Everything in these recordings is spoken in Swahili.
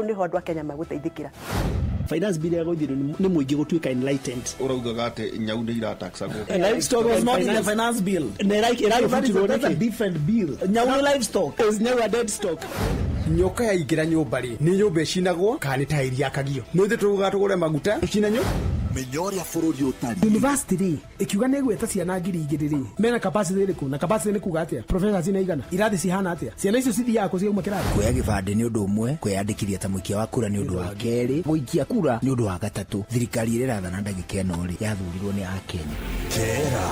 hau niho andu a Kenya maguteithikira. Finance bill ya gothiro ni muingi gutuika enlightened. Uraugaga ate nyau ni irataxagwo. Livestock was not in the finance bill. That's a different bill. Nyau ni livestock is never dead stock. Nyoka ya igira nyumba ri ni nyumba icinagwo kana ta iria kagio no ithe turuga tugure maguta icinanyo Menyoria bururi utari university ri ikiuga ni gweta ciana 2,000 ri mena capacity riku na capacity ni kuga atia professors ni igana irathi cihana atia ciana icio cithi yako ciuma kirathi kuya gibande ni undu umwe kwiyandikithia ta muikia wa kura ni undu wa keri muikia kura ni undu wa gatatu thirikari ire rathana ndagika eno ri yathurirwo ni Akenya Kera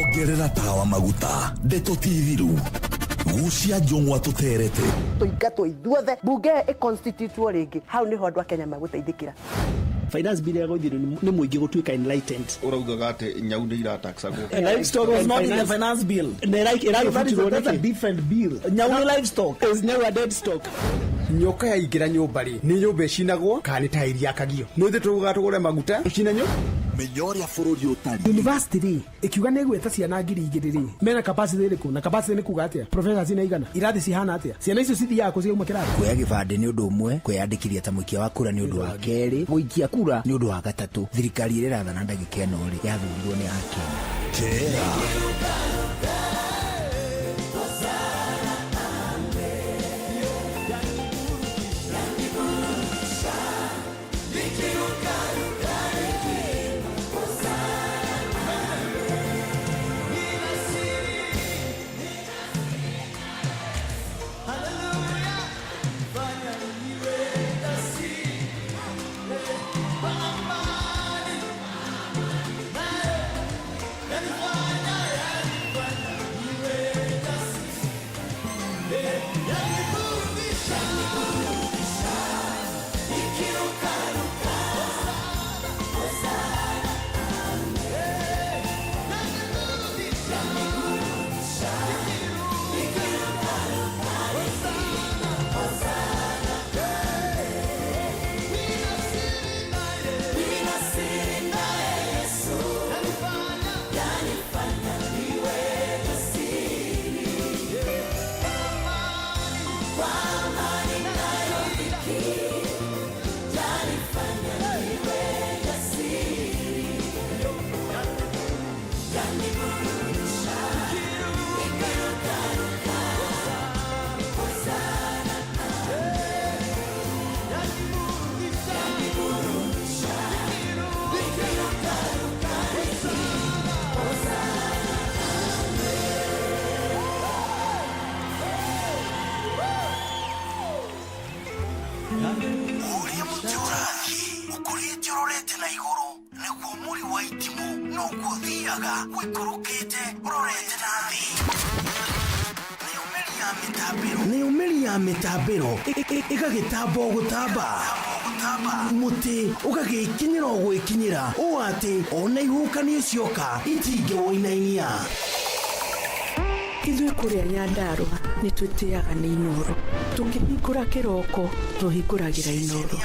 ongerera tawa maguta ndeto tithiru gucia njung'wa tuterete tuingatwo ithuothe bunge iconstitutwo ringi hau niho andu a Kenya maguteithikira finance bill yago thiro ni muingi gutuika enlightened uraugaga ati nyau ni irataxagwo livestock was not in the finance bill that's a different bill nyau livestock is now a dead stock nyoka yaingira nyumba ri ni nyumba icinagwo kana ni tairi yakagio no thi tuguga tugure maguta icinanyo menyoria bururi utari university ri ikiuga ni gweta ciana 2,000 ri mena capacity riku na capacity ni kuga atia professors ina igana irathi cihana atia ciana icio cithiaga kuciuma kirathi kuoya gibande ni undu umwe kwiyandikithia ta muikia wa kura ni undu wa keri guikia kura ni undu wa gatatu thirikari ire rathana ndagika ino ri yathurirwo ni Akenya Tera uria muturathi ukurite urorete na iguru niguo muri wa itimu no guthiaga wikurukite urorete nathi ni umeri ya mitambiro igagitambo gutamba muti ugagikinyira gwikinyira o ati ona ihukanie cioka itinge woinainia ithuĩ kũrĩa Nyandarua nĩ twĩtĩaga nĩ Inoro tũkĩhingũra kĩroko tũhingũragĩra Inoro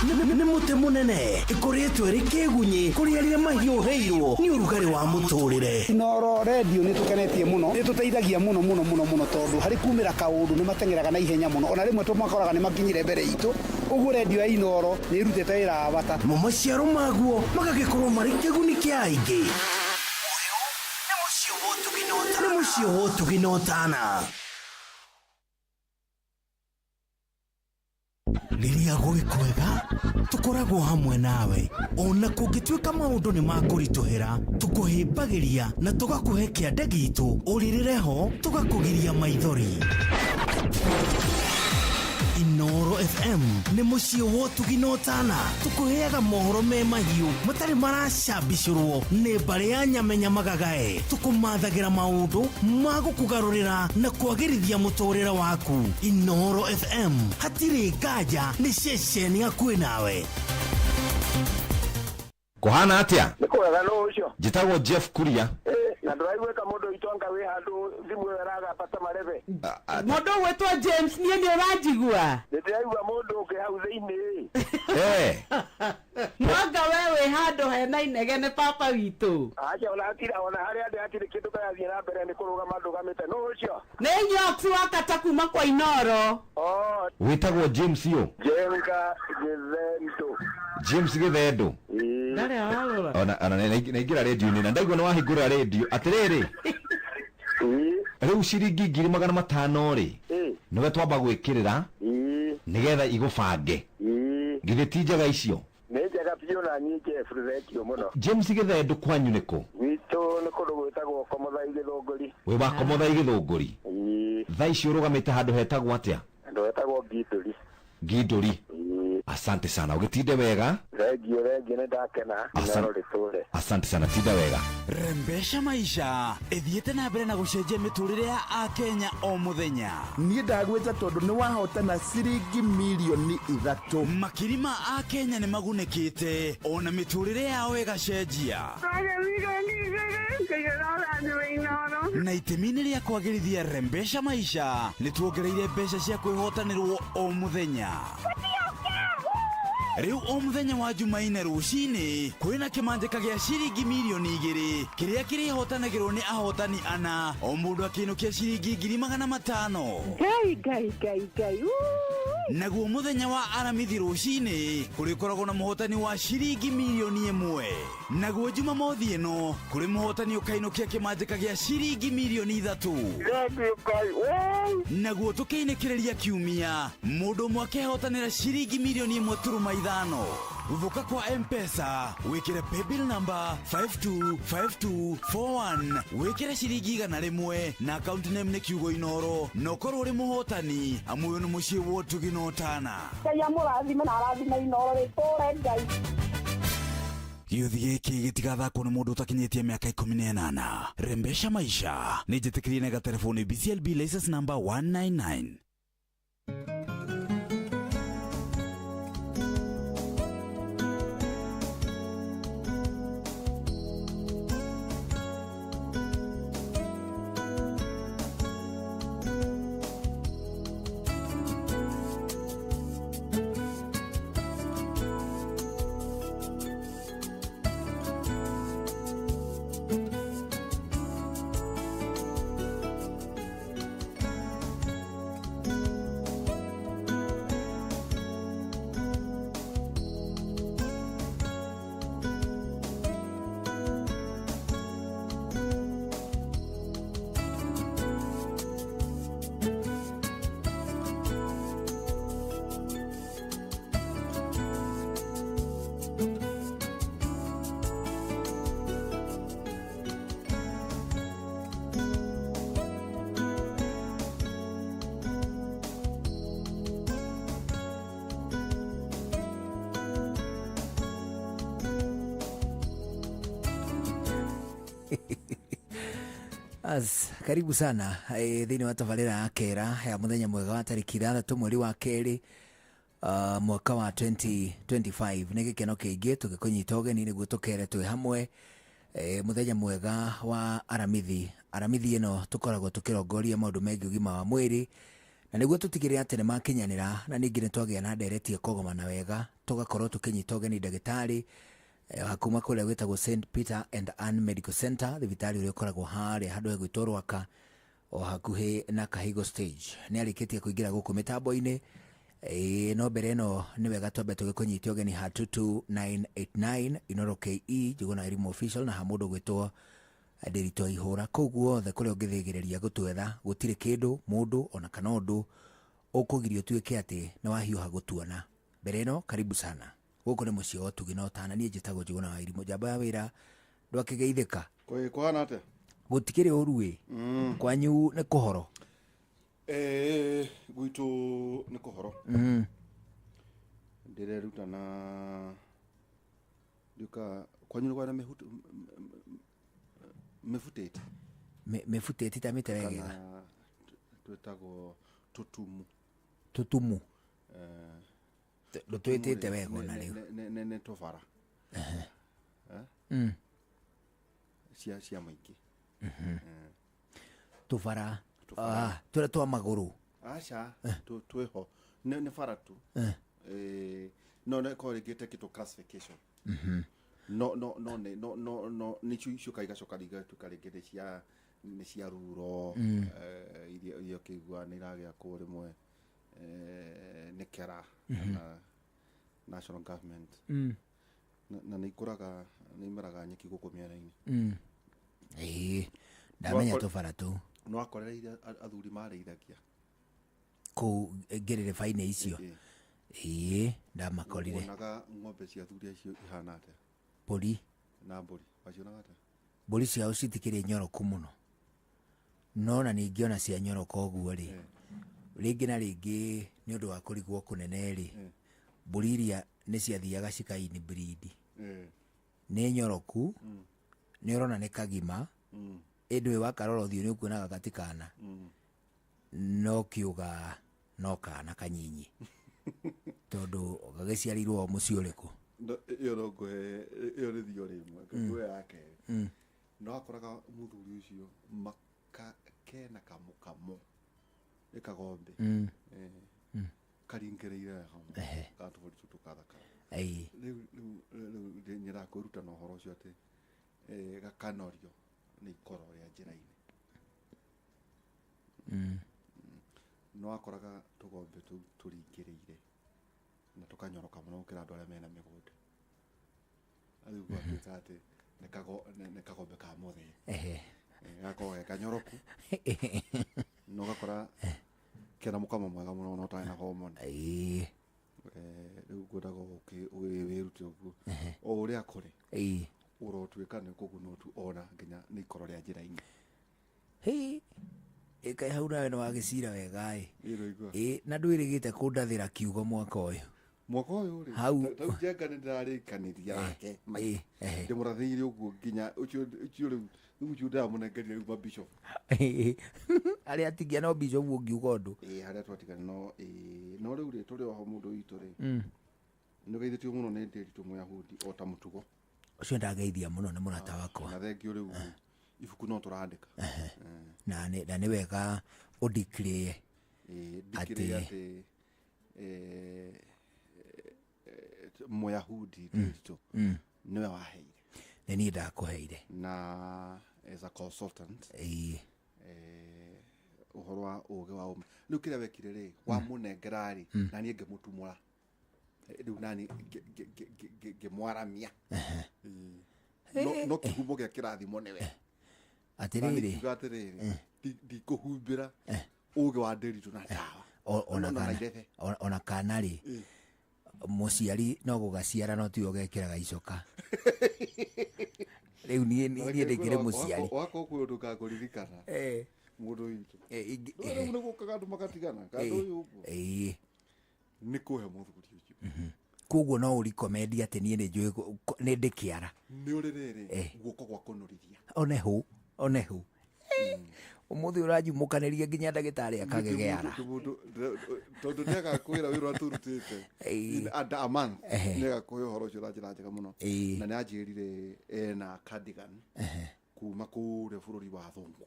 nĩ mũtĩ mũnene ĩkoretwo ĩrĩ kĩgunyi kũrĩ arĩa mahiũhĩirwo nĩ ũrugarĩ wa mũtũrĩre Inoro radio nĩ tũkenetie mũno nĩ tũteithagia mũno tondũ harĩ kumĩra kaũndũ nĩ matengeraga na ihenya mũno ona rĩmwe tũmakoraga nĩ makinyire mbere itũ ũguo radio ya Inoro nĩ ĩrutĩte wĩra wa bata maciaro maguo magagĩkorwo marĩ kĩguni kĩa aingĩ nĩ mũciĩ wo tũginotana rĩrĩa gwĩ kwega tũkoragwo hamwe nawe ona kũngĩtuĩka maũndũ nĩ makũritũhĩra tũkũhĩmbagĩria na tũgakũhe kĩande gitũ ũrĩrĩre ho tũgakũgiria maithori Inoro FM nĩ mũciĩ wo tũginotana tũkũheaga mohoro me mahiũ matarĩ maracambicũrwo nĩ mbarĩ ya nyamenya magagae tũkũmathagĩra maũndũ ma gũkũgarũrĩra na kwagĩrithia mũtũrĩre waku Inoro FM hatirĩ nganja nĩ ceceni hakuhĩ nawe kuhana atia nikwega no ucio njitagwo Jeff Kuria na ndiraigweka mundu itonga wi handu thimu eraga pata marebe mundu wetwa James nie ni urajigua ndiraigwa mundu ungi hau thiini mwanga wewe handu hena inegene papa witu acha ona haria ndi atiri kindu karathie na mbere ni kurugama ndugamite no ucio ni nyoksi wakata kuma kwa Inoro witagwo James yo James Githendo ndare ararora ona naingira radio ni na ndaigwa no wahingura radio atiriri riu ciringi 500 ri niwe twamba gwikirira nigetha igubange ngithitijaga icio nejega pio na nyike fruzetio muno James Githendo kwanyu niko wito nikundo gwitagwo Komotha Igithunguri we ba Komotha Igithunguri tha icio urugamite handu hetagwo atia ndo hetagwo Gidori Asante sana ugitinde wega regio Thengi ndakena nero ritule. Asante sana, tida wega. Rembesha maisha ethiete na mbere na gucenjia miturire ya Akenya o muthenya. Niĩ ndagwĩta tondũ nĩ wahotana ciringi milioni 3. Makiri ma Akenya nĩ magunĩkĩte ona miturire yao ĩgacenjia. Na itemini rĩa kwagĩrithia Rembesha maisha nĩ tuongereire mbeca cia kwĩhotanĩrwo o muthenya. Riu o muthenya wa Jumaine rucini kwina kimanjika gya ciringi milioni 2 kiria kirihotanagirwo ni ahotani ana o mundu akinukia ciringi 500. Gai. Naguo muthenya wa Aramithi rucini kurikoragwo na muhotani wa ciringi milioni 1. Naguo Jumamothi ino kuri muhotani ukainukia kimanjika gya ciringi milioni 3. Naguo tukainekereria kiumia mundu mwake hotanira ciringi milioni 1.5. Vuka kwa M-Pesa wikire paybill number 525241 wikire ciringi 100 na account name ni Kiugo Inoro nokorwo uri muhotani amuyo ni mucii wo tuginotana Kaya murathime na arathime Inoro ritore Ngai. Gĩuthi gĩkĩ gĩtigathakwo nĩ mũndũ ũtakinyĩtie mĩaka 18. Rembesha maisha nĩ njĩtĩkĩrie na telefoni BCLB license number 199. Karibu sana thini wa tabarĩra akera ya muthenya mwega wa tariki 6 mweri wa keri mwaka wa 2025 nĩ gĩkeno kĩingĩ tũgĩkũnyita ũgeni nĩguo tũkere twĩ hamwe muthenya mwega wa Aramithi ĩno tũkoragwo tũkĩrongoria maũndũ megiĩ ũgima wa mwĩrĩ na nĩguo tũtigĩrĩre atĩ nĩ makinyanĩra na ningĩ nĩ twagĩa na ndereti kũgomana wega tũgakorwo tũkĩnyita ũgeni ndagĩtarĩ hakuma kule gwĩtagwo St Peter and Anne Medical Center thibitari ũrĩa ũkoragwo harĩa handũ ha gwĩtwo Rwaka o hakuhĩ na Kahigo Stage nĩ arĩkĩtie kũingĩra gũkũ mĩtambo-inĩ no mbere ĩno nĩ wega twambe tũgĩkũnyitia ũgeni ha 22989 Inoro KE Njuguna Elimu Official na ha mũndũ gwĩtwo Ndĩritũ Ihũra kũu guothe kũrĩa ũngĩthĩgĩrĩria gũtwetha gũtirĩ kĩndũ mũndũ ona kana ũndũ ũkũgirio tuĩke atĩ nĩ wahiũha gũtuona mbere ĩno karibu sana gũkũ nĩ mũciĩ wa Tuginotana niĩ njĩtagwo Njuguna wa Elimu njamba ya wĩra ndwakĩgeithĩka kwana atĩa gũtikĩrĩ ũru kwanyu nĩ kũhoro gwitũ nĩ kũhoro ndĩreruta na ndĩka kwanyu nĩ gwana mĩfutĩti ta mĩteregera twĩtagwo tutumu ndũtwĩtĩte wega ona rĩu nĩ tũbara cia maingĩ tũbara tũrĩa twa magũrũ aca twĩho nĩ bara tu no nĩ kũrĩngĩte kĩtũ classification no nĩ ciũka igacoka tukarĩngĩte nĩ cia ruro irio kĩigua nĩ iragĩa kũ rĩmwe nĩ kera national government na nĩ ikũraga nĩ imeraga nyeki gũkũ mĩena-inĩ ndamenya tũbara tu no akorereire athuri marĩithagia kũu ngĩrĩrĩba-inĩ icio ndamakorire wonaga ng'ombe cia athuri acio ihana atĩa mbũri na mbũri wacionaga atĩa mbũri ciao citikĩrĩ nyoroku mũno no na ningĩ ona cia nyoroka ũguo rĩ rĩngĩ na rĩngĩ nĩ ũndũ wa kũrigwo kũnene rĩ mbũri iria nĩ ciathiaga cikaini breed nĩ nyoroku nĩ ũrona nĩ kagima ĩndĩ wa karora ũthiũ nĩ ũkuonaga gatikana no kiuga no kana kanyinyi tondũ gagĩciarirwo mũciĩ ũrĩkũ iyo no ngũhe iyo nĩ thio rĩmwe ngũhe yake no akoraga mũthuri ũcio kena kamũkamo ĩkagombe karingĩrĩire hamwe gatũbũri tũkathaka rĩu nyĩrakũruta na ũhoro ũcio atĩ gakanorio nĩ ikoro rĩa njĩra-inĩ no akoraga tũgombe tũu tũringĩrĩire na tũkanyoroka mũno gũkĩra andũ arĩa mena mĩgũnda rĩu gwatuĩka atĩ nĩ kagombe ka mũthee gakorwo ge kanyoroku no gakora kena mũkamo mwega mũno no ũtarĩ na homoni rĩu ngwendaga wĩrute ũguo o ũrĩa kũrĩ ũrotuĩka nĩ kũgunwo tu ona nginya nĩ ikoro rĩa njĩra-inĩ ĩkaĩ hau nawe nĩ wagĩcira wega na ndwĩrĩgĩte kũndathĩra kiugo mwaka ũyũ hau njenga nĩ ndĩrarĩkanĩria nake ndĩmũrathĩire ũguo nginya ũcio rĩu ũcio ndamũnengerire rĩu mabishop arĩa atingia no bishop ũngiuga ũndũ harĩa twatigana no rĩu rĩ tũrĩ oho mũndũ witũ rĩ nĩ geithĩtio mũno nĩ Nderitu Mũyahudi o ta mũtugo ũcio ndageithia mũno nĩ mũrata wakwa na thengio rĩu ibuku no tũrandĩka na nĩ wega ũdeclare atĩ Mũyahudi Nderitu nĩwe waheire nĩ niĩ ndakũheire na as a consultant ũhoro wa ũgĩ wa ũme rĩu kĩrĩa wekire rĩ wamũnengera rĩ na niĩ ngĩmũtumũra rĩu nani ngĩmwaramia no kĩhumo gĩa kĩrathimo nĩwe atĩrĩrĩ ndikũhumbĩra ũgĩ wa Nderitu na ndawa ona kana rĩ mũciari no gũgaciara no tiwe ũgekĩraga icoka rĩu niĩ ndĩkĩrĩ mũciari wako kwĩ ũndũ ngakũririkana mũndũ witũ rĩu nĩ gũkaga andũ magatigana kandũ ũyũ ũguo nĩ kũhe mũthuri ũcio koguo no ũrikomendi atĩ niĩ nĩ ndĩkĩara nĩ ũrĩ rĩrĩ guoko gwa kũnũrithia one hũ ũmũthĩ ũranjumũkanĩria nginya ndagĩtarĩ akagegeara tondũ nĩagakwĩra wĩra ũrĩa tũrutĩte under a month nĩagakũhe ũhoro ũcio na njĩra njega mũno na nĩanjĩrire ena cardigan kuma kũrĩa bũrũri wa thũngũ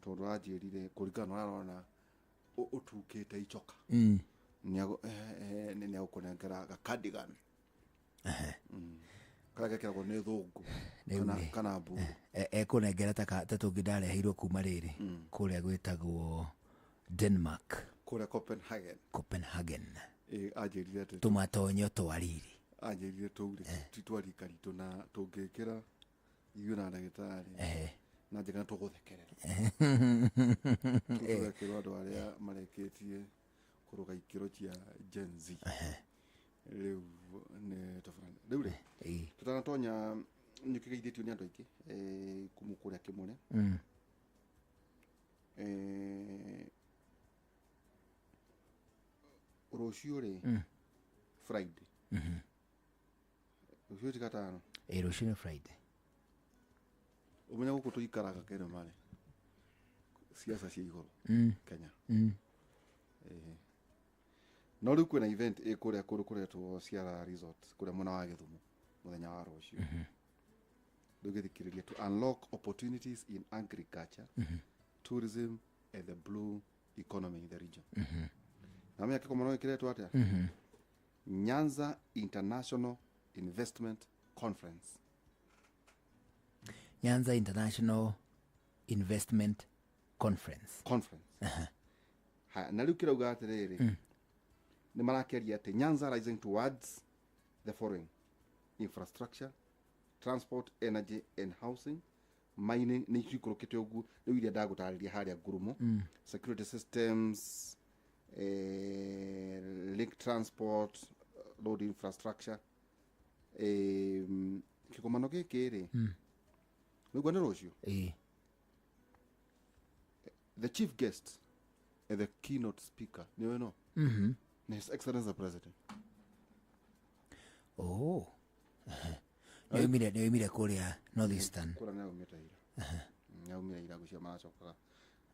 tondũ anjĩrire kũringana na ũrona ũtukĩte icoka nĩagũkũnengera ga cardigan karĩa gekĩragwo nĩ thũngũ kana mburu ekũnengera ta tũngĩ ndareheirwo kuma rĩrĩ kũrĩa gwĩtagwo Denmark kũrĩa Copenhagen anjĩrire atĩ tũmatonyo twariri anjĩrire tũu ti twarikaritũ na tũngĩkĩra ithuĩ na ndagĩtarĩ na njĩra tũgũthekerera tũgũthekerwo andũ arĩa marĩkĩtie kũrũga ikĩro cia Gen Z rĩu nĩ tofauti rĩu rĩ tutanatonya nĩ kĩgeithĩtio nĩ andũ aingĩ kuma kũrĩa Kĩmũre rũciũ rĩ Friday rũciũ ti gatano rũciũ nĩ Friday ũmenya gũkũ tũikaraga kene marĩ siasa cia igũrũ Kenya no rĩu kwĩna event kũrĩa kũretwo Ciara Resort kũrĩa mwena wa Gĩthumo mũthenya wa rũciũ rĩu gĩthikĩrĩria to unlock opportunities in agriculture tourism and the blue economy in the region na mimi akiko mwana kiretwo atia Nyanza International Investment Conference Nyanza International Investment Conference ha na rĩu kirauga atĩrĩrĩ nĩ marakeria atĩ Nyanza rising towards the following: infrastructure, transport, energy and housing, mining nĩ ikurukĩte ũguo rĩu iria ndagũtarĩria harĩa Ngurumo, security systems, link transport, road infrastructure, kĩgomano gĩkĩ rĩ nĩguo nĩ rũciũ the chief guest and the keynote speaker nĩwe no His Excellency the President. nä oimire kå rä a Northeastern kå rä a nä aumä ira nä aumä ira gå cio maracokaga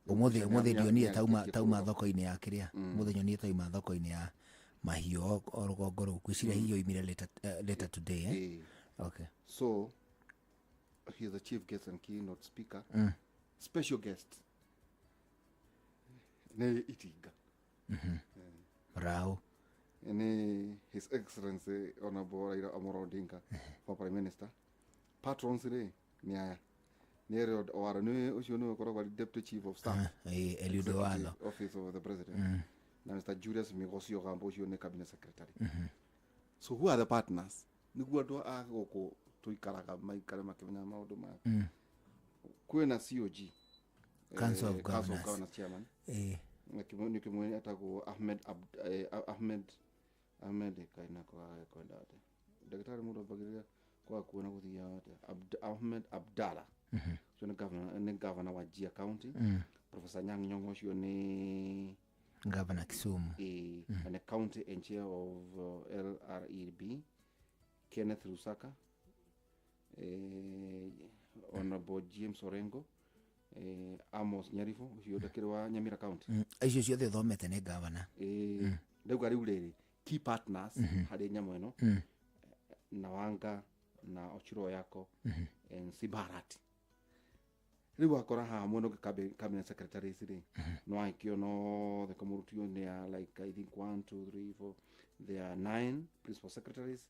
umuthi ndionire tauma thoko-inä ya kä rä a umuthi nyonire tauma thoko-inä ya mahiå o rå gongo rå kwiciria hihi oimire later today okay. So he is the chief guest and keynote speaker special guest nä itinga rao nä his excellency honorable Raila Amolo Odinga for prime minister patrons rä nä aya nä rä wara nä å cio nä koragwo deputy chief of staff Eliud Owalo office of the president na Mr Julius Migocio Gambo å cio nä cabinet secretary so who are the partners nä guo andå a gå kå tå ikaraga maikare makä menya maå ndå maya kwä na COG Council of Governors chairman nä kä mwe etagwo Ahmed kaina kwenda ate ndagĩtarĩ mũndũ ambagĩrĩria kwa kuona gũthia ate Ahmed Abdalla cio nĩ governor wa Wajir County Professor Nyang' Nyong'o ũcio nĩ governor Kisumu and the county and chair of LREB Kenneth Lusaka honorable James Orengo Amos Nyarifo ũcio ndakĩrĩ wa Nyamira County icio ciothe thomete nĩ governor ndauga rĩu rĩrĩ key partners harĩ nyamũ ĩno na Wanga na Ochiro Yako and Sibarat rĩu akora haha mwena cabinet secretaries rĩ no aikio no the community nĩ like I think 1 2 3 4 there are 9 principal secretaries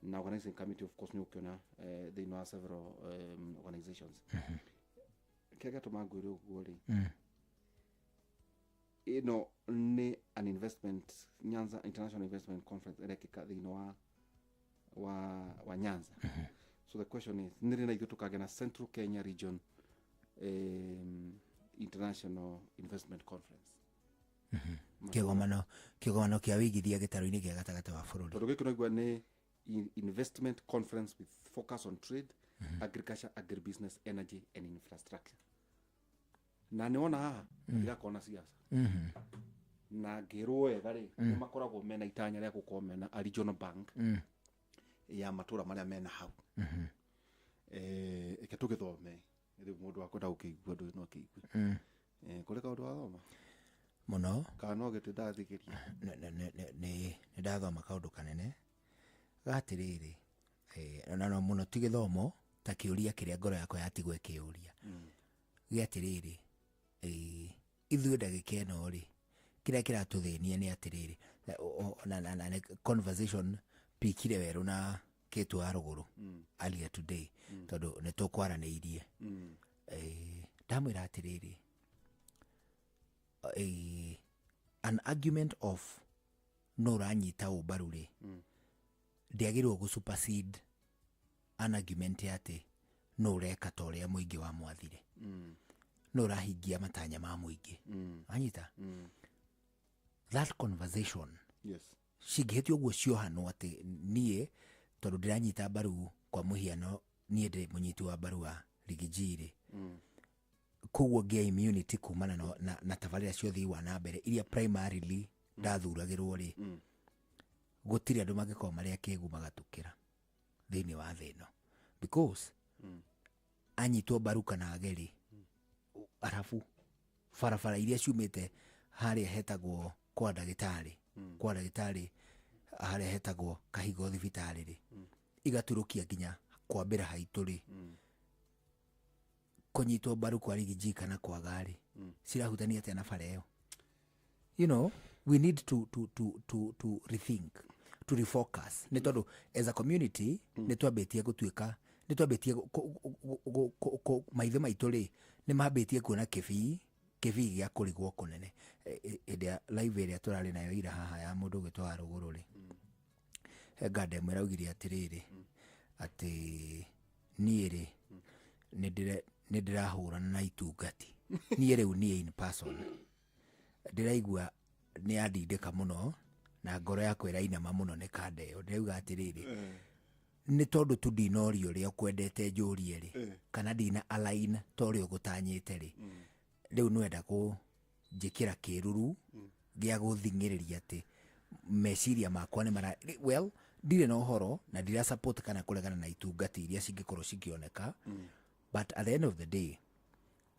na organizing committee of course nĩ ukiona they know several organizations kega tumangwire uguo rĩ ino ni an investment Nyanza International Investment Conference erekika thĩinĩ wa Nyanza so the question is nĩ na ithuĩ na Central Kenya Region International Investment Conference kĩgomano kĩa wĩigithia gĩtarũ-inĩ gĩa gatagatĩ wa bũrũri tondũ gĩkĩ noigua nĩ investment conference with focus on trade agriculture agribusiness energy and infrastructure na nĩ wona haha igakona siasa na ngĩrwo wega rĩ nĩ makoragwo mena itanya rĩa gũkorwo mena a regional bank ya matũra marĩa mena hau eke tũgĩthome rĩu mũndũ wakwenda gũkĩigua ndũĩ no akĩigue kũrĩ kaũndũ wathoma mũno kana no gĩtĩ ndathikĩria nĩ ndathoma kaũndũ kanene gatĩrĩrĩ na no mũno ti gĩthomo ta kĩũria kĩrĩa ngoro yakwa yatigwo ĩkĩũria gĩatĩrĩrĩ ithuĩ ndagĩka ĩno rĩ kĩrĩa kĩratũthĩnia nĩ atĩrĩrĩ na conversation pikire werũ na Kĩtu wa Rũgũrũ earlier today tondũ nĩ tũkwaranĩirie ndamwĩra atĩrĩrĩ an argument of no ũranyita ũmbaru rĩ ndĩagĩrĩirwo gũsupersede an argument ya atĩ no ũreka ta ũrĩa mũingĩ wa mwathire no ũrahingia matanya ma mũingĩ anyita that conversation cingĩhĩtio ũguo ciohanwo atĩ niĩ tondũ ndĩranyita mbaru kwa mũhiano niĩ ndĩ mũnyiti wa mbaru wa Rigiji koguo ngĩa immunity kumana na tabarĩra ciothe wa na mbere iria primarily ndathuragĩrwo rĩ gũtirĩ andũ mangĩkorwo marĩa kĩgu magatũkĩra thĩinĩ wa thĩ ĩno because anyitwo mbaru kana ageri arabu barabara iria ciumĩte harĩa hetagwo kwa ndagĩtarĩ harĩa hetagwo Kahigo thibitarĩ rĩ igaturũkia nginya kwambĩra haitũ rĩ kũnyitwo mbaru kwa Rigiji kana kwa gari cirahutania atĩa na bara ĩyo you know we need to rethink to refocus nĩ tondũ as a community nĩ twambĩtie gũtuĩka nĩ twambĩtie maitho maitũ rĩ nĩ mambĩtie kuona kĩbii gĩa kũrigwo kũnene ĩrĩa live ĩrĩa tũrarĩ nayo ira haha ya mũndũ ũgĩtwo wa Rũgũrũ rĩ henga ndemwe raugire atĩrĩrĩ atĩ niĩ rĩ nĩ ndĩrahũrana na itungati niĩ rĩu niĩ in person ndĩraigua nĩ andindĩka mũno na ngoro yakwa ĩrainama mũno nĩ kandeo ndĩrauga atĩrĩrĩ nĩ tondũ tu ndinorio ũrĩa ũkwendete njũrie rĩ kana ndina align ta ũrĩa ũgũtanyĩte rĩ rĩu nĩwenda njĩkĩra kĩruru gĩa gũthing'ĩrĩria atĩ meciria makwa nĩ mara well ndire na uhoro na ndira support kana kuregana na itungati iria cingikorwo cikioneka but at the end of the day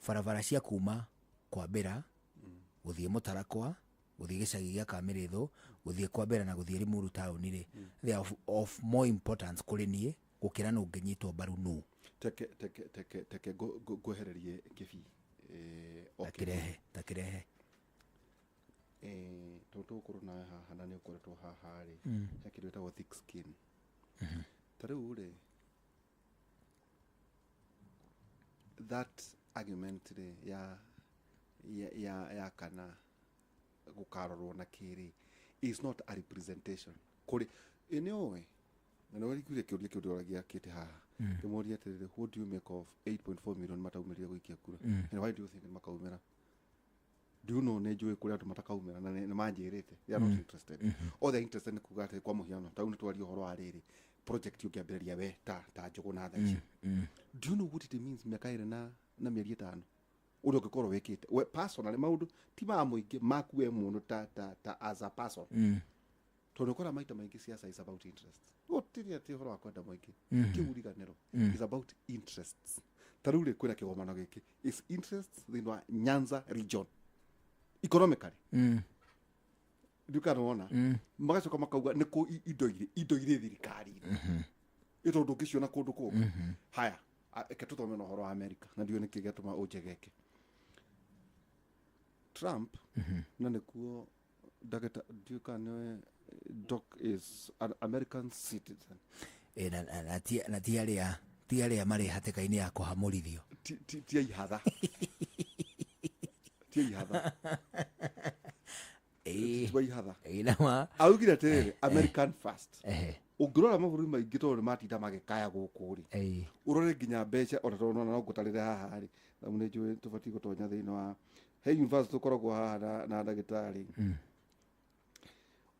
barabara cia kuma kwambira guthie Mutarakwa guthie gicagi gia Kamirithu guthie kwambira na guthie Limuru town ri they are of more importance kuri nie gukira no nginyitwo baru nu teke gohererie kibi takirehe toto korona haha na ni ukoretwo haha ri yakiru etagwo thick skin tariu ri that argument ri ya kana gukarorwo na kiri is not a representation kuri eniowe na wali kule kiuria kiudoragia kiti haha kemoria tere what do you make of 8.4 million mataumiria guikia kura and why do you think makaumira do you know nejoe kuri atu matakaumira na ne manjirite they are not interested or they interested kugate kwa muhiano tauni twari horo ariri project yukiambiria we ta njugu na thaici do you know what it means miakaire na mieri 5 uri ugikorwo wikite we personally maundu ti ma muingi makuwe mundu ta as a person tondu kora maita maingi siasa is about interest otiria ti horo akwenda muingi kiuriganiro is about interests tarure kwira kigomano giki is interests thina Nyanza region economically ndukana magacoka makauga niko indo ire thirikari ito ndukiciona kundu kuku haya ketuthome no horo wa America na ndio nikigetuma ujegeke Trump na nikuo dageta ndukana Doc is an American citizen na tiaria mari hatikaini ya kuhamurithio tia ihadha nama augira tere American first ungirora maburu maingi tondu matinda magikaya gukuri urore nginya mbeca ona tondu no gutarire haha ri namune njui tubati gutonya thina wa he university koragwo haha na ndagitari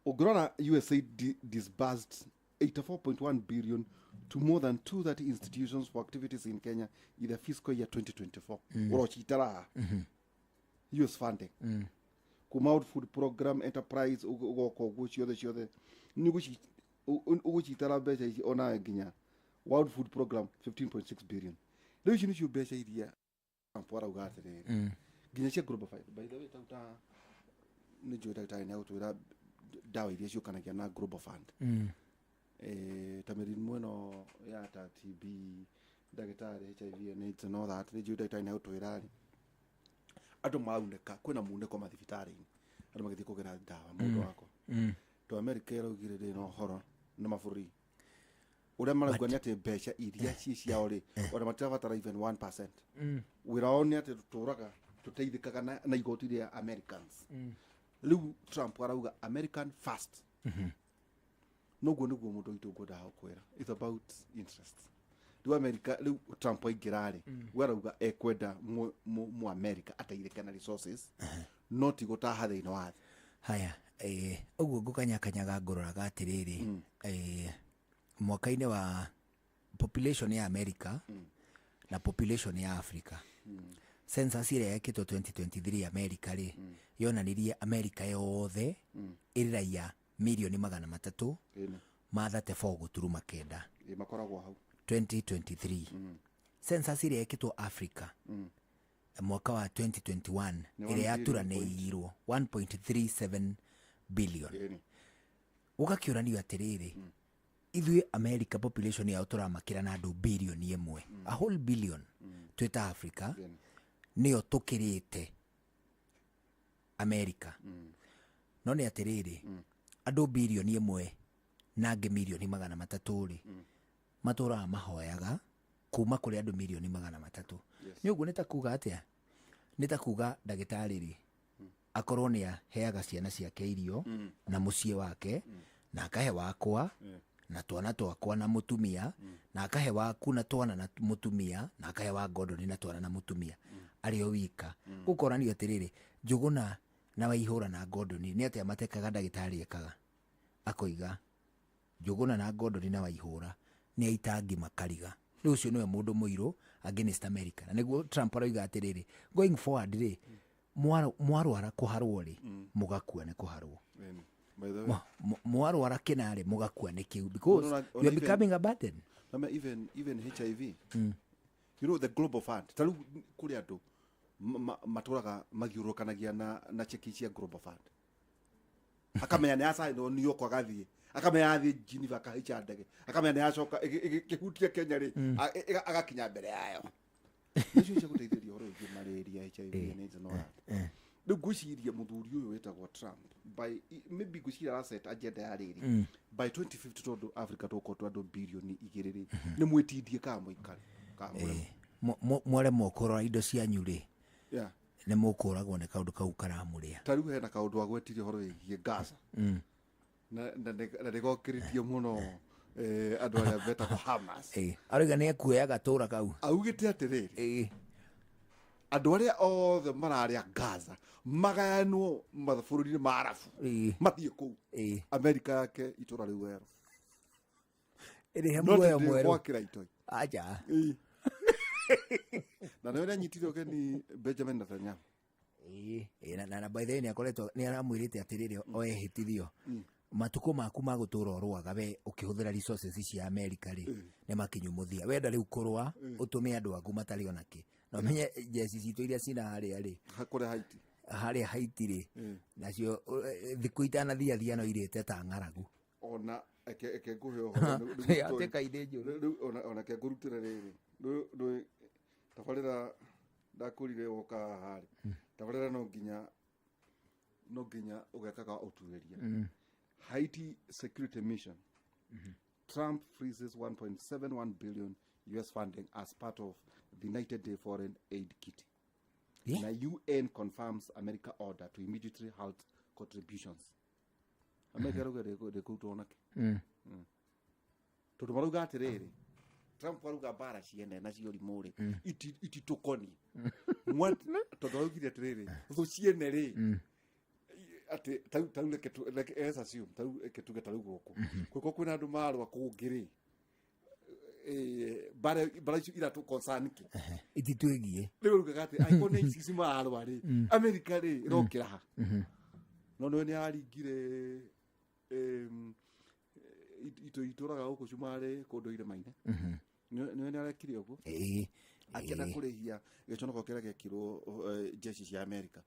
ungirora USA disbursed 84.1 billion to more than 230 institutions for activities in Kenya in the fiscal year 2024 urochitara US funding kuma food program enterprise ugoko gucio ciothe uguchitara mbeca ici ona nginya World Food Program 15.6 billion riu ici nicio mbeca iria ampora ugatere nginya cia global fund by the way tauta ni joita taina utwira dawa iria ciukanagia na global fund tamerin mweno ya ta TB ndagitari HIV and AIDS and all that ni joita taina utwira ri adu mauneka kwina muneko mathibitari adu magithii kugira dawa mundu wako to America irugire ri no horo na mafuri uria maragwa ati mbeca iria ci ciao ri ora matirabatara even 1% wiraoni ati tuturaga tuteithikaga na igoti ria Americans riu Trump arauga American first noguo niguo mundu itu ngoda hakwira it's about interest riu America riu Trump aingirari warauga ekwenda mu America atairikana resources not igutaha thina wa haya uguo ngukanyakanyaga ngororaga atiriri mwaka-ini wa population ya America na population ya Africa census iria yekitwo 2023 America ri yonanirie America yothe iri raia milioni 300 mathate 4 guturuma kenda makoragwo hau 2023 census iria yekitwo Africa mwaka wa 2021 iria yaturanĩirwo 1.37 billion ugakiuranio atiriri ithuĩ America population yao turamakira na andu bilioni 1 a whole billion twita Africa niyo tukirite America no ni atiriri andu bilioni 1 na angi milioni 300 ri matura mahoyaga kuma kuri andu milioni 300 ni uguo nitakuga atia nitakuga ndagitari ri akorwo ni aheaga ciana ciake irio na mucie wake na akahe wakwa na twana twakwa na mutumia na akahe waku na twana na mutumia na akahe wa Gordon na twana na mutumia ario wika gukorani atiriri njuguna na waihura na Gordon ni atia matekaga ndagitari ekaga akoiga njuguna na Gordon na waihura ni aitangi makariga riu cio niwe mundu muiru against America na niguo Trump arauga atiriri going forward ri mwarwara kuharwo ri mugakua ni kuharwo mwarwara kinare mugakua ni kiu because you are becoming a burden. Even HIV. You know the Global Fund. Taru kuri andu maturaga magiurukanagia na cheki cia Global Fund. Akamenya ni asa no New York agathie. Akamenya athie Geneva kahicha ndege. Akamenya ni acoka kihutia Kenya ri agakinya mbere yayo. Nicio cia guteithĩrĩria horo igi malaria HIV and AIDS no that. Rĩu ngwĩciria mũthuri ũyũ wĩtagwo Trump by maybe ngwĩciria araset agenda ya rĩrĩ by 2050 tondũ Africa tũkorwo twa birioni 2 nĩ mwĩtindie ka mũikari ka mware mokora indo cianyu rĩ nĩ mũkũragwo nĩ kaũndũ kau karamũrĩa. Ta rĩu hena kaũndũ wa gwetiria horo wĩgiĩ Gaza na ndĩgokĩrĩtie mũno andũ arĩa betagwo Hamas. Arauga nĩ ekuoya gatũra kau. Augĩte atĩrĩrĩ andũ arĩa othe mararĩa Gaza magayanwo mabũrũri-inĩ ma Arabu mathiĩ kũu Amerika yake itũra rĩu werũ ĩrĩ hamwe mwerũ gwakĩra itoi aja na nĩ anyitire ũgeni Benjamin Netanyahu na by the way nĩ akoretwo nĩ aramwĩrĩte atĩrĩrĩ oehĩtithio matuko maku ma gũtũra orwaga we ũkĩhũthĩra resources cia America rĩ nĩ makinyu mũthia wenda rĩu kũrũa ũtũme andũ aku matarĩ ona kĩ no menye jesi citũ iria cina harĩa rĩ hakũrĩ Haiti harĩa Haiti rĩ nacio thikũ itanathiathia no irĩte ta ng'aragu ona eke nguhe ateka ide njũru ona ke ngurutĩra rĩrĩ ndũ tabarĩra ndakũrire woka harĩ tabarĩra no nginya ũgekaga ũtuĩria Haiti security mission. Trump freezes 1.71 billion US funding as part of the United Day Foreign Aid Kit. Now UN confirms America order to immediately halt contributions. America de kutonake. To maruga atiriri. Trump waruga bara ciene na ciori muri. Iti tokoni. Mwa to maruga atiriri. Tho ciene ri. Ati tau leke esa assume tau ketuge tau goko kwiko kwina andu marwa kungiri bara icio ira tu concern ki ititwegie riu rugaga ati aikone ici marwa ri America ri irokira ha no ni aringire ituraga guku cumare kundu ire maine ni arekire uguo akenda kurihia giconoko kiria gekirwo jeshi cia America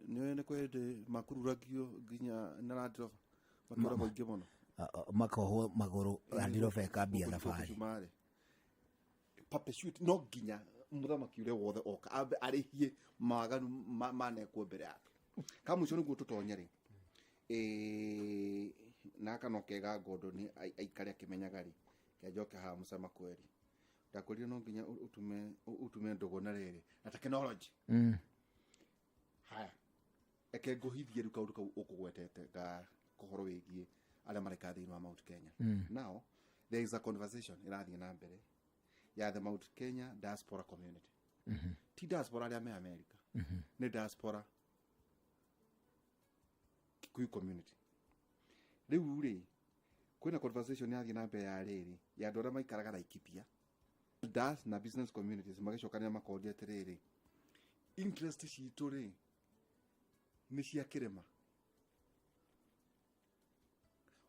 nĩ kwende makururagio nginya naradro makora boinge mono makoho maguru radiro feka bia safari pape shoot no nginya muthamaki ure wothe oka abe arihie maganu mane ko mbere yake kamu cyo niguo tutonyere naka no kega godo ni aikari akimenyaga ri kiajoke ha musama kweri ndakorire no nginya utume ndogona rere na technology haya eke nguhithie ruka uruka ukugwetete ga kuhoro wigie ala mareka thini wa Mount Kenya. Now there is a conversation irathie na mbere ya the Mount Kenya diaspora community. Ti diaspora ya America. Ni diaspora Kikuyu community. Riu ri kwina conversation irathie na mbere ya riri ya andũ arĩa maikaraga Laikipia na business communities magicokania makoria atiriri interest ciitũ ri ni cia kirema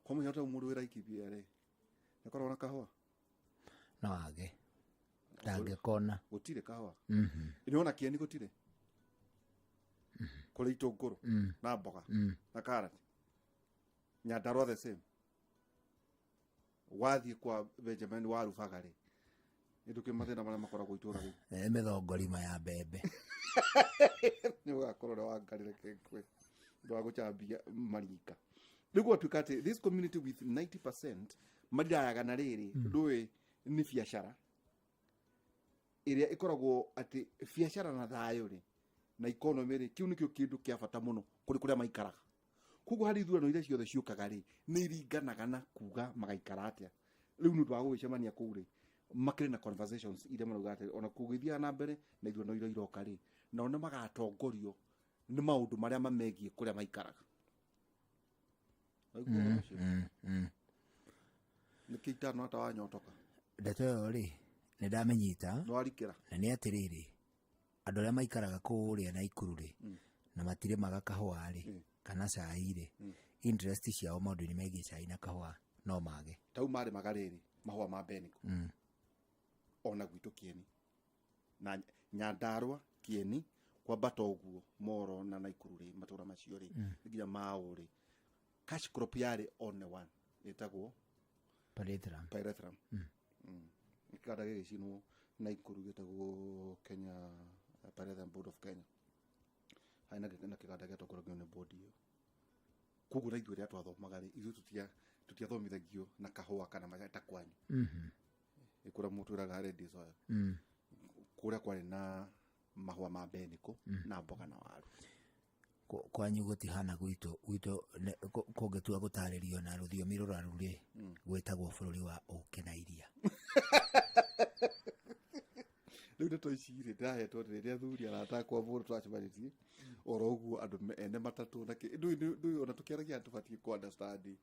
komu yota umuru wira Laikipia ri nakora ona kahwa no age dange kona gutire kahwa iniona kieni gutire kule itongoro na mboga na carrot Nyandarua the same wathi kwa Benjamin warubaga ri nduke mathina maria makoragwo itura ri mithongorima ya mbembe ni wakorora wangarire kekwe ndo guchambia marika niguo tukate this community with 90% madirayaga na riri ndui ni biashara iria ikoragwo ati biashara na thayo ri na economy ri kiu nikio kindu kia bata muno kuri kuria maikaraga kugo hari ithurano iria ciothe ciukaga ri ni iringanaga na kuga magaikara atia riu ndu wa gwicemania kuu ri makire na conversations iria marauga ati ona kugithia na mbere na ithurano iria iroka ri na ona magatongorio ni maundu maria mamegie kuria maikaraga nikitano ata wanyotoka ndeto ri ni ndamenyita no arikira na ni atiriri andu aria maikaraga kuria na ikuru ri na matire magakahwa ri kana cai ri interest ciao maundu-inĩ megiĩ cai na kahũa no mage. Tau marĩ magarĩrĩ mahũa ma mbeniko ona gwitũ Kieni na Nyandarua Kieni kwambata ũguo Moro na Naikuru rĩ matũra macio rĩ nginya Mau rĩ cash crop yarĩ on one ĩtagwo pyrethrum ikada gĩcinwo Naikuru gĩtagwo Kenya Pyrethrum Board of Kenya haina na kĩganda gĩtagwo nĩ board ĩyo koguo na ithuĩ rĩa twathomaga rĩ ithuĩ tutiathomithagio na kahũa kana magata kwanyu ikura mũtu raga ready soil kuria kwari na mahũa ma mbeniko na mboga na waru kwanyu gutihana gwitũ kũngĩtua gũtarĩrio na rũthiomi rũraru rĩ gwĩtagwo bũrũri wa ũkĩ na iria. Rĩu nĩ tũicirĩ ndahetwo rĩrĩa athuri aratakwo mũndũ twacemanĩtie oro ũguo andũ ene matatũ na ndũĩ ona tũkĩaragia tũbatiĩ ku understand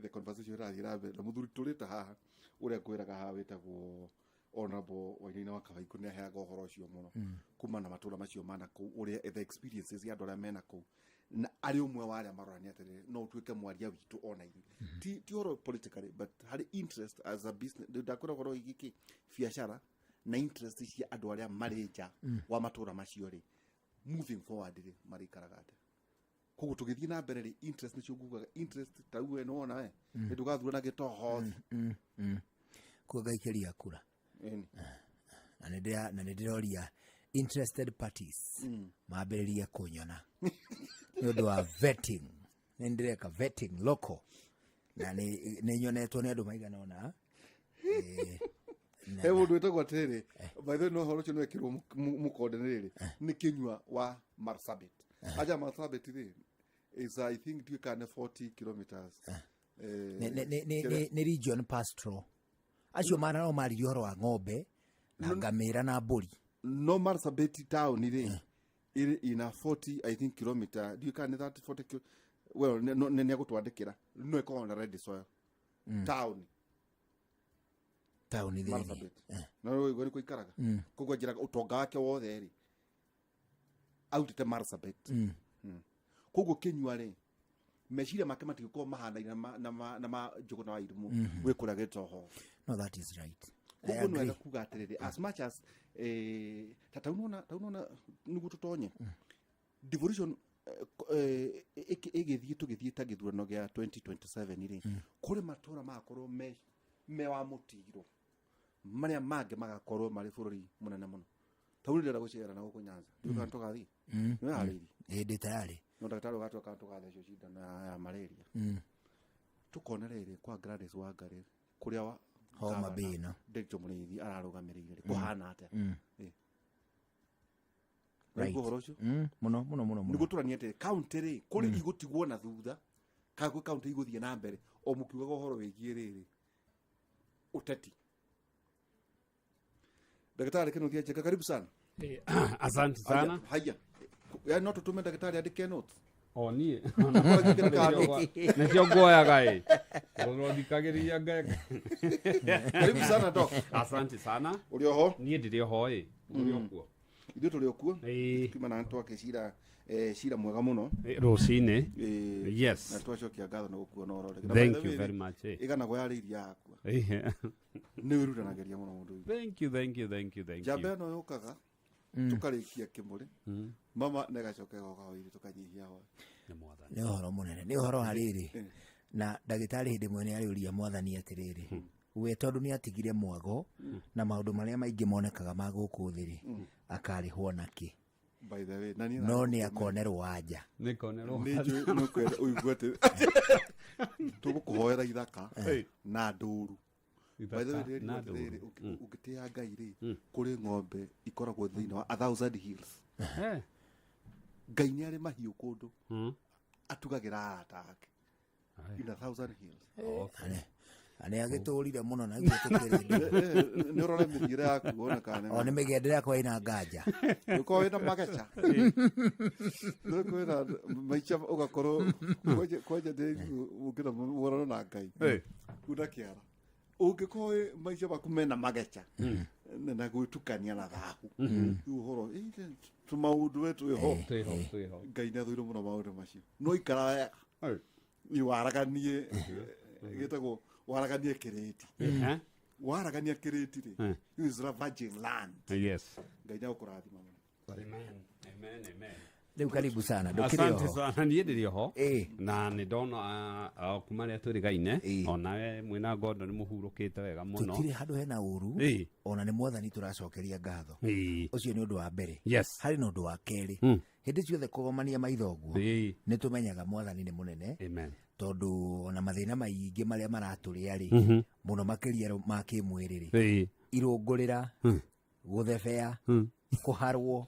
the conversation ĩrathiĩ na mbere na mũthuri tũrĩte haha ũrĩa ngwĩraga haha wĩtagwo Honorable Wainaina wa Kabaikũ nĩ aheaga ũhoro ũcio mũno kuma na matũra macio mana kũu ũrĩa the experiences ya andũ arĩa mena kũu na arĩ ũmwe wa arĩa marorania atĩrĩrĩ no ũtuĩke mwaria witũ ona ithuĩ ti ũhoro politically but harĩ interest as a business ndakwĩra ũhoro igiki biacara na interest cia andũ arĩa marĩ nja wa matũra macio rĩ moving forward rĩ marĩikaraga atĩa koguo tũgĩthiĩ na mbere rĩ interest nĩcio ngugaga interest ta uwe no ona we ndũgathura na gĩtohothi kũgaikĩria kura na nĩndĩroria interested parties mambĩrĩrie kũnyona nĩ ũndũ wa vetting nĩndĩreka vetting local na nĩnyonetwo nĩ andũ maigana ona he mũndũ wĩtagwo atĩrĩrĩ by the way no horo ũcio nĩwekĩrwo mũkonde nĩrĩrĩ nĩ Kĩnyua wa Marsabit aja Marsabit rĩ is I think tuikane 40 kilometers nĩ region pastoral acio mana no mari ũhoro wa ng'ombe na ngamĩra na mbũri no Marsabit town rĩ ina 40 I think kilometer tuikane 40 well nĩ agũtwandĩkĩra no ĩkorwo na ready soil town thĩinĩ na rũĩ gwĩ kũikaraga koguo njĩraga ũtonga wake wothe rĩ autĩte Marsabit koguo Kĩnyua rĩ meciria make matigũkorwo mahanaine na ma Njũgũna wa Irimũ gwĩ kũrĩa gĩtoho. No, that is right. Koguo nĩ wega kuga atĩrĩrĩ as much as taunona nĩguo tũtonye devolution tũgĩthiĩ ta gĩthurano gĩa 2027 rĩ kũrĩ matũra magakorwo me wa mũtiro marĩa mangĩ magakorwo marĩ bũrũri mũnene mũno tauni ndĩrenda gũcera na gũkũ Nyanza ndĩuga tũgathiĩ nĩ harĩirie ĩndĩ tayari no ndagĩtarĩ ũgatuĩka tũgathecwo cindano ya malaria tukona rĩrĩ kwa Gladys Wangari kũrĩa Homa Bay no Dr. Mũrĩithi ararũgamĩrĩire kũhana atĩa mũno nĩguo tũrania atĩ county rĩ kũrĩ igũtigwo na thutha kagwe county igũthiĩ na mbere o mũkiugaga ũhoro wĩgiĩ rĩrĩ uteti. Daktari Kenneth Njeka, karibu sana. Asante sana. Haya. Ya noto tume daktari andike notes. Nie. Nĩcio gai. Ũrothikagĩria ngega. Karibu sana doc. Asante sana. Uri oho? Niĩ ndĩrĩ oho Uri okuo. Ithuĩ tũrĩ okuo. Tuma na twakĩcira cira mwega mũno. Rũcinĩ. Yes. Na twacokia ngatho na gũkuona ũrore. Thank you very much. Iganago yarĩ iria yakua. Nĩ wĩrutanagĩria mũno mũndũ. Thank you. Njamba ĩno yũkaga tukarĩkia kĩmũrĩ mama negacoka gũkawĩri tukanyihia ho. Nĩ ũhoro mũnene nĩ ũhoro harĩrĩ na ndagĩtarĩ hĩndĩ ĩmwe nĩ arĩũria mwathani atĩrĩrĩ we tondũ nĩ atigire mwago na maũndũ marĩa maingĩ monekaga ma gũkũ thĩ rĩ akarĩhwo nakĩ. By the way, no nĩ akonerwo anja nĩ kwenda ũiguate tũgũkũhoera ithaka na ndũru. By the way, ũgĩtĩa Ngai rĩ kũrĩ ng'ombe ikoragwo thĩinĩ wa 1000 hills. Ngai nĩ arĩ mahiũ kũndũ atugagĩra arata ake in 1000 hills. Nĩ agĩtũrire mũno na ithuĩ tũkĩrĩ nĩ ũrore mĩthiĩre yaku wona kana nĩ mĩgendere yakwa ĩna nganja ũkorwo wĩna mageca kwĩna maica ũgakorwo kwanja ũngĩna mũrano na Ngai una kĩara ũngĩkorwo maica maku mena mageca na gwĩtukania na thahu ũhoro tũmaũndũ we twĩho Ngai nĩ athũire mũno maũndũ macio no ikara wega iwaraganie gitagwo waraganie kireti waragania kireti ri is a virgin land. Yes. Ngaja ukurathima muno. Amen. Rĩu karibu sana asante sana niĩ ndĩrĩ ho na nĩ ndona kuma rĩa tũrĩgaine ona mwĩna ngondo nĩ mũhurũkĩte wega mũno tũtirĩ handũ hena ũru ona nĩ mwathani tũracokeria ngatho ũcio nĩ ũndũ wa mbere harĩ na ũndũ wa kerĩ hĩndĩ ciothe kũgomania maitho ũguo nĩ tũmenyaga mwathani nĩ mũnene tondũ ona mathĩna maingĩ marĩa maratũrĩa-rĩ mũno makĩria ma kĩmwĩrĩ-rĩ irũngũrĩra gũthebea kũharwo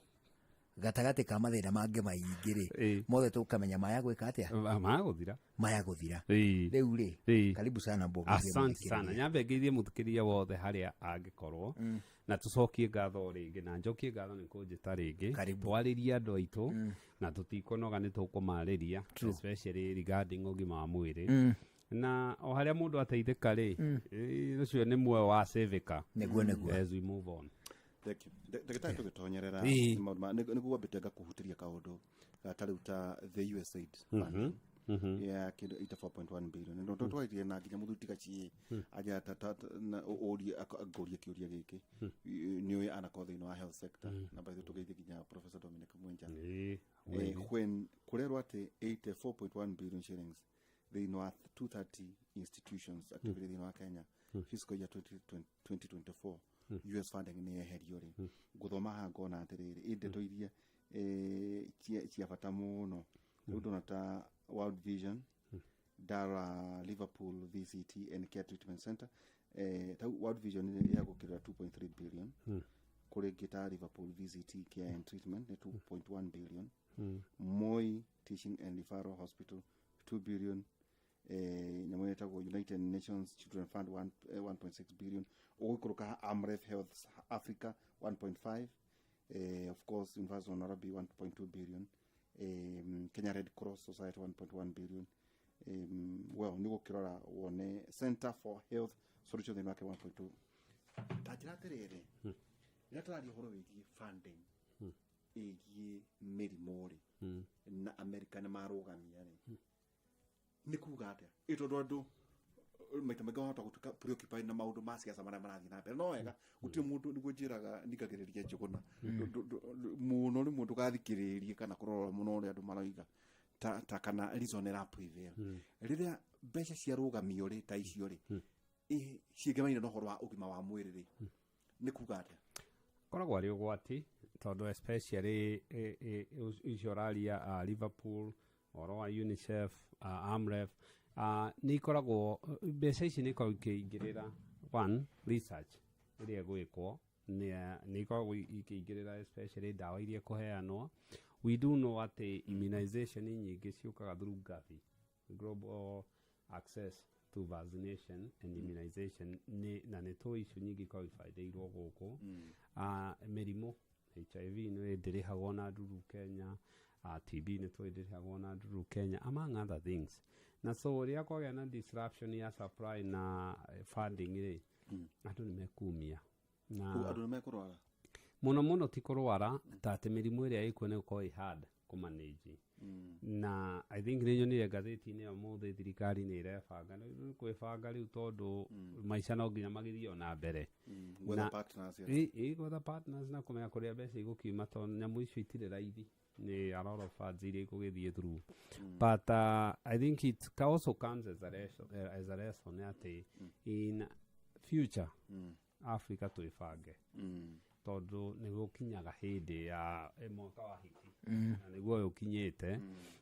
gatagati ka mathĩna mangĩ maingĩ-rĩ mothe tũkamenya maya gwĩka atĩa maya gũthira rĩu-rĩ karibu sana Mbogo. Asante sana nyambe ngĩithie mũthikĩria wothe harĩa angĩkorwo na tũcokie ngatho rĩngĩ na njokie ngatho nĩ kũnjĩta rĩngĩ twarĩrie andũ aitũ na tũtikũnoga nĩ tũkũmarĩria especially regarding ũgima wa mwĩrĩ na o harĩa mũndũ ateithĩka-rĩ ũcio nĩ muoyo wa savĩka as we move on. Thank you. Ndagĩtarĩ tũgĩtonyerera nĩguo wambĩte ngakũhutĩria kaũndũ gatarĩ ta the USAID ya kĩndũ 84.1 billion no twaririe na nginya mũthuti gaci aja ũria ngũria kĩũria gĩkĩ nĩoĩ anako thĩinĩ wa health sector na baithu tũgeithie nginya Professor Dominic Mwenja when kũrerwo atĩ 84.1 billion shillings thĩinĩ wa 230 institutions activity thĩinĩ wa Kenya fiscal year 2024 US funding ni eherio ri guthoma hango na atiriri indeto iria cia bata muno ndona ta World Vision Dara Liverpool VCT and Care Treatment Center ta World Vision ni ya gukira 2.3 billion kuri gita Liverpool VCT Care and Treatment ni 2.1 billion Moi Teaching and Referral Hospital 2 billion nyamweta go United Nations Children Fund 1.6 billion okuruka Amref Health Africa 1.5 of course University of Nairobi 1.2 billion Kenya Red Cross Society 1.1 billion well nigo kirora wone Center for Health Solutions in 1.2 tajira terere natari horo wigi funding igi merimori na America na marogamia ni kuga atia itondo maita magawata gutuka preoccupied na maundu ma siasa marĩa marathiĩ na mbere no wega gũtirĩ mũndũ nĩguo njĩraga ndigagĩrĩria njũgũna mũno nĩ mũndũ gathikĩrĩrie kana kũrora mũno ũrĩa andũ maroiga ta kana reason ĩra prevail rĩrĩa mbeca ciarũgamio rĩ ta icio rĩ ciĩngemaine na ũhoro wa ũgima wa mwĩrĩ rĩ nĩ kuga atĩa koragwo arĩ ũgwati tondũ especially icio raria Liverpool oro wa UNICEF Amref nĩ ikoragwo mbeca ici nĩ ikoragwo ikĩingĩrĩra one research ĩrĩa gwĩkwo nĩ ikoragwo ikĩingĩrĩra especially ndawa iria kũheanwo we do know atĩ immunization nyingĩ ciũkaga through Gavi global access to vaccination and immunization na nĩ tũ icio nyingĩ ikoragwo ibaidĩirwo gũkũ mĩrimũ HIV nĩ ndĩrĩhagwo na nduru Kenya TB nĩ twĩndĩrĩhagwo na nduru Kenya among other things na so ria kwagĩa na disruption ya supply na funding rĩ andũ nĩ mekumia na andũ nĩ mekũrwara mũno ti kũrwara ta atĩ mĩrimũ ĩrĩa ĩkuo nĩ gũkorwo hard kũmanage na I think nĩ nyonire ngathĩti-inĩ ĩyo mũthĩ thirikari nĩ ĩrebanga kwĩbanga rĩu tondũ maica no nginya magĩthiĩ ona mbere gwetha partners na kũmenya kũrĩa mbeca igũkiuma tondũ nyamũ icio itirĩ raithi ni a lot of funds iria ikũgĩthiĩ through but I think it also comes as a lesson ati in future Africa twĩbange tondũ nĩ gũkinyaga hĩndĩ ya mwaka wa hiki na nĩguo ũkinyĩte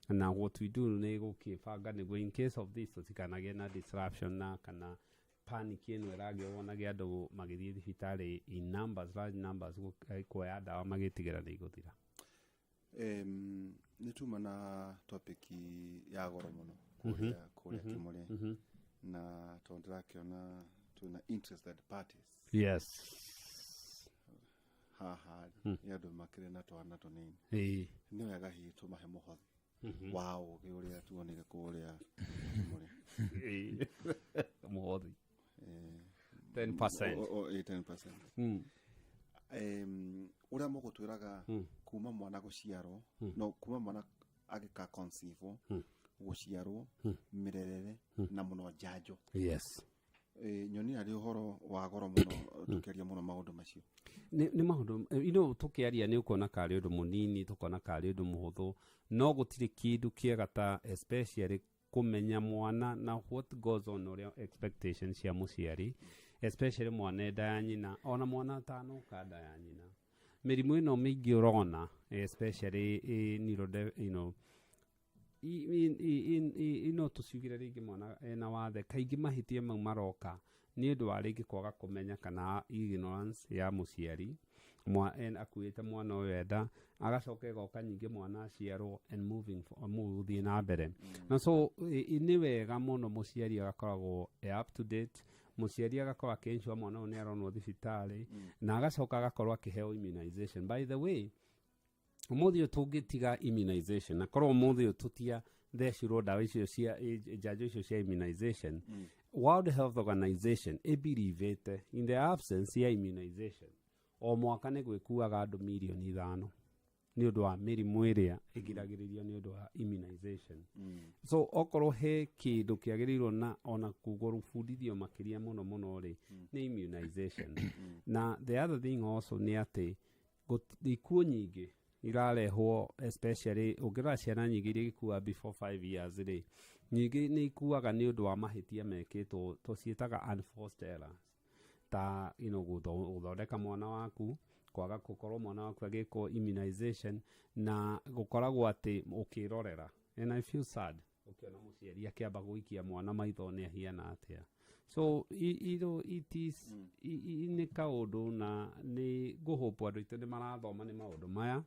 na what we do nĩ gũkĩbanga nĩguo in case of this tũtikanagĩe na disruption na kana panic ĩno ĩragĩo wonage andũ magĩthiĩ thibitarĩ in numbers large numbers kuoya ndawa magĩtigĩra nĩ igũthira nĩ tuma na topic ya goro mũno kũrĩa Kimũrĩ na tondũ ndĩrakĩona twĩna interested parties haha nĩ andũ makĩrĩ na twana tũnini nĩ wega hihi tũmahe mũhothi wa ũgĩ ũrĩa tuonire kũrĩa Kimũrĩ mũhothi 10% ũrĩa mũgũtwĩraga kuma mwana gũciarwo no kuma mwana agĩka conceive guciarwo mirerere na muno njanjo. Yes. Nyoni ari uhoro wa goro muno tukiaria muno maundu macio. Ni maundu tukiaria ni ukona kari undu munini tukona kari undu muhuthu no gutire kindu kiega ta especially kumenya mwana na what goes on or expectations cia muciari, especially mwana enda ya nyina ona mwana tano kada ya nyina. Mirimu ino mingi urona especially tuciugire ringi mwana ena wathe kaingi mahitie mau maroka ni undu wa ringi kwaga kumenya kana ignorance ya muciari akuite mwana uyu enda agacoka goka nyingi mwana aciarwo and moving na mbere na so ni wega muno muciari agakoragwo up to date, muciari agakorwo akensure mwana uyu ni aronwo thibitari na agacoka agakorwo akiheo immunization. By the way, umuthi tungitiga immunization na korwo umuthi tutia thecirwo ndawa icio cia njanjo icio cia immunization, World Health Organization ibirivete in the absence ya immunization o mwaka ni gwikuaga andu milioni 5 ni undu wa mirimu iria igiragiririo ni undu wa immunization. So okorwo he kindu kiagirirwo na ona kugorubundithio makiria muno ri ni immunization. Na the other thing also ni ati ikuo nyingi irarehwo especially ugira ciana nyingi iria ikua before 5 years ri nyingi ni ikuaga ni undu wa mahitia mekitwo tucietaga unforced errors ta guthondeka mwana waku, kwaga gukorwo mwana waku agiko immunization na gukoragwo ati ukirorera. And I feel sad ukiona muciari akiamba guikia mwana maitho ni ahiana atia. So it is ni kaundu na ni guhopo andu itu ni marathoma ni maundu maya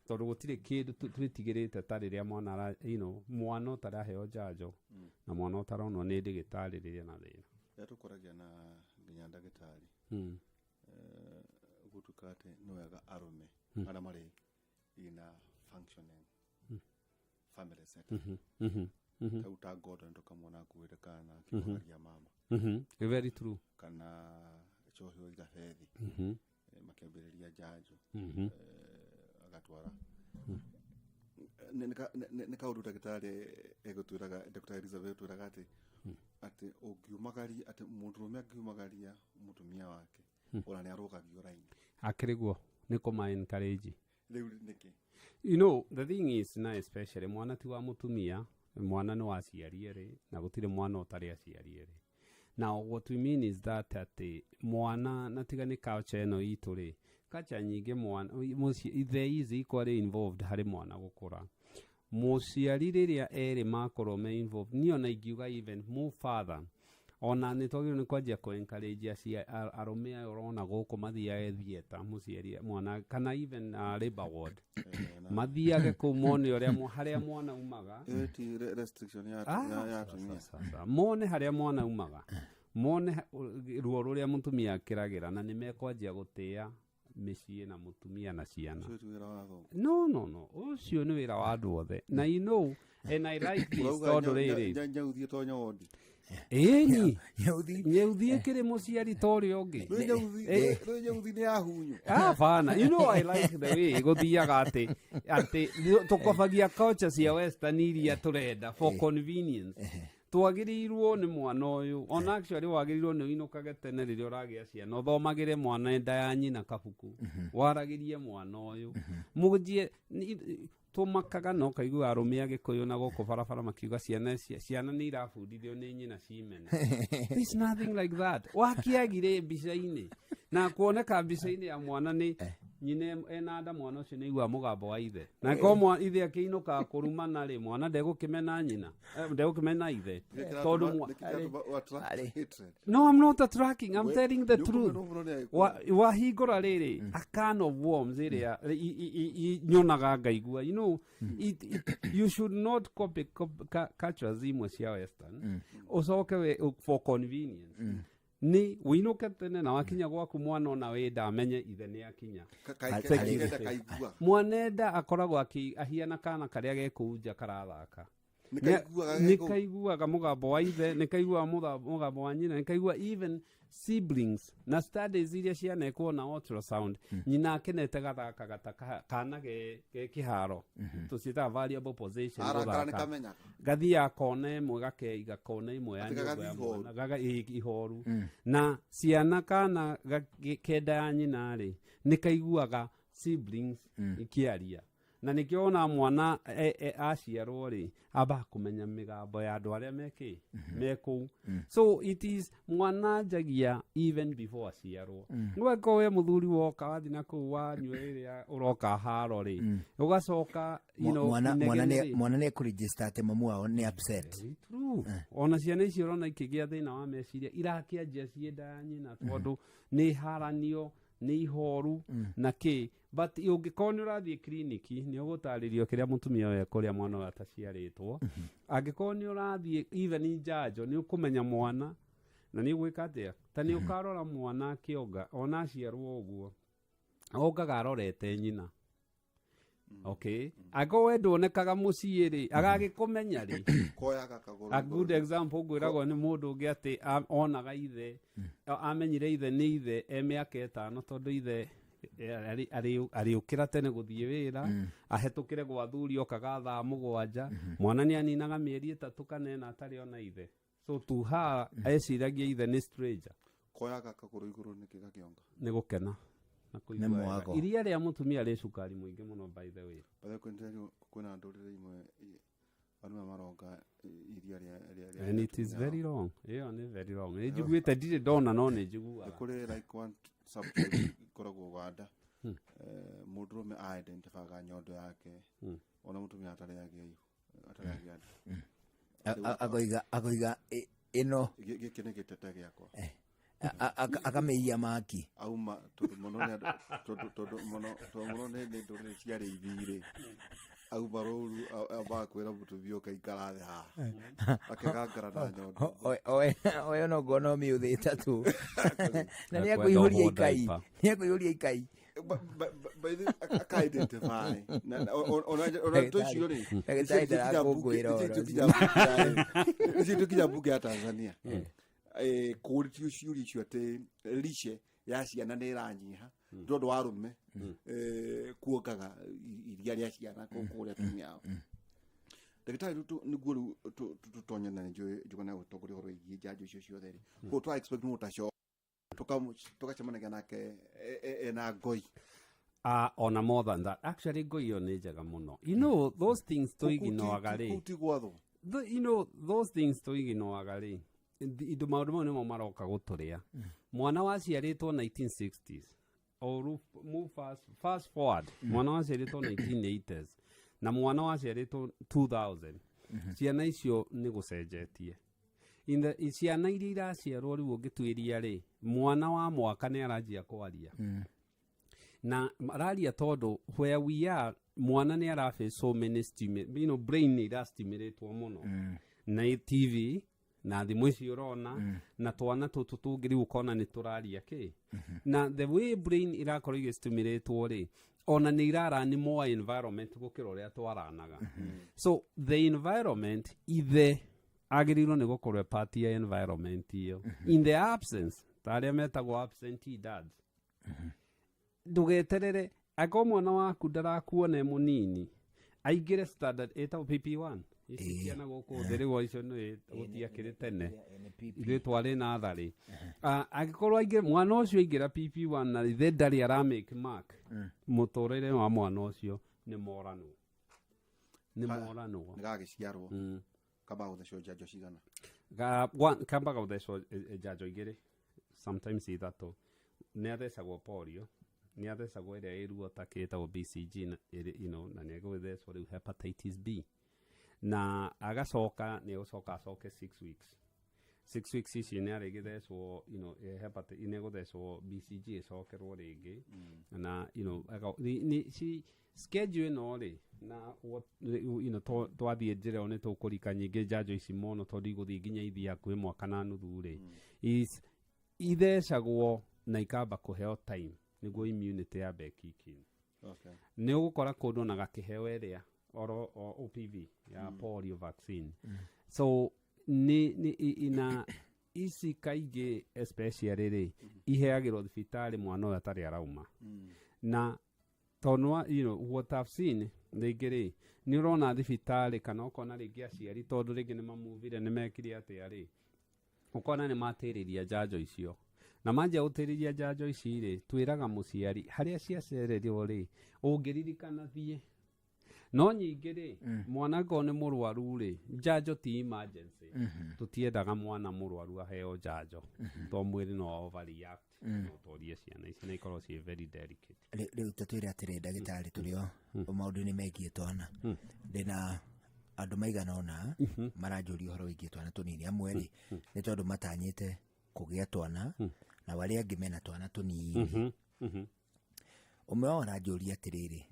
tondu gutire kindu twitigirite ta riria mwana mwana utaraheo njanjo na mwana utaronwo ni ndigitari riria na thina tukoragia na nginya ndagitari gutukate no wega arume ara mari ina functioning family setting tauta godo ndoka mwana kuwira kana kikoragia mama very true kana chohyo igahethi makembeleria njanjo agatwara nika undu ndagitari egutwiraga Dr. Elizabeth twiraga ati ungiumagaria ati mundurume angiumagaria mutumia wake ona ni arugagio raini akiriguo ni kuma encourage riu niki. The thing is na especially mwana ti wa mutumia, mwana no aciarie ri na gutire mwana utari aciarie ri. Now what we mean is that ati mwana na tiga ni culture no itu ri culture nyingi mwana there is equally involved hari mwana gukura. Muciari riria eri makorwo me involved ni ona ingiuga even more father ona ni togiro ni kwanjia ko encourage acia arume urona guku mathiage thieta muciari mwana kana even labor ward mathiage ku mone uria haria mwana umaga restriction ya tumia sasa mone haria mwana umaga mone ruo ruria mutumia akiragira na ni mekwanjia gutia micii na mutumia na ciana. No ucio ni wira wa andu othe na and I like this story riri nyauthie tonya wodi nyauthie kiri muciari tori ongi nyauthie ni ahunyu bana I like the way guthiaga ati tukobagia culture cia western iria turenda for convenience twagirirwo ni mwana uyu ona actually wagirirwo ni inukage tene riria uragia ciana uthomagire mwana enda ya nyina kabuku waragirie mwana uyu mujie tumakaga no kaigua arume agikuyu na goko barabara makiuga ciana ni irabundithio ni nyina cimene. There's nothing like that. Wakiagire mbica-ini na kuoneka mbica-ini ya mwana ni nyine ena nda mwana ucio ni igua mugambo wa ithe na ko ithe akiinuka kurumana ri mwana ndegukimena nyina ndegukimena ithe tondu no I'm not attracting, I'm telling the truth. Wahingura riri a can of worms iria nyonaga ngaigua you should not copy cultures imwe cia western ucoke for convenience ni winuke tene na wakinya gwaku mwana ona wenda amenye ithe ni akinya mwanenda akoragwo ahiana kana karia gekuja karathaka nikaiguaga mugambo wa ithe nikaigua mugambo wa nyina nikaigua even siblings na studies iria cianekwo na ultrasound nyina akenete gathaka gata kana ge kiharo tucita variable position gathi akona imwe gakeiga kona imwe ya nyumba gaga ihoru na ciana kana kenda ya nyina ri nikaiguaga siblings ikiaria na nikiona mwana aciarwo ri aba kumenya migambo ya andu aria meku so it is mwana jagia even before aciarwo nweko we muthuri woka wathi na ku wa nyweria uroka haro ri ugacoka mwana ne ku register ate mamu wao ni upset true ona ciana icio rona ikigia thina wa meciria irakianjia cienda nyina tondu ni haranio ni ihoru na ki but ungikoni urathie kliniki ni ugutaririo kiria mutumia we kuria mwana wa taciaritwo angikoni urathie even injanjo ni ukumenya mwana na ni gwika atia ta ni ukarora mwana kionga ona ciarwo uguo ogaga arorete nyina okay ago we ndonekaga mucii ri agagikumenya ri koyaga kaguru a good example gwiragwo ni mundu ungi ati onaga ithe amenyire ithe ni ithe miaka 5 tondu ithe ari ukira tene guthie wira ahetukire gwa thuri okaga thaa 7 mwana ni aninaga mieri 3 kanena atari ona ithe so tuha eciragia ithe ni stranger koyaga kaguru iguru ni kigakionga ni gukena na kuigua iria ria mutumia ri cukari muingi muno by the way kuna ndurire imwe anuma maronga iria ria and it is very wrong ni very wrong ejiguite ndire dona no ne jigua kuri like one subject koragwo gwanda mundurume identify nyondo yake ona mutumia atari yake agoiga ino gikene gitete giakwa akameia maki auma todo mono ne ndore ciare ithire au baruru abakwira mutubio kaikara the ha akagangara na nyondo oyo no gono mi uthita tu na ni akuihuria ikai by the identify ona to ciore tukija buga ya Tanzania quality uciuri ciote lishe ya ciana ni ranyiha ndondo warume kuokaga iria ria ciana kuria tumiao ndagitari niguo tutonyana njugana gutoguri horo igi jajo cio ciothe ri ko twa expect mutacho tukacemanaga nake na ngoi on more than that actually ngoi ni njega muno you know those things to iginoaga ri you know those things to iginoaga ri indo maundu mau nimo maroka guturia mwana waciaritwo 1960s or move fast forward mwana waciaritwo 1980s na mwana waciaritwo 2000 ciana icio ni gucenjetie ciana iria iraciarwo riu ungitwiria ri mwana wa mwaka ni aranjia kwaria na araria tondu where we are mwana ni arafe so many stimulate brain ni irastimulate muno na TV na thimu ici urona na twana tutu tungiri ukona ni turaria ki na the way brain irakorwo igistimulate ri ona ni irara ni more environment gukira uria twaranaga so the environment ithe agirirwo ni gukorwo part ya environment iyo in the absence taria metagwo absentee dads ndugeterere ako mwana waku ndarakuona munini aigire standard etagwo PP1 isikiana guku thirigo icio ni gutiakire tene ithe twari na thari agikorwo aigire mwana ucio aigira PP1 na ithe ndari ara make mark muturire wa mwana ucio ni morano ngagiciarwo kaba uthecwo jajo cigana kamba uthecwo jajo igiri sometimes ithatu ni athecagwo polio ni athecagwo iria iruo takitagwo BCG na na ni aguthecwo riu hepatitis B na agacoka ni ucoka acoke 6 weeks ici ni arigithecwo hepatitis ni guthecwo BCG icokerwo ringi na ni schedule no ri na twathie njira ni tukurika nyingi njanjo ici mono tondu iguthie nginya ithia kwi mwaka na nuthu ri is ithecagwo na ikamba kuheo time niguo immunity ya bekikin ni ugukora kundu na gakiheo eria oro OPV ya polio vaccine so ni ina ici kaingĩ especially rĩ iheagĩrwo thibitarĩ mwana ũyũ atarĩ arauma na tondũ what I've seen rĩngĩ rĩ nĩ ũrona thibitarĩ kana ũkona rĩngĩ aciari tondũ rĩngĩ nĩ mamuvire nĩ mekire atĩa rĩ ũkona nĩ matĩrĩria njanjo icio na manjia gũtĩrĩria njanjo ici rĩ twĩraga mũciari harĩa ciacererwo rĩ ũngĩririkana thiĩ no nyingĩ rĩ mwana ko nĩ mũrwaru rĩ njanjo ti emergency tutiendaga mwana mũrwaru aheo njanjo to mwĩrĩ no overreact no tũrie ciana ici na ikorwo ciĩ very delicate rĩu tatwĩre atĩrĩ ndagĩtarĩ tũrĩo maũndũ-inĩ megiĩ twana ndĩna andũ maigana ona maranjũria ũhoro wĩgiĩ twana tũnini amwe rĩ nĩ tondũ matanyĩte kũgĩa twana na warĩa angĩ mena twana tũnini ũmwe wao aranjũria atĩrĩrĩ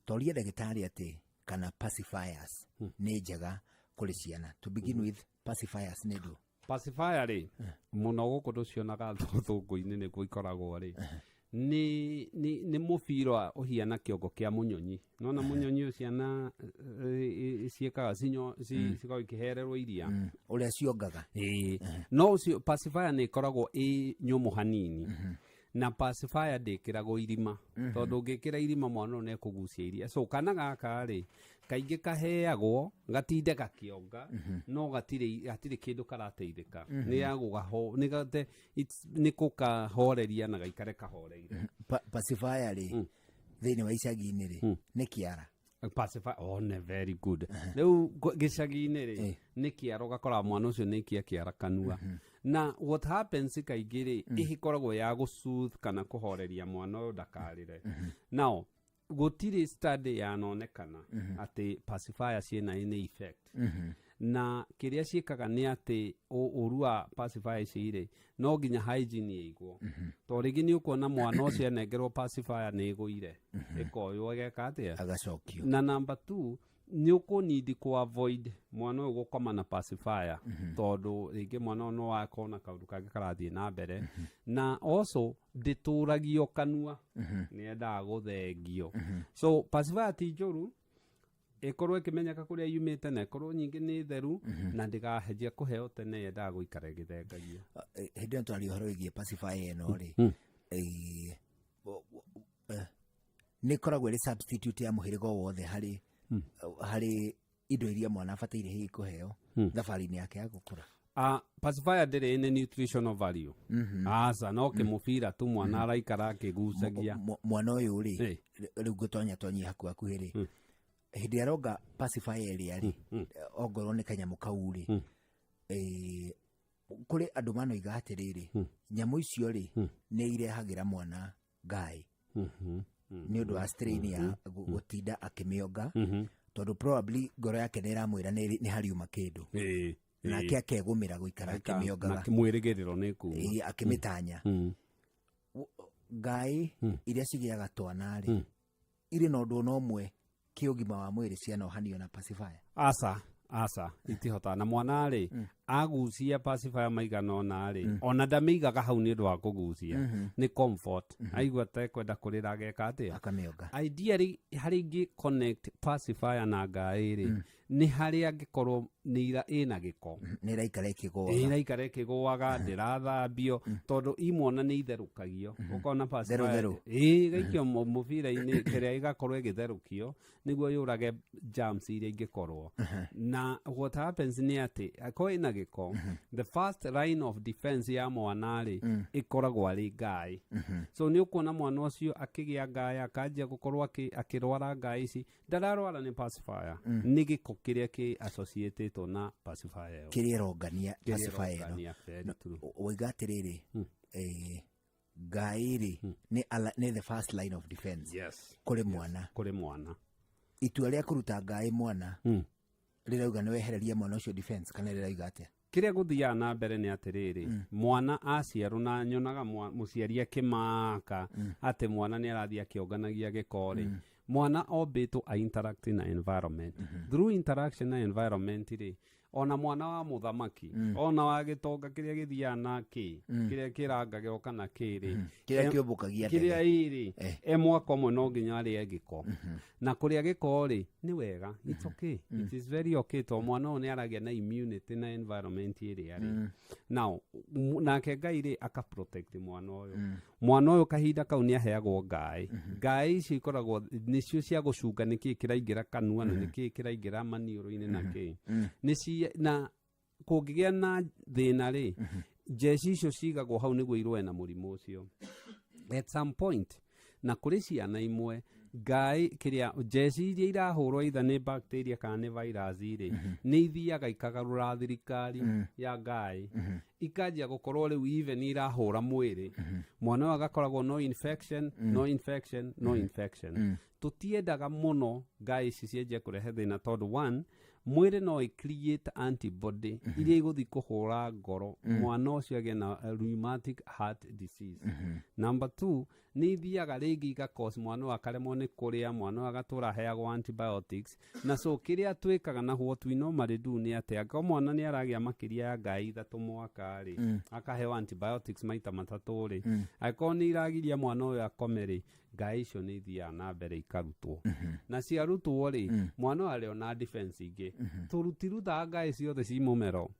toria ndagĩtarĩ atĩ kana pacifiers nĩ njega kũrĩ ciana to begin with pacifiers nĩ ndũ pacifier rĩ mũno gũkũ ndũcionaga thũngũ-inĩ nĩguo ikoragwo rĩ nĩ mũbira ũhiana kĩongo kĩa mũnyonyi nona mũnyonyi ũcio ciana ciĩkaga cikoragwo ikĩhererwo iria ũrĩa ciongaga no ũcio pacifier nĩ ĩkoragwo ĩ nyũmũ hanini na pacifier ndĩkĩragwo irima tondũ ũngĩkĩra irima mwana ũyũ nĩekũgucia iria so kana gaka rĩ kaingĩ kaheagwo gatinde gakĩonga no gatirĩ kĩndũ karateithĩka nĩ gũkahoreria na gaikare kahoreire pacifier rĩ thĩinĩ wa icagi-inĩ rĩ nĩ kĩara pacifier very good rĩu gĩcagi-inĩ rĩ nĩ kĩara ũgakora mwana ũcio nĩ kĩara kanua na what happens kaingĩ rĩ ĩkoragwo ya gũsoothe kana kũhoreria mwana ũyũ ndakarĩre now gũtirĩ study yanonekana atĩ pacifier ciĩna any effect na kĩrĩa ciĩkaga nĩ atĩ ũru wa pacifier ici rĩ no nginya hygiene ĩigwo to rĩngĩ nĩ ũkuona mwana ũcio anengerwo pacifier nĩ ĩgũire ĩkoywo ĩgeka atĩa agacokio na number 2 nĩ ũkũnidi ku avoid mwana ũyũ gũkoma na pacifier tondũ rĩngĩ mwana ũyũ no wakorwo na kaũndũ kangĩ karathiĩ na mbere na also ndĩtũragio kanua nĩ endaga gũthengio so pacifier ti njũru ĩkorwo ĩkĩmenyeka kũrĩa yumĩte na ĩkorwo nyingĩ nĩ theru na ndĩgahenjia kũheo tene yendaga gũikara ĩgĩthengagio hĩndĩ ĩyo twaria ũhoro wĩgiĩ pacifier ĩno rĩ nĩ ĩkoragwo ĩrĩ substitute ya mũhĩrĩga o wothe harĩ indo iria mwana abataire hihi kũheo thabarĩ-inĩ yake ya gũkũra pacifier ndĩrĩ nĩ nutritional value aca no kĩmũbira tu mwana araikara akĩgucagia mwana ũyũ rĩ rĩu ngũtonyatonyia hakuhĩ rĩ hĩndĩ aronga pacifier ĩrĩa rĩ ongorwo nĩ kanyamũ kau rĩ kũrĩ andũ manoiga atĩrĩrĩ nyamũ icio rĩ nĩ irehagĩra mwana ngaĩ nĩ ũndũ wa strain ya gũtinda akĩmĩonga tondũ probably ngoro yake nĩ ĩramwĩra nĩ hariuma kĩndũ nake akegũmĩra gũikara akĩmĩongaga mwĩrĩgĩrĩro nĩ kuuma akĩmĩtanya ngaĩ iria cigĩaga twana rĩ irĩ na ũndũ ona ũmwe kĩũgima wa mwĩrĩ cianohanio na pacifier aca itihotaga na mwana rĩ agucia pacifier maigana ona rĩ ona ndamĩigaga hau nĩ ũndũ wa kũgucia nĩ comfort aigua tekwenda kũrĩra ageka atĩa akamĩonga ideally harĩ ingĩ connect pacifier na ngaĩ rĩ nĩ harĩa angĩkorwo ĩna gĩko nĩ ĩraikara ĩkĩgũaga ndĩrathambio tondũ imwana nĩ itherũkagio ũkona pacifier gaikio mũbira-inĩ kĩrĩa ĩgakorwo ĩgĩtherũkio nĩguo yũrage germs iria ingĩkorwo na what happens nĩ atĩ akorwo ĩna gĩko the first line of defense ya mwana rĩ ĩkoragwo arĩ ngaĩ so nĩ ũkuona mwana ũcio akĩgĩa ngaĩ akanjia gũkorwo akĩrwara ngaĩ ici ndararwara nĩ pacifier nĩ gĩko kĩrĩa kĩ associated na pacifier kĩrĩa ĩrongania pacifier woiga atĩrĩrĩ ngaĩ rĩ nĩ the first line of defense kũrĩ mwana itua rĩa kũruta ngaĩ mwana rĩrauga nĩ wehereria mwana ũcio defense kana rĩrauga atĩa kĩrĩa gũthiaga na mbere nĩ atĩrĩrĩ mwana aciarwo na nyonaga mũciari akĩmaka atĩ mwana nĩ arathiĩ akĩonganagia gĩko rĩ mwana ombĩtwo a interact na environment through interaction na environment rĩ ona mwana wa muthamaki ona wa gitonga kiria githiana kiria kirangagirwo kana kiri kiria kiumbukagia kiria iri mwaka umwe no nginya arie giko na kuria giko ri ni wega it's okay it is very okay to mwana o ni aragia na immunity na environment iri ari now nake Ngai ri aka protect mwana uyu kahinda kau ni aheagwo ngai ici ikoragwo nicio cia gucunga niki kiraingira kanua na niki kiraingira maniuru-ini naki na kungigia na thina ri jeci icio cigagwo hau niguo irwe na murimu ucio at some point na kuri ciana imwe ngai kiria jeci iria irahurwo itha ni bacteria kana ni virus ri ni ithiaga ikagarura thirikari ya ngai ikanjia gukorwo riu even irahura mwiri mwana wa gakoragwo no infection tutiendaga muno ngai ici cienje kurehe thina tondu one mwiri no create antibody iria iguthi kuhura ngoro mwana ucio agie na rheumatic heart disease number 2 ni thiaga ringi igakos mwana wa karemwo ni kuria mwana wa gatura heagwo antibiotics na so kiria twikaga na what we normally do ni ati aka mwana ni aragia makiria ya ngai ithatu mwaka ri akahewa antibiotics maita matatu ri akoni iragiria mwana uyu akomeri ngai icio ni thia na mbere ikarutwo na ciarutwo ri mwana wa leo na defense ingi turutiruta ngai ciothe ci mumero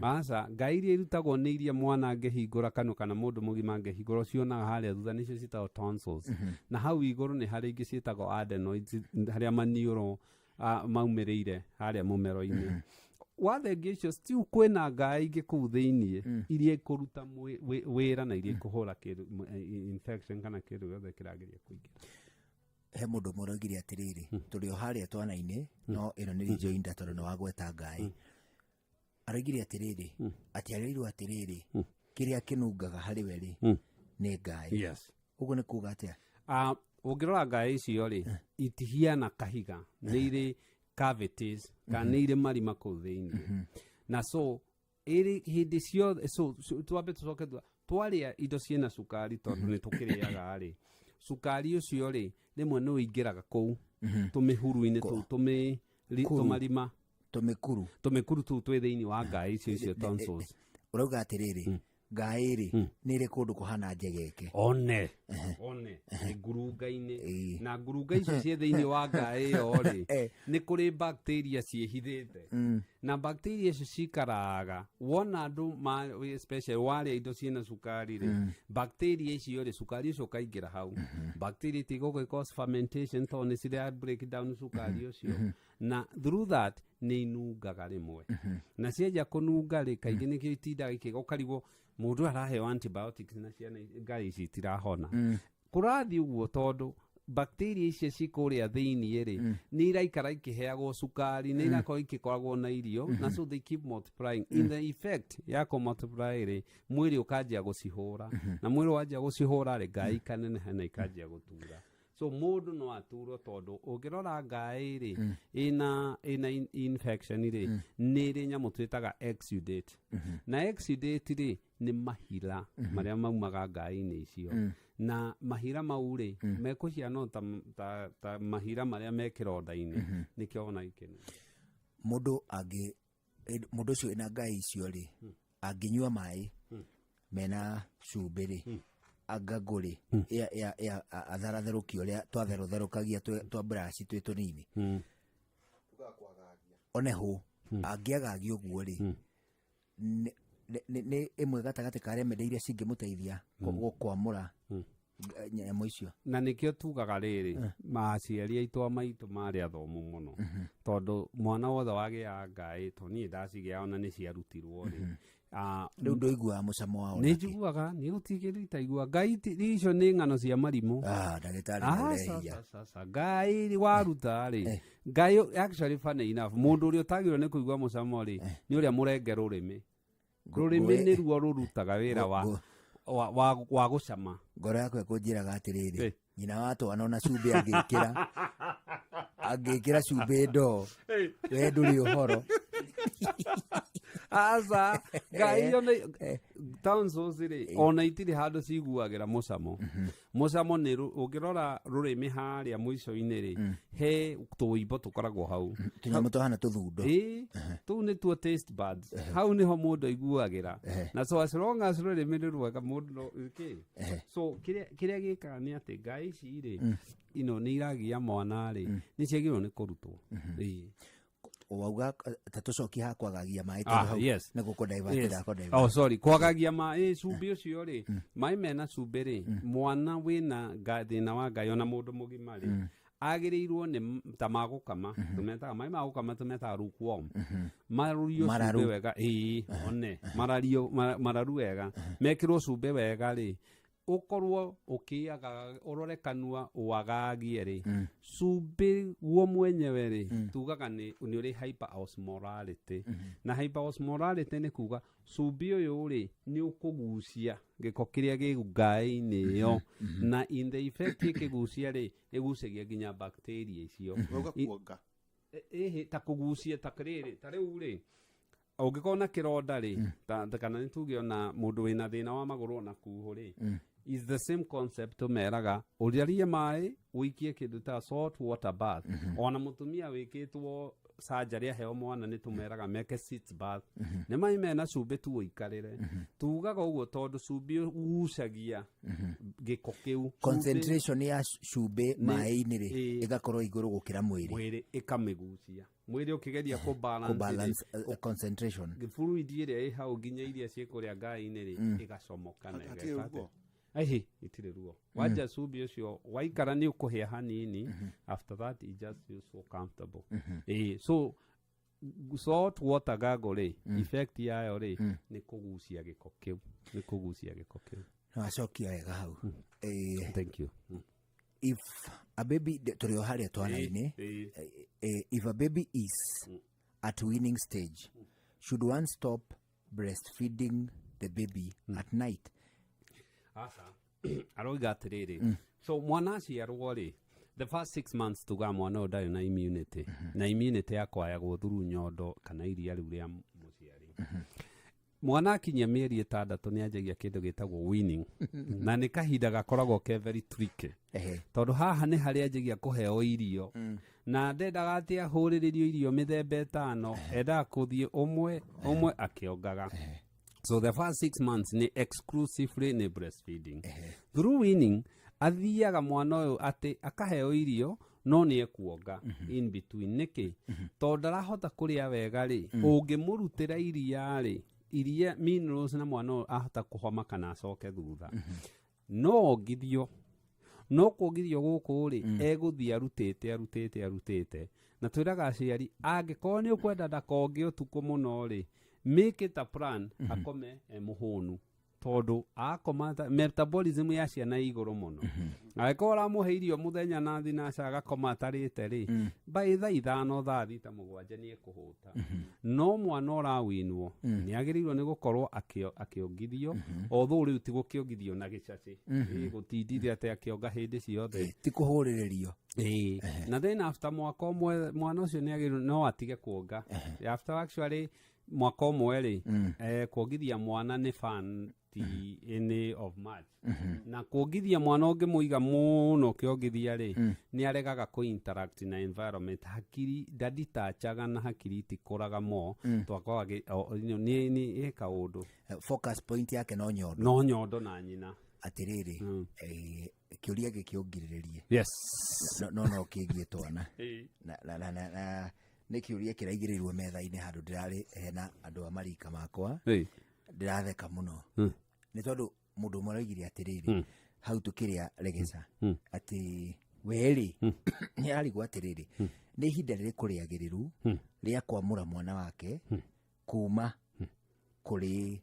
asa ngai iria irutagwo ni iria mwana angehingura kana mundu mugima angehingura ciona haria thutha nicio citagwo tonsils na hau iguru ni hari ingi cietagwo adenoids haria maniuro maumirire haria mumero-ini wathengia icio still kwina ngai ingi kuu thiini iria ikuruta wira na iria ikuhura infection kana kindu giothe kirageria kuingira he mundu muragire atiriri turi o haria twana-ini no ino ni joinda tondu ni wagweta ngai aragire atiriri atiarirwo atiriri kiria kinungaga hari we ri ni ngai yes uguo ni kuga atia ungirora ngai icio ri itihiana kahiga ni iri cavities kana iri marima kuu thiini na so iri hindi cio so twambe tucoke twaria indo ciena cukari tondu ni tukiriaga ri cukari ucio ri rimwe ni uingiraga kuu tumihuru-ini tumarima tumikuru tu twi thiini wa ngai icio tonsils urauga atiriri ngai ri ni ri kundu kuhana njegeke one ngurunga-ini na ngurunga icio cie thiini wa ngai yo ri ni kuri bacteria ciehithite na bacteria icio cikaraga wona andu especially waria indo ciena cukari ri bacteria icio ri cukari ucio kaingira hau bacteria tigogwe cause fermentation to ni ciria break down cukari ucio na through that ni inungaga rimwe na cienja kununga ri kaingi ni kitindaga ikigokarigwo mundu araheo antibiotics na ciana ngai ici tirahona kurathi uguo tondu bacteria icio cikuria thiini ri ni iraikara ikiheagwo cukari ni irakorwo ikikoragwo na irio na so they keep multiplying in the effect ya ku multiply ri mwiri ukanjia gucihura na mwiri wanjia gucihura ri ngai kaneneha na ikanjia gutura so mundu no aturo tondu ungirora ngai ri ina infection ri ni ri nyamu twitaga exudate na exudate ri ni mahira maria maumaga ngai-ini icio na mahira mau ri mekucia no ta mahira maria me kironda-ini nikio ona ikene mundu ucio ina ngai icio ri anginyua mai mena cumbi ri agaguri ya atharatherukio uria twatherotherukagia twa brush twi tunini oneho angiagagia uguo ri ni imwe gatagati ka remedy iria cingimuteithia gukwamura nyamũ icio na nikio tugaga riri maciari aitwa maitu mari athomu muno tondu mwana wothe wagia ngai to ni ndacigia ona ni ciarutirwo ri riu ndoigua mucamo wao ni njiguaga ni gutigirita igua ngai icio ni ng'ano cia marimu ndagitari sasa ngai waruta ri ngai actually funny enough mundu uri utagirwo ni kuigua mucamo ri ni uria murenge rurimi ni ruo rurutaga wira wa gucama ngoro yakwe kunjiraga atiriri nyina wa twana ona cumbi angikira cumbi ndo we nduri uhoro asa ngai yo tonsils ri ona itiri handu ciguagira mucamo mucamo ni ungirora rurimi haria mwico-ini ri he tuimbo tukoragwo hau tunyamu tuhana tuthundo tu ni tuo taste buds hau niho mundu aiguagira na so as long as rurimi ni rwega mundu so kiria gikaga ni ati ngai ici ri ino ni iragia mwana ri ni ciagirwo ni kurutwo wauga tatucokia hakwagagia mai yes na gukudivatira sorry kwagagia mai cumbi ucio ri mai mena cumbi ri mwana wina thina wa ngai ona mundu mugima ri agirirwo ni ta magukama tumetaga mai magukama tumetaga lukewarm marurio cumbi wega one mararu wega mekirwo cumbi wega ri ukorwo ukiaga urore kanua wagagie ri cumbi guo mwenyewe ri tugaga ni uri hyperosmolality na hyperosmolality ni kuga cumbi uyu ri ni ukugucia giko kiria gigugai-ini yo na in the effect ikigucia ri igucagia nginya bacteria icio kuonga ta kugucia ta kiriri ta riu ri ungikorwo na kironda ri kana ni tuge ona mundu wina thina wa maguru ona kuhu ri is the same concept meraga uriarie mai wikie kindu ta salt water bath ona mutumia wikitwo surgery heo mwana ni tumeraga meke sitz bath ne mai mena cumbi tu ikarire tugaga uguo tondu cumbi ugucagia giko kiu concentration ya cumbi mai-ini ri igakorwo iguru gukira mwiri ikamigucia mwiri ukigeria ku balance concentration fluid iria hau nginya iria ciekuria ngai-ini ri igacomoka na igakate itire ruo waja cumbi ucio waikara ni ukuhia hanini after that it just feels so comfortable so salt water gargle ri effect yayo ri ni kugucia giko kiu wacokia wega hau thank you if a baby turio haria twana-ini if a baby is at weaning stage should one stop breastfeeding the baby at night aroiga atiriri so mwana aciarwo ri the first 6 months tuga mwana uyu ndari na immunity na immunity yakwayagwo through nyondo kana iria riu ria muciari mwana akinyia mieri 6 ni anjagia kindu gitagwo weaning na ni kahinda gakoragwo ke very tricky tondu haha ni haria anjagia kuheo irio na ndendaga ati ahuriririo irio mithemba 5 enda kuthie umwe akiongaga. So the first 6 months ni exclusively ni breastfeeding. Through weaning athiaga mwana uyu ati akaheo irio no ni ekuonga in between niki tondu arahota kuria wega ri ungimurutira iria minerals na mwana uyu ahota kuhoma kana acoke thutha no ongithio no kugithio guku ri eguthia arutite na twiraga aciari angikorwo ni ukwenda ndakonge utuku muno ri make it a plan akome muhunu tondu akoma metabolism ya ciana iguru muno agikora muhe irio muthenya na thinaca agakoma atarite ri by thaa 5 thaa 7 ni ekuhuta no mwana urawinwo ni agirirwo ni gukorwo akiongithio although riu ti gukiongithio na gicaci gutindithia ati akionga hindi ciothe ti kuhuriririo na then after mwaka umwe mwana ucio ni agirirwo no atige kuonga after actually mwaka umwe ri kuongithia mwana ni fan the of March na kuongithia mwana ungi muiga muno kiongithia ri ni aregaga ku interact na environment hakiri ndaditachaga na hakiri tikuraga mo twakwaga ni eka undu focus point yake no nyondo na nyina atiriri kiuria gikiongiririe yes no kigie twana na ni kiuria kiraigirirwo metha-ini handu ndirari hena andu amarika makwa ndiratheka muno ni tondu mundu maraigire atiriri hau tukiria regeca ati weri ni arigwa atiriri ni ihinda ririku riagiriru ria kwamura mwana wake kuma kuri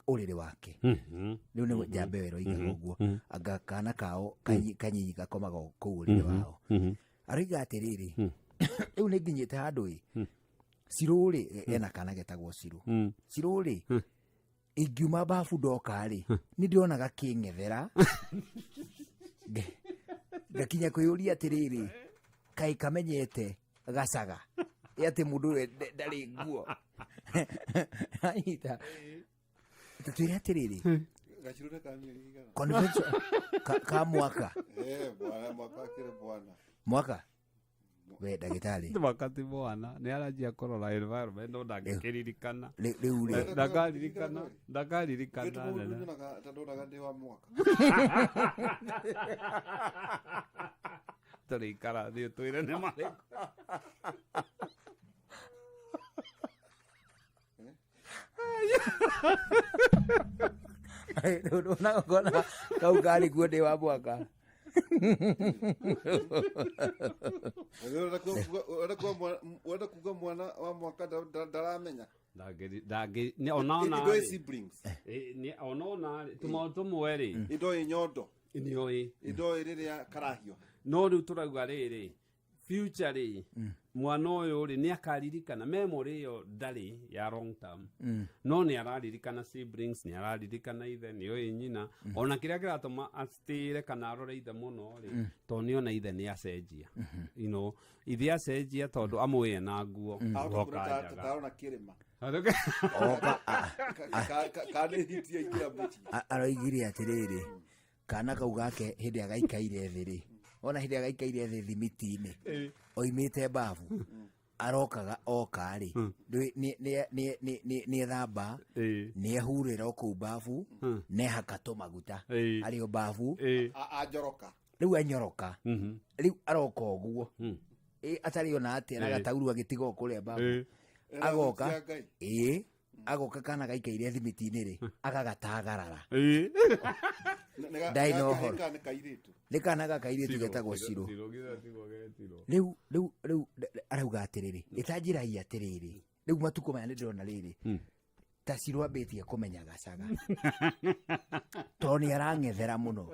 uriri wake riu ni jambe wero igaga uguo anga kana kao kanyi gakomaga kuu uriri wao ariga atiriri riu ni nginyite handu ciruri ena kana getagwo ciruri ingiuma bafu ndoka ri ni ndiona gaking'ethera gakinya kwiyuria atiriri kai kamenyete gacaga ati mundu ndari nguo anyita Tatwire atiriri. Gachirure ka mĩeri igana. Convention ka mwaka. Bwana mwaka kile bwana. Mwaka. We ndagitari. Wakati bwana ni arajia korora environment ndo ndakiririkana. Riu ri. Ndakaririkana nene. Tandoraga ndi wa mwaka. Turikara thi twire ne mariko. Una kona kaukari kuode wa mwaka. Wenda kuga mwana wa mwaka ndaramenya. Ndagi ni onaona. Indo siblings. Ni onaona tumwe ri. Indo inyondo. Nioi. Indo iriria karahio. No riu turauga riri. Future ri. Mwana uyu ri ni akaririkana memory yo ndari ya long term. No ni araririkana siblings, ni araririkana ithe, ni oyi nyina. Ona kiria kiratuma astire kana arore ithe muno ri. To ni ona ithe ni acenjia. You know, ithe acenjia tondu amwe na nguo. Taona kirima. Kana hitia ikia muti. Aroigire atiriri. Kana kau gake hindi agaikaire thi ri. Ona hindi agaikaire thi thimiti-ini. Oimite bavu. Arokaga oka ri. Ni thamba. Ni ahurira ku bavu. Ne hakato maguta. Ari o bavu. Ajoroka. Riu anyoroka. Riu aroka oguo. Atari ona ati na gatauru agitiga kuria bavu. Agoka. Agoka kana gaikaire thimiti-ini ri. Agagatagarara. Ndai no horo. Nĩ kana gaka iritu getagwo Ciro. Rĩu arauga atĩrĩrĩ, ĩtanjĩragia atĩrĩrĩ, rĩu matukũ maya nĩndĩrona rĩrĩ, ta Ciro ambĩtie kũmenya gacaga. Tondũ nĩ arang'ethera mũno.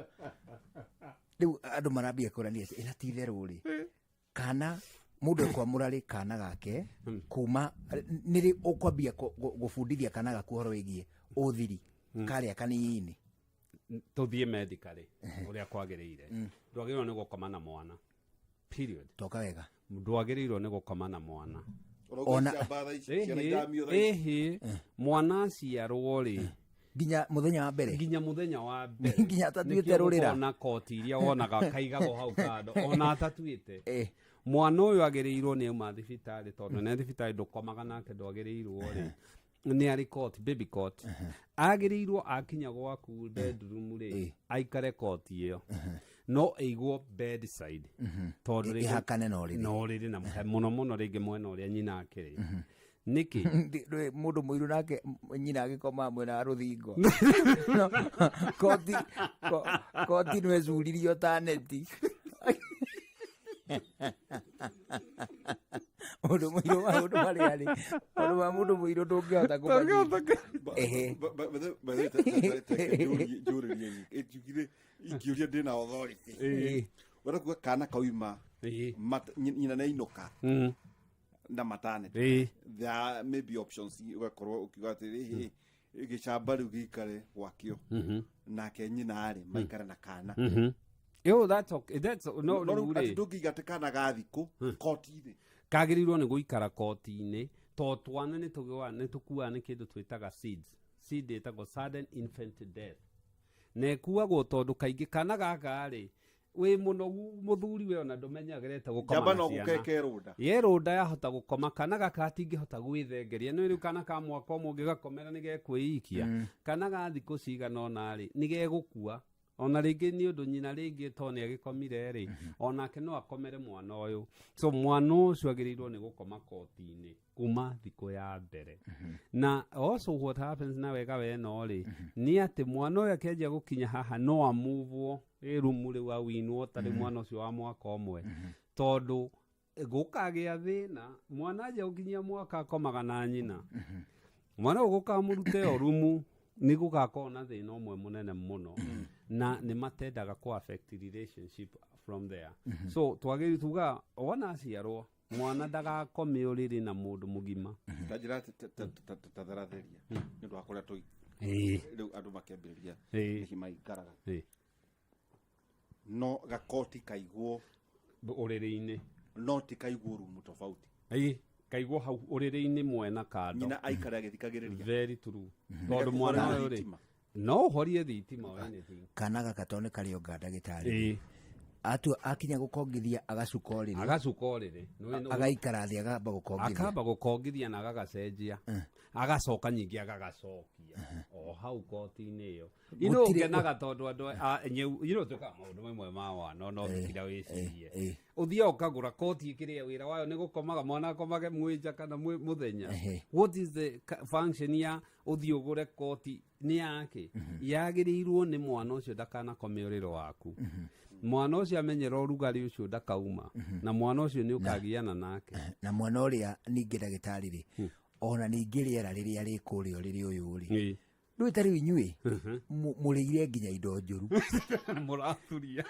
Rĩu andũ marambia kũrania ĩna ti itherũ rĩ. Kana mũndũ ekwamũra rĩ kana gake kuma nĩrĩ ũkwambia gũbundithia kana gaku ũhoro wĩgiĩ ũthiri karĩa kanini. Tuthie medically uria kwagiriire ndwagirwo ni gukoma na mwana period toka wega ndwagirwo ni gukoma na mwana ona mwana aciarwo ri nginya muthenya wa mbere nginya tatuite rurira ona koti iria wonaga kaigago hau kando ona atatuite mwana uyu agirirwo ni uma thibitari tondu ne thibitari ndukomaga nake ndwagiriirwo ri ni ari court baby court agirirwo akinya gwaku bedroom ri aikare court iyo no eigwo bedside tondu ri hakane no riri na muno ringi mwena uria nyina akiri niki mundu muiru nake nyina agikoma mwena wa ruthingo court no ezuririo ta neti mundu muiru ndungihota kumenya ikiuria ndina authority wera kuga kana kauma nyina na inoka na maternity there may be options ugakorwo ukiuga atiri gicamba riu gikare gwakio nake nyina ari maikare na kana. Yo, that's okay. That's no kana gathiku koti-ini kagirirwo ni guikara koti-ini to twana ni tugiwa ni tukua ni kindu twitaga seed etagwo sudden infant death ne kuagwo tondu kaingi kana gaka ri we munogu muthuri we ona ndumenyagerete gukoma jamba no gukeke runda ye runda yahota gukoma kana gaka atingihota gwithengeria no riu kana ka mwaka umwe gakomera ni gekwiikia kana gathiku cigana ona ri ni gegukua ona ringi ni undu nyina ringi to ni agikomire ri ona ke no akomere mwana uyu so mwana ucio agirirwo ni gukoma koti-ini kuma thiku ya mbere na also what happens na wega we no ri ni ati mwana uyu akenja gukinya haha no amuvwo rumu riu awinwo tari mwana ucio wa mwaka umwe tondu gukagia thina mwana aja gukinyia mwaka akomaga na nyina mwana gukamurute o rumu ni gugakona thina umwe munene muno na ni matendaga ku affect relationship from there so twagiri tuga ona aciarwo mwana ndagakome uriri na mundu mugima tajira tatharatheria ni ndu akora tu riu andu makemberia hima ikaraga no gakoti kaigwo uriri-ini no ti kaigwo rumu tofauti kaigwo hau uriri-ini mwena kando nyina aikara agithikagiriria very true tondu mwana uyu ri no horie thitima o anything kana gakatone kari oganda gitari atu akinya gukongithia agacukorire agaikara thi agamba gukongithia na agagacenjia agacoka nyingi agagacokia o hau koti-ini iyo ino ngenaga tondu andu nyau tuka maundu mamwe ma wana no thikira wicirie uthia ukagura koti ikiria wira wayo ni gukomaga mwana akomage mwija kana muthenya what is the function ya uthia ugure koti ni yake yagirirwo ni mwana ucio ndakana kome uriro waku mwana ucio amenyera urugari ucio ndakauma na mwana ucio ni ukagiana nake na mwana uria ningi ndagitari ri ona ningi riera riria rikurio riri uyu ri ndu itari inyui murire nginya indo njuru murathuria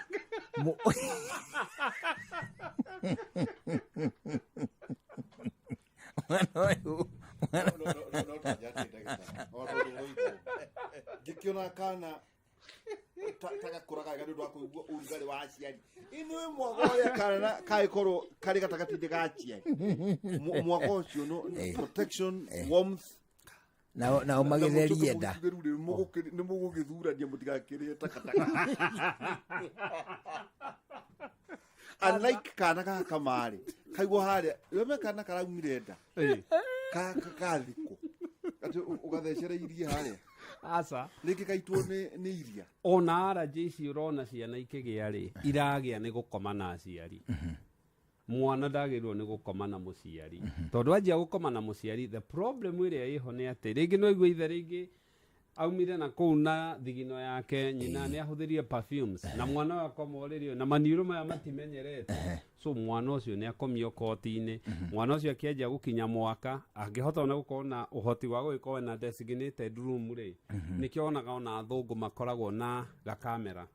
gikiona kana tagakuraga gandu dwa kuigua urugari wa aciari ino mwagoya kana kai koro kari gatagati ga aciari mwago ucio no protection warmth na umagetherie nda ni mugugithurania mutigakire takataka unlike kana gaka mari kaigwa haria weme kana karaumire nda kathiko ati ugathecera iria haria asa niki kaitwo ni iria ona araji ici urona ciana ikigia ri iragia ni gukoma na aciari mwana ndagirwo ni gukoma na muciari tondu anjia gukoma na muciari the problem iria iho ni ati ringi no igwe ithe ringi aumire na kuu na thigino yake nyina ni ahuthirie perfumes na mwana wa komoririo na maniuru maya matimenyerete so mwana ucio ni akomio koti-ini mwana ucio akienja gukinya mwaka angihota ona gukorwo na uhoti wa gwika na designated room ri nikionaga ona athungu makoragwo na gakamera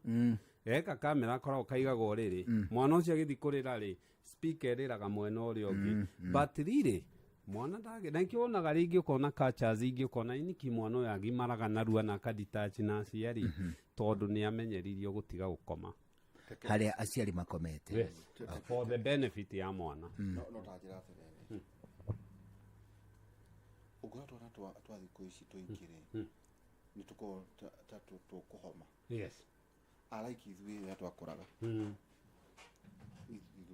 eka kamera akoragwo kaigagwo riri mwana ucio agithi kurira ri speaker riraga mwena urio ungi but riri mwana ndage na nkionaga ringi ukona catchers ingi ukona iniki mwana uyu agimaraga narua na akaditach na aciari tondu ni amenyeririo gutiga gukoma haria aciari makomete for the benefit ya mwana no tajira atirene ugato na twa thiko ici tuingire ni tuko tatu tukuhoma yes alaiki thwe twakuraga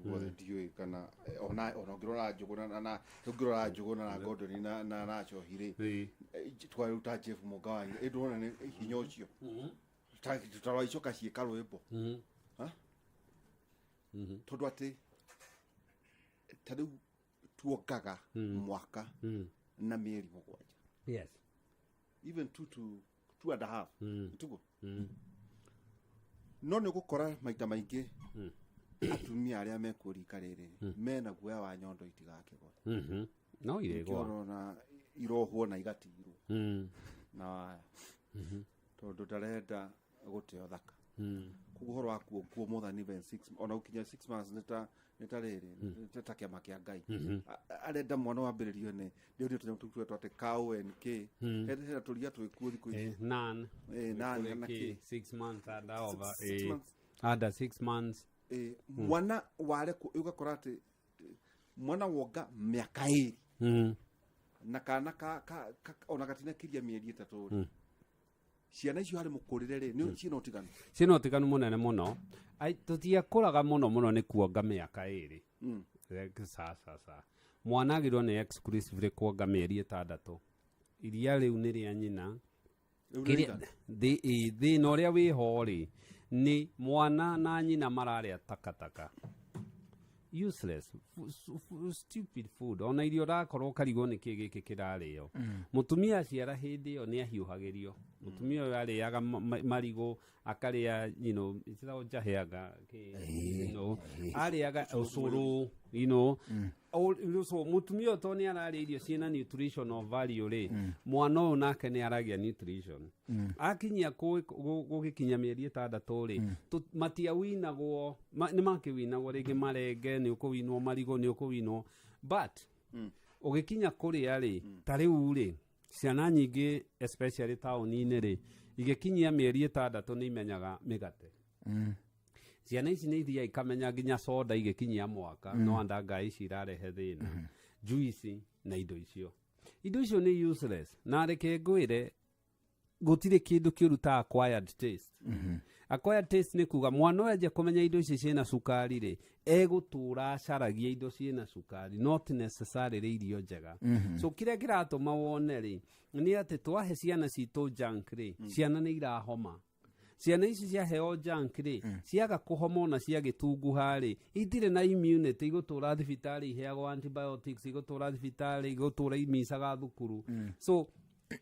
whether ndiwe kana ona ngirora njuguna na Gordon na nacho hire twaruta Jeff Mugawa ndona ni hinya ucio tutaraicoka cieka rwimbo tondu ati tariu tuokaga mwaka na mieri mugwanja yes even 2.5 tugo no ni gukora maita maingi atumia aria mekurika riri mena guoya wa nyondo itigakigore no iregwa na irohwo na igatirwo na tondu ndarenda guteo thaka kuguhoro wakuo kuo more than even 6 ona ukinya 6 months nita riri nita kiama kia Ngai arenda mwana wambiririo ni ndio tunyamu twate cow and k heda tulia twikuo thiko ici nan na k 6 months and over under 6 months mwana wale ugakora ati mwana woga miaka iri na kana ona gatina kiria mieri 3 ciana icio hari mukurire ri ni cino tiganu munene muno ai tutia kuraga muno ni kuonga miaka iri sasa mwana agirwo ni exclusively kuonga mieri 6 iria riu ni ria nyina thi no ria wi hori ni mwana na nyina mararia takataka useless stupid food ona irio rakorwo karigwo ni kigiki kirario mutumia ciara hindi yo ni ahiuhagirio mutumia uyu ariaga marigo akaria itira jaheaga ariaga ucuru so mutumia to ni araria irio ciena nutritional value ri mwana uyu nake ni aragia nutrition akinyia gugikinya mieri 6 ri matia winagwo ni makiwinagwo ringi marenge ni ukuwinwo marigo ni ukuwinwo but ugikinya kuria ri tariu ri ciana nyingi especially tauni-ini ri igikinyia mieri 6 ni imenyaga migate ciana ici ni ithia ikamenya nginya soda igikinyia mwaka no anda Ngai ici irarehe thina juice na indo icio ni useless na reke ngwire gutire kindu kiruta acquired taste acquired taste ni kuga mwana oyaje kumenya indo ici ciina sukari ri egutura acaragia indo ciina sukari not necessarily irio njega so kire kiratuma wone ri ni ati twahe ciana citũ junk ri ciana ni irahoma ciana ici ciaheo junk ri ciaga kuhoma na ciagitunguha ri itire na immunity igutura thibitari iheagwo antibiotics igutura thibitari igutura imisaga thukuru so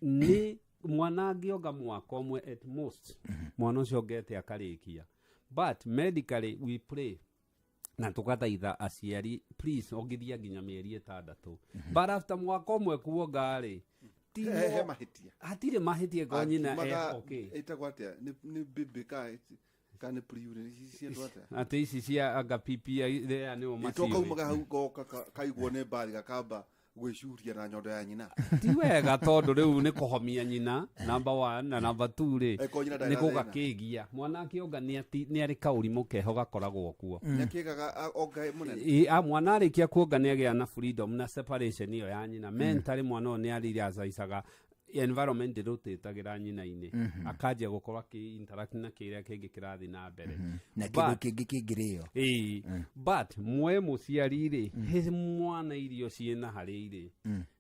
ni mwana angioga mwaka umwe at most mwana ucio ngete akarikia but medically we pray na tukathaitha aciari please ogithia nginya mieri 6 but after mwaka umwe kuonga ri he mahitia hatire mahitia kwa nyina okay itagwa atia ni bibi kana priure ici ndwata ati ici cia anga pipia ria ni o masiwe itoka umaga hau goka kaigwo ne bari gakamba gwicuria na nyondo ya nyina ti wega tondu riu ni kuhomia nyina number 1 na number 2 ri ni kugakigia mwana akionga ni ari kaurimu keho gakoragwo kuo nyakigaga onga munene mwana arikia kuonga ni agia na freedom na separation iyo ya nyina mentally mwana ni ari azaisaga environment rotetagira nyina-ini akaje gukorwa ki interact na kiria kingi kirathi na mbere na kindu kingi kingirio but mwe muciari ri he mwana irio ciena hari iri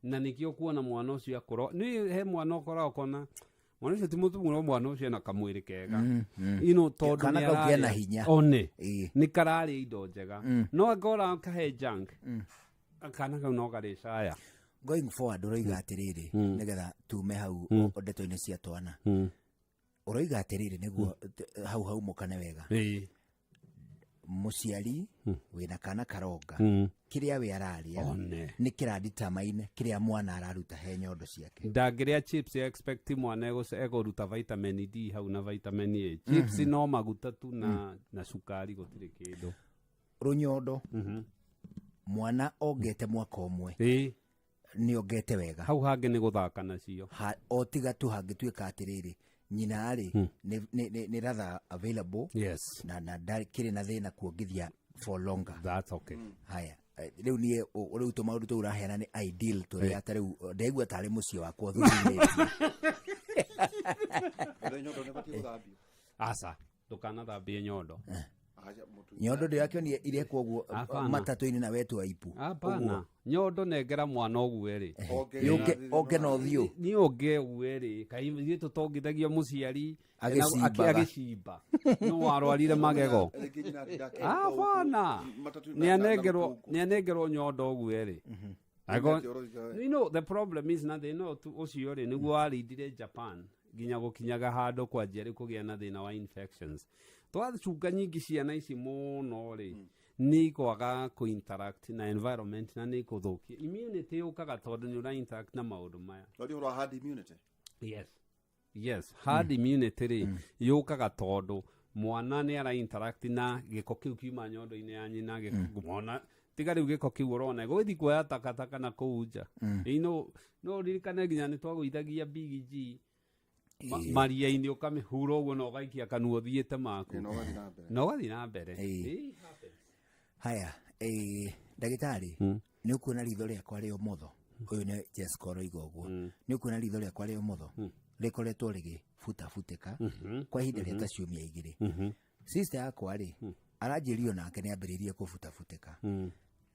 na nikio kuona mwana ucio akoro ni he mwana okora okona mwana ucio timutu mwana ucio na kamwiri kega ino tondu ni ara na hinya one ni karari indo njega no agora kahe junk akana kau no gari caya going forward uroiga atiriri nigetha tume hau ndeto-ini cia twana uroiga atiriri niguo hau mukane wega muciari wina kana karonga kiria we araria ni kira determine kiria mwana araruta he nyondo ciake ndagiria chips expect mwana egoruta vitamin D hau na vitamin A chips no maguta tu na sukari gutire kindu runyondo mwana ogete mwaka umwe ni ogete wega hau hange ni guthaka nacio otiga tu hangituika atiriri nyina ari ni rather available yes na kiri na thina kuongithia for longer that's okay haya riu ni uriu to maundu tu uraheana ni ideal to ri atariu ndegua tari mucio wakwa thuthurini nyondo ne batie thambio asa tukana thambia nyondo nyondo ndio yakio ni ile kwa guo matatu-ini na wetu aipu hapana nyondo negera mwana oguo ri oge no thio ni oge ueri kai ni tutongithagia muciari agicimba no warwarire magego hapana ni anegerwo nyondo oguo ri you know the problem is na they know ucio ri niguo arindire Japan ginya gukinyaga handu kwa njeri kugia na thina wa infections twacunga nyingi ciana ici muno ri ni kwaga ku interact na environment na ni kuthukia immunity ukaga tondu ni ura interact na maundu maya tori ura hard immunity yes hard immunity ri yukaga tondu mwana ni ara interact na giko kiu kiuma nyondo-ini ya nyina gikona tiga riu giko kiu urona guthi kuoya takataka na kuunja no ririkane nginya ni twaguithagia BG maria-ini ukamihura uguo na ugaikia kanua thiete maku no gathi na mbere haya ndagitari ni ukuona ritho riakwa ri umotho uyu ni Jessica Roiga uguo ni ukuona ritho riakwa ri umotho rikoretwo rigifutafutika kwa ihinda rĩa ta ciumia igiri sister yakwa ri aranjirio nake ni ambiririe kufutafutika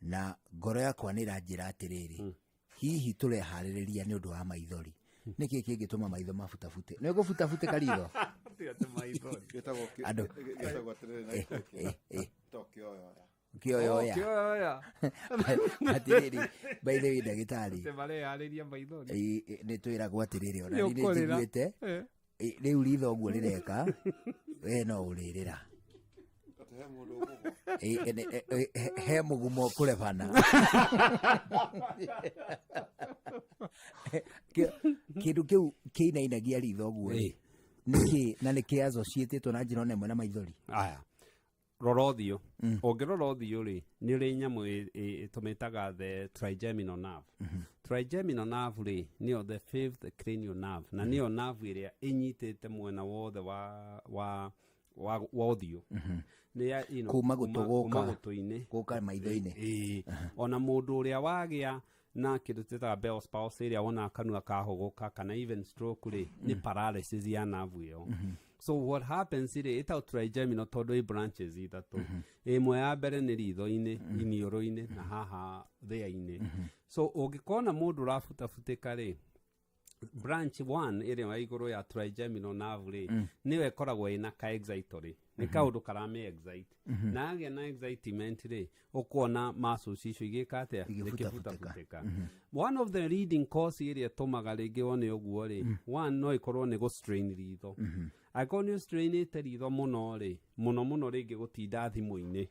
na ngoro yakwa ni iranjira atiriri hihi turehaririria ni undu wa maithori niki kingituma maitho mafutafute ni gufutafute karitho ando kioyoya atiriri by the way ndagitari ni twiragwo atiriri ona ni njiguite riu ritho guo rireka we no uririra he mugumo kurebana kindu kiu kiinainagia ritho guo niki na niki associated na njira nemwe na maithori aya rorothio ongirorothio ri ni ri nyamu tumitaga the trigeminal nerve trigeminal nerve ri ni the fifth cranial nerve na ni nerve iria inyitite mwena wothe wa uthio ni kuma gutuguka guka maitho-ini ona mundu uria wagia na kindu twitaga Bell's palsy iria wona kanua kahogoka kana even stroke ri ni paralysis ya nerve iyo. So what happens iri ita trigeminal tondu i branches ithatu. Imwe ya mbere ni ritho-ini, inioro-ini na haha thea-ini. So ungikona mundu rafutafutika ri branch 1 iri wa iguru ya trigeminal nerve ri niwe koragwo ina ka excitory ni kaundu karame excite na agia na excitement ri ukona muscles icio igikate igifutafutika. One of the leading cause iri tumaga ringi wone uguo ri one no ikorwo ni go strain ritho. Akorwo ni strain te ritho muno ri muno ringi gutinda thimu-ini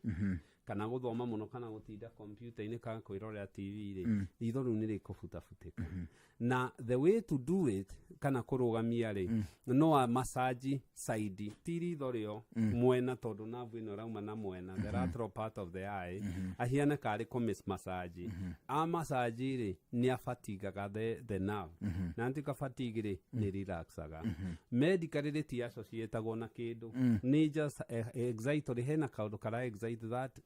kana guthoma muno kana gutinda computer-ini kana kwirorera TV ri ritho riu ni rikufutafutika. Na the way to do it kana kurugamia ri no a massage side ti ritho rio mwena tondu nerve ino rauma na mwena the lateral part of the eye ahiana kari kumis massage a massage ri ni afatigaga the nerve na antika fatigue ri ni relaxaga medically ri ti associatagwo na kindu ni just excitory hena kaundu kara excite that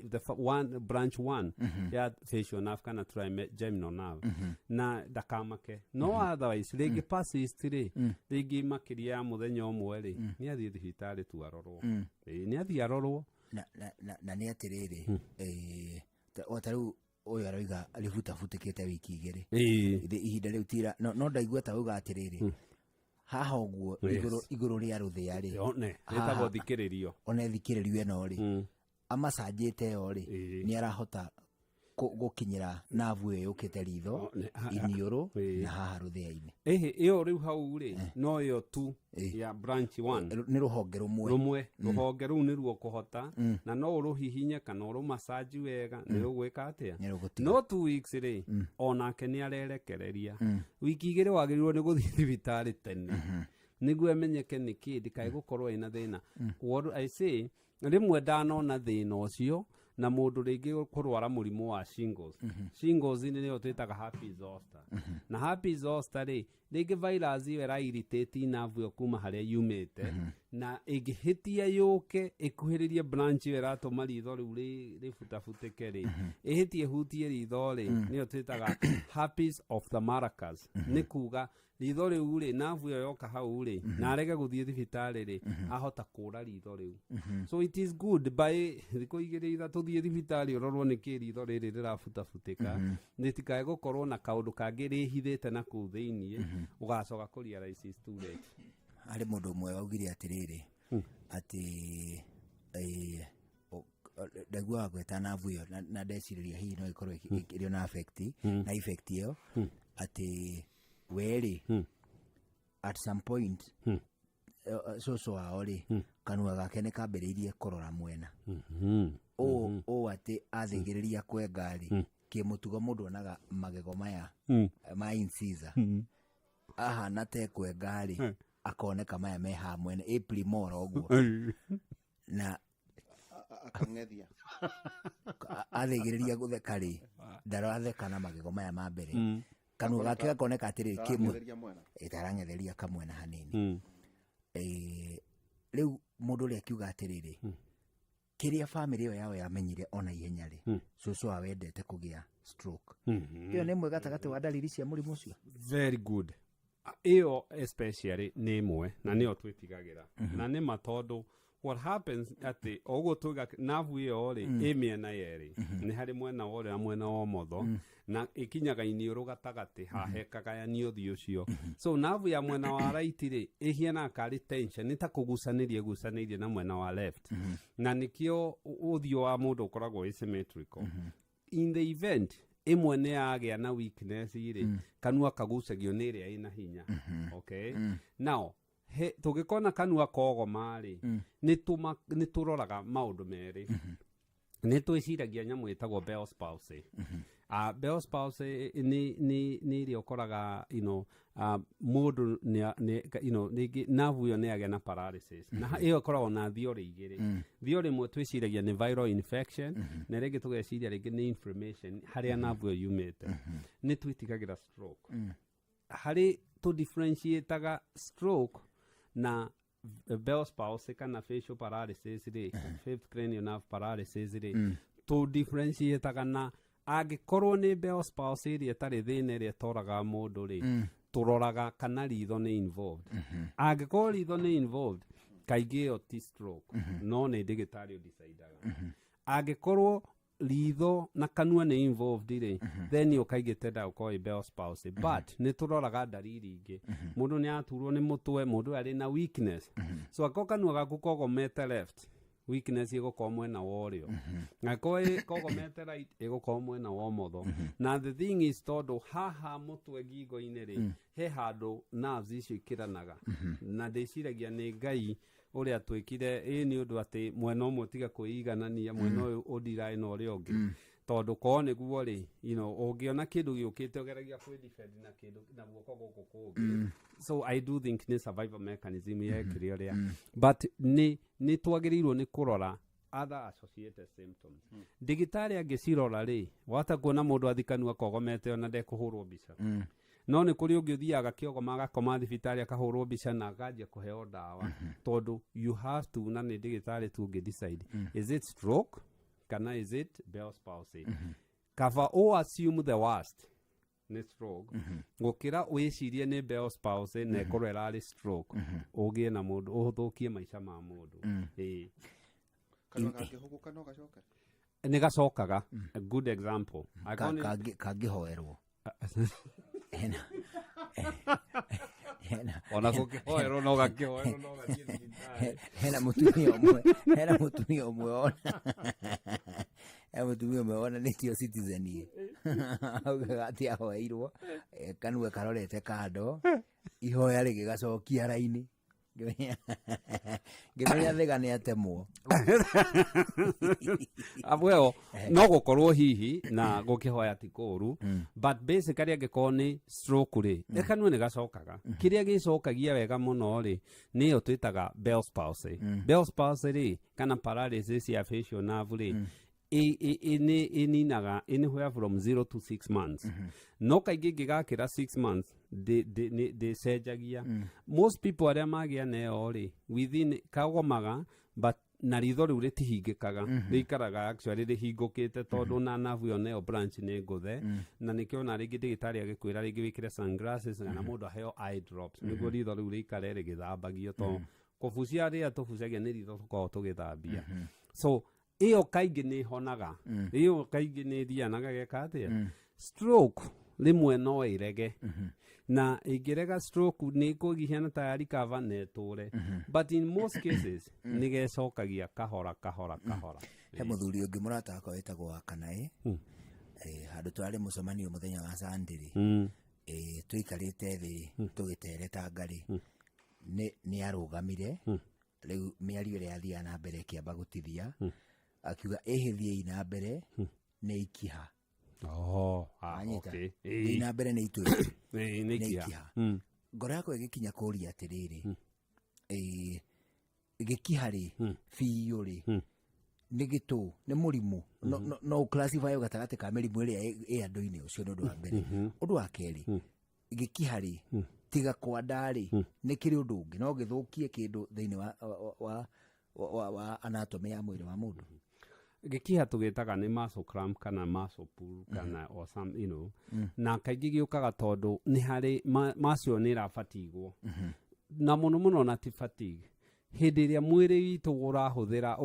the one branch 1 ya facial nerve kana trigeminal nerve na dakamake no otherwise ringi persist ri ringi makiria ya muthenya umwe ri ni athii thibitari tu arorwo ni athii arorwo na ni atiriri wataru oyo aroiga ributafutikite wiki igiri ihinda riu tira no ndaigua ta uga atiriri haha uguo iguru ria ruthia ri one etagwo thikiririo one thikiririo eno ri amasajite yo ri ni arahota gukinyira navu yo yukite ritho inioro na haha ruthia-ini iyo riu hau ri no yo tu ya branch 1 ni ruhonge rumwe ruhonge ru ni ruo kuhota na no uruhihinya kana uru massage wega ni rugwika atia no 2 weeks ri onake ni arerekereria wiki igiri wagirirwo ni guthii thibitari tene niguo amenyeke ni kidi kai gukorwo ina thina what I say rimwe ndanona thina ucio na mundu ringi kurwara murimu wa shingles shingles ni niyo twitaga herpes zoster na herpes zoster ri ringi virus iyo ra irritate nerve yo kuma haria yumite na igihitia yuke ikuhiririe branch iyo ratuma ritho riu rifutafutike ri ihitie hutie ritho ri niyo twitaga herpes of the maracas ni kuga ritho riu ri nerve iyo yoka hau ri na arege guthie thibitari ri ahota kura ritho riu so it is good by thiko igiri ithatu thie thibitari urorwo ni ki ritho riri rirafutafutika nitikae gukorwo na kaundu kangi rihithite na ku thiini ugacoka kurealize student ari mundu mwe waugire atiriri ati ndagwa gweta navu yo na ndeciriria hihi no ikorwo irio na affect na effect iyo ati weri at some point so aori kanua gake ni kambiriirie kurora mwena ati athigiriria kwe ngari kimutugo mundu onaga magego maya ma incisor ahana te kwe ngari akoneka maya me ha mwena primoro oguo na akang'ethia athigiriria gutheka ri ndaratheka na magego maya ma mbere kanua gake gakoneka atiri kimwe itarang'etheria kamwena hanini riu mundu ri akiuga atiriri kiria family yo yao yamenyire ona ihenya ri cucu awendete kugia stroke iyo ni mwe gatagati wa dalili cia murimu ucio very good iyo especially ni imwe na niyo twitigagira na ni matondu what happens ati ogo tuga navu iyo ri imiena yeri ni hari mwena wore na mwena wa motho na ikinyaga inioro gatagati hahekaga ya niuthi ucio so navu ya mwena wa right ri ihiana kari tension ni ta kugusaniririe na mwena wa left na nikio uthio wa mundu ukoragwo asymmetrical in the event imwe ne agia na weakness iri kanua kagusagio ni ria ina hinya okay now tugikona kanua kogo mari ni turoraga maundu meri ni twiciragia nyamu itagwo Bell's palsy Bell's palsy ni ri okoraga mundu ni navu yo ni agia na paralysis na iyo koragwo na thiori igiri thiori mwe twiciragia ni viral infection na ringi tugeciria ringi ni inflammation haria navu yo yumite ni twitigagira stroke hari to differentiate stroke na Bell's palsy kana facial paralysis ri fifth cranial nerve paralysis ri to differentiate na Angĩkorwo nĩ Bell's palsy ĩrĩa ĩtarĩ thĩna ĩrĩa ĩtoraga mũndũ rĩ, tũroraga kana ritho nĩ involved. Angĩkorwo ritho nĩ involved, kaingĩ ĩyo ti stroke, no nĩ ndagĩtarĩ ũdecidaga. Angĩkorwo ritho na kanua nĩ involved rĩ, then ũkaigĩte ũkoĩ Bell's palsy. But nĩ tũroraga dariri ingĩ. Mũndũ nĩ aturwo nĩ mũtwe, mũndũ arĩ na weakness. So ako kanua gaku kogomete left, weakness ĩgũkorwo mwena wa ũrĩo. Angĩkorwo kogomete right, ĩgũkorwo mwena wa ũmotho. Na the thing is tondũ haha mũtwe ngingo-inĩ rĩ, he handũ nerves icio ikĩranaga. Na ndĩciragia nĩ Ngai ũrĩa twĩkire nĩ ũndũ atĩ mwena ũmwe tiga kwĩiganania, mwena ũyũ ũndiraĩ na ũrĩa ũngĩ. Tondũ korwo nĩguo rĩ, ũngĩona kĩndũ gĩũkĩte ũgeragia kwĩdefend na kĩndũ na guoko gũkũ kũngĩ. So I do think nĩ survival mechanism yekire ũrĩa. But nĩ twagĩrĩirwo nĩ kũrora other associated symptoms. Ndagĩtarĩ angĩcirora rĩ, wahota kuona mũndũ athikanua kogomete ona ndekũhũrwo mbica. No nĩ kũrĩ ũngĩ ũthiaga kĩogoma agakoma thibitarĩ akahũrwo mbica na akanjia kũheo ndawa. Tondũ you have to, na nĩ ndagĩtarĩ tu ũngĩ-decide, is it stroke kana is it Bell's palsy? Kaba assume the worst nĩ stroke, gũkĩra wĩcirie nĩ Bell's palsy na ĩkorwo ĩrarĩ stroke, ũgĩe na mũndũ, ũthũkie maica ma mũndũ. Nĩ gacokaga. A good example. Kangĩhoerwo. Ona gũkĩhoerwo no gakĩhoerwo no gathiĩ thibitarĩ. Hena mũtumia ũmwe ona nĩtio Citizen ye. Augaga atĩ ahoeirwo, kanua karorete kando, ihoya rĩgĩgacokia raini. Ngĩmenya thega nĩ atemwo. Well, no gũkorwo hihi na gũkĩhoya ti kũũru, but basically angĩkorwo nĩ stroke rĩ, kanua nĩ gacokaga. Kĩrĩa gĩcokagia wega mũno rĩ, nĩyo twĩtaga Bell's palsy. Bell's palsy rĩ, kana paralysis ya facial nerve rĩ, ĩninaga anywhere from 0 to 6 months. No kaingĩ ingĩgakĩra 6 months ndĩcenjagia. Most people arĩa magĩa neyo rĩ, within kagomaga, but na ritho rĩu rĩtihingĩkaga, rĩikaraga actually rĩhingũkĩte tondũ na nerve ĩyo neyo branch nĩ ngũthe. Na nĩkĩo na rĩngĩ ndagĩtarĩ agĩkwĩra rĩngĩ wĩkĩre sunglasses kana mũndũ aheo eye drops nĩguo ritho rĩu rĩikare rĩgĩthambagio. Tondũ kũbucia rĩrĩa tũbucagia nĩ ritho tũkoragwo tũgĩthambia. So ĩyo kaingĩ nĩ honaga, ĩyo kaingĩ nĩ thianaga geka atĩa. Stroke rĩmwe no ĩrege, na ĩngĩrega stroke nĩ kũgihiana ta recover na ĩtũre. But in most cases nĩ gecokagia kahora. He mũthuri ũngĩ mũrata wakwa wĩtagwo wa Kanaĩ, handũ twarĩ mũcemanio mũthenya wa Sunday rĩ, tũikarĩte thĩ tũgĩtereta ngarĩ, nĩ arũgamire, rĩu mĩario ĩrĩa yathiaga na mbere ĩkĩamba gũtithia, akiuga ehĩthiei na mbere nĩ ikiha. Okay. Na mbere nĩ itũĩ. Nĩ ikiha. Ngoro yakwa ĩgĩkinya kũũria atĩrĩrĩ, gĩkiha rĩ, biũ rĩ, nĩ gĩtũ, nĩ mũrimũ, no ũclassify gatagatĩ ka mĩrimũ ĩrĩa ĩ andũ-inĩ, ũcio nĩ ũndũ wa mbere. Ũndũ wa kerĩ, gĩkiha rĩ, tiga kwa nda rĩ, nĩ kĩrĩ ũndũ ũngĩ, no gĩthũkie kĩndũ thĩinĩ wa anatomy ya mwĩrĩ wa mũndũ. Gĩkiha tũgĩtaga nĩ muscle cramp kana muscle pull kana or some, na kaingĩ gĩũkaga tondũ nĩ harĩ muscle nĩ ĩrafatigwo. Na mũno na ti fatigue. Hĩndĩ ĩrĩa mwĩrĩ witũ ũrahũthĩra,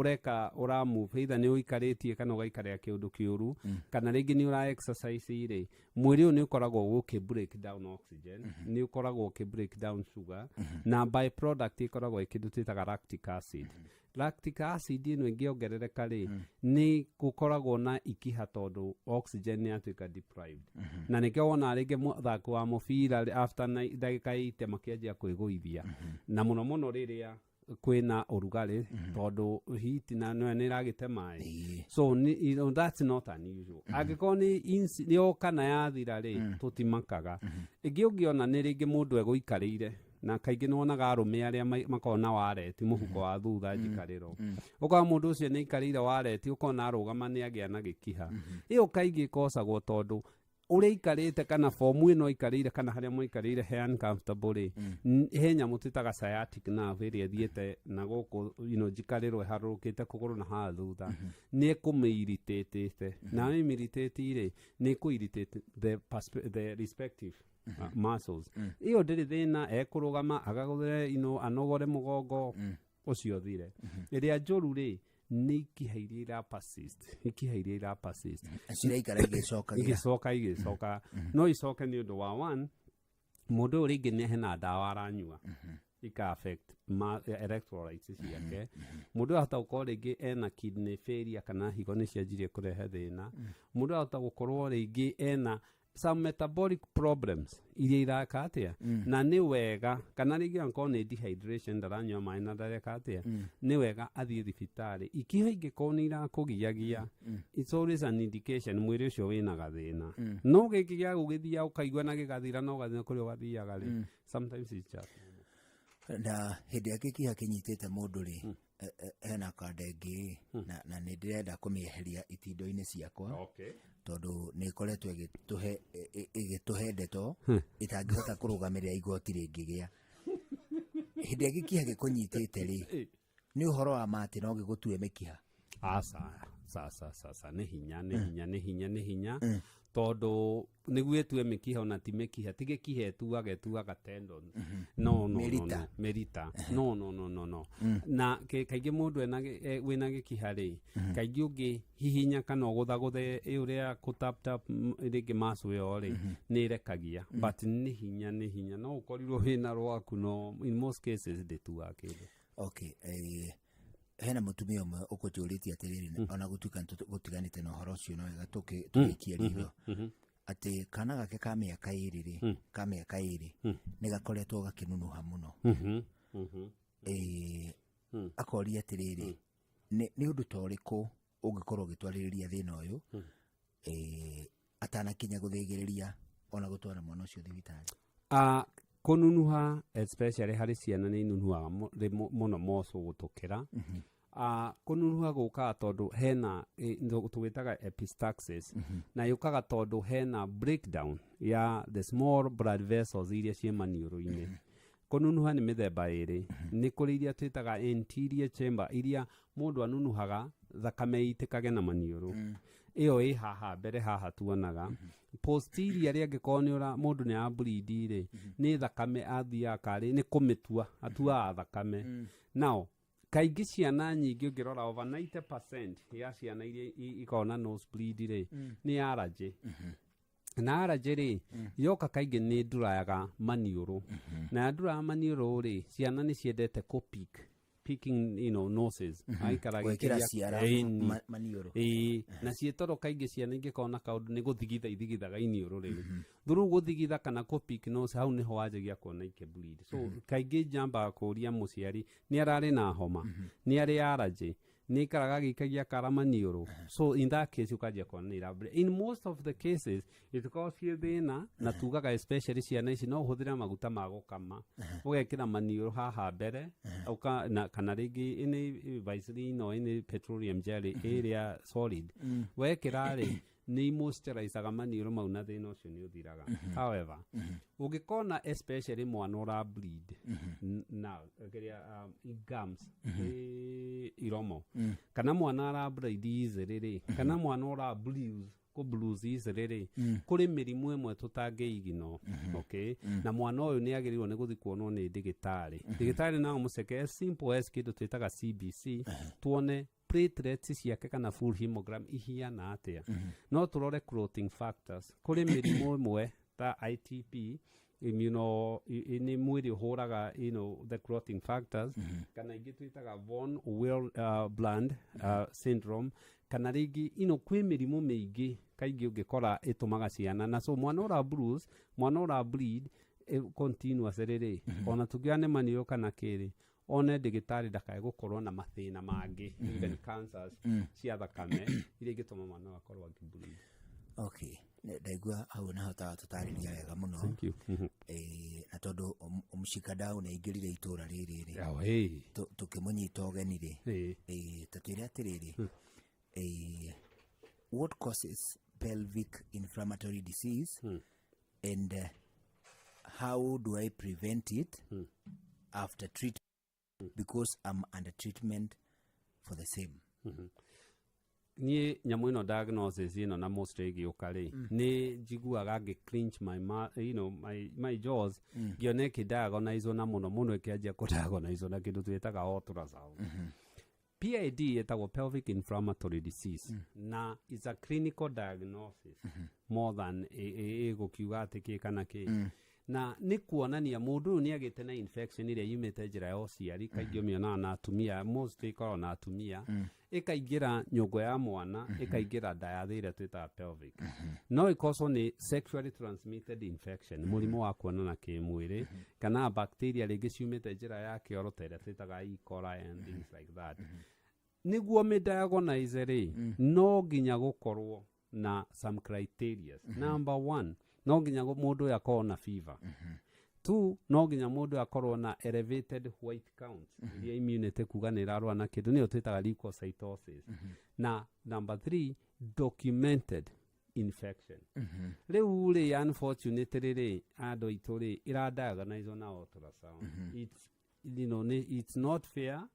ũramove, either nĩ ũikarĩtie kana ũgaikarĩra kĩũndũ kĩũru, kana rĩngĩ nĩ ũra exercise rĩ, mwĩrĩ ũyũ nĩ ũkoragwo ũkĩ break down oxygen, nĩ ũkoragwo ũkĩ break down sugar, na byproduct ĩkoragwo ĩkĩndũ twĩtaga lactic acid. Lactic acid ĩno ĩngĩongerereka rĩ, nĩ gũkoragwo na ikiha tondũ oxygen nĩ yatuĩka deprived. Na nĩkĩo wona rĩngĩ mũthako wa mũbira after ndagĩka 80 makĩanjia kwĩgũithia. Na mũno rĩrĩa kwĩna ũrugarĩ tondũ heat na nĩ ĩragĩte maĩ. So that's not unusual. Angĩkorwo nĩ yoka na yathira rĩ, tũtimakaga. Ĩngĩ ũngĩona nĩ rĩngĩ mũndũ egũikarĩire, na kaingĩ nĩ wonaga arũme arĩa makoragwo na wareti, mũhuko wa thutha njikarĩro. Ũkora mũndũ ũcio nĩ aikarĩire wareti, ũkona arũgama nĩ agĩa na gĩkiha. Ĩyo kaingĩ ĩkocagwo tondũ ure ikarite kana fomu ino ikarire kana haria muikarire he uncomfortable he nyamu twitaga sciatic nerve iria thiete na guku njikarirwe harurukite kuguru na ha thutha ni kumiiritate na imiiritate ni kuiritate the respective muscles iyo ndiri thina ekurugama agaguthere anogore mugongo ucio thire iria njuru ri ni ikihairie ira persist Acira igicoka no icoke ni undu wa one mundu uri ingi ni hena dawa aranyua ika affect electrolytes ciake mundu ahota gukorwo ringi ena kidney failure kana higo ni cianjirie kurehe thina mundu ahota gukorwo ringi ena some metabolic problems iria iraka atia na ni wega kana ringi ankorwo ni dehydration ndaranyua maĩ na ndareka atia ni wega athie thibitari ikiho ingĩkorwo nĩ irakugiagia it's always an indication mwĩrĩ ũcio wĩna gathĩna no gĩkĩ gĩa gũgĩthia ũkaigua na gĩgathira no gathĩna kũrĩa ũgathiaga rĩ sometimes it's just na hĩndĩ ya gĩkiha kĩnyitĩte mũndũ rĩ hena kanda ĩngĩ na nĩ ndĩrenda kũmĩeheria itindo-inĩ ciakwa tondũ nĩ ĩkoretwo ĩgĩtũhe ndeto ĩtangĩhota kũrũgamĩrĩra igoti rĩngĩgĩa hĩndĩ ya gĩkiha gĩkũnyitĩte rĩ nĩ ũhoro wa matĩ no gĩgũtue mĩkiha sasa nĩ hinya tondu niguo etue mĩkiha ona ti mĩkiha ti gĩkiha etuaga tendon merita no na kaingĩ mũndũ wĩna gĩkiha rĩ kaingĩ ũngĩ hihinya kana ũgũthagũthe ũrĩa kũtap rĩngĩ macu ĩyo rĩ nĩ ĩrekagia but nĩ hinya no ũkorirwo wĩna rwaku no in most cases ndĩtuaga kĩndũ. Okay, hena mutumia umwe ukujuritie atiriri ona gutuika gutiganite na horo cio no wega tukikia ritho ati kana gake ka miaka iri ni gakoretwo gakinunuha muno akoria atiriri ni undu toriku ungikorwo gitwaririria thina uyu atanakinya guthigiriria ona gutwara mwana ucio thibitari. Kununuha especially hari ciana ni nunuha muno moso gutukira kununuha gukaga tondu hena tugitaga epistaxis na yukaga tondu hena breakdown ya the small blood vessels iria cie maniuru-ini. Kununuha ni mithemba iri ni kuri iria twitaga anterior chamber iria mundu anunuhaga thakame itikage na maniuru iyo ĩ haha mbere haha tuonaga posterior ria ngĩkorwo nĩ ũra mũndũ nĩ ableed rĩ nĩ thakame athiaga karĩ nĩ kũmĩtua atuaga thakame. Now kaingĩ ciana nyingĩ ũngĩrora over 90% ya ciana iria ikoragwo na nosebleed rĩ nĩ allergy na allergy rĩ yoka kaingĩ nĩ ndurayaga maniũrũ na ndurayaga maniũrũ rĩ ciana nĩ ciendete picking noses maniũrũ na cietoro kaingĩ ciana ingĩkorwo na kaũndũ nĩ gũthigithaga iniũrũ rĩu through gũthigitha kana pick nose hau nĩho wanjagia kuona bleed so kaingĩ njamba kũria mũciari nĩ ararĩ na homa nĩ arĩ allergy nĩ karaga gĩikagia karamaniũrũ so in that case ukanjia kuona nĩ ira in most of the cases itikorwo ciĩ thĩna na tugaga especially ciana ici no ũhũthĩre maguta ma gũkama ũgekĩra maniũrũ haha mbere kana rĩngĩ nĩ Vaseline no nĩ petroleum jelly ĩrĩa solid wekĩra rĩ nĩ moisturizaga maniũrũ mau na thĩna ũcio nĩ ũthiraga. However ũngĩkona especially mwana ũra bleed na gums iromo kana mwana ara bleed easily rĩ kana mwana ũra blues easily rĩ kũrĩ mĩrimũ ĩmwe tũtangĩigino okay na mwana ũyũ nĩ agĩrĩirwo nĩ gũthiĩ kuonwo nĩ ndagĩtarĩ na mũceke simple as kĩndũ twĩtaga CBC tuone platelets ciake kana full hemogram ihiana atia no turore clotting factors kuri mirimu imwe ta ITP ni mwiri uhuraga the clotting factors kana ingi twitaga von Willebrand syndrome kana ringi kwi mirimu mingi kaingi ungikora itumaga ciana na so mwana ura bruise mwana ura bleed continuous riri ona tugiane maniyo kana kiri one ndagĩtarĩ ndakae gũkorwo na mathĩna mangĩ even cancers cia thakame iria ingĩtũma mwana akorwo akĩbleed. Okay, ndaigua hau nahotaga tũtarĩria wega mũno na tondũ mũcikadau nĩ aingĩrire itũra rĩrĩ tũkĩmũnyita ũgeni rĩ tatwĩre atĩrĩrĩ what causes pelvic inflammatory disease and how do I prevent it after treatment because I'm under treatment for the same. Niĩ nyamũ ĩno diagnosis ĩno na most ĩgĩũka rĩ nĩ njiguaga ngĩ clench my jaws ngĩone ĩkĩdiagonizwo na mũno mũno ĩkĩanjia kũdiagonizwo na kĩndũ twĩtaga ultrasound. PID ĩtagwo pelvic inflammatory disease na is a clinical diagnosis more than gũkiuga atĩ kĩ kana kĩ. Na nĩ kuonania mũndũ ũyũ nĩ agĩte na infection ĩrĩa yumĩte njĩra ya ũciari kaingĩ ũmĩonaga na atumia most ĩkoragwo na atumia ĩkaingĩra nyũngũ ya mwana ĩkaingĩra nda ya thĩ ĩrĩa twĩtaga pelvic. No ĩkorwo nĩ sexually transmitted infection mũrimũ wa kuonana kĩmwĩrĩ kana bacteria rĩngĩ ciumĩte njĩra ya kĩoro ta ĩrĩa twĩtaga E. coli and things like that. Nĩguo mĩdiagonize rĩ no nginya gũkorwo na some criteria. Number 1, no nginya mũndũ ũyũ akorwo na fever. 2, no nginya mũndũ akorwo na elevated white count iria immunity kuga nĩ ĩrarũa na kĩndũ nĩyo twĩtaga leukocytosis. Na number 3, documented infection. Rĩu rĩ unfortunately rĩ andũ aitũ rĩ ĩradiagonizwo na ultrasound. It's not fair.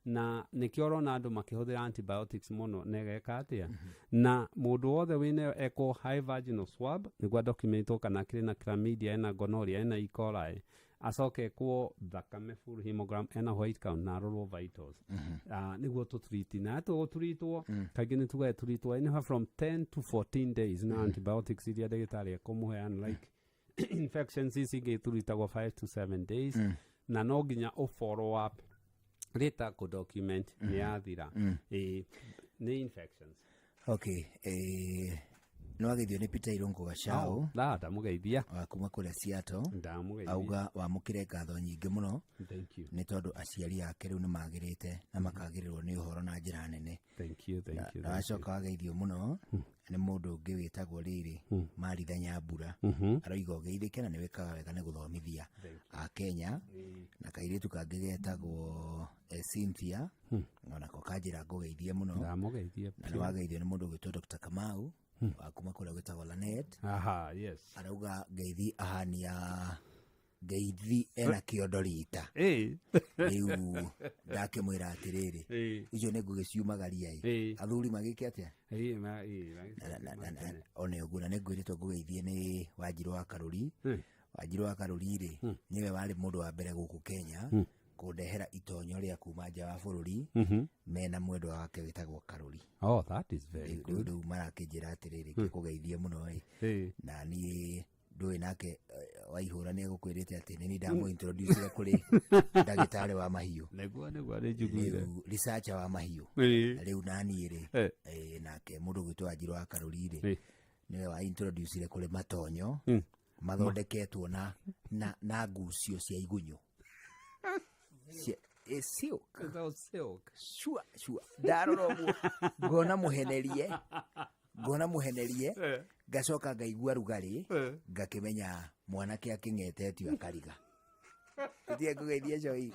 Na nĩkĩo ũrona andũ makĩhũthĩra antibiotics mũno na ĩgeka atĩa. Na mũndũ wothe wĩna echo high vaginal swab nĩguo documentwo kana kĩrĩ na chlamydia ena gonorrhea ena E. coli acoke ekwo thakame full hemogram ena white count na arorwo vitals nĩguo tũtreat na tũgũtreatwo kaingĩ nĩ tugae tũtreatwo anyhow from 10 to 14 days na antibiotics iria ndagĩtarĩ ekũmũhe unlike infections ici ingĩ tũritagwo 5 to 7 days na no nginya follow up later ko document ni yathira ni infections. Okay, no agithio ni Peter Irungu Gachao ndamugeithia kuma kuria Seattle ndamugeithia auga wamukire ngatho nyingĩ mũno. Thank you. Nĩ tondũ aciari ake rĩu nĩ magĩrĩte na makagĩrĩrwo nĩ ũhoro na njĩra nene. Thank you. Na acoka ageithio mũno nĩ mũndũ ũngĩ wĩtagwo rĩrĩ Maritha Nyambura aroiga ũgeithĩke na nĩ wĩkaga wega nĩ gũthomithia a Kenya na kairĩtu kangĩ getagwo Cynthia onako kanjĩra ngũgeithie mũno ndamugeithia na nĩ wageithio nĩ mũndũ ũgĩtwo Dr. Kamau akuma kũrĩa gwĩtagwo Lanet. Yes. Arauga ngeithi ahania ngeithi ena kĩondo rita rĩu ndakĩmwĩra atĩrĩrĩ icio nĩ ngũgĩciumagaria athuri magĩke atĩa one ũguo na nĩ ngwĩrĩtwo ngũgeithie nĩ Wanjirũ wa Karũri. Wanjirũ wa Karũri rĩ nĩwe warĩ mũndũ wa mbere gũkũ Kenya kũndehera itonyo rĩa kuma nja wa bũrũri mena mwendwa wake wĩtagwo Karũri. Oh, that is very good. Rĩu marakĩnjĩra atĩrĩrĩ ngũgeithie mũno na niĩ ndũĩ nake waihũra nĩ egũkwĩrĩte atĩ nĩ ndamũintroduce kũrĩ ndagĩtarĩ wa mahiũ rĩu researcher wa mahiũ rĩu naniĩ rĩ nake mũndũ gwĩtwo Wanjirũ wa Karũri rĩ nĩwe wa introduce kũrĩ matonyo mathondeketwo na ngucio cia igunyũ silk. Sure. Ndarora ũguo ngona mũhenerie ngacoka ngaigua rugarĩ ngakĩmenya mwanake akĩng'etetio akariga. Ndiye ngũgeithia coi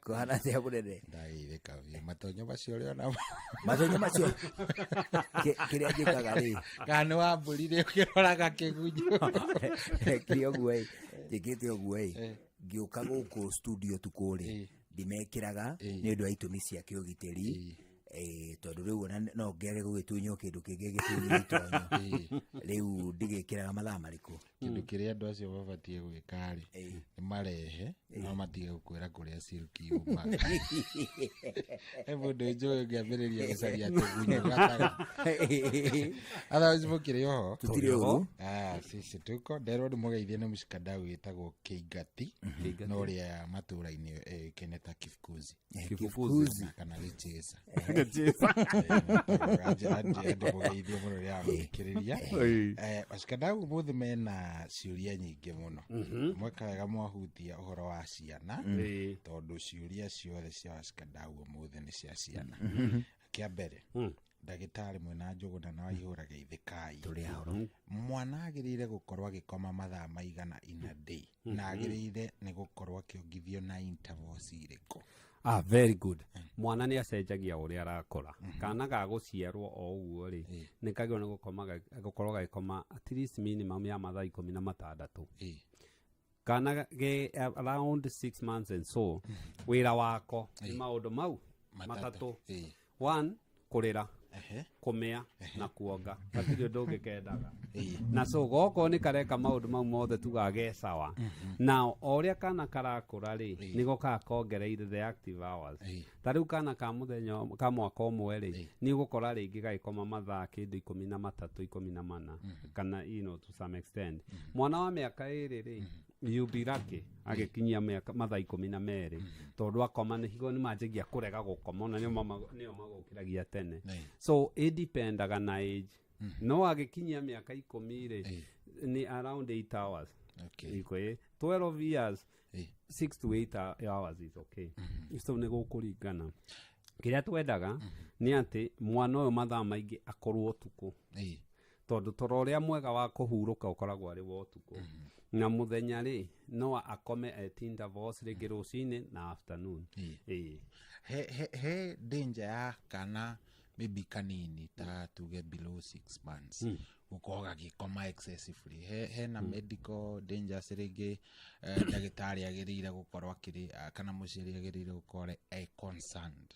kũhana atĩa mũnene ndaithĩka biũ matonyo macio ũrĩa ona matonyo macio kĩrĩa njĩkaga rĩ kana nĩ wa mbũri rĩ ũkĩroraga kĩgunyũ njĩkĩte ũguo ngĩũka gũkũ studio tukũ rĩ ndimekĩraga nĩ ũndũ wa itũmi cia kĩũgitĩri tondũ rĩu ona no ngere gũgĩtunywo kĩndũ kĩngĩ gĩtunywo itonyo rĩu ndigĩkĩraga mathaa marĩkũ. Kĩndũ kĩrĩa andũ acio mabatiĩ gwĩka rĩ nĩ marehe no matige gũkwĩra kũrĩa silk yuma. He mũndũ njũĩ ngĩambĩrĩria gũcaria kĩgunyũ gatara otherwise mũkĩrĩ oho tũtirĩ ũru sisi tuko nderwo ndĩmũgeithie nĩ mũcikadau wĩtagwo Kĩingati na ũrĩa matũra-inĩ kene ta Kifukuzi kana Gĩchĩsa ndĩmũgeithie mũno rĩrĩa mũthikĩrĩria mũcikadau mũthĩ mena ciũria nyingĩ mũno mweka mwahutia ũhoro wa ciana tondũ ciũria ciothe cia Wacikadau ũmũthĩ nĩ cia ciana. Kĩa mbere ndagĩtarĩ mwena Njũgũna na Waihũra geithĩkai mwana agĩrĩire gũkorwo agĩkoma mathaa maigana in a day na agĩrĩire nĩ gũkorwo akĩongithio na intervals irĩkũ? Very good. Mwana nĩ acenjagia ũrĩa arakũra. Kana gagũciarwo o ũguo rĩ nĩ kagĩrĩirwo nĩ gũkorwo gagĩkoma at least minimum ya mathaa 16. Kana ge around 6 months and so wĩra wako nĩ maũndũ mau matatũ. One, kũrĩra, kũmĩa na kuonga. Hatirĩ ũndũ ũngĩ kendaga. Na so goko nĩ kareka maũndũ mau mothe tugage sawa. Now ũrĩa kana karakũra rĩ nĩ goka kongereire the active hours. Ta rĩu kana ka mũthenya ka mwaka ũmwe rĩ nĩ gũkora rĩngĩ gagĩkoma mathaa kĩndũ 13 14 kana to some extent. Mwana wa mĩaka ĩrĩ rĩ you'll be lucky agĩkinyia mathaa 12 tondũ akoma nĩ higo nĩ manjagia kũrega gũkoma na nĩo magũkĩragia tene. So it dependaga na age. No agĩkinyia mĩaka 10 rĩ ni around 8 hours. Okay. 12 years 6 to 8 hours is okay. Isto nĩ gũkũringana. Kĩrĩa twendaga nĩ atĩ mwana ũyũ mathaa maingĩ akorwo ũtukũ. Tondũ toro ũrĩa mwega wa kũhurũka ũkoragwo arĩ wa ũtukũ. Na muthenya rĩ no akome at intervals rĩngĩ rũcinĩ na afternoon. He danger ya kana maybe kanini ta tuge below 6 months gũkorwo gagĩkoma excessively. Hena medical dangers rĩngĩ ndagĩtarĩ agĩrĩire gũkorwo akĩrĩ kana mũciari agĩrĩire gũkorwo concerned.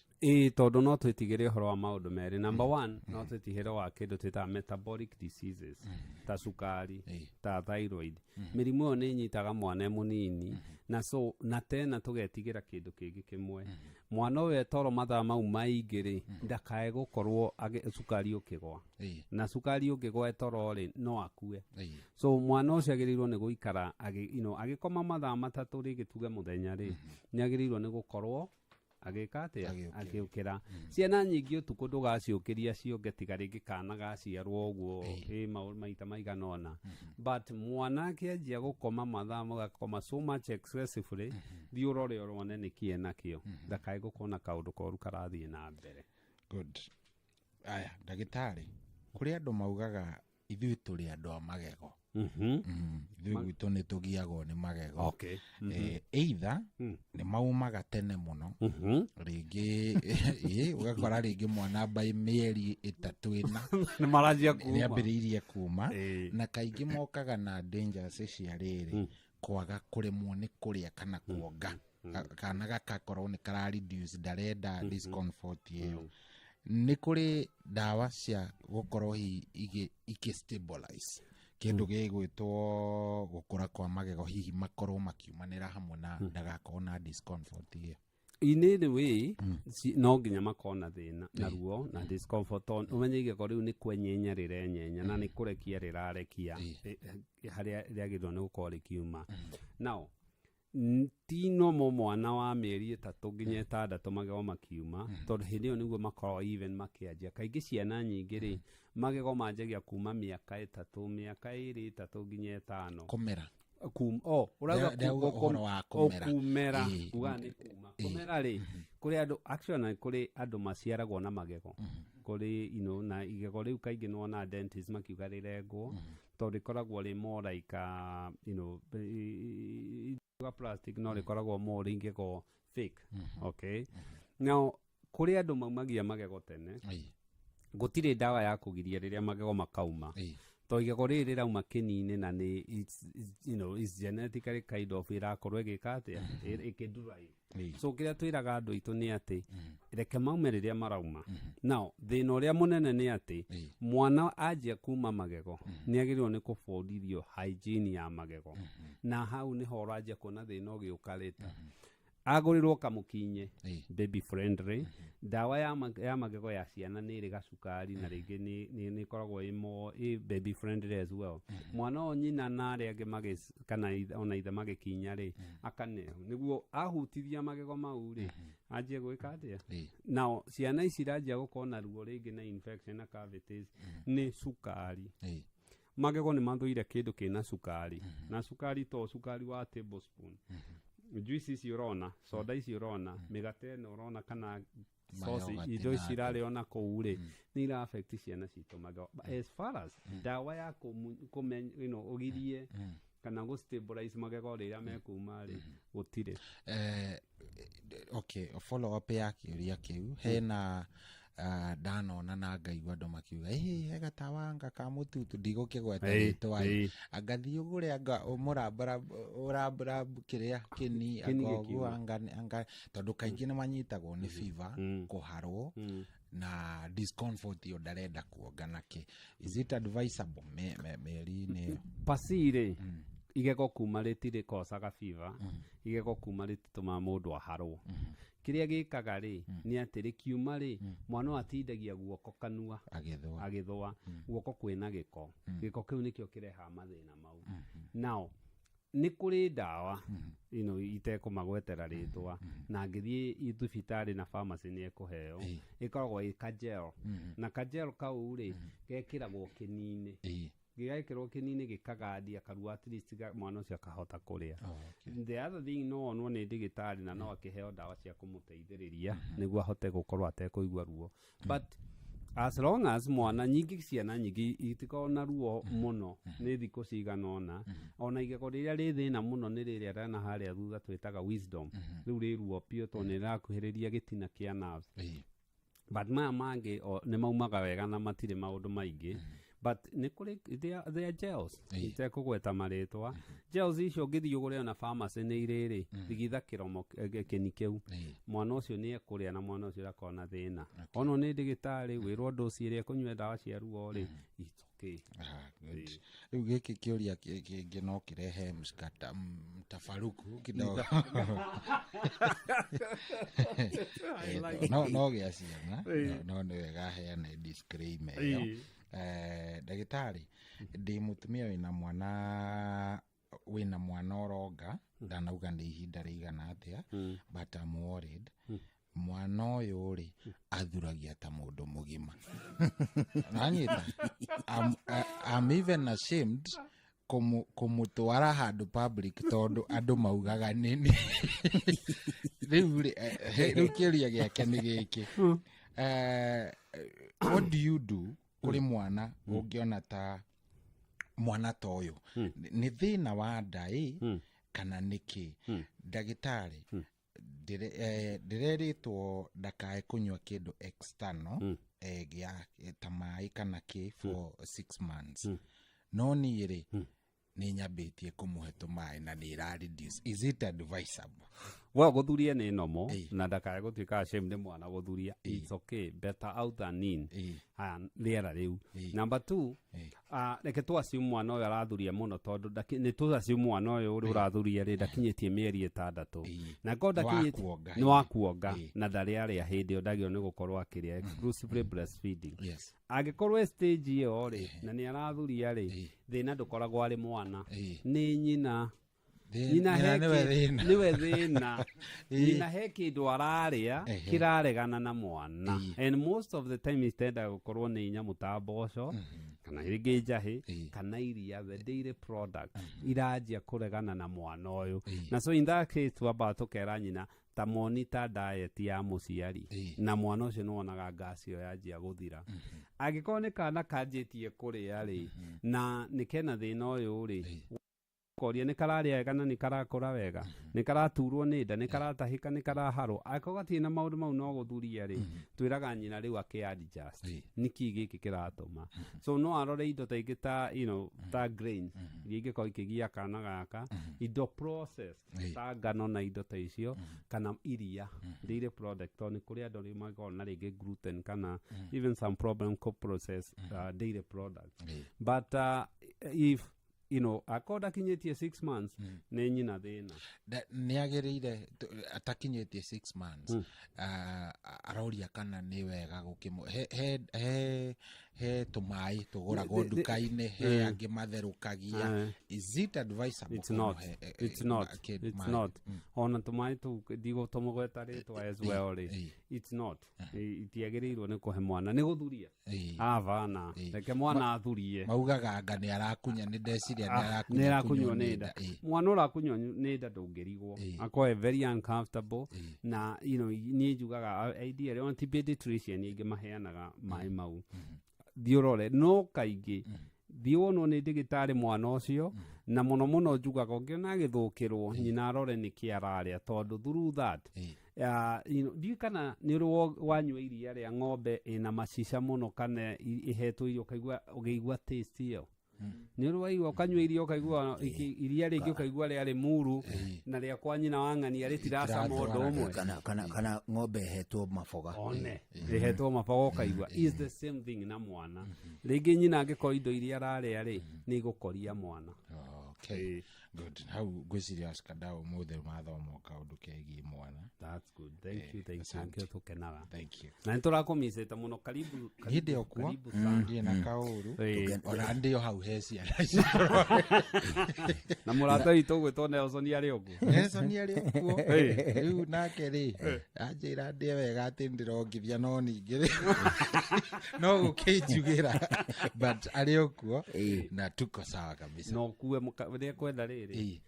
Tondũ no twĩtigĩre ũhoro wa maũndũ merĩ. Number one, no twĩtigĩre wa kĩndũ twĩtaga metabolic diseases ta cukari, ta thyroid. Mĩrimũ ĩyo nĩ ĩnyitaga mwana mũnini na so na tena tũgetigĩra kĩndũ kĩngĩ kĩmwe. Mwana ũyũ toro mathaa mau maingĩ rĩ ndakae gũkorwo cukari ũkĩgwa. Na cukari ũkĩgwa toro rĩ no akue. So mwana ũcio agĩrĩirwo nĩ gũikara agĩkoma mathaa 3 rĩngĩ tuge mũthenya rĩ nĩ agĩrĩirwo nĩ gũkorwo agĩka atĩa agĩũkĩra. Ciana nyingĩ ũtukũ ndũgaciũkĩria cionge tiga rĩngĩ kana gaciarwo ũguo maita maigana ũna. But mwana akĩanjia gũkoma mathaa magakoma so much excessively thiĩ ũrore ũrone nĩkĩ nakĩo ndakae gũkorwo na kaũndũ koru karathiĩ na mbere. Good. Aya ndagĩtarĩ kũrĩ andũ maugaga ithuĩ tũrĩ andũ a magego. Ithuĩ gwitũ nĩ tũgiagwo nĩ magego. Either nĩ maumaga tene mũno rĩngĩ ũgakora rĩngĩ mwana by mĩeri 3 nĩ maranjia kuma nĩ ambĩrĩirie kuma na kaingĩ mokaga na dangers cia rĩrĩ kwaga kũremwo nĩ kũrĩa kana kuonga kana gakakorwo nĩ kara reduce ndarenda discomfort ĩyo. Nĩ kũrĩ ndawa cia gũkorwo igĩ stabilize kĩndũ gĩgwĩtwo gũkũra kwa magego hihi makorwo makiumanĩra hamwe na ndagakorwo na discomfort ĩyo. In any way no nginya makorwo na thĩna na ruo na discomfort. Ũmenye igego rĩu nĩ kwenyenya rĩrenyenya na nĩ kũrekia rĩrarekia harĩa rĩagĩrĩirwo nĩ gũkorwo rĩkiuma. Now tino mwana wa mĩeri 3 nginya 6 magego makiuma tondũ hĩndĩ ĩyo nĩguo makorwo even makĩanjia. Kaingĩ ciana nyingĩ rĩ magego manjagia kuma mĩaka 3 mĩaka 2 3 nginya 5 kũmera ũrauga kumera uga nĩ kuma kumera rĩ kũrĩ andũ actually kũrĩ andũ maciaragwo na magego kũrĩ na igego rĩu kaingĩ no na dentist makiuga rĩrengwo tondũ rĩkoragwo rĩ more like plastic no rĩkoragwo more ingĩgo fake. Okay, now kũrĩ andũ maumagia magego tene gũtirĩ ndawa ya kũgiria rĩrĩa magego makauma. To igego rĩrĩ rĩrauma kĩnini na nĩ it's genetically kind of irakorwo ĩgĩka atĩa ĩkĩdurai. So kĩrĩa twĩraga andũ aitũ nĩ atĩ reke maume rĩrĩa marauma. Now thĩna ũrĩa mũnene nĩ atĩ mwana anjia kuma magego nĩ agĩrĩirwo nĩ kũbundithio hygiene ya magego na hau nĩho ũranjia kuona thĩna ũgĩũka rĩta. Agũrĩrwo kamũkinye baby friendly ndawa ya magego ya ciana nĩ ĩrĩ gacukari na rĩngĩ nĩ ĩkoragwo ĩ baby friendly as well. Mwana ũyũ nyina na arĩa angĩ kana ona ithe magĩkinya rĩ akaneo nĩguo ahutithia magego mau rĩ anjie gwĩka atĩa. Now ciana ici iranjia gũkorwo na ruo rĩngĩ na infection na cavities nĩ cukari. Magego nĩ mathũire kĩndũ kĩna cukari na cukari to cukari wa tablespoon. Juice ici ũrona, soda ici ũrona, mĩgate ĩno ũrona kana sauce indo ici irarĩ ona kũu rĩ nĩ ira affect ciana citũ magego. As far as ndawa ya ũgirie kana go stabilize magego rĩrĩa mekuma rĩ gũtirĩ. Okay, follow up ya kĩũria kĩu hena ndanona na ngaigua andũ makiuga hega tawanga ka mũtutu ndigũkĩgweta rĩtwa angathiĩ ũgũre ũrambara kĩrĩa kĩni agogu anga tondũ kaingĩ nĩ manyitagwo nĩ fever kũharwo na discomfort yo ndarenda kuongana kĩ. Is it advisable meri-inĩ pasire igego kuma rĩtirĩ kosaga fever igego kuma rĩtitũma mũndũ aharwo kĩrĩa gĩkaga rĩ nĩ atĩ rĩkiuma rĩ mwana atindagia guoko kanua agĩthũa guoko kwĩna gĩko kĩu nĩkĩo kĩrehaga mathĩna mau. Now nĩ kũrĩ ndawa itekũmagwetera rĩtwa na ngĩthiĩ thibitarĩ na pharmacy nĩ ekũheo ĩkoragwo ĩ kagel na kagel kau rĩ gekĩragwo kĩni-inĩ gĩgekĩrwo kĩni-inĩ gĩkagadia karua at least mwana ũcio akahota kũrĩa. The other thing no onwo nĩ ndagĩtarĩ na no akĩheo ndawa cia kũmũteithĩrĩria nĩguo ahote gũkorwo atekũigua ruo. But as long as mwana ciana nyingĩ itikoragwo na ruo mũno nĩ thikũ cigana ũna ona igego rĩrĩa rĩ thĩna mũno nĩ rĩrĩa rĩana harĩa thutha twĩtaga wisdom rĩu rĩ ruo piũ tondũ nĩ rĩrakuhĩrĩria gĩtina kĩa nerves. But maya mangĩ nĩ maumaga wega na matirĩ maũndũ maingĩ. But nĩ kũrĩ they are gels itekũgweta marĩtwa gels icio ngĩthiĩ ũgũre na pharmacy nĩ irĩ thigitha kĩromo kĩni kĩu mwana ũcio nĩ ekũrĩa na mwana ũcio arakorwo na thĩna. Ono nĩ ndagĩtarĩ wĩrwo dosi ĩrĩa kũnyua ndawa cia ruo rĩ it's okay. Rĩu gĩkĩ kĩũria kĩngĩ no kĩrehe mtafaruku kidogo no gĩa ciana no nĩ wega heana disclaimer ĩyo. Ndagĩtarĩ ndĩ mũtumia wĩna mwana ũronga ndanauga nĩ ihinda rĩigana atĩa but I'm worried mwana ũyũ rĩ athuragia ta mũndũ mũgima nanyita I'm even ashamed kumutwara handũ public tondũ andũ maugaga nini rĩu kĩũria gĩake nĩ gĩkĩ what do you do kuri mwana ũngĩona ta mwana ta ũyũ nĩ thĩna wa ndaĩ kana nĩkĩ? Ndagĩtarĩ ndĩrerĩtwo ndakae kũnyua kĩndũ external gĩa ta maĩ kana kĩ for 6 months no niĩ rĩ nĩ nyambĩtie kũmũhe tũmaĩ na nĩ ĩra-reduce. Is it advisable? Gũthuria nĩ nomo na ndakae gũtuĩka ashamed nĩ mwana gũthuria. It's okay, better out than in. Rĩera rĩu. Number 2 reke twaciume mwana ũyũ arathuria mũno tondũ nĩ twaciume mwana ũyũ ũrĩa ũrathuria rĩ ndakinyĩtie mĩeri 6 na ko ndakinyĩtie nĩ wa kuonga na ndarĩ arĩa hĩndĩ ĩyo ndagĩrĩirwo nĩ gũkorwo akĩrĩa exclusively breastfeeding. Angĩkorwo stage ĩyo rĩ na nĩ arathuria rĩ thĩna ndũkoragwo arĩ mwana nĩ nyina niwe thĩna nyina he kĩndũ ararĩa kĩraregana na mwana and most of the time itenda gũkorwo nĩ nyamũ ta mboco kana rĩngĩ njahĩ kana iria the dairy product iranjia kũregana na mwana ũyũ na so in that case twamba tũkera nyina ta monitor diet ya mũciari na mwana ũcio nĩ wonaga gas ĩyo yanjia gũthira. Angĩkorwo nĩ kana kanjĩtie kũrĩa rĩ na nĩ kena thĩna ũyũ rĩ koria nĩ kararĩa wega na nĩ karakũra wega nĩ karaturwo nĩ nda nĩ karatahĩka nĩ karaharwo angĩkorwo gatirĩ na maũndũ mau no gũthuria rĩ twĩraga nyina rĩu akĩ-adjust nĩkĩ gĩkĩ kĩratũma. So no arore indo ta ingĩ ta ta grains iria ingĩkorwo ikĩgia kana gaka indo process ta ngano na indo ta icio kana iria dairy product nĩ kũrĩ andũ rĩu makoragwo na rĩngĩ gluten kana even some problem co-process dairy products. But if akorwo ndakinyĩtie 6 months nĩ nyina thĩna nĩ agĩrĩire atakinyĩtie 6 months aroria kana nĩ wega gũkĩmũhe he tũmaĩ tũgũragwo nduka-inĩ he angĩ matherũkagia. Is it advisable? It's not ona tũmaĩ tũu ndigũtũmũgweta rĩtwa as well rĩ it's not itiagĩrĩirwo nĩ kũhe mwana nĩ gũthuria avana reke mwana athurie maugaga anga nĩ arakunya nĩ ndeciria nĩ arakunywo nĩ nda mwana ũrakunywo nĩ nda ndũngĩrigwo akorwo very uncomfortable na niĩ njugaga idea rĩ antibiotics nĩ ingĩ maheanaga maĩ mau thiĩ ũrore no kaingĩ thiĩ wonwo nĩ ndagĩtarĩ mwana ũcio na muno njugaga ngiona githukirwo nyina arore niki araria tondu through that kana ni ro wanywa iria ria ng'ombe ina macica muno kana ihetwo irio ukaigua taste iyo ni ro waigua ukanywa irio ukaigua iria ringi ukaigua ria muru na ria kwa nyina wang'ani ari tirasa mondo umwe kana ng'ombe hetwo maboga hetwo maboga ukaigua is the same thing na mwana ringi nyina angiko indo iria araria ri ni gukoria mwana. Okay, good. How gwiciria askadao mothe mathomo kaundu kegi mwana. That's good. Thank you tukenaga. Thank you. Na nturakumiseta muno karibu ndio kwa ndiye na kauru ona ndio hau hesi na murata witũ gwĩtwo Nelson arĩ ũguo Nelson arĩ ũguo rĩu nake rĩ anjĩra ndĩ wega atĩ ndĩrongithia no ningĩ no gũkĩnjugĩra but arĩ ũguo na tuko sawa kabisa no kuwe rĩrĩa kwenda rĩrĩ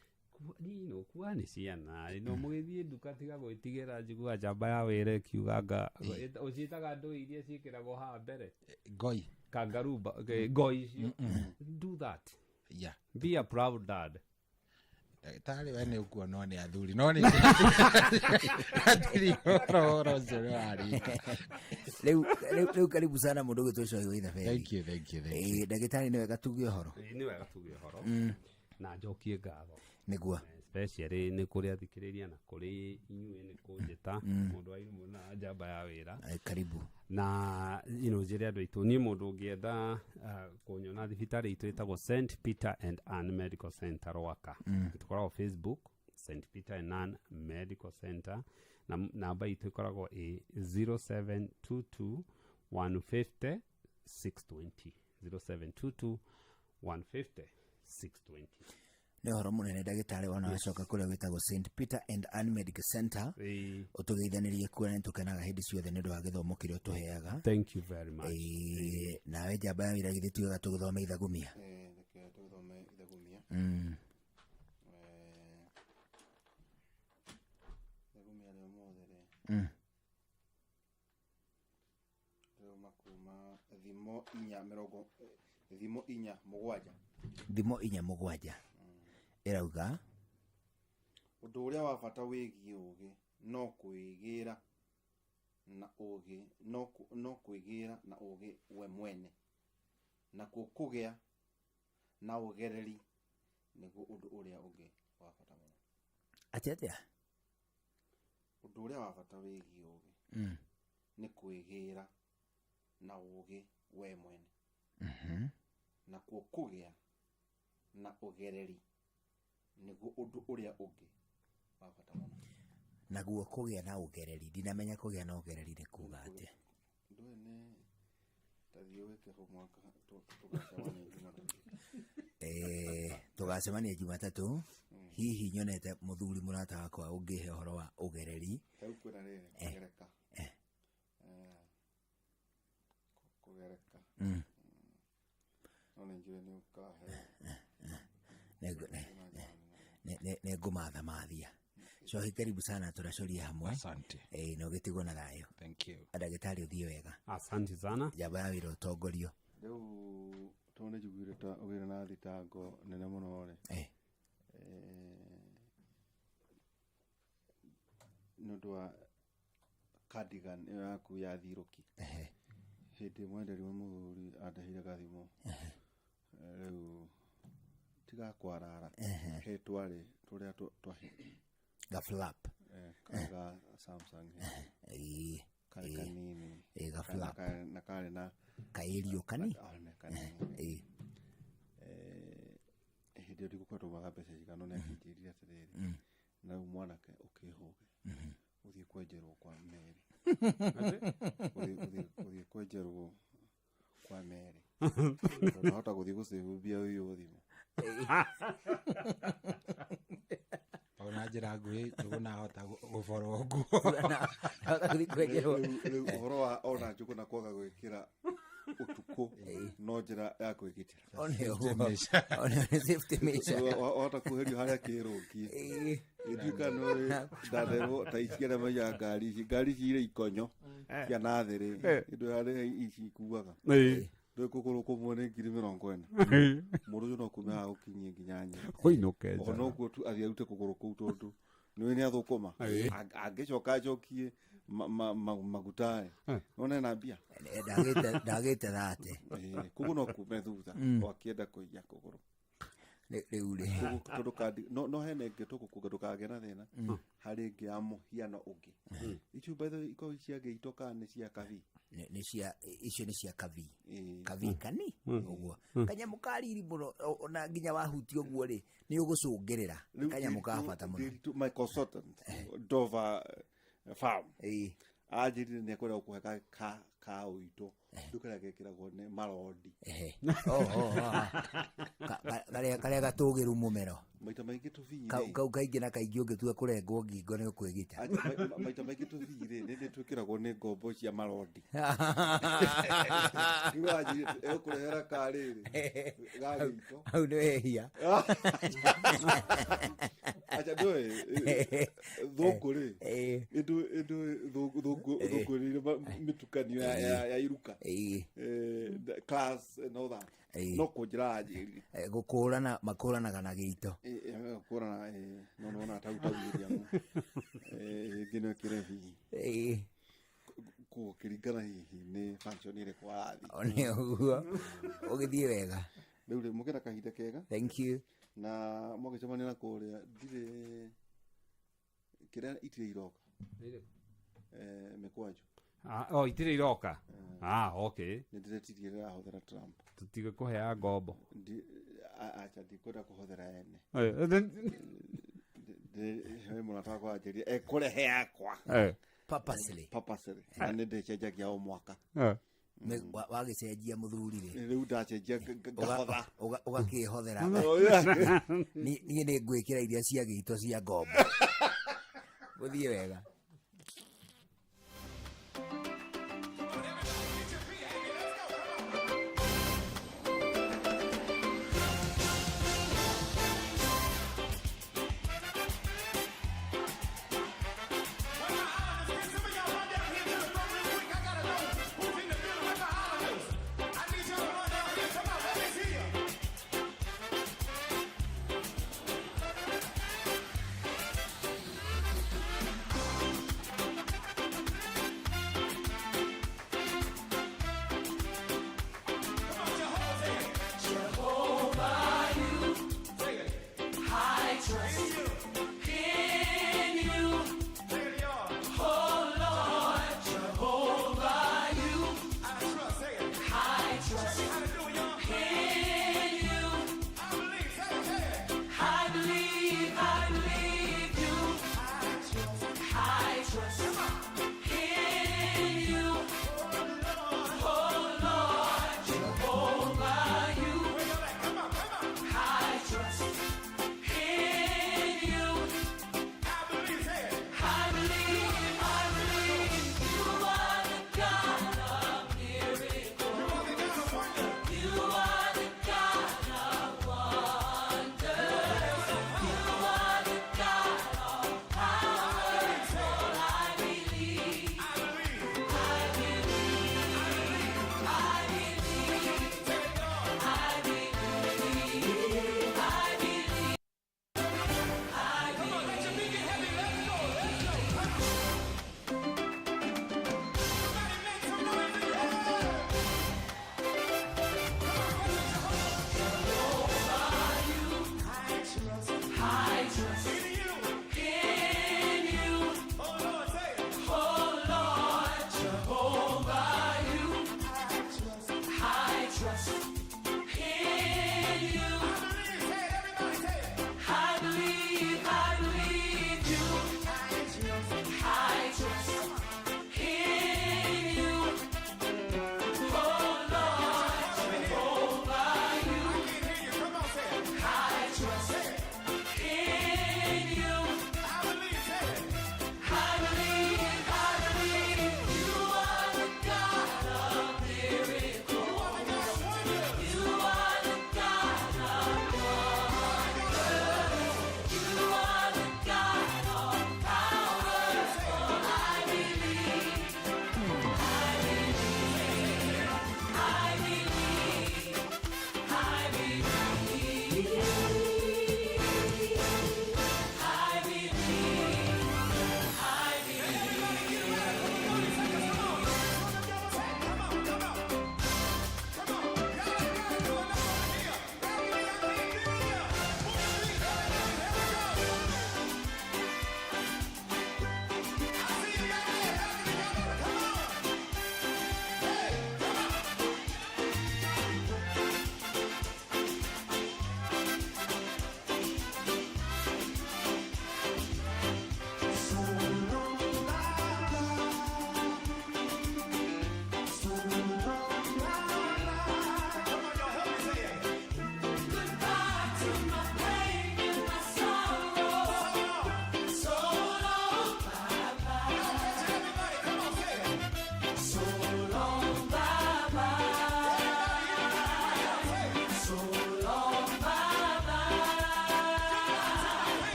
nino kuwa ni ciana no mũgĩthiĩ nduka tiga gwĩtigĩra njigua njamba ya wĩra kiuganga ũciĩtaga ndũ iria ciĩkĩragwo haha mbere ngoi kangarumba ngoi do that. Yeah, be a proud dad. Tari wene ukuwa no ni athuri no ni atiri oro zero ari leo karibu sana mundu gwitwo Coyo Ithaberi. Thank you. Ndagĩtarĩ nĩ wega tuge ũhoro ni wega tuge ũhoro na njokie ngatho nĩguo especially nĩ kũrĩ athikĩrĩria na kũrĩ inyuĩ nĩ kũnjĩta mũndũ wa inyuĩ na njamba ya wĩra karibu na njĩre andũ aitũ niĩ mũndũ ũngĩenda kũnyona thibitarĩ itũ ĩtagwo St Peter and Ann Medical Center Rwaka tũkoragwo Facebook St Peter and Ann Medical Center na namba itũ ĩkoragwo ĩ 0722 150 620 0722 150 620. Nĩ ũhoro mũnene ndagĩtarĩ wona wacoka kũrĩa gwĩtagwo St Peter and Ann Medical Center ũtũgeithanĩrie kuona nĩtũkenaga hĩndĩ ciothe nĩ ũndũ wa gĩthomo kĩrĩa ũtũheaga. Thank you very much. Nawe njamba ya wĩra githĩ tugaga tũgĩthome ithagumia tũgĩthome ithagumia ithagumia rĩa mothe rĩu makuma thimo inya mũgwanja irauga ũndũ ũrĩa wa bata wĩgiĩ ũgĩ no kwĩgĩra na ũgĩ we mwene na kũgĩa na ũgereri nĩguo ũndũ ũrĩa ũngĩ wa bata mũno. Atĩa ũndũ ũrĩa wa bata wĩgiĩ ũgĩ nĩ kwĩgĩra na ũgĩ we mwene na kũgĩa na ũgereri nĩguo ũndũ ũrĩa ũngĩ wa bata mũno. Naguo kũgĩa na ũgereri ndinamenya kũgĩa na ũgereri nĩ kuuga atĩa. Ndwene tathiũĩke homework tũgacemania Jumatatũ hihi nyonete mũthuri mũrata wakwa ũngĩhe ũhoro wa ũgereri kwĩna rĩrĩ kũgereka no nĩnjũĩ nĩ ũkahe nĩ ngũmathamathia. Cohi karibu sana tũracoria hamwe. Asante. Na ũgĩtigwo na thayũ. Thank you. Ndagĩtarĩ ũthiĩ wega. Asante sana. Njamba ya wĩra ũtongorio. Rĩu tondũ njiguire ta ũgĩre na thitango nene mũno rĩ nĩ ũndũ wa cardigan ĩyo yaku ya thirũki hĩndĩ ĩmwe nderirwo mũthuri andehire gathimũ rĩu tiga kwarara he twarĩ tũrĩa twahe ga flap kaga Samsung karĩ kanini ga flap na karĩ na kaĩrio kani hĩndĩ ĩyo ndigũkorwo mbeca cigana nĩ akinjĩrire atĩrĩrĩ na rĩu mwanake ũkĩhũge ũthiĩ kwenjerwo kwa Meri ũthiĩ kwenjerwo kwa Meri ndahota gũthiĩ gũcĩhũmbia ũyũ thimũ ona njĩra nguhĩ njũgũnahota gũborwo nguo rĩu ũhoro wa ona njũgũna kwaga gwĩkĩra ũtukũ no njĩra ya kwĩgitĩra wahota kuherio harĩa kĩrũngie ĩtuĩka nĩ ndatherwo ta ici arĩa maiyaga ngari ici irĩ ikonyo cia nathĩ rĩ indo harĩa ici ikuaga ndo kuguru kumwe ni 40 mũndũ ũcio no kume ha gũkinyie nginya nyina oinokenja ono kuo tu athia rute kuguru kuu tondu nĩ nĩ athũkũma angĩcoka acokie magutae none na mbia ndagĩte thate kugu no kume thutha wakienda kũiya kuguru rĩu no hene ngĩ tũgũkũga ndũkagĩa na thĩna harĩ ngĩ ya mũhiano ũngĩ icio by the way iko ciagĩitwo kana nĩ cia kabi icio nĩ cia kabi kani ũguo kanyamũ kariri mũno ona nginya wahutia ũguo rĩ nĩ ũgũcũngĩrĩra kanyamũ ka bata mũno my consultant Dover farm ajiri nĩ kwenda kũhe ka ũitũ ndukara gekĩragwo nĩ marodi karĩa gatũgĩru mũmero maita maingĩ tũbire kau kaingĩ na kaingĩ ũngĩtua kũrengwo ngingo nĩ ũkwĩgita maita maingĩ tũbire nĩ twĩkĩragwo nĩ ngombo cia marodi iwaji ekũrehera karĩrĩ gagĩito hau nĩ wehia acha ndoe thũkũrĩ thũkũrĩ mĩtukanio ya iruka class and all that no kũnjĩra njĩri gũkũrana makũranaga na gĩito kũrana no tauiria ngino kĩrebi kũkĩringana hihi nĩ function ĩrĩkũ wathi nĩ ũguo ũgĩthiĩ wega rĩu rĩ mũgĩra kahinda kega thank you na mũgĩcemania na kũrĩa ndirĩ kĩrĩa itirĩ iroka mĩkwanjũ itirĩ iroka okay nĩ ndĩretirie rĩrĩa ahũthĩra Trump tutige kũheaga ngombo acha ndikwenda kũhũthĩra ene he mũrata wakwa anjĩria ekũrehe yakwa purposely na nĩ ndĩcenjagia o mwaka wagĩcenjia mũthuri rĩ rĩu ndacenjia ngahotha ũgakĩhothera niĩ nĩ ngwĩkĩra iria cia gĩito cia ngombo gũthiĩ wega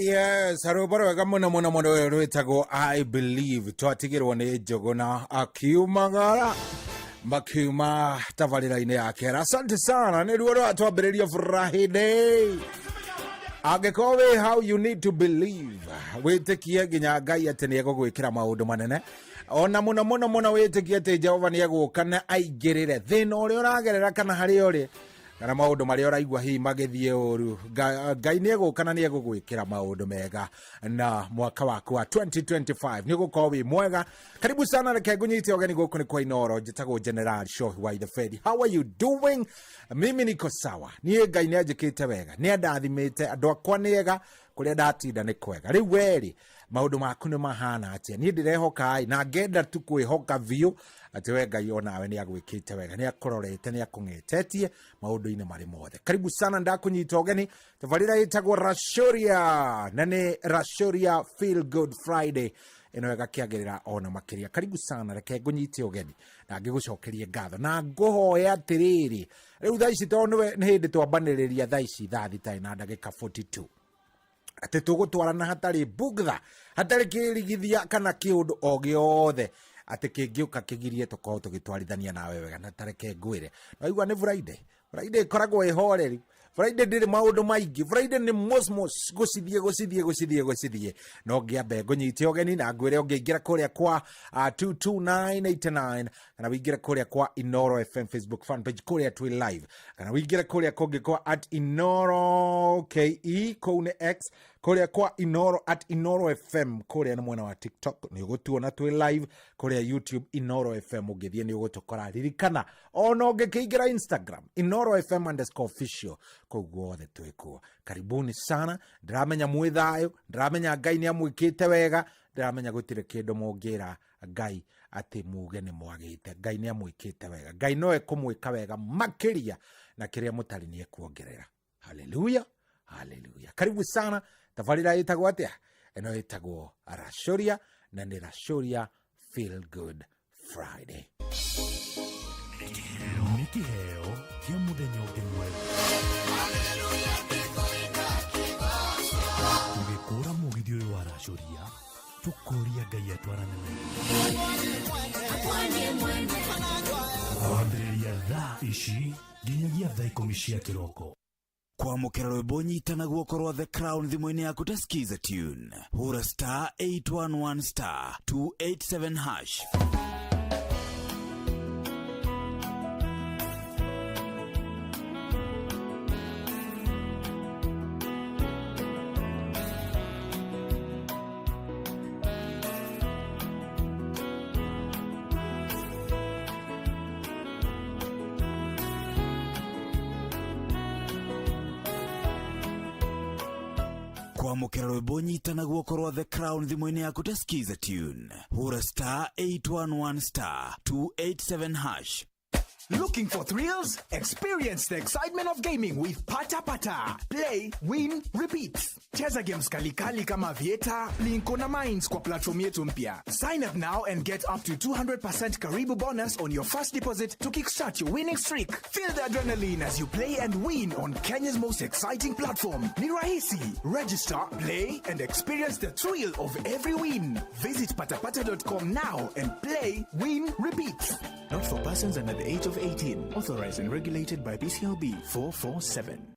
Yes, harubaro wega muno rwitago I believe twatigirwo ni Njuguna akiumagara makiuma tabarira-ini yake. Asante sana, ni ruo rwatwambiriria Friday. Agekowe how you need to believe. Witikie nginya Ngai ati ni egugwikira maundu manene. Ona muno witikie ati Jehova ni eguka na aingirire thina uria uragerera kana hari uri kana maundu maria uraigua hi magithie uru. Ngai ni eguka na ni egugwikira maundu mega na mwaka waku wa 2025 ni gukorwo wi mwega. Karibu sana reke ngunyite ogeni guku ni kwa Inoro. Njitagwo General Shohi wa the Fed. How are you doing? Mimi niko sawa. Ni Ngai ni ajikite wega, ni ndathimite andu akwa ni ega kuria ndatinda ni kwega. Riu weri maundu maku ni mahana atia. Ni ndirehoka na ngenda tu kwihoka biu ati we Ngai onawe ni agwikite wega, ni akurorete, ni akungetetie maundu-ini mari mothe. Karibu sana ndakunyita ogeni. Tabarira itagwo Rashoria na ni Rashoria Feel Good Friday. Ino wega kiagirira ona makiria. Karibu sana reke ngunyite ogeni na ngigucokerie ngatho na nguhoya atiriri. Riu thaici tondu ni hindi twambaniriria thaici thathitai na ndagika 42 ati tugutwarana hatari bugtha, hatari kirigithia kana kiundu o giothe ati kingiuka kigirie tukorwo tugitwarithania nawe wega na tareke ngwire. Naigua ni Friday koragwo ihoreri. Friday ndiri maundu maingi. Friday ni mosmos gucithie no ngiambe ngunyite ogeni na ngwire ungiingira kuria kwa 22989 kana wingira kuria kwa Inoro FM Facebook fan page kuria twi live kana wingira kuria kungi kwa @InoroKE kune X kuria kwa Inoro @Inoro FM kuria na mwena wa TikTok ni ugutuona twi live kuria YouTube Inoro FM ugithie ni ugutukora ririkana ono ngikiingira Instagram Inoro FM_official koguo the twikuo. Karibuni sana. Ndiramenya mwithayo, ndiramenya Ngai ni amwikite wega, ndiramenya gutire kindu mungira Ngai ati muge ni mwagite. Ngai ni amwikite wega, Ngai no ekumwika wega makiria na kiria mutari ni ekuongerera. Hallelujah. Karibu sana. Tabarira itagwo atia? Eno itagwo Rashoria na ni Rashoria Feel Good Friday. Nikiheo kia muthenya ungi mwega. Tugikura mugithio uyu wa Rashoria tukuria Ngai atwarane kwambĩrĩria thaa ici nginyagia thaa 10 cia kĩroko. Kwamũkĩra rwĩmbo nyitana guoko rwa The Crown thimũ-inĩ yaku ta skiza tune hura *811*287#. Kwamũkĩra rwĩmbo nyitana guoko rwa The Crown thimũ-inĩ yaku ta skiza tune hura *811*287#. Looking for thrills? Experience the excitement of gaming with Pata Pata. Play, win, repeat. Cheza games kali kama Vieta, Linko na Mines kwa platform yetu mpya. Sign up now and get up to 200% Karibu bonus on your first deposit to kickstart your winning streak. Feel the adrenaline as you play and win on Kenya's most exciting platform. Ni rahisi. Register, play, and experience the thrill of every win. Visit patapata.com now and play, win, repeat. Not for persons under the age of 18. Authorized and regulated by BCLB 447.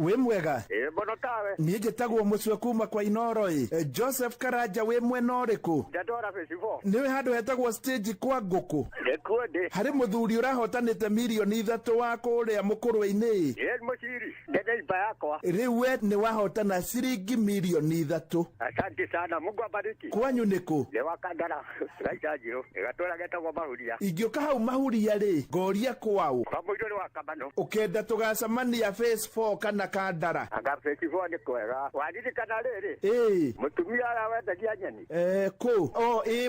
We mwega Bono tawe niĩ njĩtagwo mũcwe kuma kwa Inoro Joseph Karanja we mwena ũrĩkũ? Ndandora festival nĩwe handũ hetagwo stage kwa ngũkũ Ndekuode harĩ mũthuri ũrahotanĩte milioni 3 wa kũrĩa mũkũrwe-inĩ mũciri ndende iba yakwa rĩu we nĩ wahotana ciringi milioni 3. Asante sana Mungu abariki. Kwanyu nĩkũ? Nĩ wakandara gaicajiro gatũra getagwo Mahuria. Ingĩũka hau Mahuria rĩ ngoria kwao kwa mũido nĩ wakabano ũkenda tũgacemania phase 4 kana Kandara anga festival ni kwega waririkana rĩrĩ mũtumia arawendagia nyeni kũ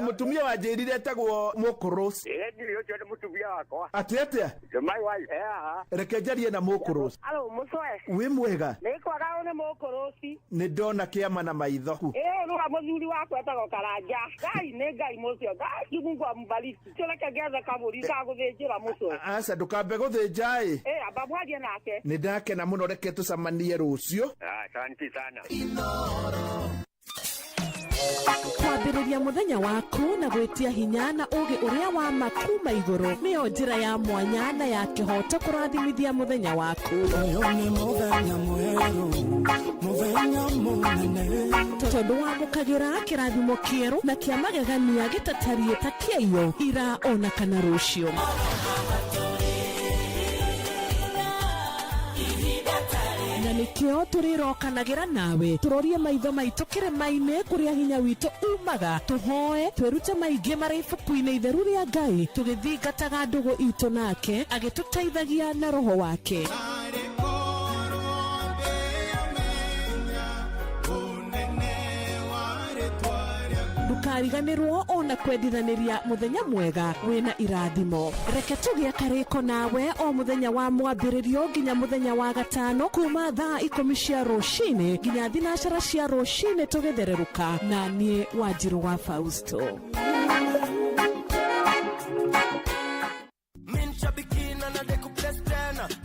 mũtumia wanjĩrire etagwo Mũkũrũs nĩ ũcio nĩ mũtumia wakwa atĩa my wife reke njarie na Mũkũrũs. Alo, mũcwe Wĩ mwega nĩ kwaga one mokorosi nä ndona kä ama na maitho no muthuri wakwa etagwo Karanja ngai nä ngai mucio ngai Mungu ambariki tureke gethe kaburi ka guthinjira mucio aca ndũkambe gũthĩnja amba mwarie nake nĩ ndakena mũno reke tũcemanie rũciũ asante sana kwambĩrĩria mũthenya waku na gwĩtia hinya na ũgĩ ũrĩa wa makuma igũrũ nĩyo njĩra ya mwanya na ya kĩhoto kũrathimithia mũthenya waku ũyũ nĩ mũthenya mwerũ mũthenya mũnene tondũ wamũkagĩra kĩrathimo kĩerũ na kĩa magegania gĩtatariĩ ta kĩaiyũ ira ona kana rũciũ na nĩkĩo tũrĩrokanagĩra nawe tũrorie maitho maitũ kĩrĩma-inĩ kũrĩa hinya witũ umaga tũhoe twĩrute maingĩ marĩ ibuku-inĩ itheru rĩa Ngai tũgĩthingataga ndũgũ itũ nake agĩtũteithagia na roho wake ndũkariganĩrwo ona kwendithanĩria mũthenya mwega wĩna irathimo reke tũgĩe karĩko nawe o mũthenya wa mwambĩrĩrio nginya mũthenya wa gatano kuma thaa 10 cia rũcinĩ nginya thinacara cia rũcinĩ tũgĩthererũka na niĩ Wanjirũ wa Fausto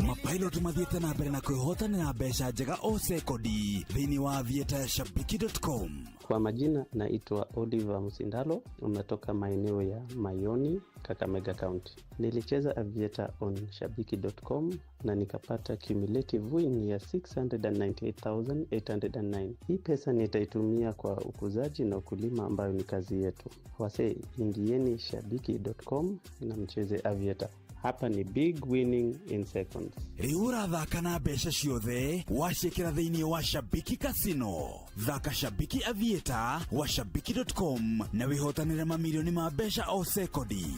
Mapilot mathiĩte na mbere na kwĩhotanĩra mbeca njega o sekodi thĩinĩ wa aviatashabiki.com. Kwa majina naitwa Oliver Musindalo, umetoka maeneo ya Mayoni, Kakamega County. Nilicheza Aviator on shabiki.com na nikapata cumulative win ya 698,809. Hii pesa nitaitumia kwa ukuzaji na ukulima ambayo ni kazi yetu. Wase, ingieni shabiki.com na mcheze Aviator. Hapa ni big winning in seconds. Riura thaka na mbeca ciothe wacekera thĩinĩ wa Shabiki Casino. Thaka Shabiki Aviator wa shabiki.com na wihotanĩre mamilioni ma mbeca o sekodi.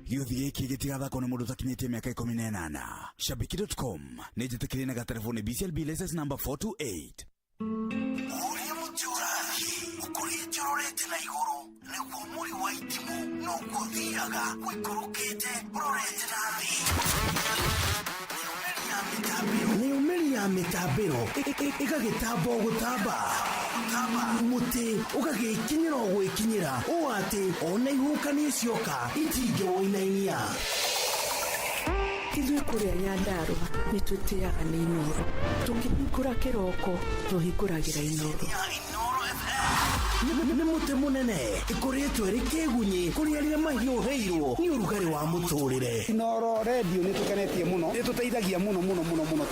Gĩuthi gĩkĩ gĩtigathakwo nĩ mũndũ ũtakinyĩtie mĩaka 18. Shabiki.com nĩ njĩtĩkĩrie na gatelefoni BCLB license number 428. Ũrĩa mũtũrathi ũkũrĩa njororete na igũrũ nĩguo mũri wa itimũ no gũthiaga gwĩkũrũkĩte ũrorete na thĩ. Nĩumĩri ya mĩtambĩro ĩgagĩtamba o gũtamba mũtĩ ũgagĩkinyĩra o gwĩkinyĩra ũũ atĩ ona ihukanio cioka itingĩwoinainia. Ithuĩ kũrĩa Nyandarũa nĩ twĩtĩaga nĩ Inooro tũkĩhingũra kĩroko tũhingũragĩra Inooro. Nĩ mũtĩ mũnene ĩkoretwo ĩrĩ kĩgunyi kũrĩa rĩrĩa mahiũhĩirwo nĩ ũrugarĩ wa mũtũrĩre. Inooro radio nĩ tũkenetie mũno nĩ tũteithagia mũno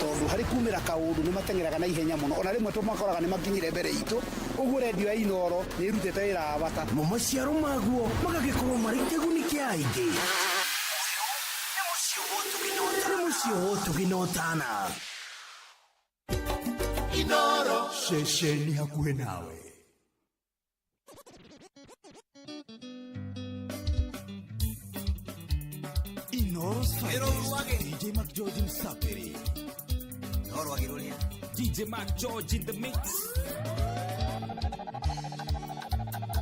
tondũ harĩ kumĩra kaũndũ nĩ matengeraga na ihenya mũno ona rĩmwe tũmakoraga nĩ makinyire mbere itũ ũguo radio ya Inooro nĩ ĩrutĩte wĩra wa bata maciaro maguo magagĩkorwo marĩ kĩguni kĩa aingĩ. Nĩ mũciĩ wotũginotana Inooro ceceni hakuhĩ nawe. Inooro DJ Mac George Msapiri. DJ Mac George in the mix.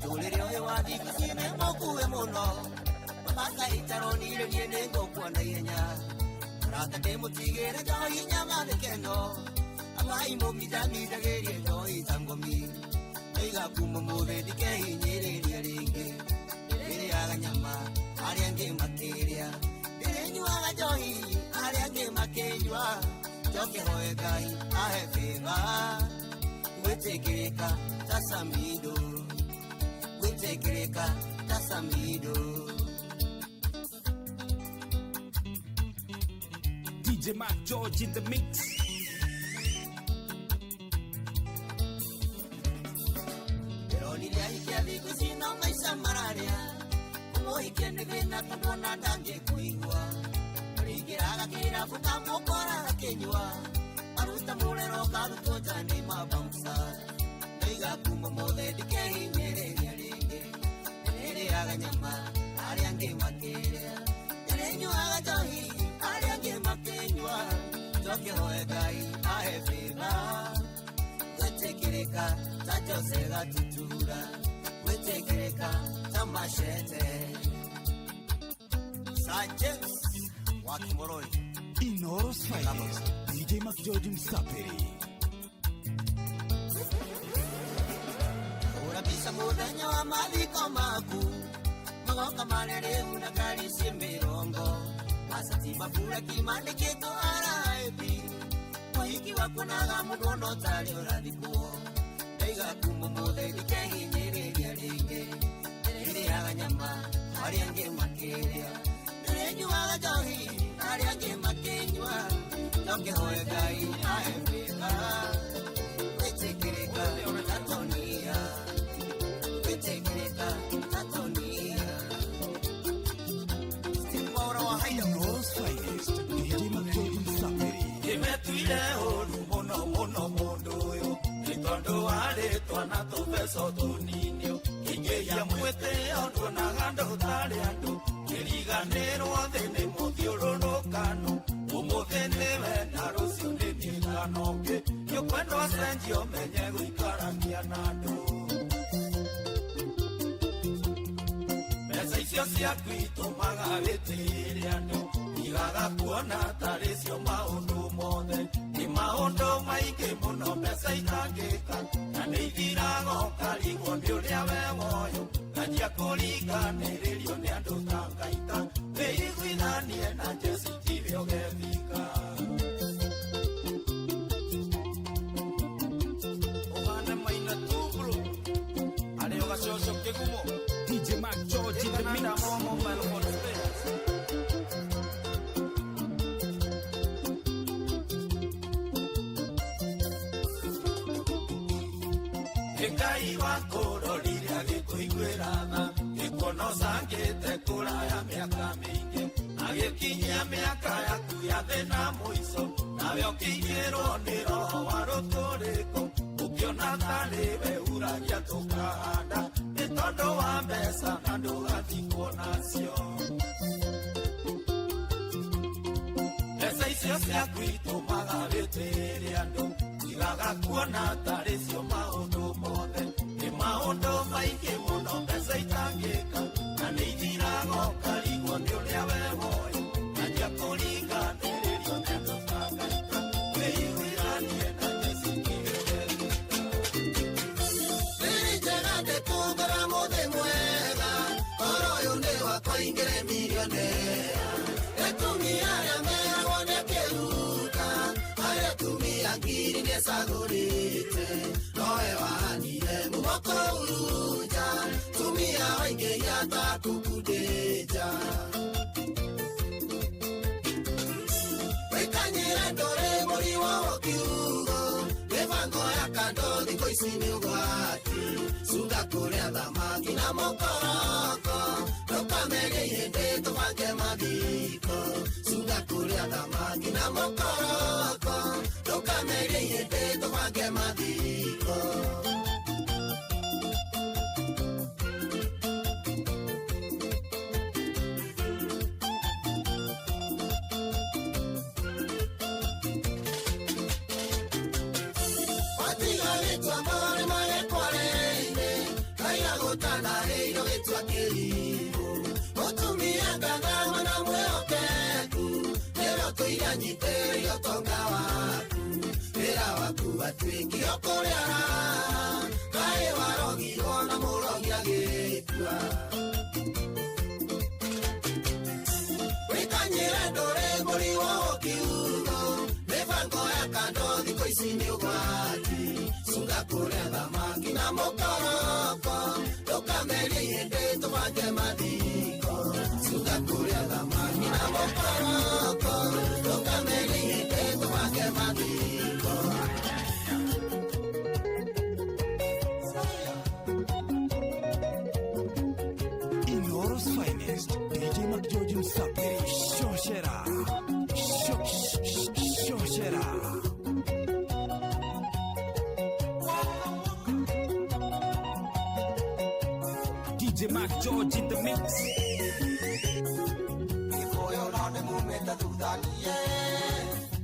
Tulire oe wadi kusine mokuwe muno. Maka itaroni ile niene ngokwa na yenya. Rata demo tigere joyi nyama de keno. Amai mo midani dageri joyi tangomi. Eiga kumo move dikei nyere ringe. Ere aga nyama ariange materia. Nyuaga johi, ariange makenywa. Joke hoe gai, ahe feva. Wetekereka, tasamido. Wetekereka, tasamido. DJ Mac George in the mix. Pero ni ya hikia viku sino maisha mararia. Como hikiende vena kadona dange kuigwa. Rigiraga kira fuka mokora kenywa. Aruta mulero karuto jani mabamsa. Eiga kumo mode dikei nyere ringe. Ere aga nyama, ariange makeria. Ere nyuaga johi, ariange makenywa. Joke hoe gai, ahe feva. Wetekereka, tajosega tutura. Wetekereka, tamashete. Sanchez Wakimoroi Inooro Swahili DJ Mac George Msapiri. Urabisa muthenya wa mathiko maku magoka marere unakari mirongo asati mabura kimandikito araibi wiki wako naga mugono tari urathikuo eiga kumu mutheri kehinyiriria ringi iri aganyama ari ange makiria renyu agajohi ari ange makinywa toke hoye gai aembeka wetekirika tatonia wetekirika tatonia stimbora wa haida Rose Finest DJ Mac George Msapiri. Kimetuile olu mono mono mondo yo Nitondo wale tuana tubeso tuninyo Kinge ya mwete ondo na gando tale ando Kiriganero adene modioro no kano Umodene vena rosio de nilanoke Yo cuando asenjio me llego y carambia nado Mesa isio si acuito magavetiriano Igaga kuona taresio maondo mode Ni maondo maike mono pesa itangeka Na neidirago karigo ndiuria wewoyo Kajia kolika nererio ne ando tangaita Veiguidanie na jesi tibio gevika Ohane maina tubro Ale yoga shosho kegumo DJ Mac George in the mix. Ekai wakoro liria gikuiguirana Ikonosangite kuraya miaka mingi Agikinyia miaka yaku ya thina muico Nawe ukinyirwo ni roho wa ruturiko Ukiona tariwe uragia tukahanda Ni tondu wa mbeca na ndugathikwo nacio Mbeca icio ciaku itumaga witĩre andũ Tigaga kuona tarĩcio maũndũ mothe Nĩ maũndũ maingĩ mũno mbeca itangĩka Na nĩ ithiraga ũkarigwo nĩ ũrĩa we woĩ Nanjia kũringanĩrĩrio nĩ andũ tangaita Wĩiguithanie na Jesũ kĩgĩrĩria Nĩnjega ndĩkũngũra mũthĩ mwega Ũhoro ũyũ nĩ wakwa ingĩre milionea Etumia arĩa meragwo nĩ kĩruka Arĩa tumia ngiri nĩcagũrĩte Nowe wahanire mũgoko uruja Tumia waingĩria takukundĩnja Wĩkanyĩre ndũrĩ mũriwo kiugo Mĩbango ya kando thikũ ici nĩ ũgwati Cunga kũrĩa thamaki na mũkoroko Ndũkamerie ihĩndĩ tũbange mathiko Cunga kũrĩa thamaki na mũkoroko Ndũkamerie ihĩndĩ tũbange mathiko Watigarĩtwa mare magĩkwarĩire Kaiga gũtanarĩirwo gĩtua kĩrimũ Mũtumia ngang'ang'o na mwĩhokeku Nĩro tũiria nyitĩrĩrio tonga waku Wĩra waku watuĩkio kũrĩa raha Kaĩ warogirwo na mũrogi agĩkua Wĩkanyĩre ndũrĩ mũrigo kiugo Mĩbango ya kando thikũ ici nĩ ũgwati Cunga kũrĩa thamaki na mũkoroko Ndũkamerie ihĩndĩ tũbange mathiko Cunga kũrĩa thamaki na mũkoroko Ndũkamerie ihĩndĩ tũbange mathiko Inoros Finest DJ Mac George Msapiri. Shoshera Shoshera DJ Mac George in the mix. Iboyo none mumeta dudanie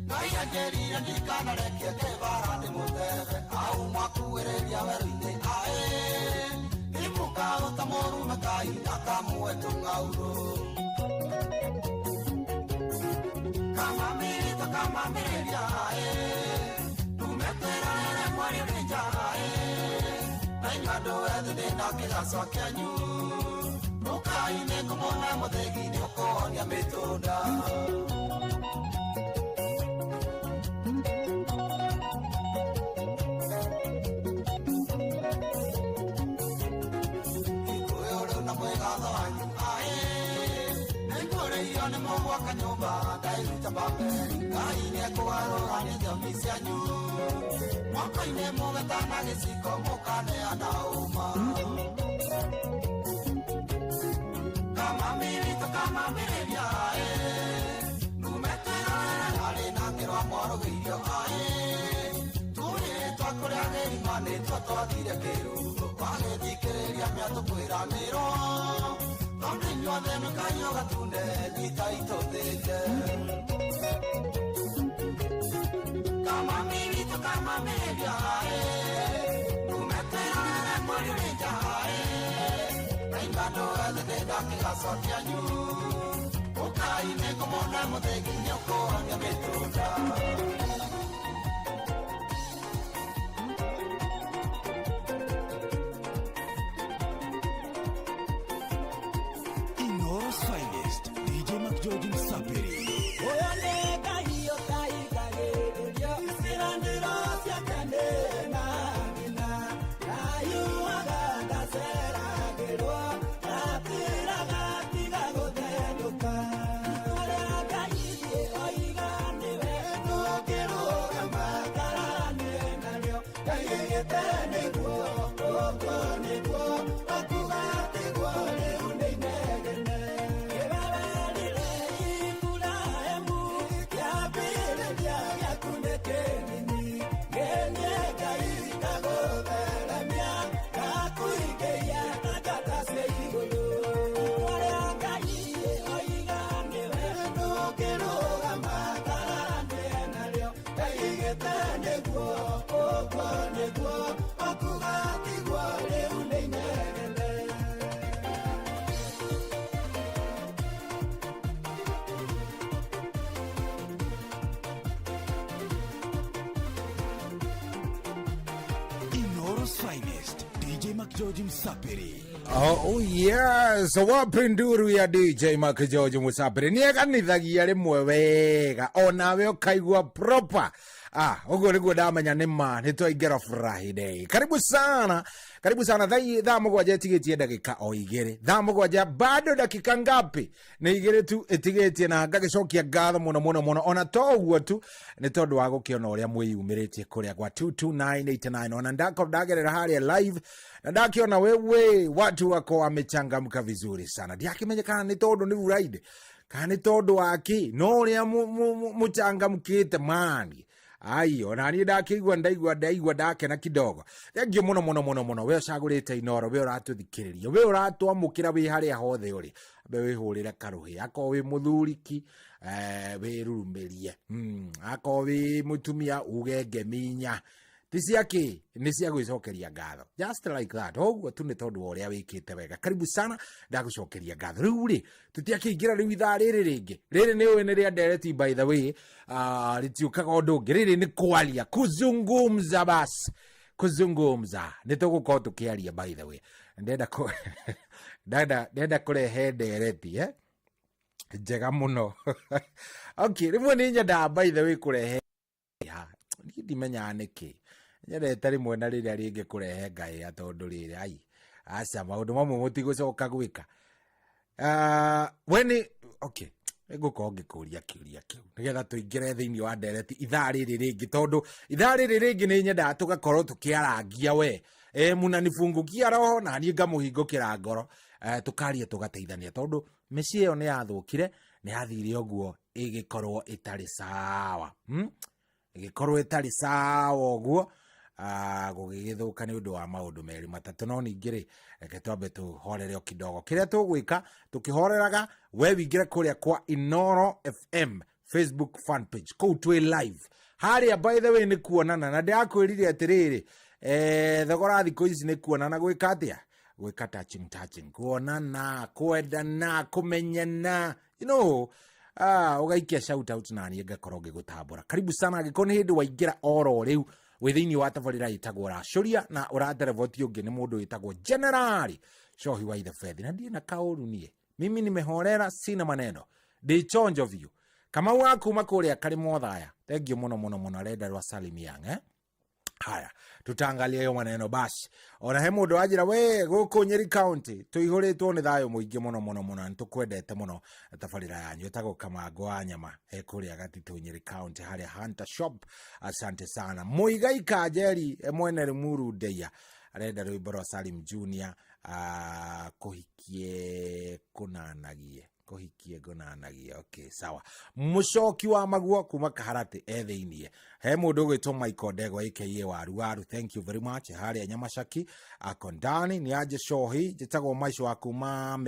Kaya gerira nikana reke kebara ni muteve Au makuereria veruine ae Imuka utamoru makai Akamuwe tungauro Kama mirito kama mireria andå ethä ndä na kä gaco kĩanyu å kai nĩ ngũmona må thĩgi nĩ å kũhonia mä tå nda nĩ mũgwaka nyũmba ndairuta mbambe ngai nĩ ekũgarũranĩria mĩcianyu mwaka-inĩ mũgetana gĩciko mũkaneana ũma kamamĩrito kamambĩrĩria numeterere harĩ na ngĩrwa mwarũgĩirio tũrĩtwa kũrĩa gĩrima nĩtwo twathire kĩruru wagĩthikĩrĩria mĩatũkwĩranĩrwo tondũ inyuothe mũkaiywo gatunde nyita itũthĩte kamamĩrito kamamĩrĩria numeterere mwarĩrĩnja naimba andũ ethĩ ndĩnda kĩgaco kĩanyu ũkai nĩ ngũmona mũthĩgi nĩ ũkũhonia mĩtũnda Finest, DJ Mac George Msapiri. Finest, DJ Mac George Msapiri. Oh yes, wapinduru ya DJ Mac George Msapiri nieganithagia rimwe wega onawe ukaigua proper. Ugo niguo ndamenya nima nitwaingĩra Friday. Karibu sana thaa mũgwanja ĩtigĩtie ndagĩka o igĩrĩ. Thaa mũgwanja bado dakika ngapi? Nĩ igĩrĩ tu ĩtigĩtie na ngagĩcokia ngatho mũno ona to ũguo tu nĩ tondũ wa gũkĩona ũrĩa mwĩyumĩrĩtie kũrĩa kwa 22989 ona ndagerera harĩa live na ndakiona wewe watu wako wamechangamka vizuri sana. Ndiakĩmenya kana nĩ tondũ nĩ Friday kana nĩ tondũ waki no ũrĩa mũchangamkĩte mani. Ayo nani ndaigua ndakena kidogo. Thengio muno we cagurite Inoro we uratuthikiriria we uratwamukira we haria hothe uri be we hurira karuhi ako we muthuriki we rurumerie ako we mutumia ugenge minya tisiaki nisi agwicokeria ngatho just like that oguo tu ni tondu uria wikite wega. Karibu sana ndagucokeria ngatho riu ri tutiakiingira riu ithaa riri ni we ni ria ndereti by the way ritiukaga undu ungi riri ni kwaria kuzungumza basi kuzungumza nitugukorwo tukiaria by the way ndenda kurehe ndereti njega muno okay rimwe ni nyenda by the way kurehe ndimenyaga niki nyendete rimwe na riria ringi kurehe ngai atondu riri aca maundu mamwe mutigucoka gwika weni okay ngukorwo ngikuria kiuria kiu nigetha tuingire thiini wa ndereti ithaa riri ringi tondu ithaa riri ringi ni nyendaga tugakorwo tukiarangia we munanifungukia roho na niĩ ngamuhingũkĩra ngoro tukaria tugateithania tondu mĩciĩ ĩyo nĩ yathũkire nĩ yathire ũguo ĩgĩkorwo ĩtarĩ sawa ĩgĩkorwo ĩtarĩ sawa ũguo gũgĩgĩthũka nĩ ũndũ wa maũndũ merĩ matatũ no ningĩ rĩ reke twambe tũhorere o kidogo kĩrĩa tũgwĩka tũkĩhoreraga we wingĩre kũrĩa kwa Inoro FM Facebook fan page kũu twĩ live harĩa by the way nĩ kuonana na ndĩrakwĩrire atĩrĩrĩ thogora thikũ ici nĩ kuonana gwĩka atĩa gwĩka touching kuonana kwendana kũmenyana you know ugaikia shout out na niĩ ngakorwo ngĩgũtambũra. Karibu sana angĩkorwo nĩ hĩndĩ waingĩra oro rĩu withini wa tabarira itagwo racuria na uraderevoti ungi ni mundu itagwo Generali Cohi wa Ithe Fethi na ndiye na kauru nie mimi nimehorera sina maneno ndichonjo view kama waku makuria karimo thaya thank muno reda rwa Salimi Yang haya tutangalia hiyo maneno basi ona he mundu ajira we guku Nyeri County tuihuritwo ni thayo muingi muno ntukwendete muno tabarira yanyu etago Kamango wa Nyama he kuria Gatitu Nyeri County haria Hunter Shop asante sana Muigai Kajeri mwene Rimuru Ndeia arenda rwimbo rwa Salim Junior kuhikie kunanagie okay sawa mucoki wa maguo kuma Kaharati ethiinie he mundu gwitwo Michael Ndego aka waru thank you very much haria Nyamashaki akondani ni aje Cohi jitagwo maisho wa kuma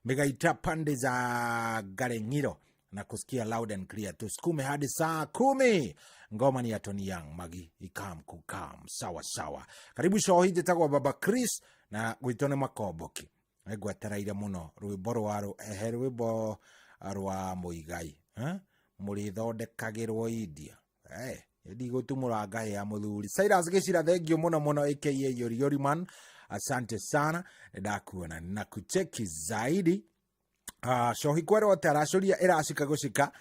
Migaita pande za Garengiro na kusikia loud and clear tusukume hadi saa 10 ngoma ni ya Tony Young Magi ikam kukam sawa karibu Cohi jitagwo Baba Chris na gwitone Makomboki egwataraire muno rwimbo rwaro rwimbo rwa Muigai murithodekagirwo India ndigũtumũra ngaĩ ya mũthuri Cyrus Gĩcira thank you muno aka Yori man asante sana ndakuona na kucheki zaidi Cohi kwero taracuria iracika gucika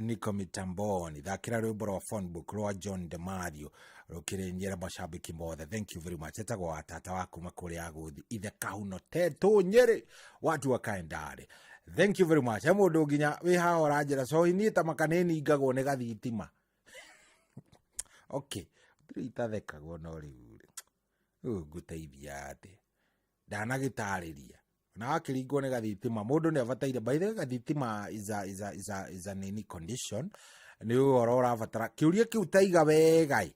niko mitamboni thakira rwimbo rwa phone book rwa John DeMario rukirenyera mashabiki mothe thank you very much etagwo atata waku makuri aguthi Ithe Kahuno Tetu Nyeri watu wakaendare thank you very much mundu nginya wi ha oranjira Cohi ni ta makaneni ngagwo ne gathitima okay itathekagwo no riu nguteithia ati ndanagitariria na akiringwo ne gathitima mundu ne abataire by the gathitima is a nini condition ni urora abatara kiuria kiu taiga wegai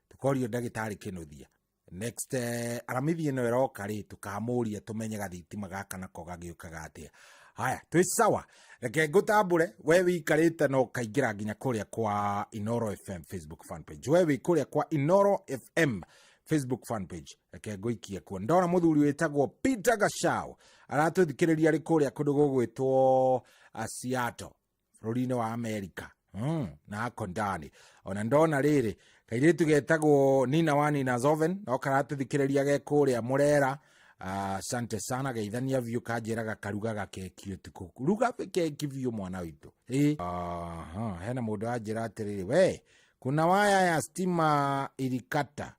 tukorio ndagitari kinuthia next aramithi ino iroka ri tukamuria tumenye gathitima gaka nako gagiukaga atia haya twi sawa reke ngutambure we wikarite no kaingira nginya kuria kwa Inoro FM Facebook fan page we wikuria kwa Inoro FM Facebook fan page reke ngoikie kuo ndona muthuri wetagwo Peter Gashau aratuthikiriria ri kuria kundu gugwitwo Seattle bururi-ini wa America na akondani ona ndona riri kairitu getagwo Nina Wani na Zoven no karatuthikiriria ge kuria Murera asante sana geithania view kanjiraga karuga gakekio tuku ruga keki view mwana witu hena mundu ajira atiriri we kuna waya ya stima ilikata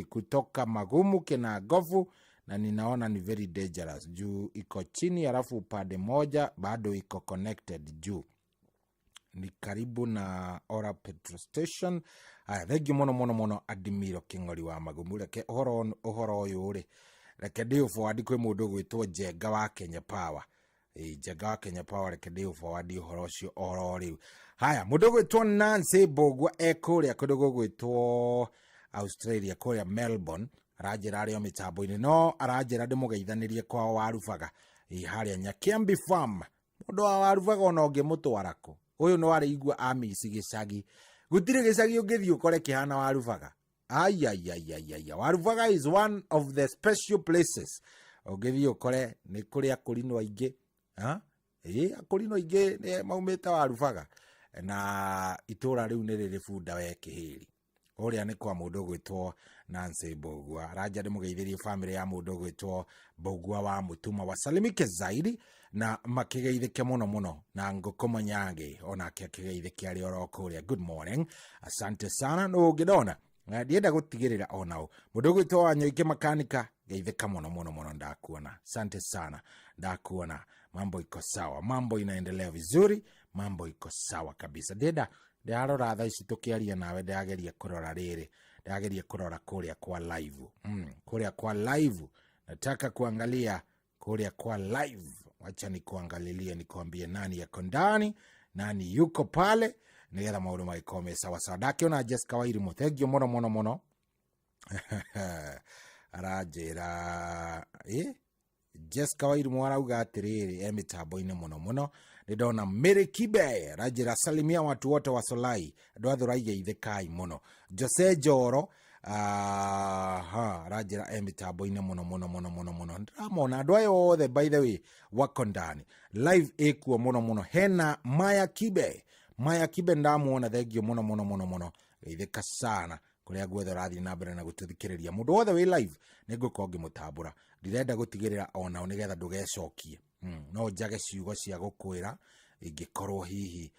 kutoka Magumu kina Gofu na ninaona ni very dangerous juu iko chini alafu upande moja bado iko connected juu ni karibu na Ora petrol station thank you mono Admiro Kingori wa Magumu reke uhoro uyu uri reke ndio forward kwe mundu gwitwo Jenga wa Kenya Power Jenga wa Kenya Power reke ndio forward uhoro ucio oro riu haya mundu gwitwo Nancy Bogwa ekuria kundu gwitwo Australia kuria Melbourne arajira ario mitambo-ini no arajira ndimugeithanirie kwa warubaga haria Nyakiambi farm mundu wa warubaga ona ungimutwara ku uyu no arigwa amisi gicagi gutire gicagi ungithii ukore kihana warubaga warubaga is one of the special places ungithii ukore ni kuria akurino aingi akurino aingi ni maumita warubaga na itura riu ni riri bunda we kihiri uria ni kwa mundu gwitwo Nancy Bogwa raja ndimugeithirie family ya mundu gwitwo Bogwa wa Mutuma wasalimike zaidi na makigeithike muno na ngukumanyange ona akigeithike ari orokuria good morning asante sana no ngidona ndienda gutigirira onao mundu gwitwo Wanyoike makanika geithika muno ndakuona asante sana ndakuona mambo iko sawa mambo inaendelea vizuri mambo iko sawa kabisa ndarora tha ici tukiaria nawe ndageria kurora riri ndageria kurora kuria kwa live kuria kwa live nataka kuangalia kuria kwa live wacha ni kuangalilia nikwambie nani yako ndani nani yuko pale nigetha maundu maikome sawa ndakiona Jessica Wairimu thank you muno arajira Jessica Wairimu arauga atiriri emitambo-ini muno ndona Mary Kibe rajira salimia watu wote wa Solai andu athuraia ithekai muno Jose Joro rajira emitambo-ini muno ndamona andu ayo othe by the way wako ndani live ekuo muno hena Maya Kibe Maya Kibe ndamuona thengio muno geithika sana kuria guothe rathi na mbere na gututhikiriria mundu wothe wi live nigukorwo ngimutambura ndirenda gutigirira ona nigetha ndugecokie no njage ciugo cia gukwira ingikorwo hihi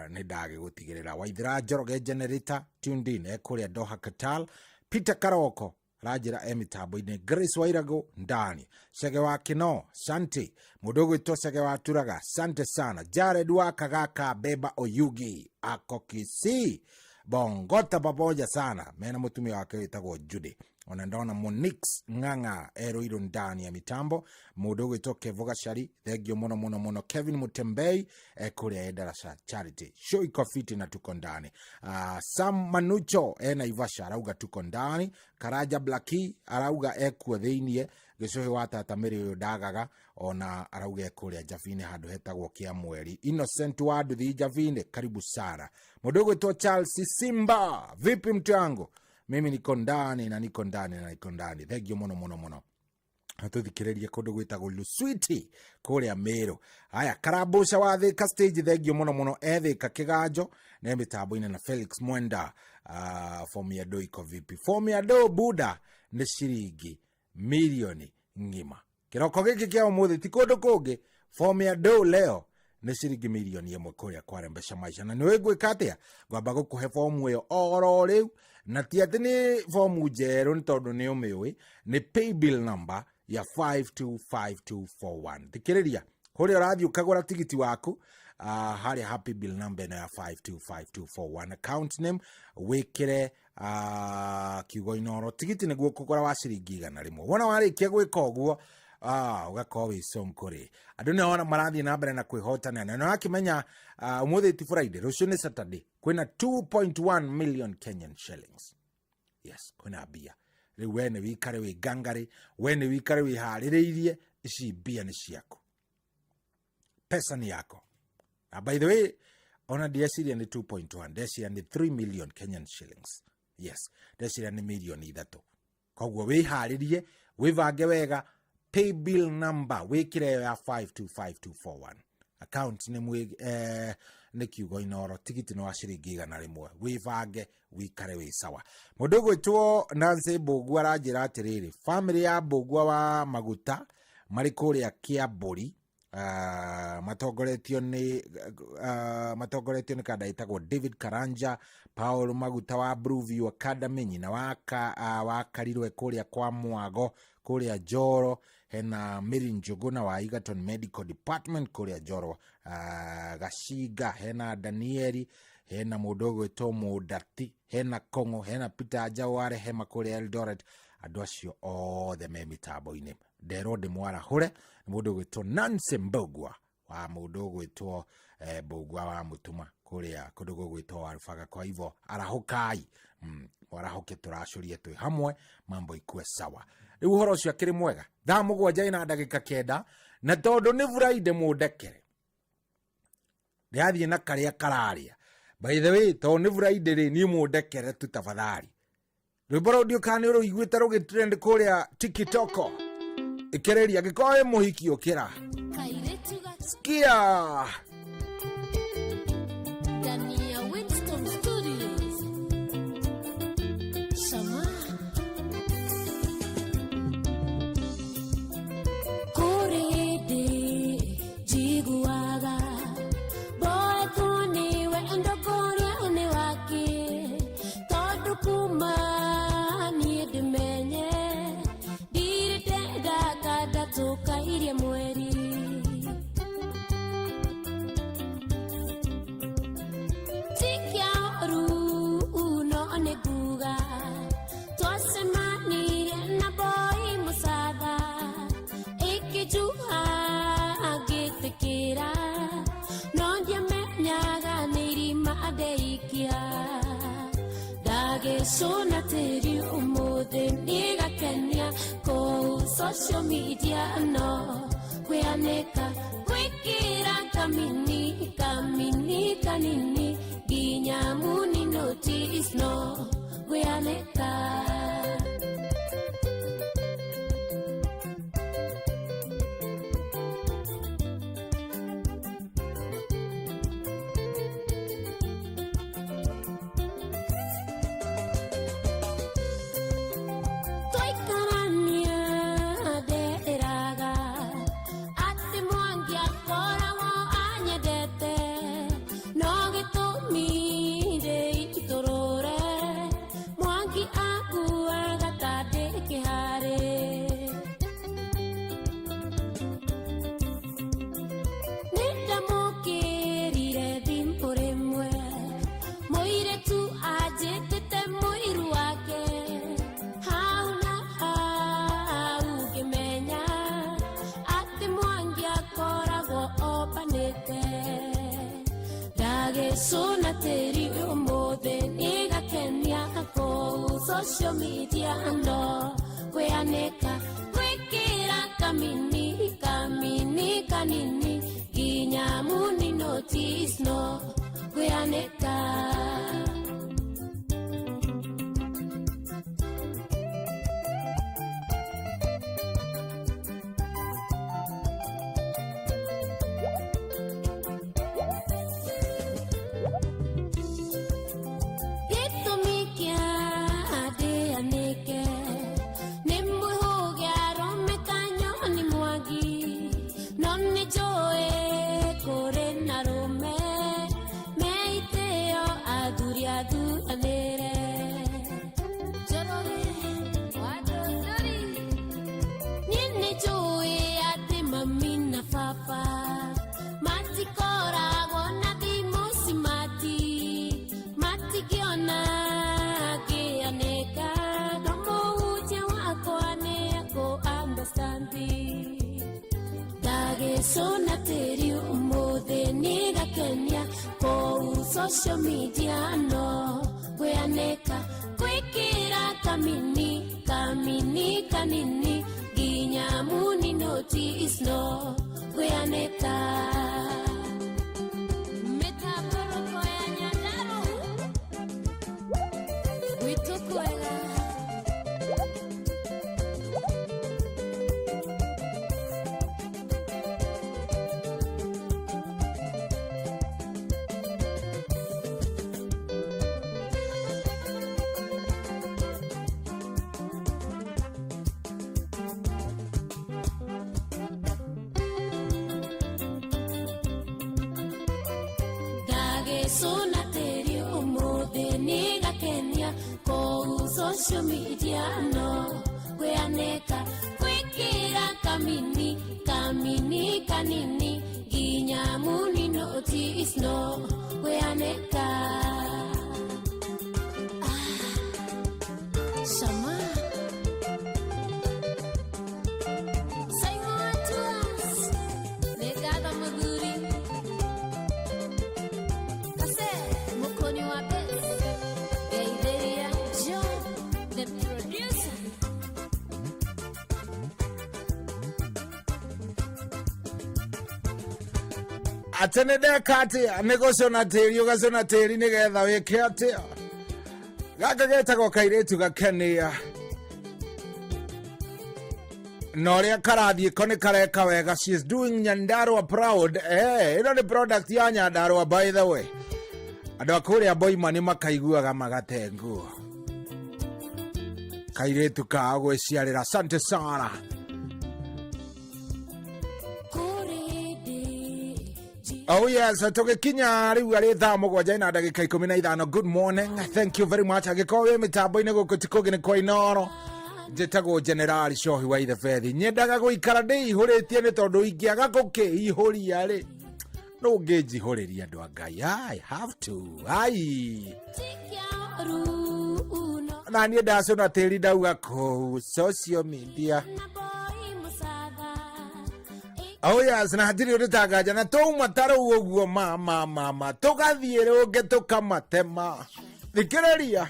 ni ndage gutigirira Waithira Njoroge generator tuned in ekuria Doha Qatar Peter Karoko rajira emitambo-ini Grace Wairago ndani Sege wa Kino Santi Mudogo ito Sege wa Turaga Sante sana Jared wa Kagaka Beba Oyugi Akokisi Bongota pamoja sana mena mutumi wake witagwo Judy ona ndona Monix Nganga Eroiro ndani ya mitambo Mudogo ito Kevoga Shari thegio muno Kevin Mutembei kuria Edarasha Charity show iko fiti na tuko ndani Sam Manucho Ivasha arauga tuko ndani Karaja Blackie arauga ekuo thiinie gicohi wa tata Mary Dagaga ona arauga kuria Javine handu hetagwo kia mweri Innocent wa Nduthi Javine karibu sana Mudogo ito Charles Simba vipi mtu wangu mimi niko ndani na niko ndani thegio muno tuthikiririe kundu gwitagwo Luswiti kuria Meru haya Karabusha wa Thika stage thegio muno Thika Kiganjo na mitambo-ini na Felix Mwenda fomu ya do iko vipi fomu ya do buda ni ciringi milioni ngima kiroko giki kia umuthi ti kundu kungi fomu ya do leo ni ciringi milioni 1 kuria kwarembesha maisha na niwe gwika atia ngwamba gukuhe fomu iyo oro riu na ti ati ni fomu njeru ni tondu ni umiwi ni pay bill number ya 525241 thikiriria kuria urathi ukagura tigiti waku hari happy bill number na ya 525241 account name wikire kiugo inoro tigiti niguo kugura wa ciringi 100 wona warikia gwika uguo ugakorwo wi sonkore andu ni ona marathi na mbere na kwihotana na nakimenya umuthi ti Friday rucio ni Saturday kwina 2.1 million Kenyan shillings yes kwina bia riu wene wikare wi gangari wene wikare wi haririirie ici bia ni ciaku pesa ni yako by the way ona DSC ni 2.1 DSC ni 3 million Kenyan shillings yes DSC ni milioni 3 koguo wi haririe wivange wega pay bill number wikire ya 525241 account ni kiugo inoro tigiti no ciringi 100 wivange wikare wi sawa mundu gwitwo Nancy Mbugua aranjira atiriri family ya Mbugua wa Maguta mari kuria Kiamburi matongoretio ni kada itagwo David Karanja Paul Maguta wa Bruview Academy nyina wa Karirwe kuria kwa Mwago kuria Joro hena Mary Njuguna wa Egerton Medical Department kuria Joro Gashiga hena Danieli hena mudogo to Mudati hena Kongo hena Peter Jaware hema kuria Eldoret andu acio othe me mitambo-ini Derode Mwara hure mudogo to Nancy Mbugua wa mudogo to Mbugua wa Mutuma kuria kudogo gwitwo Alfaga kwa hivyo arahukai warahoke turacurie twi hamwe mambo ikue sawa riu horo cio akiri mwega thaa 7 na ndagika 9 na tondu ni Friday mundekere ndiathie na karia kararia by the way tondu ni Friday ri ni mundekere tu tafadhali rwimbo audio kani ru igwita ru gitrend kuria TikTok ikireria gikoe muhiki ukira skia Sona teri umode niga Kenya ko social media no kweaneka kwikira kamini kanini ginyamuni notice no kweaneka social media no kweaneka kwikira kamini kamini kanini ginyamuni notice no kweaneka Sona teri umothe niga Kenya ko social media no kweaneka kwikira kamini kamini kanini ginyamuni notice no kweaneka metaboro ya nyandaro witukwega Sona teri umothe niga Kenya ko social media no kweaneka kwikira kamini kamini kanini ginyamuni notice no kweaneka Sama Say what to us Negada maguri atene dekati negocona tiri ugacona tiri nigetha wike atia gaka getagwo kairetu gakenia na uria karathie ko ni kareka wega. She is doing Nyandarua proud. Ino ni product ya Nyandarua by the way. Andu akuria boima ni makaiguaga magate nguo. Kairetu ka gwiciarira. Asante sana. Oh yes, tugikinya riu ari thaa mugwanja na ndagika 15. Good morning, thank you very much. Agikowe mitambo-ini guku tikugi kwa inoro njitagwo General Shohi wa Ithefethi. Nyendaga guikara ndi ihuritie ni tondu ingiaga gukiihuria ri no ngijihuriria andu a Ngai. I have to. Ai na ni ndacona tiri ndauga ko social media. Oh yes, na hatiri uritagaja na tuma taro uguo mama tugathiire unge tukamatema thikiriria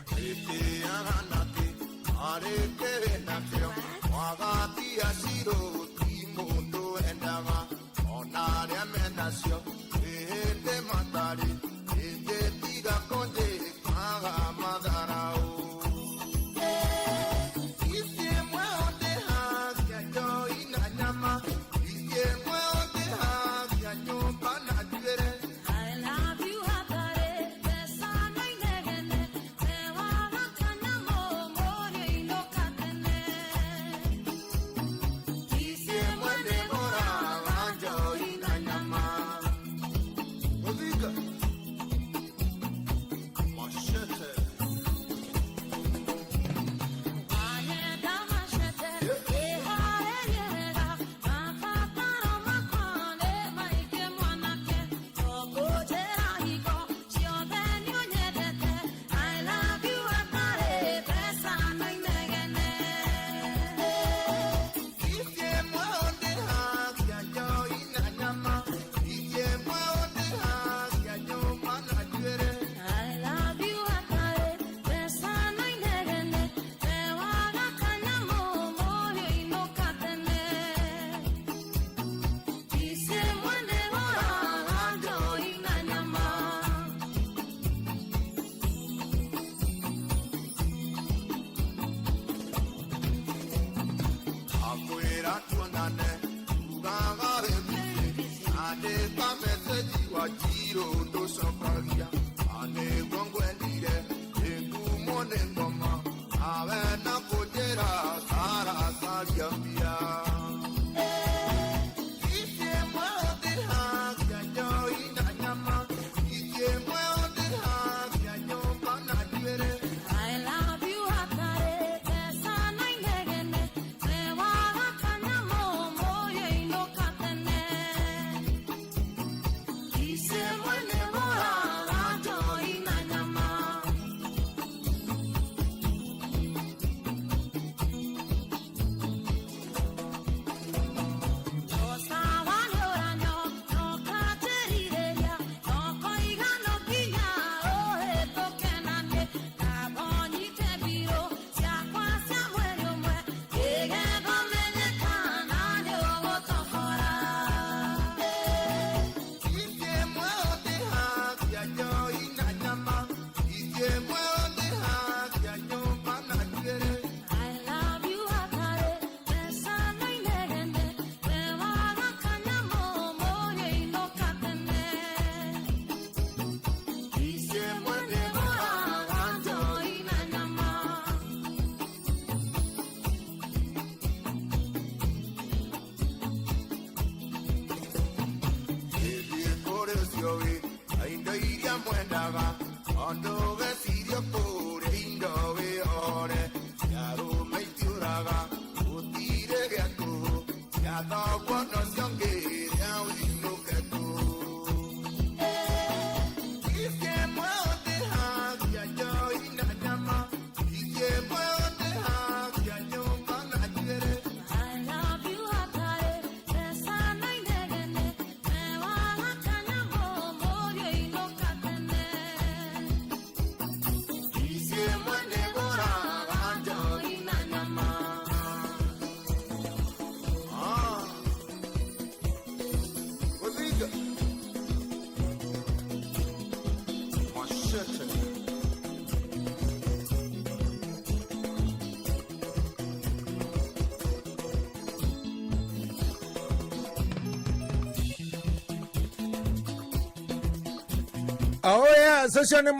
Oh yeah, social ni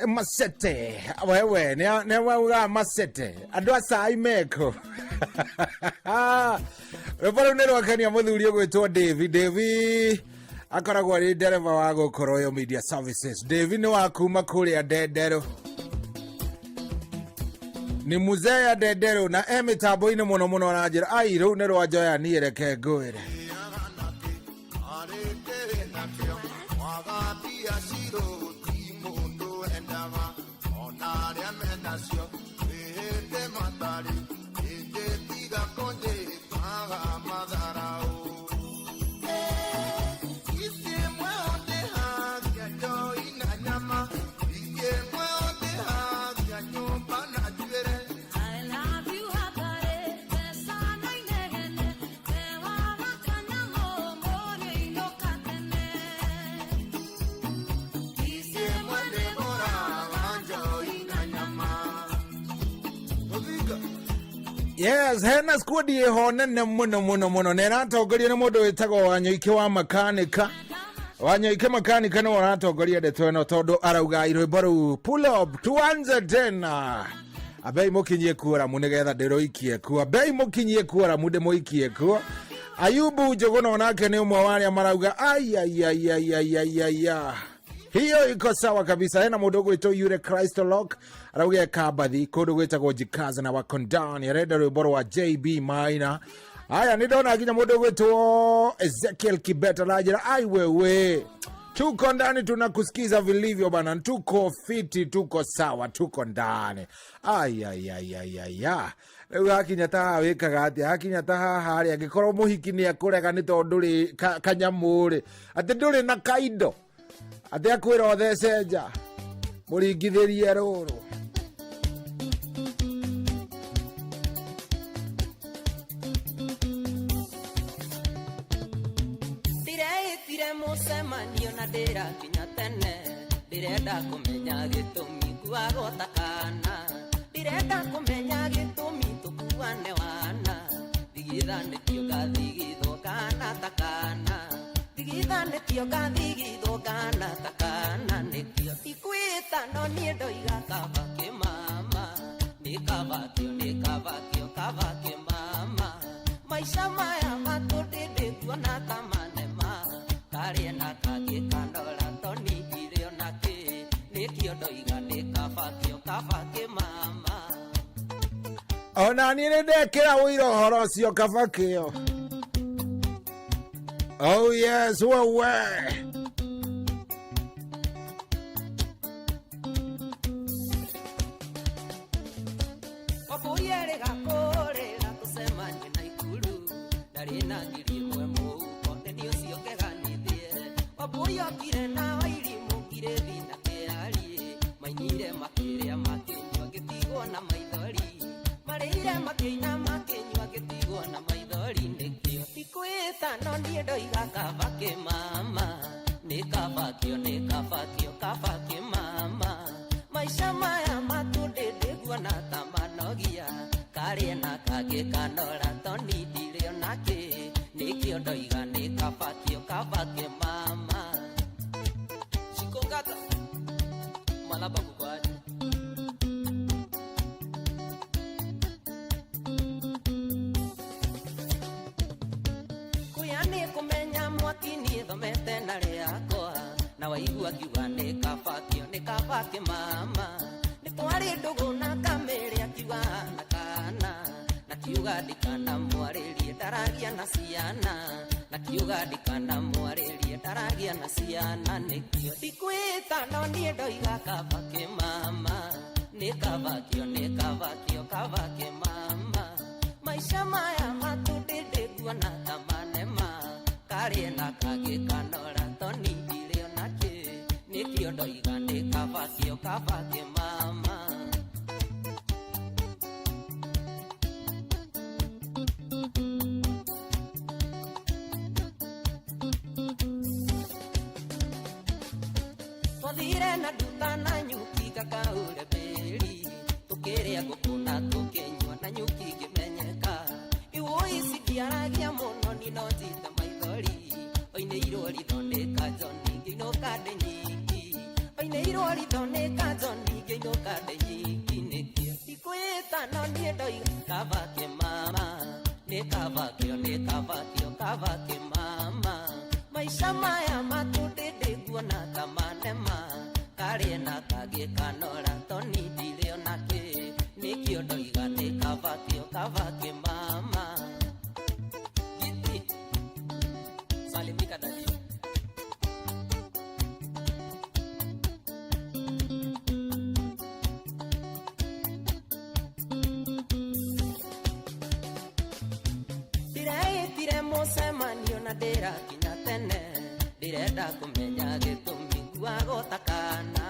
masete. Wewe, ni wewe masete. Adwa sai meko. Repara unero wakani ya muthuri gwitwa David akoragwo ari dereva wa Gokoroyo Media Services. David ni wakuma kuria Dedero. Ni muzee ya Dedero na emitambo-ini muno muno arajira ai riu ni rwajoya ni reke ngwire. Yes, hena squadi ho nene muno nena atongoria ni mundu witagwo Wanyoike wa makanika. Wanyoike makanika no atongoria ndeto no tondu arauga irwimbo ru pull up tuanze tena. Abei mukinyie kuora munigetha ndiroikie ku. Abei mukinyie kuora munde moikie ku. Ayubu Njogono nake ni umwe wa aria marauga ai. Hiyo iko sawa kabisa. Hena mundu gwitwo Yure Christo Lock arauga kabathi kundu gwitagwo Jikaza na wakondani arenda rwimbo wa JB Maina. Aya nidona kinya mundu gwitwo Ezekiel Kibeta rajira ai wewe. Tuko ndani tunakusikiza vilivyo bana, tuko fiti, tuko sawa, tuko ndani. Ai. Hakinya ta wikaga ati hakinya ta haha ri agikorwo muhiki ni akurega ni tondu ri kanyamuri ati nduri na kaindo ati akwira othecenja muringithirie ruru. Ndireitire mucemanio na ndirakinya tene, ndirenda kumenya gitumi kuagotakana, ndirenda kumenya gitumi tukuane wana, thigithanĩtio ngathigithwo kana takana, thigithanĩtio ngathigithwo kana takana, nĩkĩo tikwĩta no niĩ ndoiga kaba kĩmama. kavakio ni kavakio kavake mama maisha maya matundinde kuona tamane ma kare na kage kandola toni ilio nake ni kiondo igane kavakio kavake mama ona ni ndekera wiro horo cio kavakio. Oh yes, wewe. Wapuriere gakore na tusemanye na ikulu darina ngiri mwe muko ndio cio keganithie wapurio kire na wairimu kire thina keari mainire makiria makinywa gitigwo na maithori marire makina makinywa gitigwo na maithori ndikio tikwita no nie ndoiga kavake mama ni kavakio kavake mama maisha maya matundinde kuona tamanogia kare na kage kanora toni dilio nake nikio ndoiga ni kavakio kavake mama shikogata malaba kukwaje kuyani kumenya mwakini thomete na riakoa na waigua kiuga ni kavake mama ni twari ndugu na kamere akiuga na kana na kiuga ndikana mwaririe ndaragia na ciana na kiuga ndikana mwaririe ndaragia na ciana nikio ndikwita no nie ndoiga kavake mama ni kavakio kavake mama maisha maya matundinde kuona tamane ma kare na kage kanora toni dilio nake nikio ndoiga ni kavakio kavake mama twathire na nduta na nyuki kakaure beri tukiria gukuna tukinywa na nyuki ngimenyeka iwo ici ndiaragia muno ninotite maithori oine irori thondeka joni nginoka nde nyingi oine irori thondeka joni nginoka nde nyingi nikio tikwita no nie ndoiga kavake mama ni kavakio kavake mama maisha maya matundinde kuona tamane ma kare na kage kanora toni dilio nake nikio ndoiga ni kavakio kavake mama giti salimika dadi tire mucemanio na ndira kinya tene ndirenda kumenya gitumi guagotakana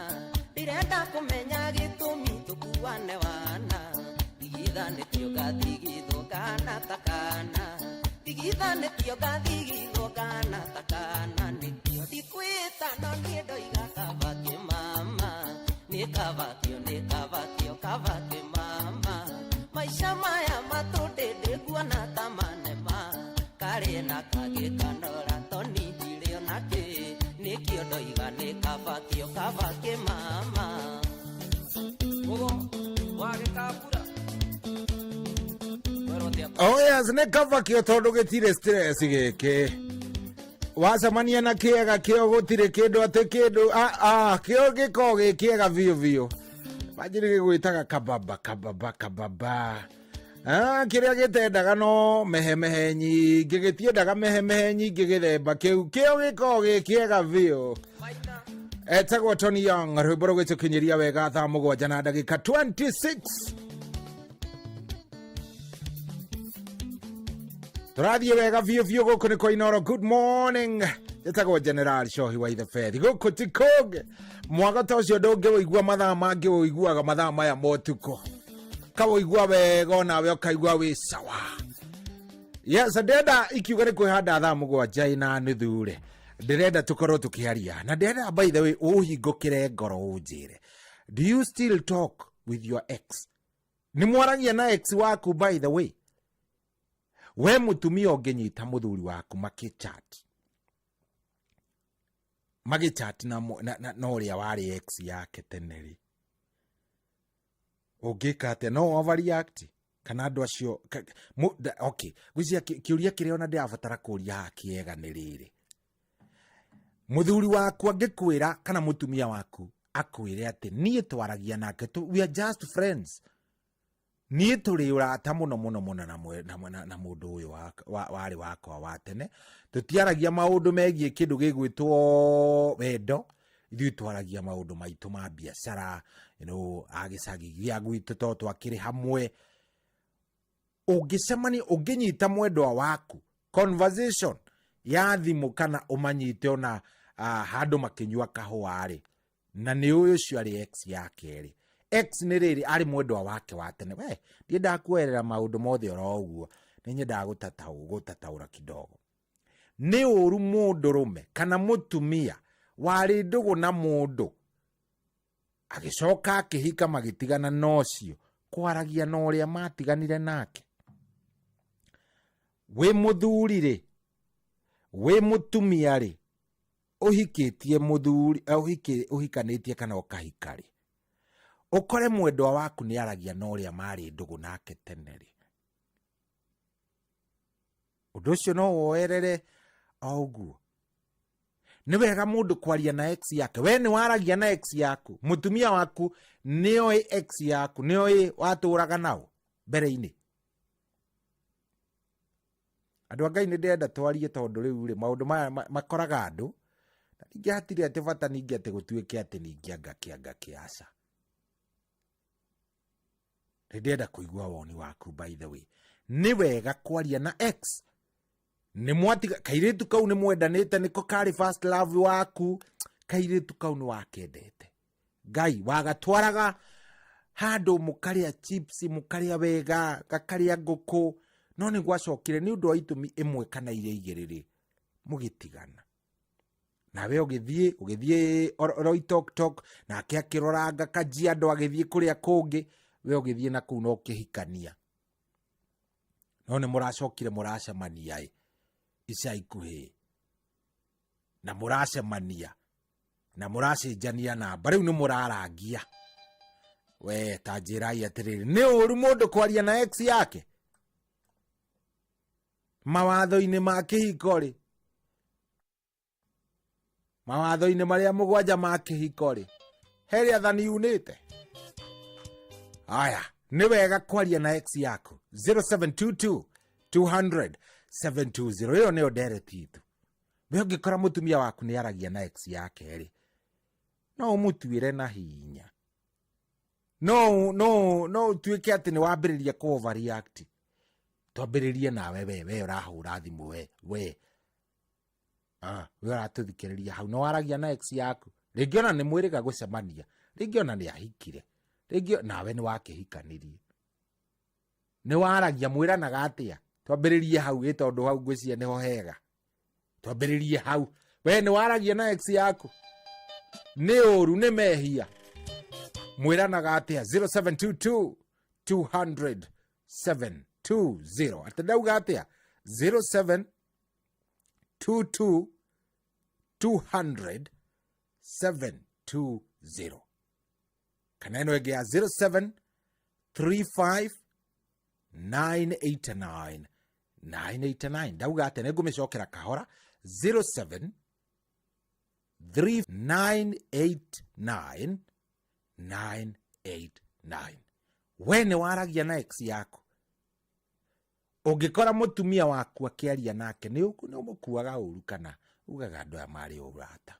ndirenda kumenya gitumi tukuane wana digithanĩtio ngathigithwo kana takana digithanĩtio ngathigithwo kana takana nĩkĩo ndikwĩta no niĩ ndoiga kavake mama nĩ kavakio kavake mama maisha maya matũndĩndĩ kuona ta manema karĩ na kagĩ kanora toni ndirĩ onakĩ nĩkĩo ndoiga nĩ kavakio kavake mama ũgo wagĩkambura Oh yes, nĩ kavakio tondũ gĩtirĩ stress gĩkĩ wacemania na kĩega kĩo gũtirĩ kĩndũ atĩ kĩndũ kĩo gĩkoragwo gĩ kĩega biũ biũ manjĩrĩ gĩgwĩtaga kababa kĩrĩa gĩtendaga no mehemehe nyingĩ gĩtiendaga mehemehe nyingĩ gĩthemba kĩu kĩo gĩkoragwo gĩ kĩega biũ etagwo Tony Young rwĩmbo rũgĩtũkinyĩria wega thaa 7 na ndagĩka 26 tũrathiĩ wega biũ biũ gũkũ nĩ kwa Inooro. Good morning, njĩtagwo General Shohi wa ithe Fethi gũkũ ti kũngĩ mwaga ta ũcio ndũngĩwĩigua mathaa mangĩ ũiguaga mathaa maya motuko kawĩigua wega onawe ũkaigua wĩ sawa. Yes, ndĩrenda ikiuga nĩ kwĩhanda thaa 7:30 ndĩrenda tũkorwo tũkĩaria na ndĩrenda by the way ũhingũkĩre ngoro ũnjĩre, do you still talk with your ex? nĩ mwaragia na ex waku by the way? We mutumia ũngĩnyita mũthuri waku magĩchat na ũrĩa warĩ ex yake tene rĩ, Ũngĩka atĩa no overreact kana andũ acio okay gwĩcia kĩũria kĩrĩa ona ndĩrabatara kũria haha kĩega nĩ rĩrĩ mũthuri waku angĩkwĩra kana mũtumia waku akwĩre atĩ niĩ twaragia nake we are just friends niĩ tũrĩ ũrata mũno na mũndũ ũyũ warĩ wakwa wa tene tũtiaragia maũndũ megiĩ kĩndũ gĩgwĩtwo wendo ithuĩ twaragia maũndũ maitũ ma biacara agĩcagi gĩa gwitũ to twakĩrĩ hamwe ũngĩcemania ũngĩnyita mwendwa waku conversation ya thimũ kana ũmanyite ona handũ makĩnyua kahũa-rĩ na nĩ ũyũ ũcio arĩ ex yake-rĩ ex nĩ rĩrĩ arĩ mwendwa wake wa tene we ndiendaga kuerera maũndũ mothe oro ũguo nĩ nyendaga gũtataũra kidogo nĩ ũru mũndũrũme kana mũtumia warĩ ndũgũ na mũndũ agĩcoka akĩhika magĩtigana nocio kwaragia na ũrĩa matiganire nake we mũthuri-rĩ we mũtumia-rĩ ũhikĩtie mũthuri ũhikanĩtie kana ũkahika-rĩ ũkore mwendwa waku nĩ aragia na ũrĩa marĩ ndũgũ nake tene-rĩ ũndũ ũcio no woerere o ũguo nĩ wega mũndũ kwaria na ex yake we nĩ waragia na ex yaku mũtumia waku nĩoĩ ex yaku nĩoĩ watũraga nao mbere-inĩ andũ a Ngai nĩ ndĩrenda twarie tondũ rĩu-rĩ maũndũ maya makoraga andũ na ningĩ hatirĩ atĩ bata ningĩ atĩ gũtuĩke atĩ ningĩ anga kĩaca nĩ ndĩrenda kũigua woni waku by the way nĩ wega kwaria na ex nĩ mwatiga kairĩtu kau nĩ mwendanĩte nĩko karĩ first love waku kairĩtu kau nĩ wakendete Ngai wagatwaraga handũ mũkarĩa chips mũkarĩa wega gakarĩa ngũkũ no nĩ gwacokire nĩ ũndũ wa itũmi ĩmwe kana iria igĩrĩ-rĩ mũgĩtigana nawe ũgĩthiĩ Oloitoktok nake akĩroranga Kajiado agĩthiĩ kũrĩa kũngĩ we ũgĩthiĩ na kũu no kĩhikania no nĩ mũracokire mũracemania ica ikuhĩ na mũracemania na mũracenjania namba rĩu nĩ mũrarangia we ta njĩrai atĩrĩrĩ nĩ ũru mũndũ kwaria na ex yake mawatho-inĩ ma kĩhiko-rĩ mawatho-inĩ marĩa mũgwanja ma kĩhiko-rĩ herĩ athani unĩte aya nĩ wega kwaria na ex yaku 0722 200 720 ĩyo nĩyo ndereti itũ we ũngĩkora mũtumia waku nĩ aragia na ex yake-rĩ no ũmũtuĩre na hinya no ũtuĩke atĩ nĩ wambĩrĩria ku overreact twambĩrĩrie nawe we ũrahũra thimũ we we ũratũthikĩrĩria hau no waragia na ex yaku rĩngĩ ona nĩ mwĩrĩga gũcemania rĩngĩ ona nĩ ahikire rĩngĩ nawe nĩ wakĩhikanirie nĩ waragia mwĩranaga atĩa twambĩrĩrie hau tondũ hau ngwĩciria nĩho hega twambĩrĩrie hau we nĩ waragia na ex yaku nĩ ũru nĩ mehia mwĩranaga atĩa 0722 200 720 atendauga atĩa 0722 200 720 kana ĩno ĩngĩ ya 0735 989 989 ndauga atĩ nĩ ngũmĩcokera kahora 07 3989 989 we nĩ waragia na ex yaku ũngĩkora mũtumia waku akĩaria nake nĩ ũmũkuaga ũru kana ugaga andũ aya marĩ ũrata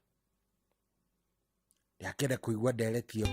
yakenda kũigua nderetio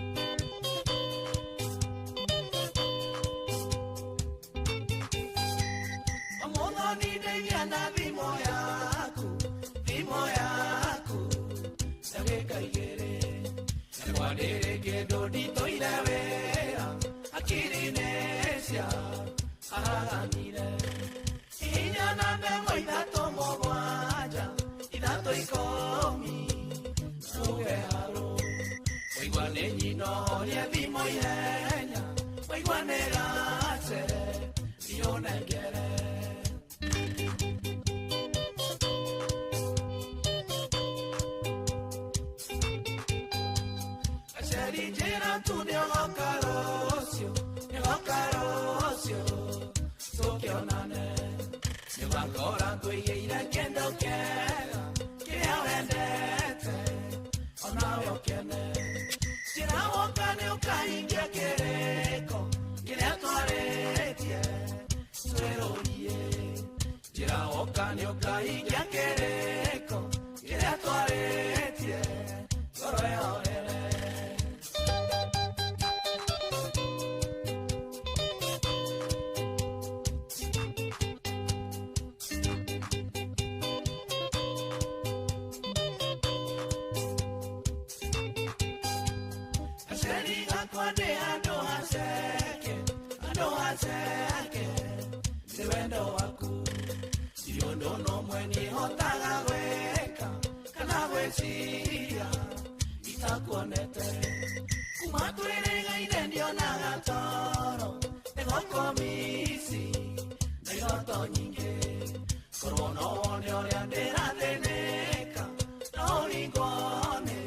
aseke ando aseke ni wendo waku iyo ndono mweni hotaga gweka kana gweciria itakuonete kuma twĩrĩgaine ndionaga toro nĩgokomisi na iroto nyingĩ korwo no wone ũrĩa ndĩrathĩnĩka no ũringone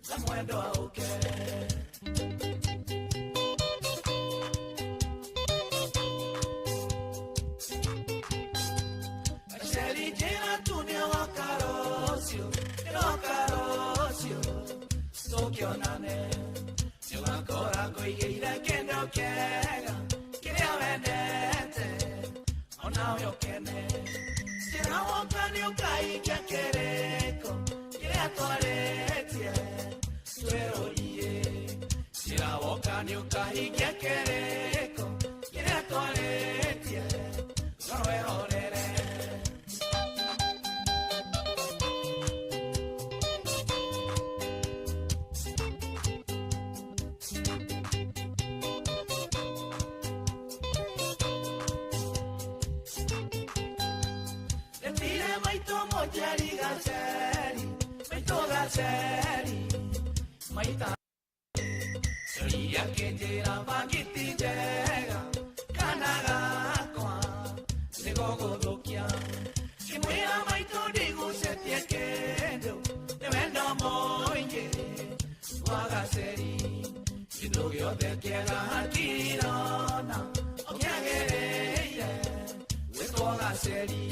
na mwendo aũke aceri njĩra tu nĩokarũcio tũkĩonane tũgakora ngũigĩire kĩndũ kĩega kĩrĩa wendete onawe ũkene njĩra woka nĩũkaikia kĩrĩko kĩrĩa twarĩtie twĩrũrie njĩra woka nĩũkaikia kĩrĩko kĩrĩa twarĩtie twarwehorere Gaceri, maita Soria que tira bagiti llega Kanaga kwa Legogo dokia Kimwira maito digu setie kendo Nevendo moinge Wagaceri Indugio de kiega hakirona Okiagereire Weto gaceri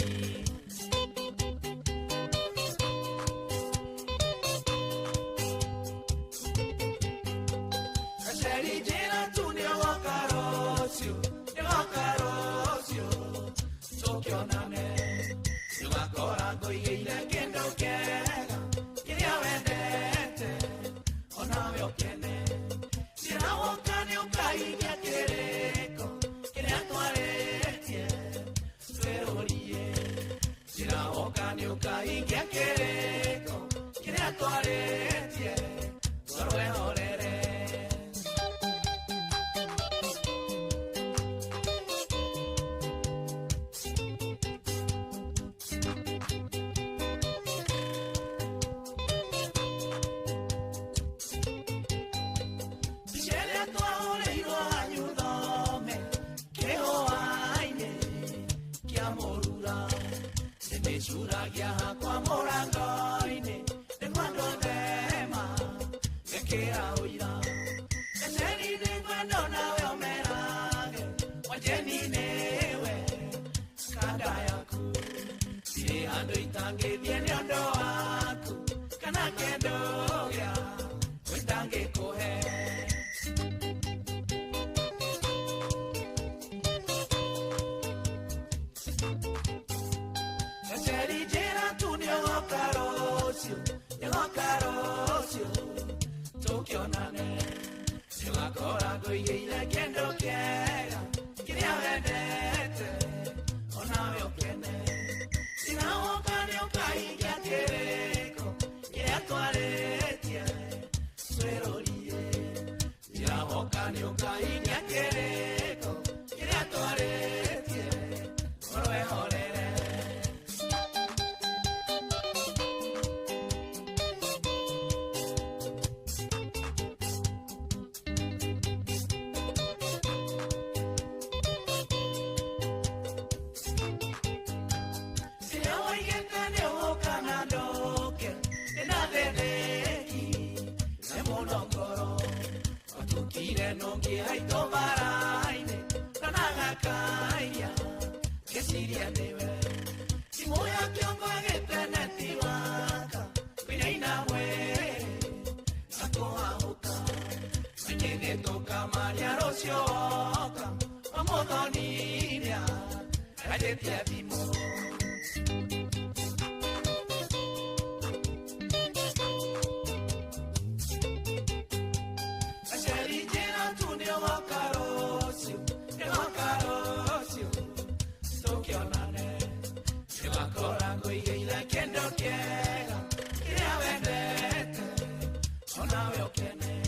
Ona veo que ne,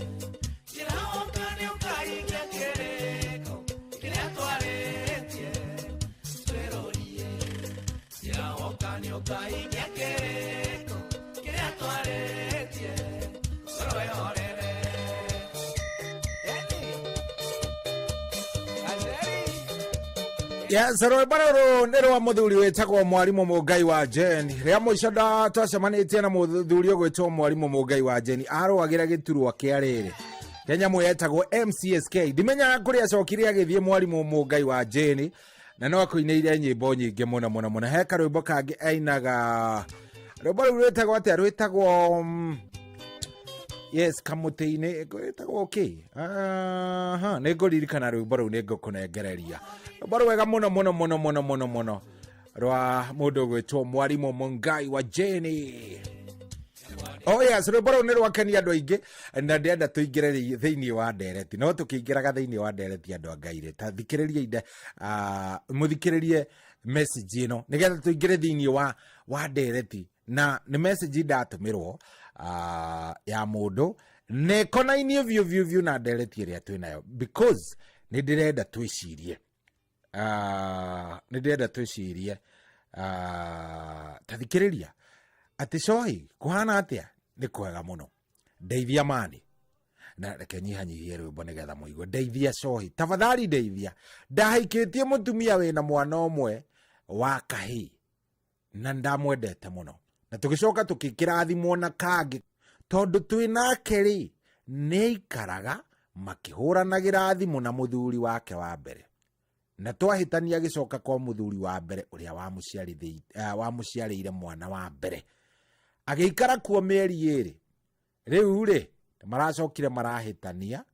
si la boca ni un caí que twahikia kĩrĩko kĩrĩa twarĩtie tũrũĩhorere. Yes, rwĩmbo nĩ rwa mũthuri wĩtagwo Mwarimũ Mũngai wa Jeni. Rĩa mũico twacemanĩtie na mũthuri ũgwĩtwo Mwarimũ Mũngai wa Jeni arũagĩra gĩturwa kĩa rĩrĩ Kenyamũ yetagwo MCSK. Ndimenyaga kũrĩa acokire agĩthiĩ Mwarimũ Mũngai wa Jeni, na no akũinĩire nyĩmbo nyingĩ mũno mũno mũno. He karwĩmbo kangĩ ainaga, rwĩmbo rũu rwĩtagwo atĩa? Rwĩtagwo yes, kamũtĩ-inĩ rwĩtagwo kĩ? Nĩ ngũririkana rwĩmbo rũu nĩ ngũkũnengereria. Rwĩmbo rwega mũno mũno mũno mũno mũno mũno rwa mũndũ ũgwĩtwo Mwarimũ Mũngai wa Jeni. Oh yes, rwĩmbo rũu nĩ rwakenia andũ aingĩ, na ndĩrenda tũingĩre thĩinĩ wa ndereti. No tũkĩingĩraga thĩinĩ wa ndereti andũ a Ngai, ta thikĩrĩrie mũthikĩrĩrie message ĩno nĩgetha tũingĩre thĩinĩ wa ndereti. Na nĩ message ndatũmĩrwo ya mũndũ nekonainie biũ na ndereti ĩrĩa twĩnayo, because nĩ ndĩrenda twĩcirie ta thikĩrĩria atĩ cohi kũhana atĩa. Nĩ kwega mũno, ndeithia mani, na reke nyihanyihie rwĩmbo nĩgetha mũigue. Ndeithia cohi, tafadhali ndeithia. Ndahaikĩtie mũtumia wĩna mwana ũmwe wa kahĩĩ na ndamwendete mũno, na tũgĩcoka tũkĩkĩrathimwo na kangĩ, tondũ twĩnake rĩ nĩ ikaraga makĩhũranagĩra thimũ na mũthuri wake wa mbere, na twahĩtania agĩcoka kwa mũthuri wa mbere ũrĩa wamũciarĩire mwana wa mbere, agĩikara kuo mĩeri ĩrĩ. Rĩu rĩ maracokire marahĩtania,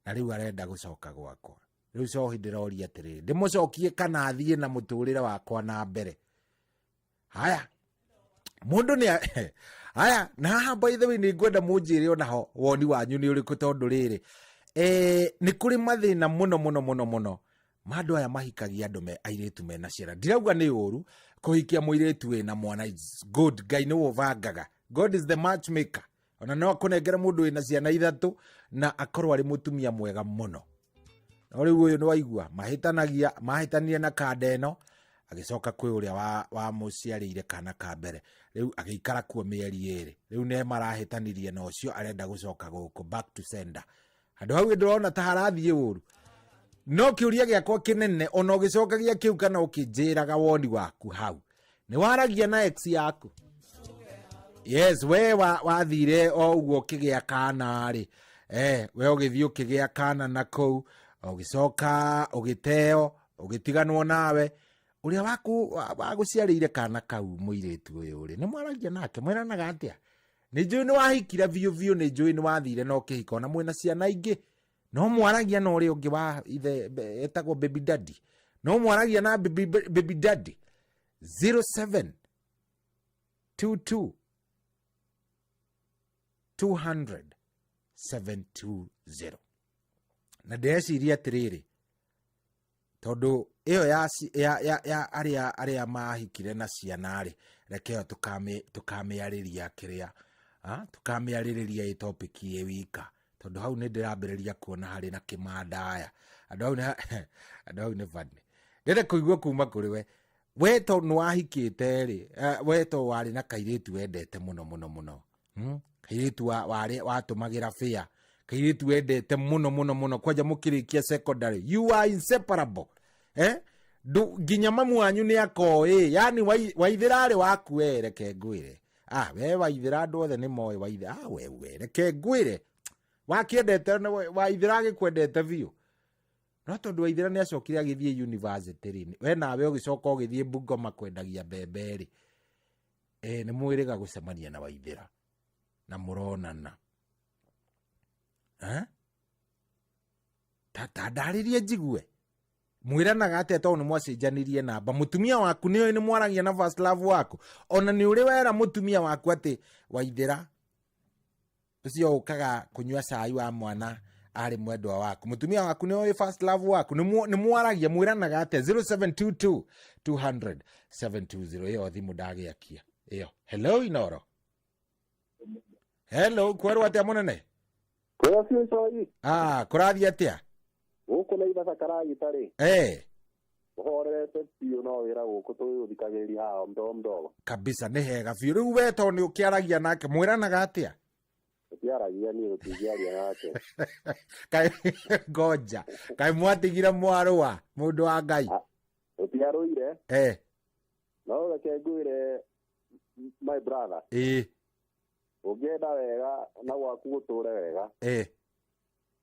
na rĩu arenda gũcoka gwakwa. Rĩu cohi ndĩroria atĩrĩrĩ, ndĩmũcokie kana thiĩ na mũtũrĩre wakwa na mbere? Haya, mundu ni haya, na haha by the way ni ngwenda munjire onaho woni wanyu ni uriku, tondu riri ni kuri mathina muno muno muno muno mandu aya mahikagia andu me airetu mena ciara. Ndirauga ni uru kuhikia muiretu wina mwana, is good. Ngai ni wovangaga, God is the matchmaker. Ona no akunengera mundu wina ciana ithatu na akorwo ari mutumia mwega muno. No riu uyu ni waigua mahitanirie na kanda ino, agicoka kwi uria wa muciarĩire kana ka mbere. Riu agĩikara kuo mĩeri ĩrĩ. Riu ne marahĩtanirie na ũcio arenda gũcoka gũkũ, back to sender. Handũ hau ndĩrona ta harathiĩ ũru. No kĩũria gĩakwa kĩnene, ona ũgĩcokagia kĩu kana ũkĩnjĩraga woni waku hau, nĩ waragia na ex yaku? Yes, we wathire o ũguo ũkĩgĩa kana rĩ, we ũgĩthiĩ ũkĩgĩa kana na kũu, ũgĩcoka ũgĩteo, ũgĩtiganwo nawe. Uria waku waguciarĩire kana kau mũirĩtu ũyũ rĩ, nĩ mwaragia nake, mwĩranaga atĩa? Nĩ njũĩ nĩ wahikira biũ, nĩ njũĩ nĩ wathire na ũkĩhika na mwĩna ciana ingĩ. No mwaragia na ũrĩa ũngĩ wa ithe etagwo baby daddy? No mwaragia na baby daddy? 0722 200 720. Na ndĩreciria atĩrĩrĩ, tondu iyo ya aria mahikire na ciana ri, rekeo tukamiarĩria kiria tukamiarĩrĩria i topic ye wika, tondu hau ni ndirambĩrĩria kuona hari na kimandaya. Andu hau ni funny. Ndĩrenda kũigua kuma kũrĩ we to nĩ wahikĩte ri, we to warĩ na kairĩtu wendete mũno mũno mũno, kairĩtu watũmagĩra fĩa, kairĩtu wendete mũno mũno mũno, kwanja mũkĩrĩkia secondary, you are inseparable. Nginya mamu wanyu nĩ akoĩ, yani Waithĩra waku we, reke ngwĩre. We Waithĩra andũ othe nĩ moĩ Waithĩra. We reke ngwĩre, wakĩendete Waithĩra agĩkwendete biũ. No tondu Waithĩra nĩ acokire agĩthiĩ university rĩ, we nawe ũgĩcoka ũgĩthiĩ Bungoma kwendagia mbembe rĩ, nĩ mwĩrĩga gũcemania na Waithĩra na mũronana. Ta ndarĩrie njigue, mwĩranaga atĩa tondũ nĩ mwacenjanirie namba? Mũtumia waku nĩ mwaragia na first love waku? Ona nĩ ũrĩ wera mũtumia waku atĩ Waithĩra ũcio ũkaga kũnyua cai wa mwana arĩ mwendwa waku? Mũtumia waku nĩ ũĩ first love waku? Nĩ mwaragia, mwĩranaga atĩa? 0722 200 720. Ĩyo thimũ ndagĩakia ĩyo. Hello Inoro. Hello, kwerwo atĩa mũnene? Kũrathiĩ kũrathiĩ atĩa? Gũkũ na itha karagi tarĩ. horete piũ no wĩra gũkũ tũgĩthikagĩrĩria haha mdogo kabisa nĩ hega biũ rĩu we to nĩ ũkĩaragia nake mwĩranaga atĩa tũtiaragia niĩ tũtingĩaria nake kaĩ ngoja kaĩ mwatigire mwarũa mũndũ wa Ngai tũtiarũire no reke ngwĩre my brother ũngĩenda wega na gwaku gũtũre wega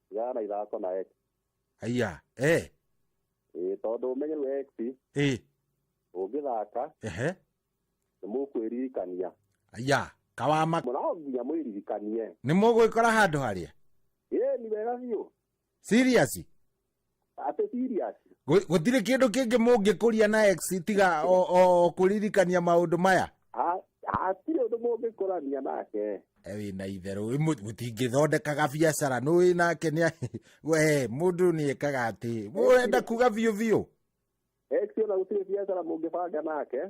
tigana na ithako na X aya tondũ ũmenyeru X ũngĩthaka nĩ mũkwĩririkania aya kawama no nginya mwĩririkanie nĩ mũgwĩkora handũ harĩa ni wega biũ serious atĩ serious gũtirĩ kĩndũ kĩngĩ mũngĩkũria na X tiga o kũririkania maũndũ maya hatirĩ ũndũ mũngĩkũrania nake wĩna itherũ mũtingĩthondekaga biacara nũ wĩ nake we mũndũ nĩekaga atĩ mũrenda kuga biũ X ona gũtirĩ biacara mũngĩbanga nake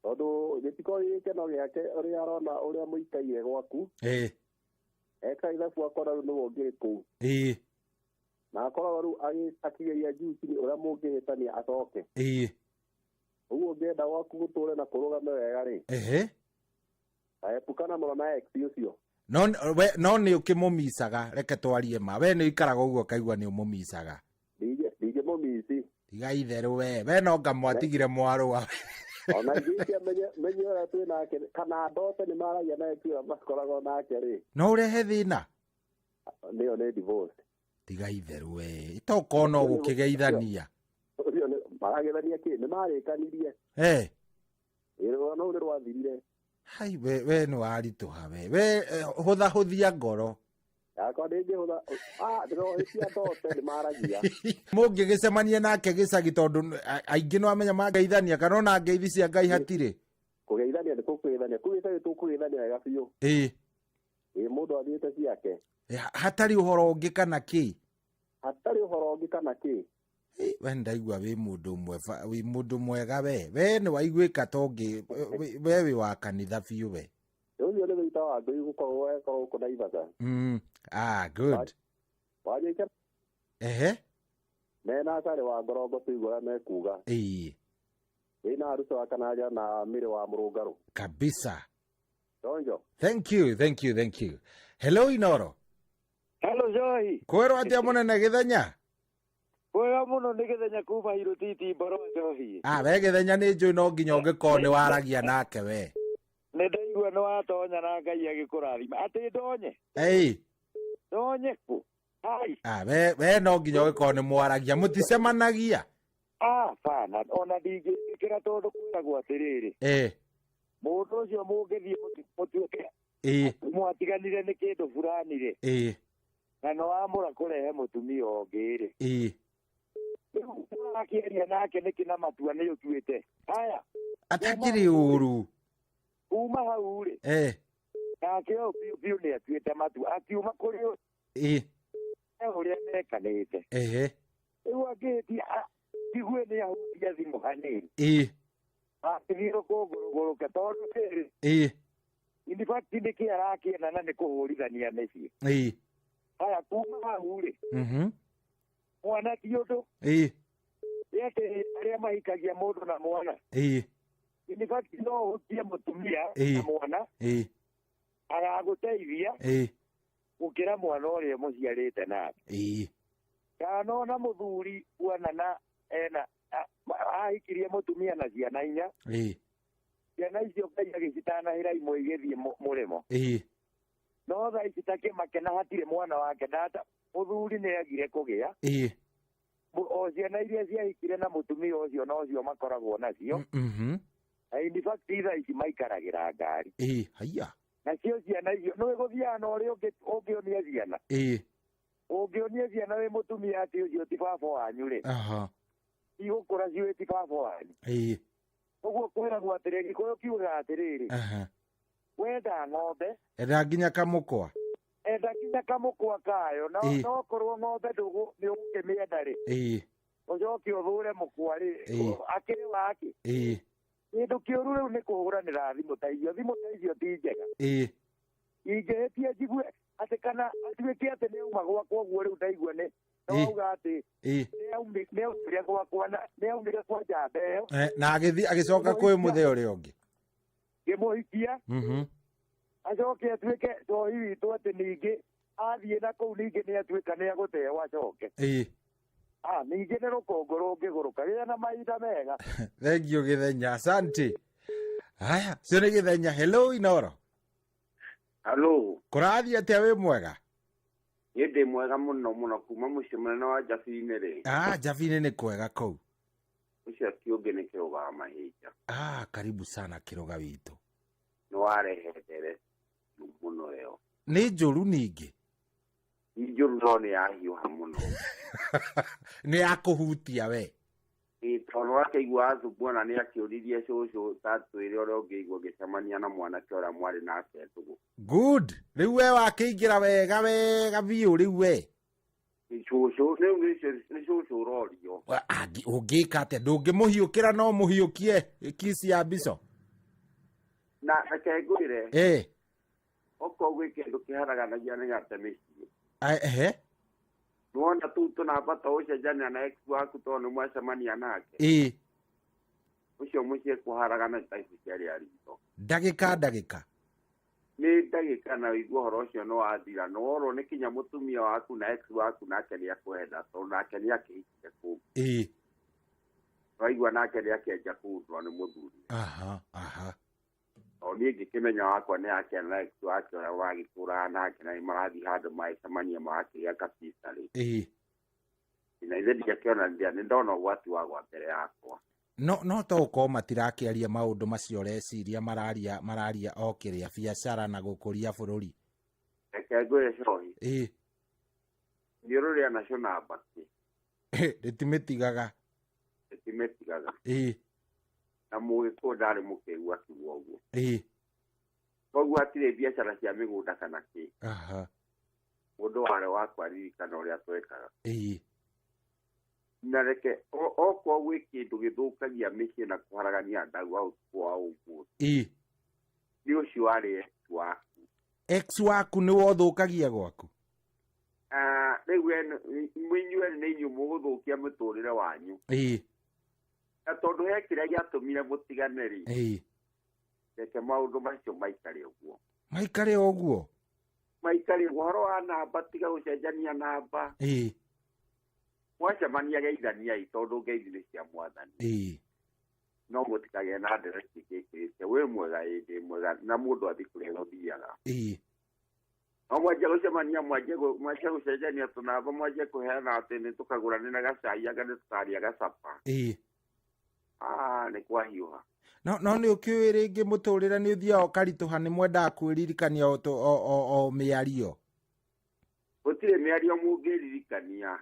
tondũ gĩtiko gĩkeno gĩake ũrĩa arona ũrĩa mũikaire gwaku eka ithabu akora rĩu nĩwe ũngĩrĩ kũu na akoragwo rĩu akĩgeria juici ũrĩa mũngĩhĩtania acoke ũguo ũngĩenda gwaku gũtũre na kũrũgame wega rĩ epukana mũno na X ũcio no nĩ ũkĩmũmicaga reke twarie ma we nĩ ikaraga ũguo kaigua nĩ ũmũmicaga ndingĩmũmici tiga itherũ we no ngamwatigire mwarũa ona ingĩkia menye ũrĩa twĩ nake kana ndote nĩ maragia na X makoragwo nake rĩ no ũrehe thĩna nĩyo nĩ divorce tiga itherũ we itokorwo no gũkĩgeithania maragethania kĩ nĩ marĩkanirie no nĩ rwathirire hai we nĩ waritũha we hũthahũthia ngoro yakwa ndĩngĩhũtha ndĩrohĩtia ndote nĩ maragia mũngĩgĩcemania nake gĩcagi tondũ aingĩ no amenya mangeithania kana ona ngeithi cia Ngai hatirĩ kũgeithania nĩ tũkũgeithania kũu gĩcagi tũkũgeithania wega biũ mũndũ athiĩte ciake hatarĩ ũhoro ũngĩ kana kĩ we ndaigua wĩ mũndũ mwega we nĩ waiguĩka tongi we wĩ wa kanitha biũ we ũcio nĩ wĩita wa Ngai gũkorwo gũkũ na Ivaka good wanyĩke mena acarĩ wa ngorongo tũigua mekuga wĩna Aruso wa Kanaja na Mĩrĩ wa Mũrũngarũ kabisa Donjo thank you hello Inoro hello Joy kwĩrwo atĩa mũnene Gĩthenya kwega mũno nĩ Gĩthenya kuma Irũtiti Mboro Johi we Gĩthenya nĩ njũĩ no nginya ũngĩkorwo nĩ waragia nake we nĩ ndaigua nĩ watonya na Ngai agĩkũrathima atĩ ndonye ndonye kũ we no nginya ũgĩkorwo nĩ mwaragia mũticemanagia bana ona ndingĩkĩra tondũ kwĩragwo atĩrĩrĩ mũndũ ũcio mũngĩthiĩ mũtuĩke mwatiganire nĩ kĩndũ fulani rĩ na no amũra kũrehe mũtumia ũngĩ rĩ rĩu ũrakĩaria nake nĩkĩ na matua nĩ ũtuĩte haya atakĩrĩ ũru kuma hau rĩ nake o biũ nĩ atuĩte matua akiuma kũrĩ ũrĩa mekanĩte rĩu angĩtia ndigue nĩ ahutia thimũ hanini akĩthirwo kũngũrũgũrũke tondũ rĩrĩ in fact nĩkĩ arakĩenda na nĩ kũhũrithania mĩciĩ haya kuma hau rĩ mwana ti ũndũ rĩatĩ arĩa mahikagia mũndũ na mwana in fact no ũhutie mũtumia na mwana agagũteithia gũkĩra mwana ũrĩa mũciarĩte nake kanona mũthuri kuona na ahikirie mũtumia na ciana inya ciana icio Ngai agĩcitanahĩra imwe igĩthiĩ mũrĩmo no thaa ici takĩmakena hatirĩ mwana wake data mũthuri nĩ agire kũgĩa o ciana iria ciahikire na mũtumia ũcio nocio makoragwo nacio in fact thaa ici maikaragĩra ngari nacio ciana icio nĩ gũthiaga na ũrĩa ũngĩonia ciana ũngĩonia ciana wĩ mũtumia atĩ ũcio ti baba wanyu rĩ igũkũra ciũĩ ti baba wanyu ũguo kwĩragwo atĩrĩrĩ gĩkũyũ kiugaga atĩrĩrĩ wenda ng'ombe enda nginya kamũkwa kayo no korwo ng'ombe nĩ ũgũkĩmĩenda rĩ ũcoke ũthũre mũkwa rĩ akĩrĩ wake kĩndũ kĩũru rĩu nĩ kũhũranĩra thimũ ta icio ti njega ingĩhĩtia njigue atĩ kana atuĩke atĩ nĩ uma gwakwa ũguo rĩu ndaigua nĩ Nauga ati neumire gwakwa neumire kwa njamba ĩyo na agĩcoka kwĩ mũthee ũrĩa ũngĩ ngĩmũhikia acoke atuĩke cohi witũ atĩ ningĩ athiĩ na kũu ningĩ nĩ atuĩka nĩ agũteo acoke ningĩ nĩ rũkũngũ rũngĩgũrũka gĩa na mahinda mega. Thengio Gĩthenya, asante. Haya, cio nĩ Gĩthenya. Hello Inoro. Hello. Kũrathiĩ atĩa wĩ mwega? Niĩ ndĩ mwega mũno mũno kuma mũciĩ mũnene wa Njabine rĩ. Njabine nĩ kwega kũu. Ũcio kĩũngĩ nĩ kĩrũga Mahĩnja. Karibu sana kĩrũga witũ. Nĩ warehere mũno ĩyo. Nĩ njũru ningĩ. Njũru no nĩ yahiũha mũno. Nĩ yakũhutia we. Tondũ wakĩigua Azubu na nĩ akĩũririe cũcũ tatwĩre ũrĩa ũngĩigua ũgĩcemania na mwanake ũrĩa mwarĩ nake tũgũ. Good. Rĩu we wakĩingĩra wega biũ rĩu we. Cũcũ nĩ cũcũ ũrorio. Ũngĩka atĩa ndũngĩmũhiũkĩra no mũhiũkie kisi ya mbico. Na kengũire. Okorwo gwĩ kĩndũ kĩharaganagia nĩ gate mĩciĩ. Nuona tu tunamba ta ũcenjania na ex waku tondũ nĩ mwacemania nake. Ũcio mũciĩ kũharagana ta ici ciarĩ aritũ. Ndagĩka. Nĩ ndagĩka na ũigua ũhoro ũcio nĩ wathira no worwo nĩ kinya mũtumia waku na ex waku nake nĩ akwenda tondũ nake nĩ akĩhikire kũu. Waigua nake nĩ akĩenja kũndwo nĩ mũthuri. Niĩ ngĩkĩmenya wakwa nĩ akĩana na ex wake ũrĩa wagĩtũraga nake na marathiĩ handũ magĩcemania magakĩgĩa kabisa rĩ. Na ithe ndiakĩona nĩ ndona ũgwati wa gwa mbere yakwa. No to ũkorwo matirakĩaria maũndũ macio reciria mararia o kĩrĩa biacara na gũkũria bũrũri. Reke ngwĩre cohi. Niũrũ rĩa nacio na mbakĩ. Rĩtimĩtigaga. Na mũgĩkũyũ ndarĩ mũkĩgu akiuga ũguo. Koguo hatirĩ biacara cia mĩgũnda kana kĩ. Mũndũ warĩ wakwaririkana ũrĩa twekaga. Na reke okorwo gwĩ kĩndũ gĩthũkagia mĩciĩ na kũharagania ndau au kwa ũguo. Nĩ ũcio warĩ ex waku. Ex waku nĩwe ũthũkagia gwaku? Rĩu inyuĩ nĩ inyuĩ mũgũthũkia mũtũrĩre wanyu. Na tondũ he kĩrĩa gĩatũmire mũtigane rĩ. Reke maũndũ macio maikare ũguo. Maikare ũguo? Maikare ũhoro wa namba tiga gũcenjania namba. Mwacemania geithaniai tondũ ngeithi nĩ cia Mwathani. No mũtikagĩe na ndereti gĩkĩrĩte wĩ mwega ndĩ mwega na mũndũ athi kũrĩa gũthiaga. No mwanjia gũcemania mwanjia gũcenjania tũnamba mwanjia kũheana atĩ nĩ tũkagũranĩra gacai anga nĩ tũkaria gacapa. Nĩ kwahiũha. No nĩ ũkĩũĩ rĩngĩ mũtũrĩre nĩ ũthiaga ũkaritũha nĩ mwendaga kwĩririkania o mĩario. Gũtirĩ mĩario mũngĩririkania.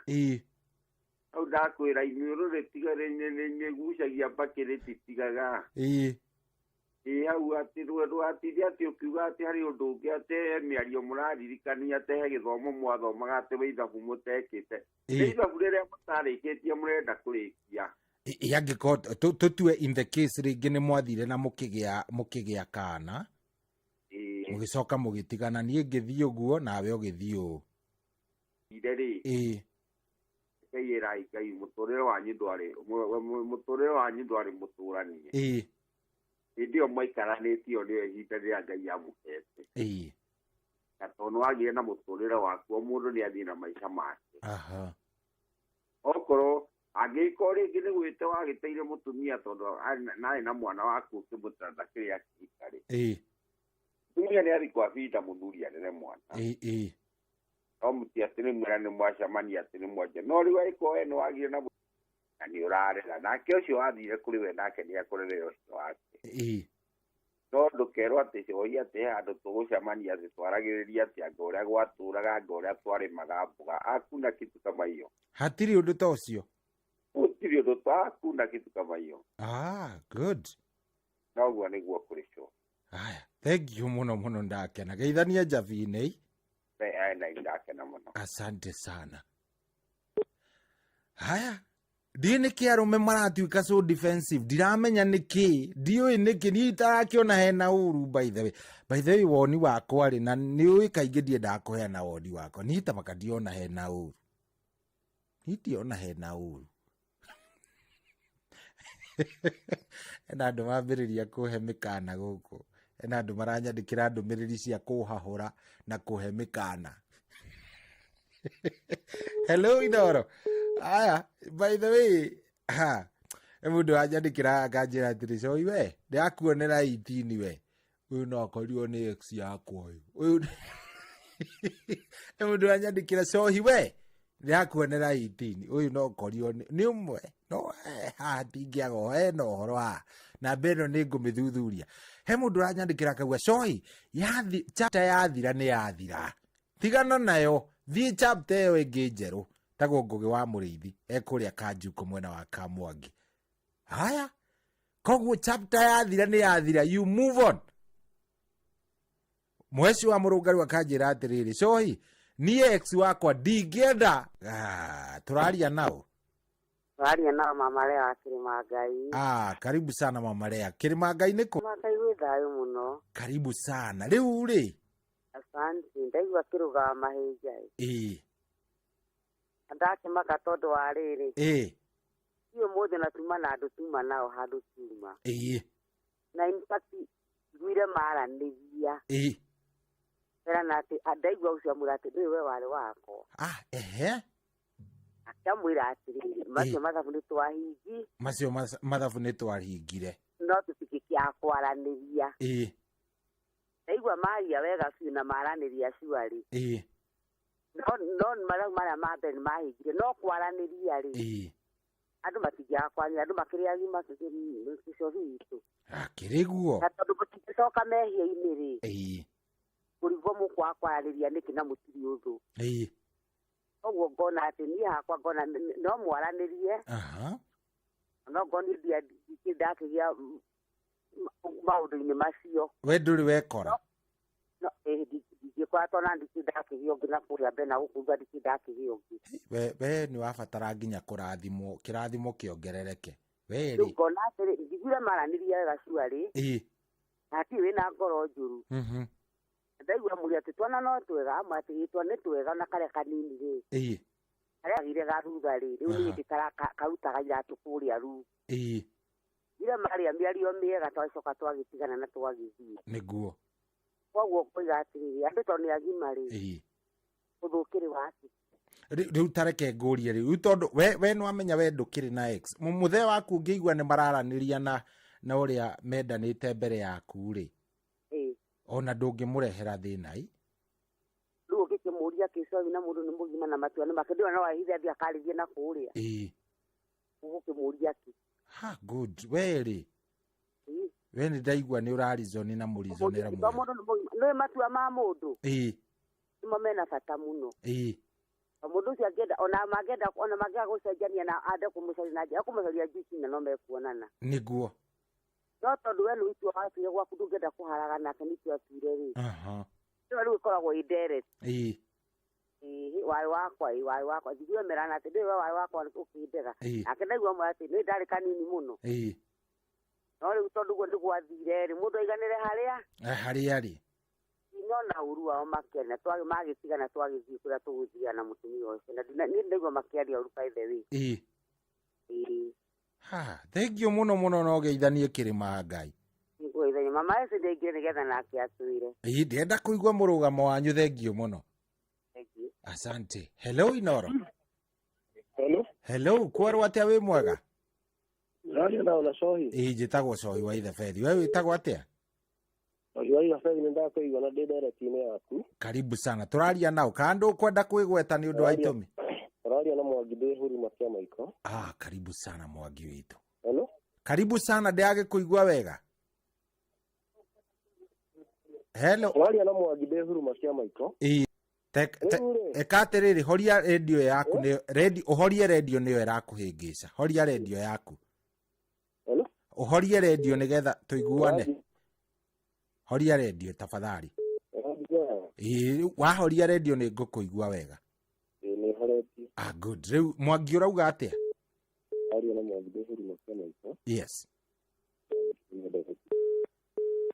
Hau ndakwĩra iniũrũ rĩtigarĩ gucagia mbakĩ rĩtitigaga. Hau atĩ rwatithi atĩ ũkiuga atĩ harĩ ũndũ ũngĩ atĩ mĩario mũraririkania atĩ he gĩthomo mwathomaga atĩ wĩ ithabu mũtekĩte. Nĩ ithabu rĩrĩa mũtarĩkĩtie mũrenda kũrĩkia. Yangĩkorwo tũtue in the case rĩngĩ nĩ mwathire na mũkĩgĩa kana. Mũgĩcoka mũgĩtigana niĩ ngĩthiĩ ũguo nawe ũgĩthiĩ ũũ. Kairai kai mũtũrĩre wanyu ndwarĩ mũtũranie. Hĩndĩ ĩyo mwaikaranĩtio nĩyo ihinda rĩrĩa Ngai amũhete. Na tondũ wagĩire na mũtũrĩre waku o mũndũ nĩ athiĩ na maica make. Okorwo angĩkorwo rĩngĩ nĩ gwĩte wagĩteire mũtumia tondũ narĩ na mwana waku ũkĩmũtara kĩrĩa akĩhika rĩ. Mũtumia nĩ athi kwabinda mũthuri anene mwana. No mũti atĩ nĩ mwĩra nĩ mwacemania atĩ nĩ mwenja no rĩu angĩkorwo we nĩ wagire na na nĩ ũrarera nake ũcio wathire kũrĩ we nake nĩ akũrerera ũcio wake. No ndũkerwo atĩ cohi atĩ handũ tũgũcemania atĩ twaragĩrĩria atĩ anga ũrĩa gwatũraga anga ũrĩa twarĩmaga mboga hakuna kitu kama hiyo. Hatirĩ ũndũ ta ũcio? Gũtirĩ ũndũ ta hakuna kitu kama hiyo. Good. Na ũguo nĩguo kũrĩ co. Thank you mũno ndakena. Geithania Njabine. Asante sana. Haya. Ndiĩ nĩkĩ arũme maratuĩka so defensive. Ndiramenya nĩkĩ. Ndiũĩ nĩkĩ. Niĩ itarakĩona hena ũru by the way woni wakwa rĩ na nĩũĩ kaingĩ ndiendaga kũheana woni wakwa. Niĩ ta maka ndiona hena ũru. Itiona hena uru. Ena andu mambiriria kuhe mikana guku. Ena andu maranyandikira ndumiriri cia kuhahura na kuhe mikana. Hello Inoro. Aya, by the way, mundu anyandikira akanjira atiri so iwe ndiakuonera 18 we. Uyu no akorirwo ni ex yakwa uyu. Uyu mundu anyandikira so hiwe ndiakuonera 18. Uyu no akorirwo ni umwe. No hatingiago no horo na beno ni ngumithuthuria. He mundu anyandikira kagwa soi yathi chapter yathira ni yathira. Tigana nayo. Thi chapter yo ingi njeru tago Ngugi wa Muriithi ekuria Kanjuku mwena wa Kamwangi. Haya koguo chapter yathira ni yathira, you move on. Mweci wa Murungaru akanjira atiriri sohi ni ex wakwa ndingenda turaria nao. Turaria nao Mama Lea wa Kirimangai. Karibu sana Mama Lea. Kirimangai niko? Kirimangai wi thayu muno. Karibu sana. Riu ri asante ndaigua kiruga mahija ndakimaka tondu wa riri iyo mothe natuma na andu tuma nao handu tuma na in fact gwire maraniria era nati ndaigua ucio murati ndiwe wale wako akamwira atiri macio mathabu ni twahingi macio mathabu ni twahingire no tutikikia kwaraniria Aigua maria wega fiu na maraniria ciwari. No mara mabe ni mahigire no kwaraniria ri. Andu matingia kwani andu makiria gima cicio bitu. Kiriguo. Na tondu muticoka mehia iniri. Kurigo mu kwa kwaraniria niki na mutiri uthu. Oguo ngona ati ni hakwa ngona no mwaranirie. No ngoni dia dikidakigia maundu-ini macio we nduri wekora no ndikwatwo na ndikindakigio ngina kuria bena gukuga ndikindakigio we ni wabatara nginya kurathimwo kirathimo kiongerereke we ri ngona atiri ndigire maraniria wega ciari ati wina ngoro njuru ndaigua muri ati twana no twega amwe ati twana ni twega na kare kanini ri kare agire garutha ri riu ni ndikara karutaga iratu kuria ru ira maria miario miega twacoka twagitigana na twagithii niguo koguo koiga atiri andu to ni agimari uthukiri wati riu tareke ngurie riu tondu we no amenya we ndukiri na ex muthe waku ngiigua ni mararaniria na uria mendanite mbere yaku ri ona ndungimurehera thina riu ukimuria kicobi na mundu ni mugima na matua ni makendio na wahithe athi akaririe na kuria ukimuria ki good weri we ni ndaigua ni urarizoni na murizonera mu no matua ma mundu nimo mena bata muno mundu ucio angenda ona magenda gucenjania na ande kumucaria na njira kumucaria juici na no mekuonana niguo no tondu we nwitua watire gwaku ndungenda kuharaga nake nitio atwire ri riu ikoragwo indirect wai wakwa thigure merana ati ndiwe wai wakwa ukindega nake ndaigua mwe ati ni ndari kanini muno no riu tondu guo ndigwathire ri mundu aiganire haria ri inona uru wao makene magitigana twagithii kuria tuguthia na mutumia ucio na ni ndaigua makiaria uru by the way thank you muno no geithanie Kirimangai ngweithania mama ese ndengire nigetha nake atwire ndienda kuigua murugamo wanyu thank you muno. Asante. Hello Inoro. Hello kwarwa atia wi mwega Rani na ona sohi njitagwo sohi wa Ithafethi we witagwo atia Wa Ithafethi ni ndakuigua na ndi direct-ini yaku karibu sana turaria nao kandu kwenda kwigweta ni undu wa itumi turaria na Mwangi ndi Huruma kia Maiko karibu sana Mwangi witu Karibu sana ndiage kuigua wega. Hello. Wali na mwagide huruma cia maiko. Ekaterere horia radio yaku ni radio uhorie radio niyo irakuhingica. Horia radio yaku. Hello. Uhorie radio nigetha tuiguane. Horia radio tafadhali. Wahoria radio ni ngukuigua wega. Ni horeti. Good. Riu Mwangi urauga atia? Wali na mwagide huruma cia maiko. Yes.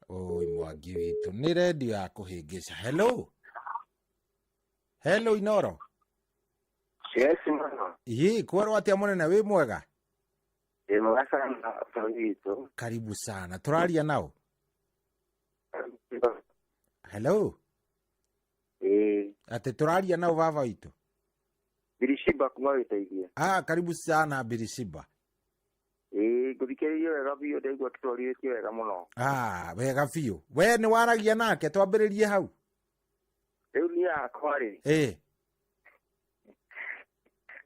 Oi Mwangi witu ni radio ya kuhingica. Hello. Hello Inoro. Yes, mwana. Kwaro atia munene wi mwega? Mwega sana Fangito. Karibu sana. Turaria nao? Hello? Ate turaria nao baba witũ? Birishiba kuma wĩteithie. Karibu sana Birishiba. Ngũthikĩrĩirie wega biũ ndaigua tũtwarĩtie wega mũno. Wega biũ. We nĩ waragia nake twambĩrĩrie hau? Rĩu niĩ hakwa rĩ.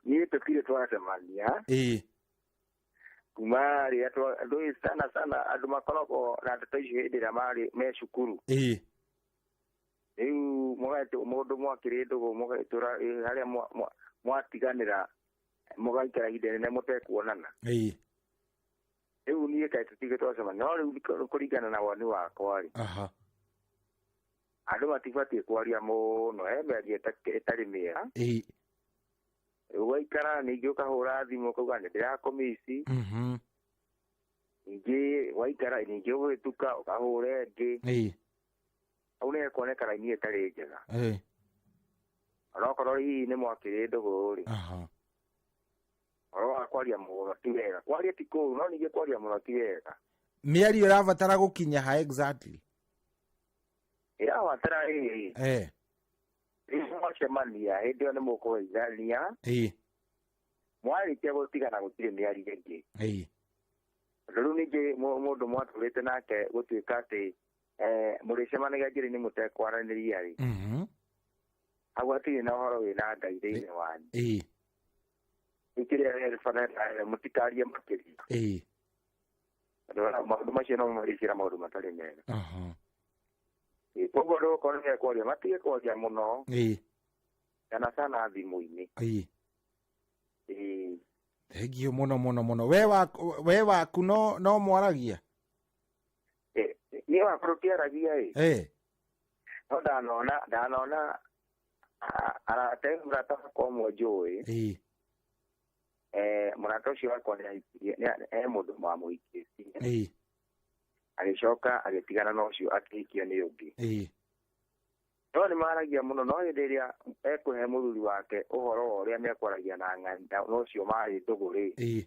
Niĩ tũkire twacemania. Kuma rĩrĩa andũ sana andũ makoragwo na ndeto icio hĩndĩ ĩrĩa marĩ me cukuru. Rĩu mũndũ mwakĩrĩ ndũgũ mũgaitũra harĩa mwatiganĩra mũgaikara ihinda inene mũtekuonana. Rĩu niĩ kaĩ tũtige twacemania no rĩu kũringana na woni wakwa rĩ. Andũ matibatiĩ kwaria mũno mĩario ĩtarĩ mĩega. Ũgaikara ningĩ ũkahũra thimũ ũkauga nĩ ndĩrakũmici. Ningĩ waikara ningĩ ũgĩtuka ũkahũra ĩngĩ. Hau nĩ kuoneka raini ĩtarĩ njega. Onokorwo hihi nĩ mwakĩrĩ ndũgũ rĩ. Ũhoro wa kwaria mũno ti wega. Kwaria ti kũũru no ningĩ kwaria mũno ti wega. Mĩario ĩrabatara gũkinya ha exactly? Ĩrabatara rĩu mwacemania hĩndĩ ĩyo nĩ mũkũgeithania. Mwarĩkia gũtigana gũtirĩ mĩario ĩngĩ. Rĩu ningĩ mũndũ mwatũrĩte nake gũtuĩka atĩ mũrĩcemanagia njĩra-inĩ mũtekwaranĩria rĩ. Hau hatirĩ na ũhoro wĩna Ngai thĩinĩ wanyu. Kĩrĩa gĩbataraga mũtikarie makĩria. Maũndũ macio no marĩkĩra maũndũ matarĩ mega. Koguo andũ okorwo nĩ kwaria matige kwaria mũno. Kana sana thimũ-inĩ. Thengio mũno. We waku no mwaragia? Niĩ wakwa tũtiaragia no ndanona arata wakwa ũmwe njũĩ. Mũrata ũcio wakwa nĩ mũndũ mamũhikĩtie. Agĩcoka agĩtigana na ũcio akĩhikio nĩ ũngĩ. No nĩ maragia mũno no hĩndĩ ĩrĩa ekũhe mũthuri wake ũhoro wa ũrĩa mekwaragia na ng'ani na ũcio marĩ ndũgũ rĩ.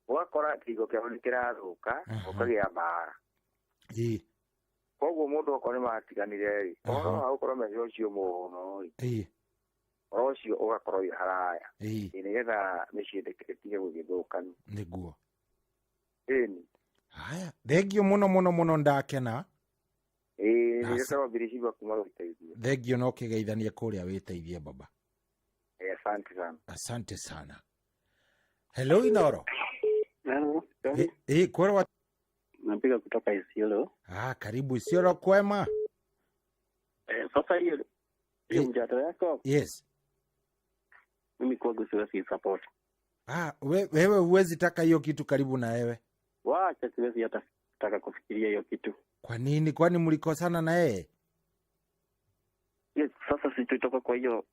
Ũgakora kĩhigo kĩao nĩ kĩrathũka ũkagĩa mbara. Koguo mũndũ okorwo nĩ matiganire rĩ ũhoro wa gũkorwo mecĩa ũcio mũno rĩ. Ũhoro ũcio ũgakorwo wĩ haraya. Nĩgetha mĩciĩ ndĩtige gũgĩthũkanu. Nĩguo. Haya, thengio mũno ndakena. Nĩgĩkorwo Birishiba kuma wĩteithie. Thengio no kĩgeithanie kũrĩa wĩteithie baba. Asante sana. Asante sana. Hello Inoro. Kwaro napiga kutoka Isiolo. Karibu Isiolo kwema. Sasa hiyo mjadala yako. Yes. Mimi kwangu siwezi support. Wewe huwezi taka hiyo kitu karibu na wewe? Wacha siwezi hata taka kufikiria hiyo kitu. Kwa nini? Kwani mlikosana na yeye? Yes, sasa situtoka kwa hiyo.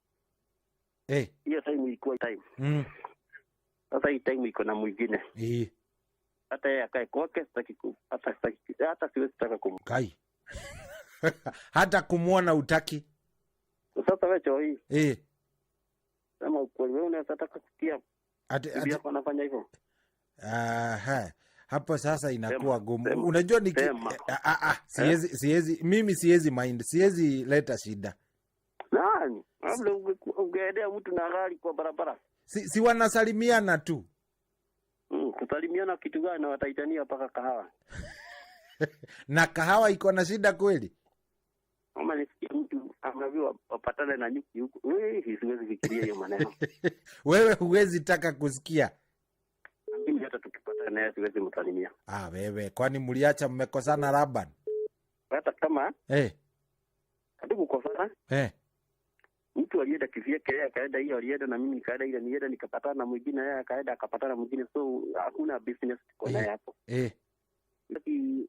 Hiyo time ilikuwa time. Sasa hii time iko na mwingine. Hata yeye akae kwake hata siwezi taka kumkai. Hata kumuona utaki. Sasa wewe choo hii. Kama ukweli wewe unataka kusikia. Ndio anafanya hivyo. Hapo sasa inakuwa gumu. Unajua siwezi mind. Siwezi leta shida. Nani? Labda ungeendea mtu na gari kwa barabara. Si wanasalimiana tu. Kusalimiana kitu gani na wataitania mpaka kahawa. Na kahawa iko na shida kweli? Kama nisikia mtu anaambiwa wapatane na nyuki huko. Siwezi fikiria hiyo maneno. Wewe huwezi taka kusikia. Mimi hata tukipatana naye siwezi msalimia. Wewe kwani mliacha mmekosana Laban? Hata kama hatuku kukosana. Mtu alienda kivyake yeye akaenda hiyo alienda na mimi nikaenda ile nienda nikapatana na mwingine yeye akaenda akapatana mwingine so hakuna business tuko naye hapo.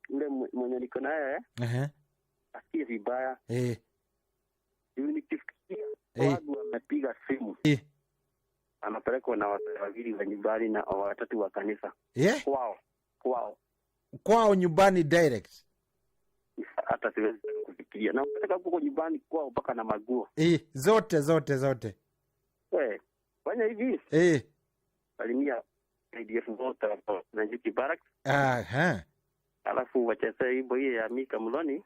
Ule mwenye niko naye asikie vibaya. Nikifikia watu wamepiga simu. Anapelekwa na watu wawili wa nyumbani na watatu wa kanisa. Kwao nyumbani direct. Hata siwezi kufikiria. Na mpaka huko nyumbani kwao mpaka na maguo. Zote. Fanya hivi. Salimia IDF Mota na Nyuki Barracks. Alafu wacheze wimbo hii ya Mika Muloni.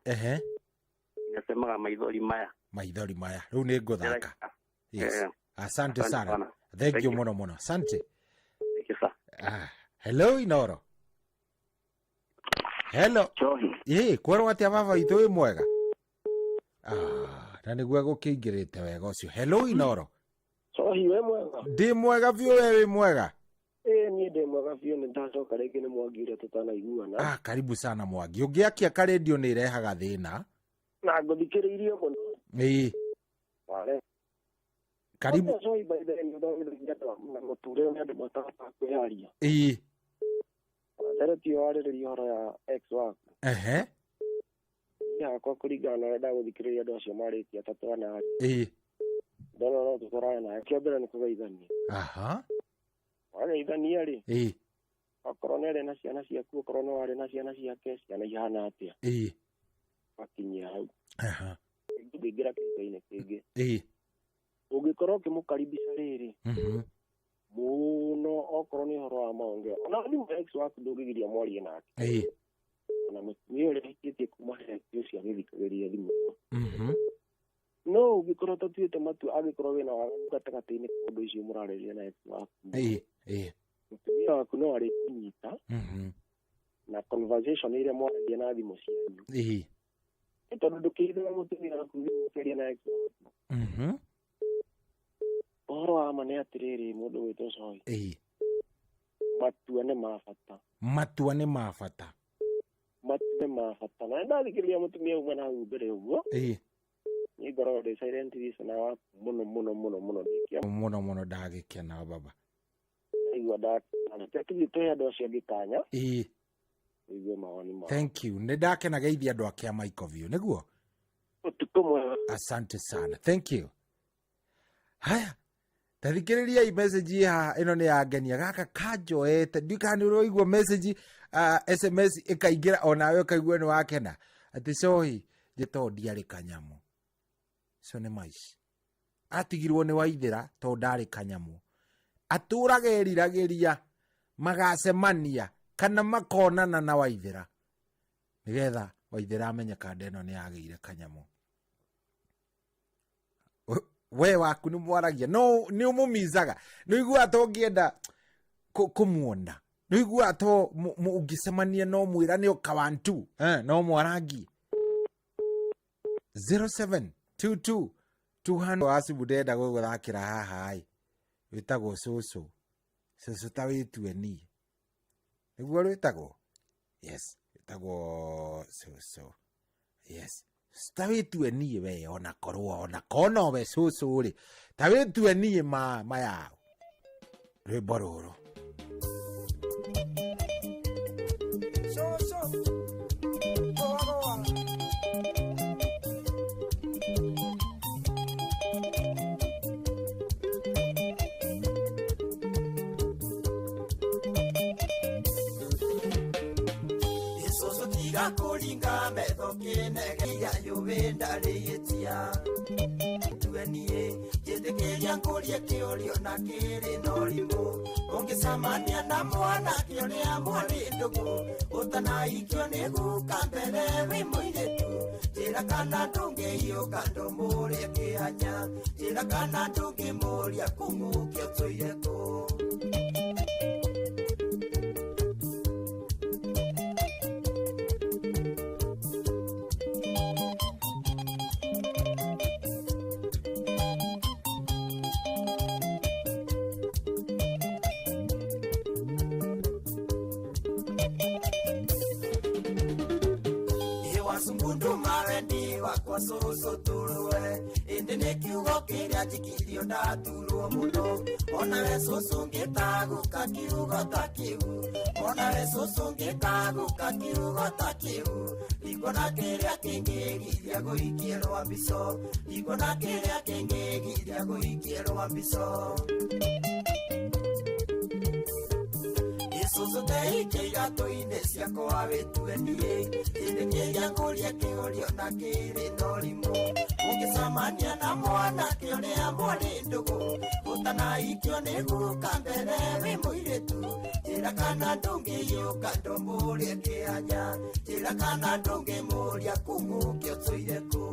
Inasema maithori maya. Maithori maya. Rĩu nĩ ngũthaka. Yes. Asante sana. Thank you muno muno. Asante. Thank you sir. Hello Inoro. Hello. Kwero atia baba itu wi mwega. Na nĩguo gũkĩingĩrĩte wega ũcio. Hello Inoro. Sohi we mwega. Ndi mwega biũ we wi mwega. Niĩ ndĩ mwega biũ nĩ ndacoka rĩngĩ nĩ Mwangi ũrĩa tũtanaiguana. Karibu sana Mwangi. Ũngĩakia ka radio nĩ irehaga thĩna. Na ngũthikĩrĩirie mũno. Wale. Karibu. Sohi by the end na mũtũrĩre nĩ andũ mataka kwĩyaria. Therapio warĩrĩria horo ya ex waku. Kwa kũringana na ndagũthikĩrĩria andũ acio marĩtie atatũ ana. Ndona no tũkorane naye. Kĩambere nĩ kũgeithania. Wageithania rĩ. Okorwo nĩ arĩ na ciana ciaku, okorwo no arĩ na ciana ciake, ciana ihana atĩa. Wakinyia hau. Ndingĩra kĩndũ-inĩ kĩngĩ. Ũngĩkorwo ũkĩmũkaribisha rĩrĩ. Mũno okorwo nĩ ũhoro wa maongeo. Ona thimũ ex waku ndũngĩgiria mwarie nake. Na mũtumia ũrĩa hikĩtie kuma hekio cia gĩthikagĩria thimũ ĩyo. No ũngĩkorwo tatuĩte matua angĩkorwo wĩna waganu gatagatĩ-inĩ ka ũndũ icio mũrarĩrĩria na ex waku. Mũtumia waku no arĩ kũnyita na conversation ĩrĩa mwaragia na thimũ cianyu. Nĩ tondũ ndũkĩhithaga mũtumia waku thimũ ũkĩaria na ex waku. Ũhoro wa ma nĩ atĩrĩrĩ mũndũ wĩtwo Sohi. Matua nĩ ma bata. Matua nĩ ma bata. Matua nĩ ma bata. Na ndathikĩrĩria mũtumia ũmwe na hau mbere ũguo. Nĩ ngoragwo ndĩ silent listener waku mũno mũno mũno mũno ndĩkĩa. Mũno mũno ndagĩkena baba. Igua ndakena. Tũhe andũ acio angĩ kanya. Igua mawoni mao. Thank you. Nĩ ndakena geithia andũ a kĩama Icoview nĩguo. Ũtukũ mwega. Asante sana. Thank you. Haya. Tathikĩrĩria message ya ĩno nĩ yangenia gaka kanjoete ndikani ũroigua message SMS ĩkaingĩra onawe ũkaigua nĩ wakena atĩ Sohi njĩto ndiarĩ kanyamũ so nĩ maici atigirwo nĩ Waithĩra to ndarĩ kanyamũ atũraga eriragĩria magacemania kana makonana na Waithĩra nĩgetha Waithĩra amenye kanda ĩno nĩ yagĩire kanyamũ. We waku nĩ mwaragia no nĩ ũmũmizaga nĩ igua to ngĩenda kũmuona nĩ igua to ũngĩcemania no mwĩrane ũkawantu no mwarangi 0722 200 wasibu ndenda gũgũthakĩra haha wĩtagwo cũcũ ta wĩtue niĩ nĩguo wĩtagwo yes wĩtagwo cũcũ yes ta wĩtue niĩ we ona korwo ona kono we cũcũ rĩ ta wĩtue niĩ mayao rwĩmbo rũrũ kuringa metho kinegeria yubinda riitia tuenie jitikiria ngurie kiurio na kiri norimu ungisamania na mwana kioria mwari ndugu utanaikio ni guka mbere wi muiretu jira kana ndungiiuka ndumurie kihanya jira kana ndungimuria kumukio tuire ku Soso turuwe indi nikiugo kiria jikirio ndaturwo muno ona we soso ngitaguka kiugo ta kiu ona we soso ngitaguka kiugo ta kiu ikona kiria kingigiria guikierwa mbico ikona kiria kingigiria guikierwa mbico Soso te ikeiga toine ciakwa wĩtue niĩ ĩndĩ kĩria ngũria kĩũrio na kĩrĩ thorimu ũngĩcemania na mwana kĩũria mwarĩ ndũgũ utanaikio niguka mbere wi muiritu njira kana ndungiyuka ndomurie kianya njira kana ndungimuria kumukio tuire ku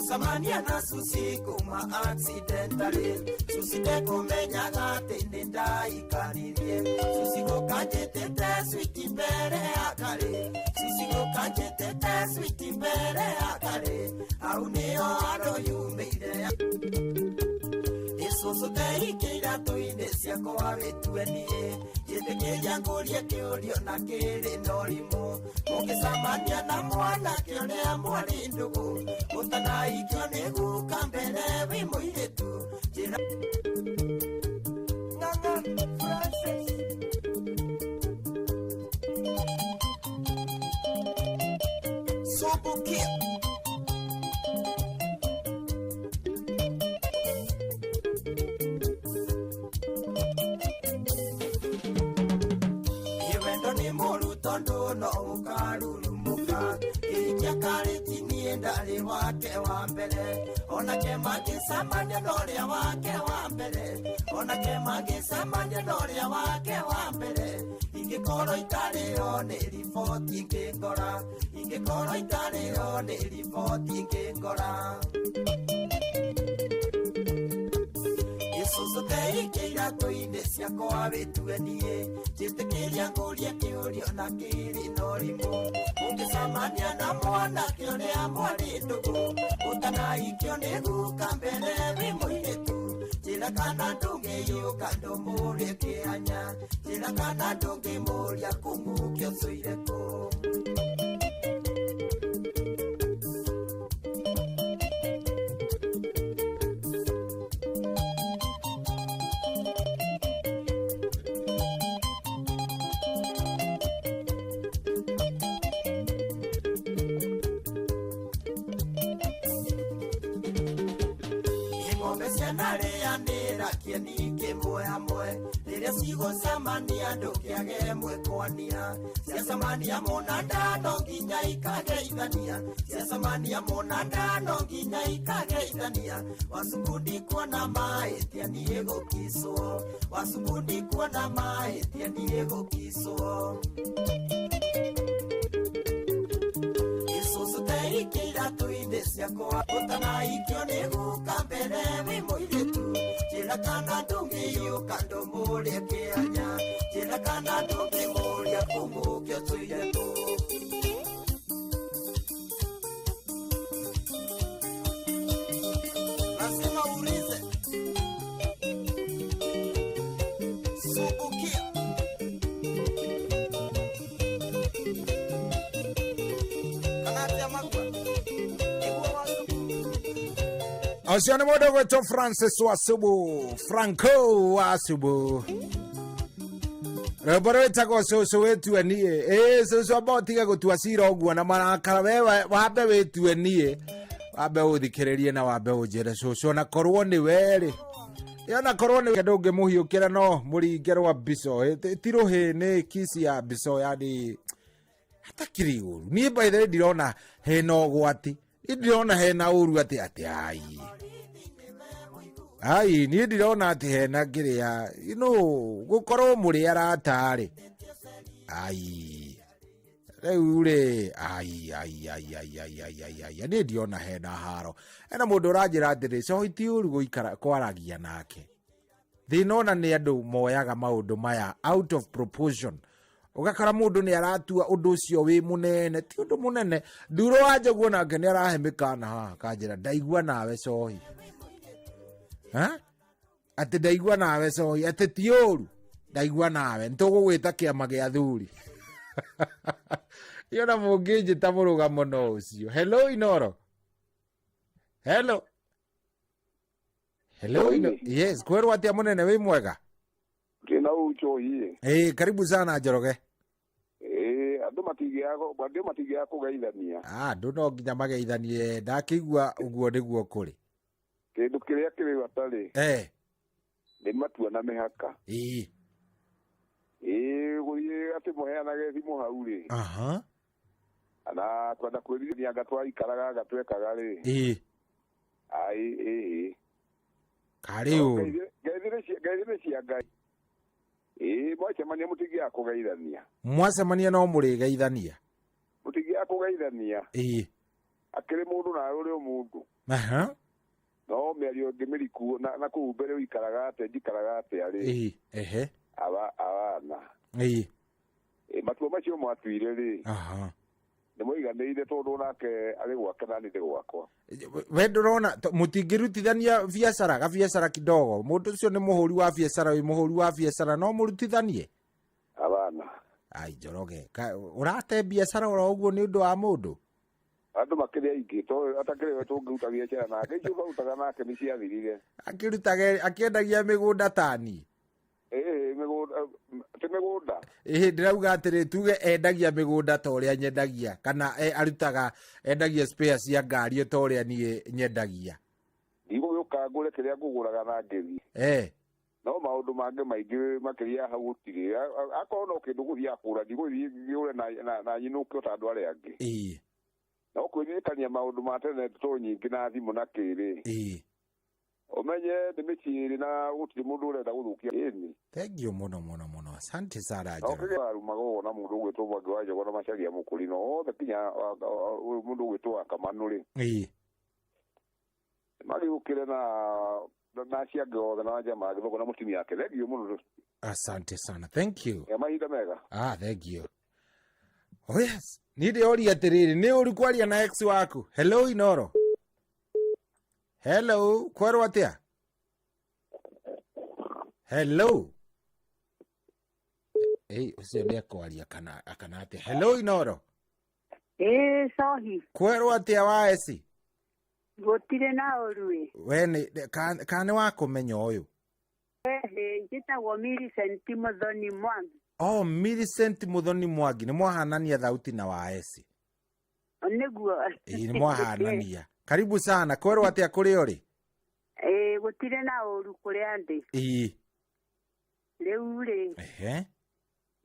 Samania na susi kuma accidentally susi te kumenya gati ninda ikaririe susi go kanjete te sweet mbere akare susi go kanjete te sweet mbere akare au ni oro yumeire eso so te ikira to inesia ko abetuenie yete ke yangoria ke orio na kere norimo moke samania na mwana ke ole amwali ndugu utanaikio niguka mbere wi muiritu njira Nganga Francis Sobukia Iwendo ni muru tondo no ukarurumuka Ikia kareti niendale wake wa mbele Ona kemage samanya noria wake wa mbele Ona kemage samanya noria wake wa mbele Ingekoro itareo ni ripoti ingengora Ingekoro itareo ni ripoti ingengora Isusu te ikeira tuine siako abetuenie Jitekeria nguria kiurio na kiri norimo Ungesamania na mwana kione amwari ndugu Utanaikio niguka mbere wi muiritu Njira kana ndungiyuka ndomurie kianya Njira kana ndungimuria kumukio tuire ku Kieni mwe amwe Liria sigo samania ndukiage mwe kwania Sia samania monanda nonginya ikageithania Sia samania monanda nonginya ikageithania Wasukundi kuona maetia niego kiswo Wasukundi kuona maetia niego kiswo Isusu te ikira tuinde siako Utanaikio niguka mbere wi muiritu Jira kana ndungiyuka ndomurie kianya Jira kana ndungimuria kumukio tuire ku Lazima ulize Subukia Kanatia magwa Osione modo wetu Francis Wasubu Franco Wasubu Robert tako so wetu anie so abotiga gutuasira ogwa na marakara wewe wabe wetu anie wabe uthikiririe na wabe ujere so na korwo ni weri yana korwo ni ndoge muhiukira no muringerwa biso tiruhe ni kisi ya biso yani hatakiri uru ni by the way dirona heno gwati idirona hena uru ati ai ni ndirona ati hena ngiria gukorwo muri aratari ai riu ri ai ni ndirona hena haro ena mundu uranjira atiri so iti uru guikara kwaragia nake thinona ni andu moyaga maundu maya out of proportion ugakora mundu ni aratua undu ucio wi munene ti undu munene nduro wanje guona nake ni arahemekana ha kanjira ndaigua nawe sohi ati ndaigua nawe sohi ati ti uru ndaigua nawe ntugugwita kiama gia thuri yona munginji ta murugamo no ucio hello Inoro hello yes kwerwa atia munene wi mwega kina ucho hii karibu sana Njoroge andu matige kugeithania andu no nginya mageithanie ndakigua uguo niguo kuri kindu kiria kiri watari ni matua na mihaka guthie ati muheanage thimu hau ri ana kwenda kwirithia anga twaikaraga gatwekaga ri ai kariu geithire cia Ngai mwacemania mutigia kugeithania mwacemania no muri geithania mutigia kugeithania akiri mundu na uri mundu no merio ngimiriku na ku mbere uikaraga ate njikaraga ate ari abana matua macio mwatuire ri nĩ mũiganĩire tondũ nake arĩ gwake na nĩ gwakwa we ndũrona mũtingĩrutithania biacara gabiacara kidogo mũndũ ũcio nĩ mũhũri wa biacara wĩ mũhũri wa biacara no mũrutithanie abana ai Njoroge ũrate biacara oro ũguo nĩ ũndũ wa mũndũ andũ makĩria aingĩ to atakĩrĩ we tũngĩruta biacara nake icio ũkarutaga nake nĩ ciathirire akĩendagia mĩgũnda tani mĩgũnda ndĩrauga atĩrĩ tuge endagia mĩgũnda ta ũrĩa nyendagia kana arutaga endagia spare cia ngari ta ũrĩa niĩ nyendagia ndigũgĩũka ngũre kĩrĩa ngũgũraga na ngĩthi no maũndũ mangĩ maingĩ makĩria hau gũtirĩ akorwo no kĩndũ gũthiĩ akũra ndigũthiĩ ngĩũre na nyinũke ta andũ arĩa angĩ no kwĩririkania maũndũ ma tene to nyingĩ na thimũ na kĩrĩ umenye nĩ mĩciĩ na gũtirĩ mũndũ ũrenda gũthũkia ĩni thengio mũno asante sana arumagwo na mũndũ ũgwĩtwo Mwangi wa Njogo na Macharia Mũkũri no othe kinya mũndũ ũgwĩtwo Kamanu rĩ magĩũkĩre na ciange othe na wanja magĩthoko na mũtumia yake thengio mũno asante sana thank you mahinda mega thengio yes niĩ ndĩoria atĩrĩrĩ nĩ ũru kwaria na ex waku hello Inoro hello kwerwo atia hello ucio nĩ akwaria kana atia hello Inoro sohi kwerwo atia wa esi gũtirĩ na ũru we nĩ kana wa kũmenya ũyũ njĩtagwo Millicent Muthoni Mwangi Millicent Muthoni Mwangi nĩ mwahanania thauti na wa esi nĩguo nĩ mwahanania karibu sana kwerwo atia kũrĩ ũrĩ gũtirĩ na ũru kũrĩa ndĩ rĩu rĩ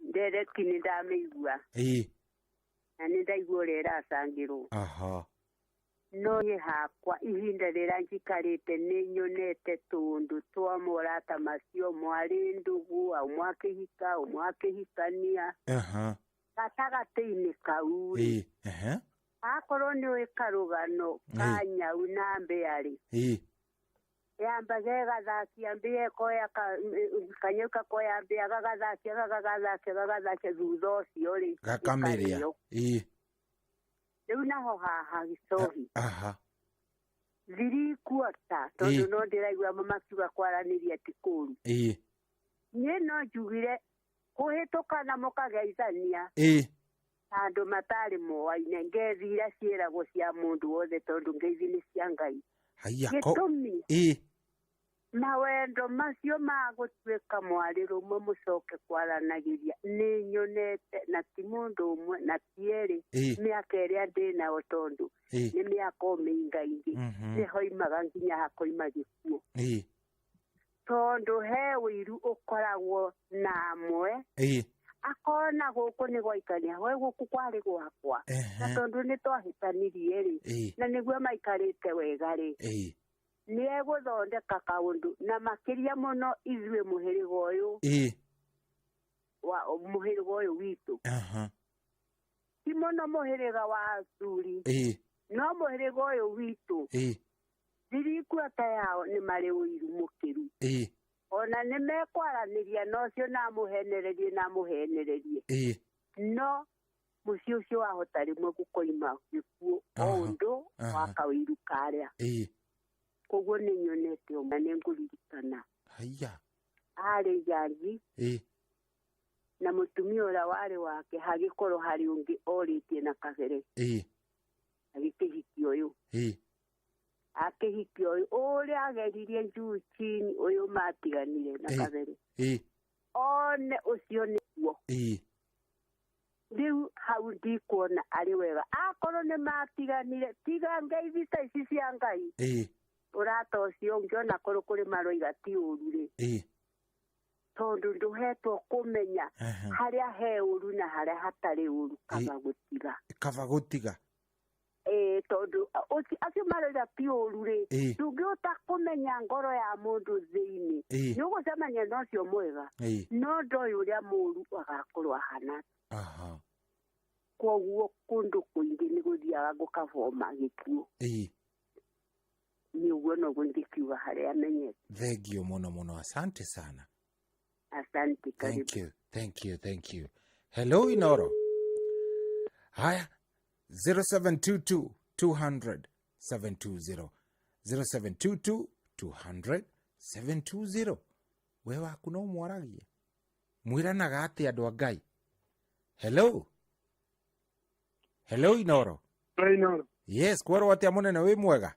ndereti nĩ ndamĩigua na nĩ ndaigua ũrĩa ĩracangĩrwo no niĩ hakwa ihinda rĩrĩa njikarĩte nĩ nyonete tũndũ twa morata macio mwarĩ ndũgũ au mwakĩhika au mwakĩhikania gatagatĩ-inĩ kau akorwo nĩ ũĩ karũgano ka nyau na mbĩa yambaga ĩgathakia mbĩa ĩkoya kanyau gakoya mbĩa gagathakia thutha ũcio gakamĩrĩa rĩu naho haha Gĩcohi thirikuota tondũ no ndĩraigua makiuga kwaranĩria ti kũru niĩ no njugire kũhĩtũka na mũkageithania andũ matarĩ moaine ngeithi iria ciĩragwo cia mũndũ wothe tondũ ngeithi nĩ cia Ngai gĩtũmi mawendo macio ma gũtuĩka mwarĩrũmwe mũcoke kwaranagĩria nĩ nyonete na ti mũndũ ũmwe na ti erĩ mĩaka ĩrĩa ndĩ nayo tondũ nĩ mĩaka mĩingaingĩ nĩho imaga nginya hakoima gĩkuũ tondũ he ũiru ũkoragwo na amwe akona gũkũ nĩ gwaikania we gũkũ kwarĩ gwakwa na tondũ nĩ twahĩtanirie rĩ na nĩguo maikarĩte wega rĩ nĩ egũthondeka kaũndũ na makĩria mũno ithuĩ mũhĩrĩga ũyũ witũ ti mũno mũhĩrĩga wa athuri no mũhĩrĩga ũyũ witũ thirikuota yao nĩ marĩ ũiru mũkĩru ona nĩ mekwaranĩria nocio namũhenererie no mũciĩ ũcio wahota rĩmwe gũkoima gĩkuũ o ũndũ wa kawĩiru karĩa koguo nĩ nyonete ũma nĩ ngũririkana harĩ Njanji na mũtumia ũrĩa warĩ wake hagĩkorwo harĩ ũngĩ orĩtie na kabere agĩkĩhikia ũyũ akĩhikia ũyũ ũrĩa ageririe njui chini ũyũ matiganire na kabere one ũcio nĩguo riu hau ndikuona arĩ wega akorwo nĩ matiganire tiga ngai visa ici cia ngai ũrata ũcio ũngĩona korwo kũrĩ maroiga ti ũru rĩ tondu nduhetwo kumenya haria he uru na haria hatari uru kaba gutiga tondu acio maroiga ti uru ri ndungiuta kumenya ngoro ya mundu thiini ni ugucemania na ucio mwega no ndoi uria muru agakorwo ahana koguo kundu kuingi ni guthiaga gukavoma gikuo ni uguo no gundikiuga haria amenyete. Thengio muno asante sana. Asante, karibu. Thank you. Hello, Inoro. Haya, 0722-200-720. 0722-200-720. Wewa kuno mwaragia. Mwiranaga ati andu a Ngai. Hello, Inoro. Inoro. Yes, kwaro ati amunene wi mwega.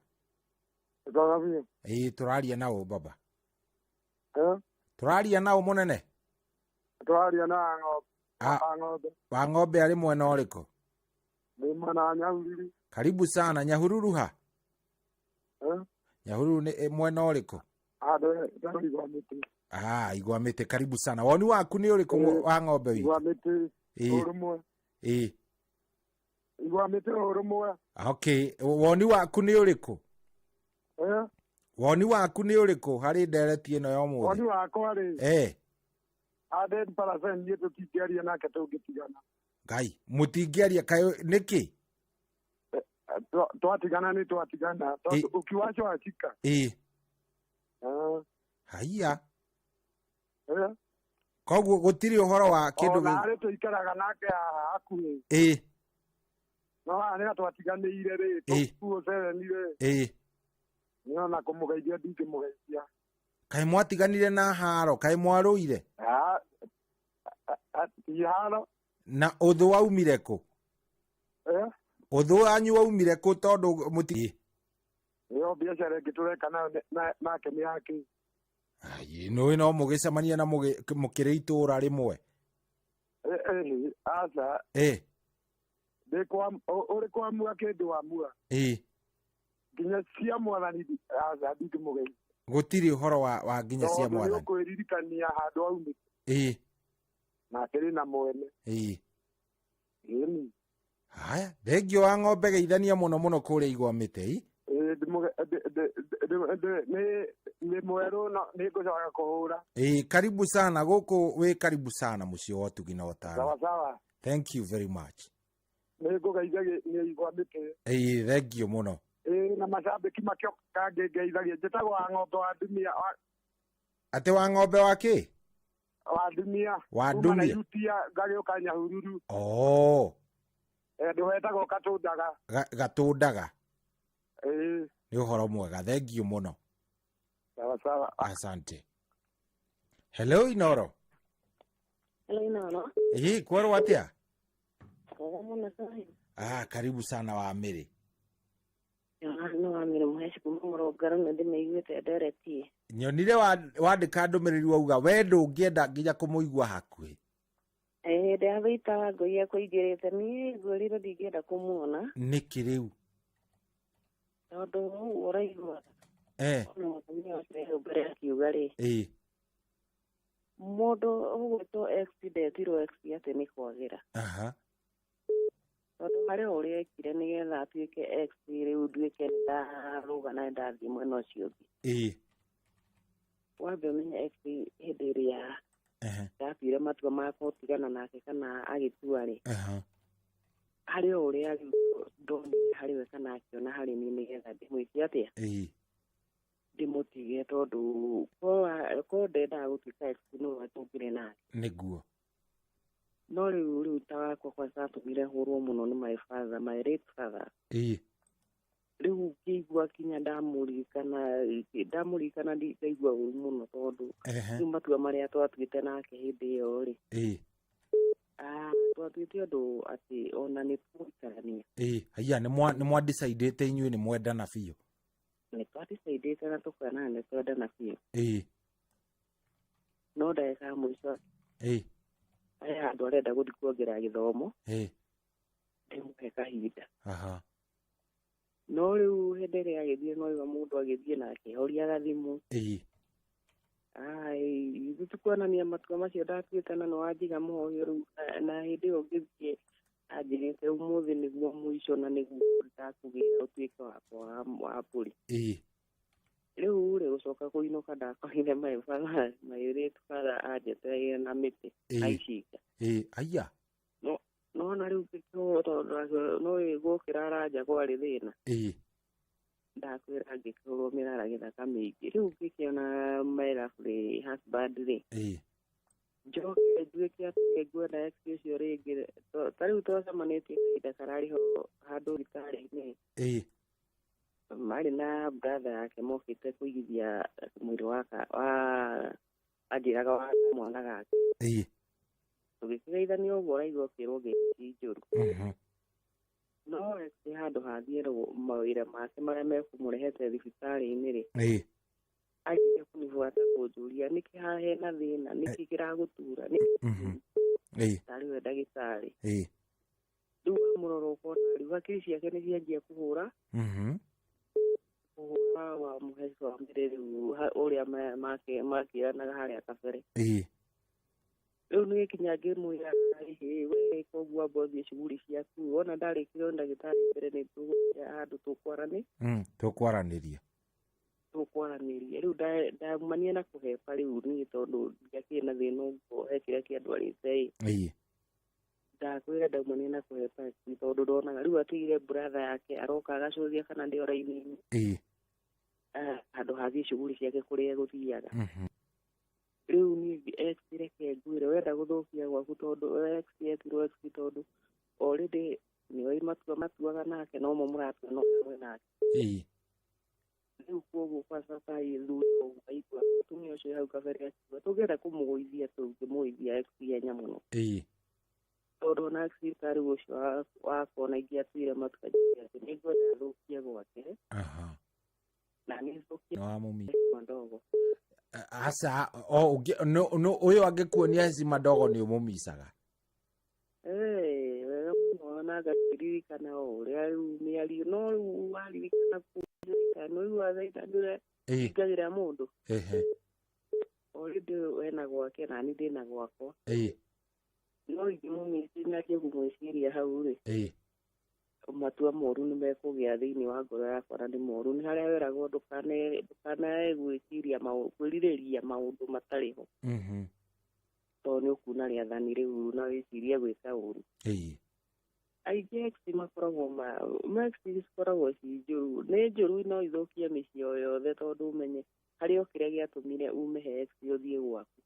Turaria. Turaria nao baba. Turaria nao munene. Turaria na ng'ombe. Wa ng'ombe ari mwena ũrĩkũ? Nĩ mwena Nyahururu. Karibu sana. Nyahururu ha? Nyahururu ni mwena ũrĩkũ? Igwamĩte. Karibu sana. Woni waku nĩ ũrĩkũ wa ng'ombe witũ? Igwamĩte ũrũmwe. Igwamĩte ũrũmwe. Okay, woni waku nĩ ũrĩkũ? Woni waku nĩ ũrĩkũ harĩ ndereti ĩno ya ũmũthĩ? Woni wakwa rĩ Aden parasen ye tutikiaria nake tũngĩtigana. Ngai, mũtingĩaria kayo nĩkĩ? Twatigana nĩ twatigana tondũ ukiwacho achika. Haiya. Koguo gũtirĩ ũhoro wa kĩndũ gĩ. Arĩ tũikaraga nake hakuhĩ. No arĩa twatiganĩire rĩ tũkuocerenire. Nĩona kũmũgeithia ndingĩmũgeithia. Kaĩ mwatiganire na haro, kaĩ mwarũire? Haro. Na ũthũ waumire kũ? Ũthũ wanyu waumire kũ tondũ mũti? Yo biacara ĩngĩtũreka nake nĩ yake. Nũĩ no mũgĩcemania na mũkĩrĩ itũũra rĩmwe? Aca. Ũrĩ kwamua kĩndũ wamua. Nginya cia mwathani aca ndingĩmũgeithia. Gũtirĩ ũhoro wa nginya cia mwathani. No kwĩririkania handũ aumĩte. Na kĩrĩ na mwene. Haya, thengio wa ng'ombe geithania mũno kũrĩa igwamĩte. Nĩ mwerũ nĩ ngũcoka kũhũra. Karibu sana gũkũ wĩ karibu sana mũciĩ wa Ũtugi na Ũtaaro. Sawa. Thank you very much. Nĩ ngũgeithagia nĩ igwamĩte. Thengio mũno. Na macambĩki makĩoka ngĩngeithagia njĩtagwo wa ng'ombe wa ndumia. Atĩ wa ng'ombe wa kĩ? Wa ndumia. Wa ndumia. Yutia ngagĩũka Nyahururu. Ndũhetagwo Gatũndaga. Gatũndaga. Nĩ ũhoro mwega. Thengio mũno. Sawa. Asante. Hello, Inoro. Hello, Inoro. Kwaro atĩa? Mũno sahi. Karibu sana wa Mĩrĩ. No Wamĩrĩ mũheci kuma Mũrũngarũ na ndĩmĩiguĩte nderetie. Nyonire wandĩka ndũmĩrĩri wauga we ndũngĩenda nginya kũmũigua hakuhĩ. Ndĩathĩita ngũi ekũingĩrĩte niĩ ngwĩrire ndingĩenda kũmuona. Nĩkĩ rĩu? Tondũ ũraigua. No mũtumia ũcio mbere akiuga rĩ. Mũndũ ũgwĩtwo accidentirwo atĩ nĩ kwagĩra. Tondũ harĩa ũrĩa ekire nĩgetha atuĩke ex rĩu nduĩke ndarũga na ndathiĩ mwena ũcio ũngĩ. Wambe ũmenye ex hĩndĩ ĩrĩa ndatuire matua ma gũtigana nake kana agĩtua rĩ. Harĩa ũrĩa ndonire harĩ we kana akĩona harĩ niĩ nĩgetha ndĩmwĩke atĩa. Ndĩmũtige tondũ ko ndendaga gũtuĩka ex no atũngire nake. Nĩguo. No rĩu ta wakwa kwanza atũmire hũrwo mũno nĩ my father, my late father. Rĩu ngĩigua kinya ndamũririkana ndaigua ũru mũno tondũ rĩu matua marĩa twatuĩte nake hĩndĩ ĩyo rĩ. Twatuĩte ũndũ atĩ ona nĩ tũikarania. Haiya nĩ mwandicaidĩte inyuĩ nĩ mwendana biũ. Nĩ twadicaidĩte na tũkana nĩ twendana biũ. No ndagĩka mũico aya andu arenda guthi kuongerera githomo ndimuhe kahinda no riu hĩndĩ ĩrĩa agĩthiĩ noiwa mũndũ agĩthiĩ na akĩhoria gathimu ithuĩ tukuonania matua macio ndatuĩte na nĩwanjiga mũhoyo rĩu na hĩndĩ ĩyo ngĩthiĩ anjĩrĩte ũmũthĩ nĩguo mũico na nĩguo ndakugĩra ũtuĩke wakwa wa mbũri rĩu rĩ gũcoka kũinũka ndakorire maĩrĩtu bara anjetereire na mĩtĩ aicinga aya nona rĩu no gũkĩra aranja kwarĩ thĩna ndakwĩra ngĩkĩrwo mĩrara gĩthaka mĩingĩ rĩu ngĩkĩona my husband rĩ njoke nduĩke atĩ ngwenda ex ũcio rĩngĩ ta rĩu twacemanĩtie kahinda kararĩ ho handũ thibitarĩ-inĩ marĩ na brother yake mokĩte kũigithia mwĩrĩ wa anjĩraga wa mwana gake tũgĩkĩgeithania ũguo ũraigua ũkĩrwo ngĩci njũru no ĩ handũ hathiĩ mawĩra make marĩa mekũmũrehete thibitarĩ-inĩ rĩ agire kũnibuata kũnjũria nĩkĩ haha hena thĩna nĩkĩ kĩragũtura tarĩ we ndagĩtarĩ rĩu wamũrora ũkona rĩu hakiri ciake nĩ cianjia kũhũra wa mũheci wa mbere rĩu ũrĩa makĩranaga harĩa kabere rĩu nĩ gĩkinya ngĩmwĩra we koguo amba ũthiĩ shughuli ciaku wona ndarĩkire ndagĩtarĩ mbere nĩ tũgũthiĩ handũ tũkwaranĩria rĩu ndaumania na kũheba rĩu niĩ tondũ ndiakĩrĩ na thĩna ũguo he kĩrĩa kĩandwarĩte ndakwĩra ndaumania na kũheba tondũ ndonaga rĩu atigire brother yake aroka agacũthia kana ndĩ raini-inĩ handũ hathiĩ shughuli ciake kũrĩa egũthiaga rĩu niĩ reke ngwĩre wenda gũthũkia gwaku tondũ etirwo tondũ already nĩoĩ matua matuaga nake no mo mũratua no hamwe nake rĩu kuoguo kwa sasa thuri ũgaigua mũtumia ũcio hau kabere akiuga tũngĩenda kũmũgũithia tũngĩmũgũithia ihenya mũno tondũ ona thibitarĩ ũcio wakona ingĩatuire matua atĩ nĩngwenda thũkie gwake na nĩthũkie madogo asa ũyũ angĩkuonia heci madogo nĩ ũmũmicaga wega mũno na ngakĩririkana ũrĩa rĩu mĩario no rĩu waririkana no rĩu athaita ndũre ingagĩra mũndũ already wena gwake na niĩ ndĩna gwakwa no ingĩmũmĩciria ngĩmwĩciria hau rĩ matua moru nĩ mekũgĩa thĩinĩ wa ngoro yakwa na nĩ moru nĩ harĩa weragwo ndũkanegwĩciria kwĩrirĩria maũndũ matarĩ ho tondũ nĩ ũkuna rĩathani rĩu na wĩcirie gwĩka ũru aingĩ ex makoragwo cikoragwo ci njũru nĩ njũru no ithũkie mĩciĩ o yothe tondũ ũmenye harĩa kĩrĩa gĩatũmire ume he ex ũthiĩ gwaku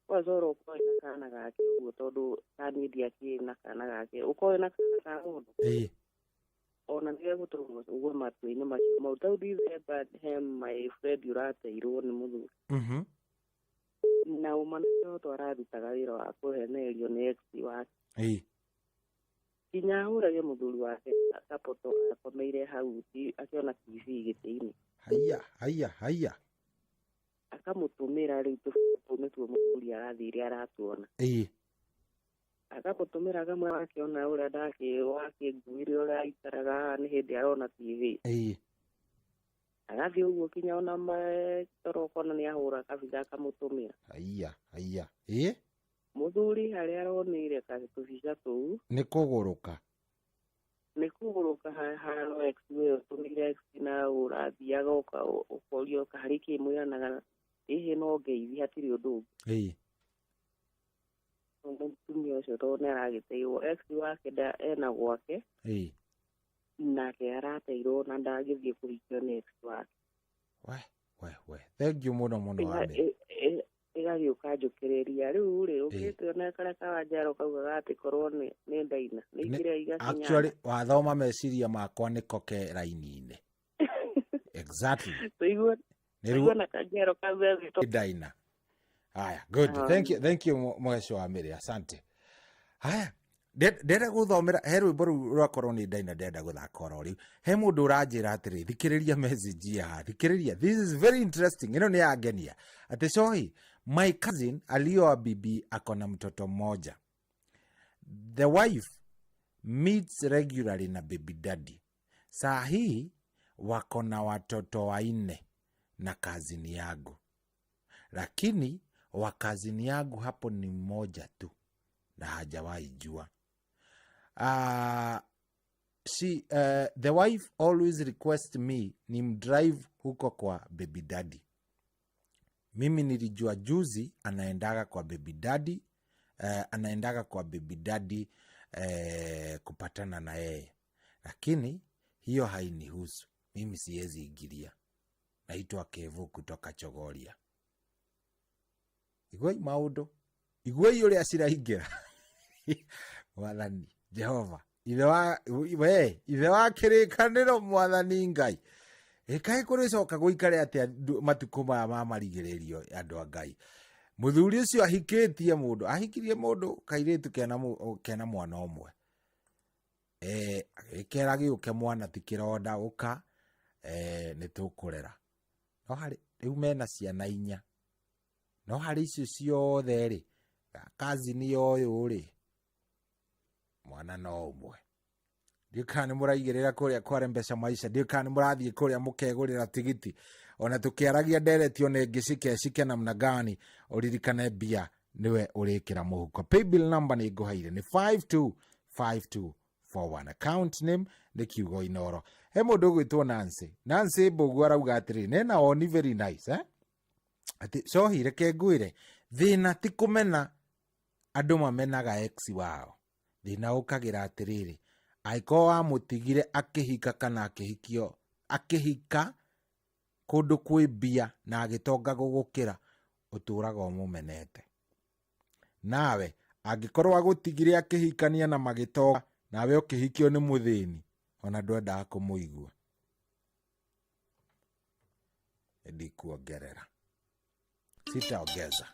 wazora ũkoĩ na kana gake ũguo tondũ kani ndiakĩrĩ na kana gake ũkoĩ na kana ka mũndũ ona nĩgegũtũma ũguo matua-inĩ macio mau tau ndithemba he my friend ũrateirwo nĩ mũthuri na ũma nĩkĩo twararutaga wĩra wa kũhenererio nĩ ex wake nginya ahũrage mũthuri wake akapoto akomeire hau akĩona TV gĩtĩ-inĩ haya akamũtũmĩra rĩu tũbũkũ nĩtuo mũthuri arathire aratuona akamũtũmĩra akamwe akĩona ũrĩa wakĩnguire ũrĩa aikaraga nĩ hĩndĩ arona TV agathiĩ ũguo kinya ona toro ũkona nĩ ahũra kabitha akamũtũmĩra haya mũthuri harĩa aronire tũbica tũu nĩ kũgũrũka haro ex we ũtũmĩire ex na ũrathiaga ũkorio harĩ kĩmwĩranaga hihi no ngeithi hatirĩ ũndũ ũngĩ mũtumia ũcio tondũ nĩ aragĩteirwo ex wake ena gwake nake arateirwo na ndangĩthiĩ kũhikio nĩ ex wake thank you mũno ĩgagĩũka njũkĩrĩria rĩu rĩ ũngĩtuona karĩa kawanjaro kaugaga atĩ korwo nĩ ndaina nĩ ikĩrĩa igakinya actually wathoma meciria makwa nĩ koke raini-inĩ exactly nĩruo na kanjaro kauga ndaina haya good thank you mweco wa mĩrĩ asante haya ndenda gũthomera he rwĩmbo rũu rwakorwo nĩ ndaina ndenda gũthaka oro rĩu he mũndũ ũranjĩra atĩrĩ thikĩrĩria message yaha thikĩrĩria this is very interesting ĩno nĩ yangenia atĩ cohi My cousin alioa bibi akona mtoto mmoja. The wife meets regularly na baby daddy. Saa hii wakona watoto 4 na kazini yangu. Lakini wakazini yangu hapo ni mmoja tu na hajawahi jua. The wife always request me ni mdrive huko kwa baby daddy. Mimi nilijua juzi anaendaga kwa baby daddy, kupatana na yeye. Lakini hiyo hainihusu. Mimi siwezi ingilia. Naitwa Kevo kutoka Chogoria. Igoi maudo. Igoi yule asiraingira. Mwathani Jehova. Ithe wa kirikaniro Mwathani Ngai. Kae kuricoka guikare atia matuko maya mamarigiririo andu a Ngai. Muthuri ucio ahikitie mundu, ahikirie mundu kairitu kena mwana omwe. Ikera giuke mwana tikironda uka nitukurera. No hari riu mena ciana 4. No hari icio ciothe ri kazi ni oyo ri mwana no umwe. Ndikani muraigirira kuria kware mbeca maisha, ndikani murathie kuria mukegurira tigiti, ona tukiaragia ndereti one ngicike namna gani uririkane bia niwe urikira muhuko. Paybill number ni nguhaire ni 525241. Account name ni Kiugo Inoro. He mundu gwitwo Nancy Mbugu arauga atiri nena oni very nice ati so hireke ngwire thina ti kumena andu mamenaga ex wao. Thina ukagira atiriri aiko wa mutigire akihika kana akihika kundu kwi bia na agitonga gugukira uturaga umumenete. Nawe angikorwa gutigire akihikania na magitonga nawe ukihikio ni muthini ona ndwenda kumuigua. Ndikuongerera sitaongeza.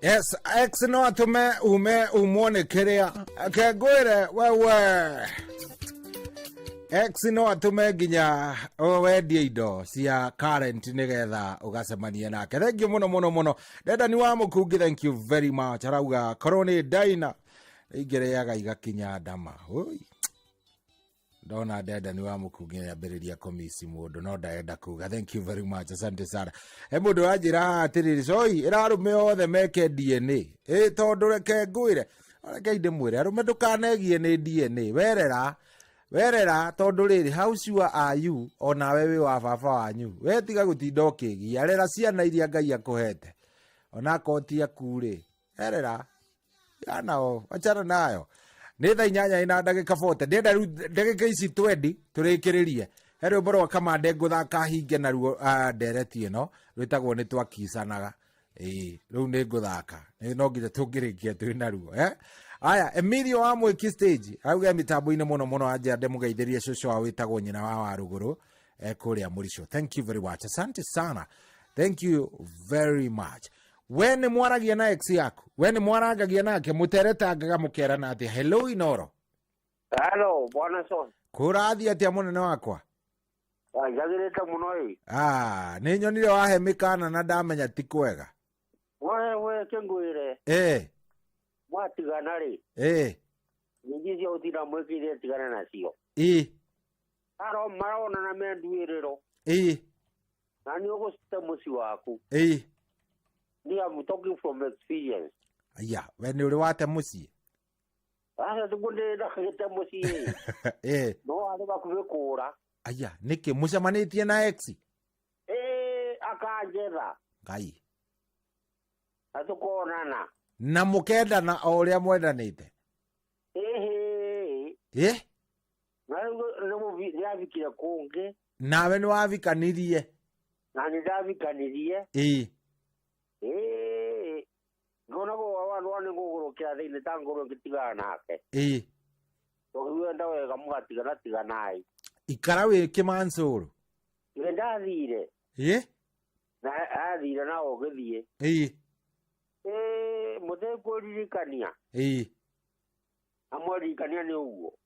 Yes, X no atume umone kiria. Kegwire wewe. X no atume ginya wendie indo cia current nigetha ugacemania nake. Thank you muno. Deda ni wa mukungi, thank you very much. Arauga koroni daina igereaga igakinya ndama. Oi. Dona deda ni wa mukungi yambiriria komisi mundu no ndaenda kuga. Thank you very much. Asante sana. Mundu ajira atiriri soi irarume othe meke DNA. Tondu reke ngwire. Reke inde mwire arume ndukanegie ni DNA. Werera tondu riri how sure are you ona wewe wa baba wanyu we tiga gutinda ukigia rera ciana iria Ngai akuhete ona koti akure werera yanao achana nayo ni tha 8 ina ndagika 40 ndenda ndagika ici 20 turikiririe hero boro kamande nguthaka hinge na ruo ndereti ino rwitagwo ni twakisanaga riu ni nguthaka no nginya tungirikia twina ruo Aya, Emilio wa mwiki stage. Auga mitambo-ine muno anja ndemugeithirie cucu wa witagwo nyina wa Waruguru kuria Murisho. Thank you very much. Asante sana. Thank you very much. When mwaragia na ex yaku, when mwaragagia nake muteretangaga mukerana ati hello Inoro. Hello, bwana son. Kurathi atia munene wakwa? Jagirite muno ii. Ni nyonire wahe mikana na ndamenya ti kwega. We kengwire. Mwatigana ri. Nyingi cia utina mwikire tigana nacio. Aro marona na menduiriro. Na ni ugusite muci waku. Ni am talking from experience. Aya, we ni uri wate muci. Tukunde ndakagite muci. No ari bakubikura. Aya, niki mucemanitie na ex? Akanjera. Ngai. Atukonana. Na mukenda na oria mwendanite. Navikire kungi. Nawe ni wavikanirie. Na ni ndavikanirie. Ngona go wandu wani ngugurukira thiini ta nguru ngitigana nake. Togwenda wega mugatigana tiganai. Ikara wi kimansuru. Iwe ndathire. Na athire na ogithie. Muthekuririkania. Amwaririkania ni uguo.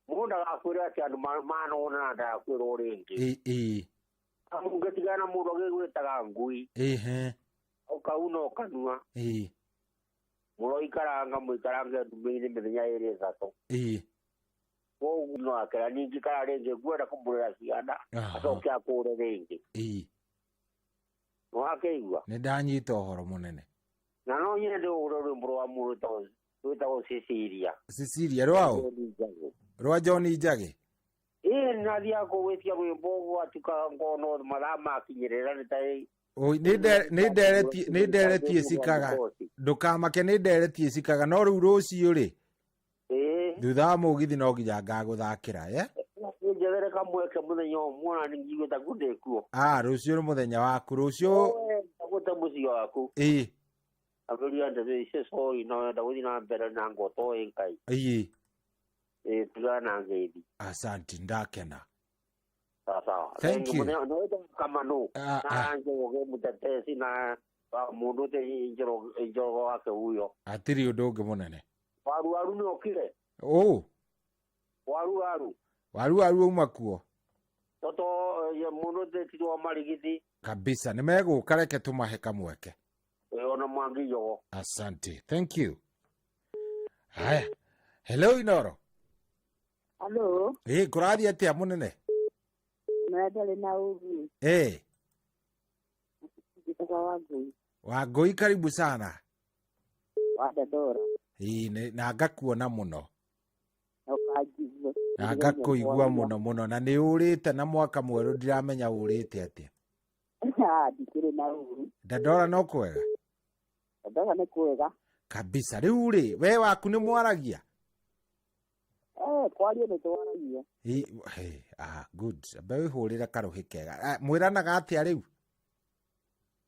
Mundu agakwira ati andu manona na ndakwira uringi. Amungetigana mundu agigwitaga ngui. Ukauna ukanua. Muroikaranga muikarange ndume-ini mithenya iri ithatu. Koguo no akera ningi kana ringi ngwenda kumurera ciana acoke akure ringi. Wakeigua ni ndanyita uhoro munene na no nyende ugure rwimbo rwa mundu twitagwo Cecilia rwa John Njagi nathia kugwitia rwimbo gwatuka ngono mathaa makinyirira ni tai ni nderetie cikaga ndukamake ni nderetie cikaga no riu rucio ri thutha wa mugithi no nginya ngaguthakira njethere kamweke muthenya umwe na ngigwita kundikuo rucio ni muthenya waku rucio guta mucio waku avuria ndewe ise sorry no ndaguthi na mbere na ngoto enkai tigana ngeithi asante ndakena sawa thank you no kama no na njoge mutetesi na mundu te injoro wake huyo atiri undu ungi munene waru ni okire waru uma kuo toto ya mundu te tiro marigiti kabisa nimeguka reke tumahe kamweke ona mwangi yogo asante thank you haya hello Inoro kurathi atia munene Nadale na uvi Wangui karibu sana Wadadora na ngakuona muno Okajigwe na ngakuigua muno na ni urite na mwaka mweru ndiramenya urite atia dikire na uvi Dadora no kwega Dadora ni kwega kabisa riu ri we waku ni mwaragia kwaria ni twaragia good abe hurira karuhi kega mwiranaga atia riu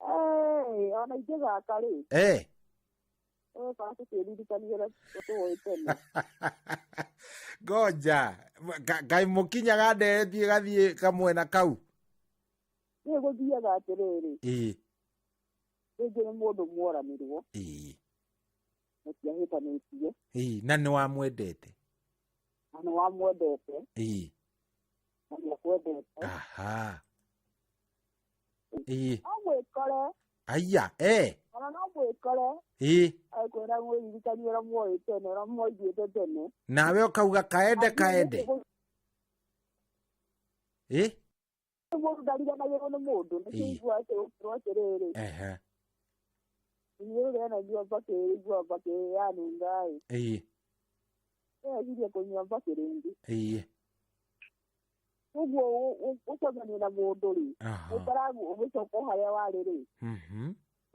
ona itega kari basi tiririkaniera tuwetene goja ngai mukinyaga nderetie gathie kamwe na kau ni guthiaga atiriri rĩngĩ nĩ mũndũ mworanĩrwo mũtiahĩtanĩtie na nĩ wamwendete na nĩ wamwendete na nĩ akwendete no mwĩkore aya ona no mwĩkore akwĩra mwĩririkanie ũrĩa mwoĩ tene ũrĩa mwaiguĩte tene nawe ũkauga kaende mũndũ ndariganagĩrwo nĩ mũndũ nĩkĩigua gũkĩrwo atĩrĩrĩ inyuĩ rĩanaigua mbakĩigua mbakĩyanungaĩ ĩagirie kũnyua mbakĩ rĩngĩ ũguo ũcemania na mũndũ rĩ ũtaragu ũgĩcoka harĩa warĩ rĩ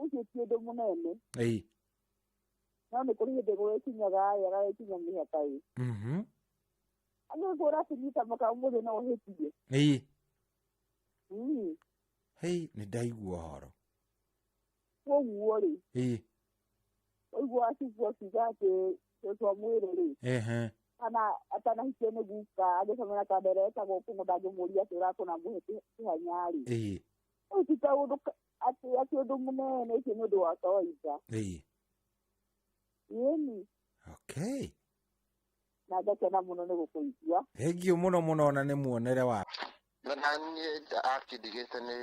ũcio ti ũndũ mũnene no nĩ kũrĩ hĩndĩ gwĩkinyaga agagĩkinya mĩhaka andũ ũracinyita maka ũmũthĩ no ũhĩtie nĩ ndaigua ũhoro koguo rĩ ũigua acigua kiuga atĩ twa mwĩrĩ rĩ kana atanahikie nĩ guka agĩcomera kandere etagwo kũmũ ndangĩmũria atĩ ũrakũna mũhe kĩhanya rĩ ũyũ ti kaũndũ atĩ ũndũ mũnene ũcio nĩ ũndũ wa kawaida ĩni na ngakena mũno nĩ gũkũigua thengio mũno mũno ona nĩ muonere wa na niĩ akĩndigĩte nĩ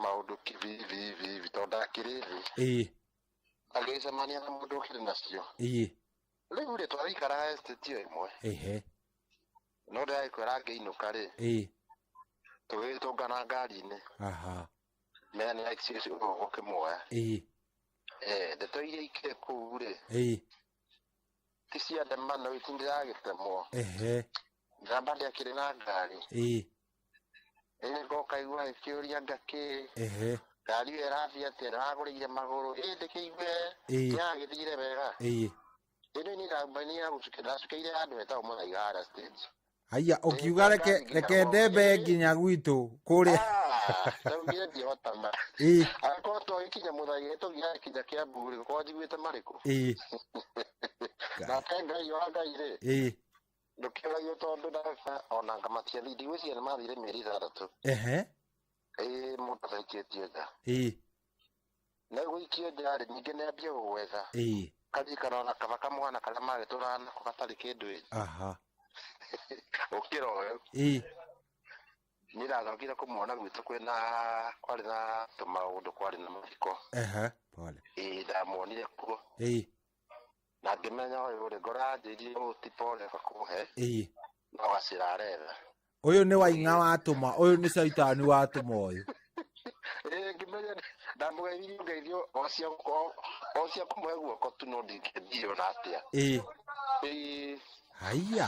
maũndũ kivivi tondũ akĩrĩ thĩ agĩcemania na mũndũ ũkĩrĩ nacio rĩu rĩ twaikaraga estate ĩyo ĩmwe no ndĩragĩkwĩra ngĩinũka rĩ tũgĩtũngana ngari-inĩ mena nĩ acio ũkĩmuoya ndeto iria ikĩrĩ kũu rĩ ti cia ndemano iti ndĩragĩtemwo ndamba ndĩakĩrĩ na ngari ngoka igua ĩkĩũria ngakĩ ngari ĩyo ĩrathiĩ atĩa ndĩragũrĩire magũrũ ndĩkĩigue yagĩthire wega ĩno nĩ ndambania ndacukĩire handũ hetagwo mũthaiga harĩa stage aya ũkiuga reke ndembe nginya gwitũ kũrĩa ndaugire ndiahotana akorwo twagĩkinya mũthaiga tũgiaga kinya Kĩambu rĩ korwo njiguĩte marĩkũ nake Ngai wa Ngai rĩ ndũkĩũragio tondũ ndagĩka ona ngamatia ndigwĩciria nĩ mathire mĩeri 6 mũndũ athaikĩtio nja na gũikio nja rĩ ningĩ nĩambia gũgwetha kajikara ona kaba kamwana karĩa magĩtũraga nako gatarĩ kĩndũ ũkĩra ũyũ nĩ ndathokire kũmuona gwitũ kwarĩ na tũmaũndũ kwarĩ na mathiko ndamuonire kuo na ngĩmenya ũyũ rĩ ngoro yanjĩirie ũti pole bakũhe no gacĩra aretha ũyũ nĩ waing'a watũma ũyũ nĩ caitani watũma ũyũ ngĩmenya ndamũgeithirie ngeithio o cia kũmũhe guoko tu no ndingĩthiĩ ona atĩa haiya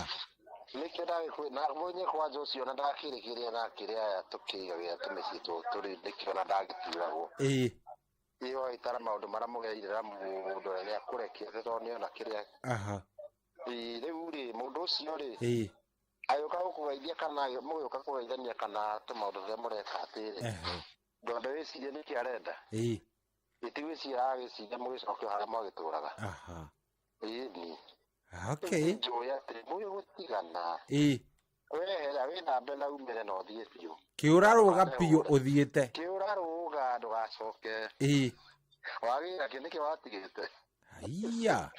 nĩkĩo ndagĩkwĩna mũnye kwanja ũcio na ndakĩrĩkĩrĩa nakĩrĩa aya tũkĩigagĩra tũmĩciĩ tũrĩ nĩkĩo na ndagĩtigagwo ĩyo ĩtara maũndũ marĩa mũgeirĩra mũndũ ũrĩa nĩakũrekia tondũ nĩona kĩrĩa rĩu rĩ mũndũ ũcio rĩ agĩũka gũkũgeithia kana mũgĩũka kũgeithania kana tũmaũndũ tũrĩa mũreka atĩrĩ ndonde wĩcirie nĩkĩ arenda gĩtigwĩciria agĩciria mũgĩcokio harĩa mwagĩtũraga ĩni njũĩ atĩ mũyũ gũtigana wehera wĩthambe na umĩre na ũthiĩ biũ kĩũra rũga biũ ũthiĩte kĩũra rũga ndũgacoke wagĩra kĩ nĩkĩ watigĩte haiya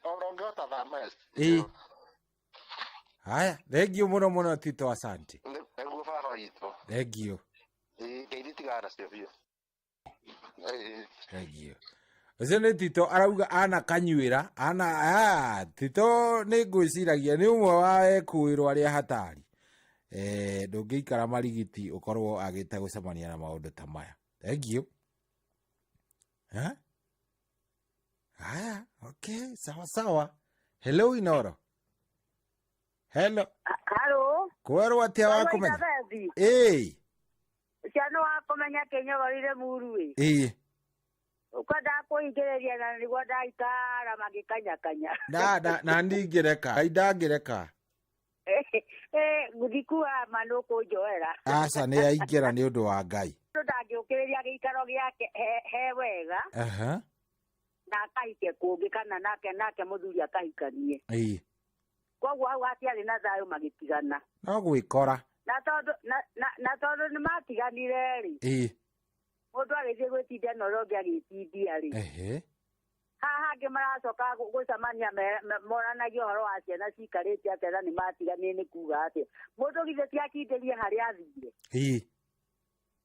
ona ũngĩhota thama haya thengio mũno mũno Tito asante nĩguo baba witũ thengio ngeithio tigana cio biũ thengio ũcio nĩ Tito arauga ana kanyuĩra Tito nĩ ngwĩciragia nĩ ũmwe wa ekũĩrwo arĩa hatari ndũngĩikara marigiti ũkorwo agĩte gũcemania na maũndũ ta maya thengio haya sawa sawa hello Inoro hello kwerwo atĩa wa kũmenya ciana wa kũmenya kĩnyogorire muru ukwenda kũingĩrĩria na nĩguo ndaikara magĩkanyakanya na ndingĩreka ndangĩreka gũthikua ma nĩ ũkũnjoera aca nĩ yaingĩra nĩ ũndũ wa Ngai ndangĩũkĩrĩria gĩikaro gĩake he wega na akahike kũngĩ kana nake mũthuri akahikanie koguo hau hatiarĩ na thayũ magĩtigana no gwĩkora na tondũ nĩ matiganire rĩ Mundu agithie gwitindia no rongi agitindia ri. Haha ke maracoka gucamania moranagio horo wa ciana cikarite atera ni matiganie ni kuga ati mundu githe tiakinderie haria athire.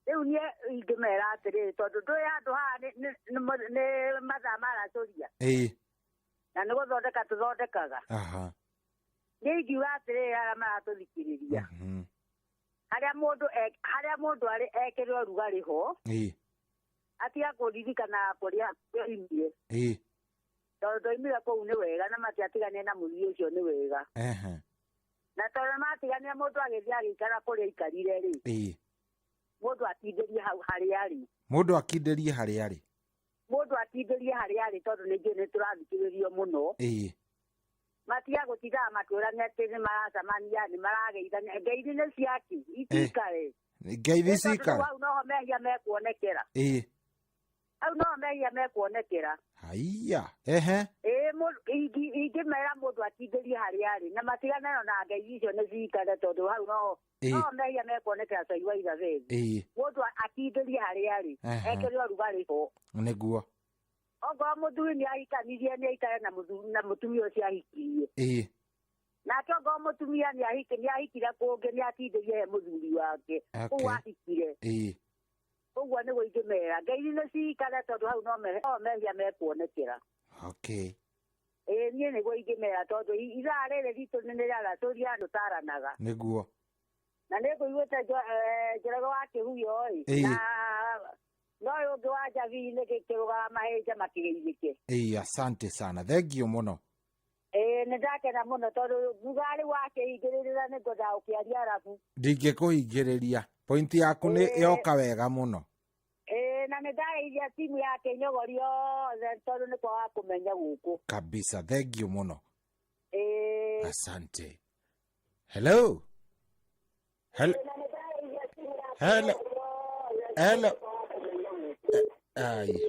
Riu nie ingimera atiri tondu ndui handu haha ni mathaa maracuria. Na nä gå thondeka tå thondekaga nä ingiuga atä rä arä a maratuthikiriria harä a må ndå arä ekä re å rugarä ho atiga kå ririkana kå rä a imire tondå ndoimire kå u nä wega na matiatigania na må ri å cio nä wega na tondå matigania må ndå agä thiä agä ikara kå rä a ikarire rä må ndå akindärie hau harä arä må ndå akindärie harä arä mundu atinderie haria ari tondu ningi ni turathikiririo muno matiga gutiga maturania ati ni maracamania ni marageithania ngeithi ni ciaki itikare ngeithi cikare au noho mehia mekuonekera au noho mehia mekuonekera haiya ingimera mundu atinderie haria ari na matigana na ngeithi icio ni cikare tondu hau noho mehia mekuonekera cai wa ithathethi mundu atinderie haria ari ekere ũrugarĩ ho nĩguo okorwo mũthuri nĩ ahikanirie nĩ aikare na mũtumia ũcio ahikirie nake okorwo mũtumia nĩ ahikire kũngĩ nĩ atindĩrie he mũthuri wake kũu ahikire ũguo nĩguo ingĩmera ngeithi nĩ cikare tondũ hau no mehia mekuonekera niĩ nĩguo ingĩmera tondũ ithaa rĩrĩ ritũ nĩ rĩaracũria andũ taranaga nĩguo na nĩ ngũiguĩte Njoroge wa Kĩhuyo na no ũngĩ wa Njabi nĩ gĩkĩrũgaga mahĩnja makĩgeithĩke. Asante sana, thengio mũno. Nĩ ndakena mũno tondũ thutha rĩu wakĩhingĩrĩria nĩ ngwenda ũkĩaria arabu. Ndingĩkũhingĩrĩria, pointi yaku nĩ yoka wega mũno. Na nĩ ndageithia timu ya Kĩnyogori yothe tondũ nĩ kwaga kũmenya gũkũ. Kabisa, thengio mũno. Asante. Hello.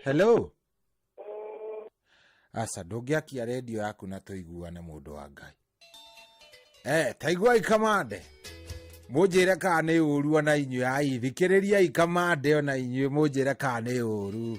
Hello. Asa ndũngĩakia redio yaku na tũiguane mũndũ wa Ngai. Taiguai kamande. Mũnjĩre kana nĩ ũru ona inyuĩ ai thikĩrĩriai kamande ona inyuĩ mũnjĩre kana nĩ ũru.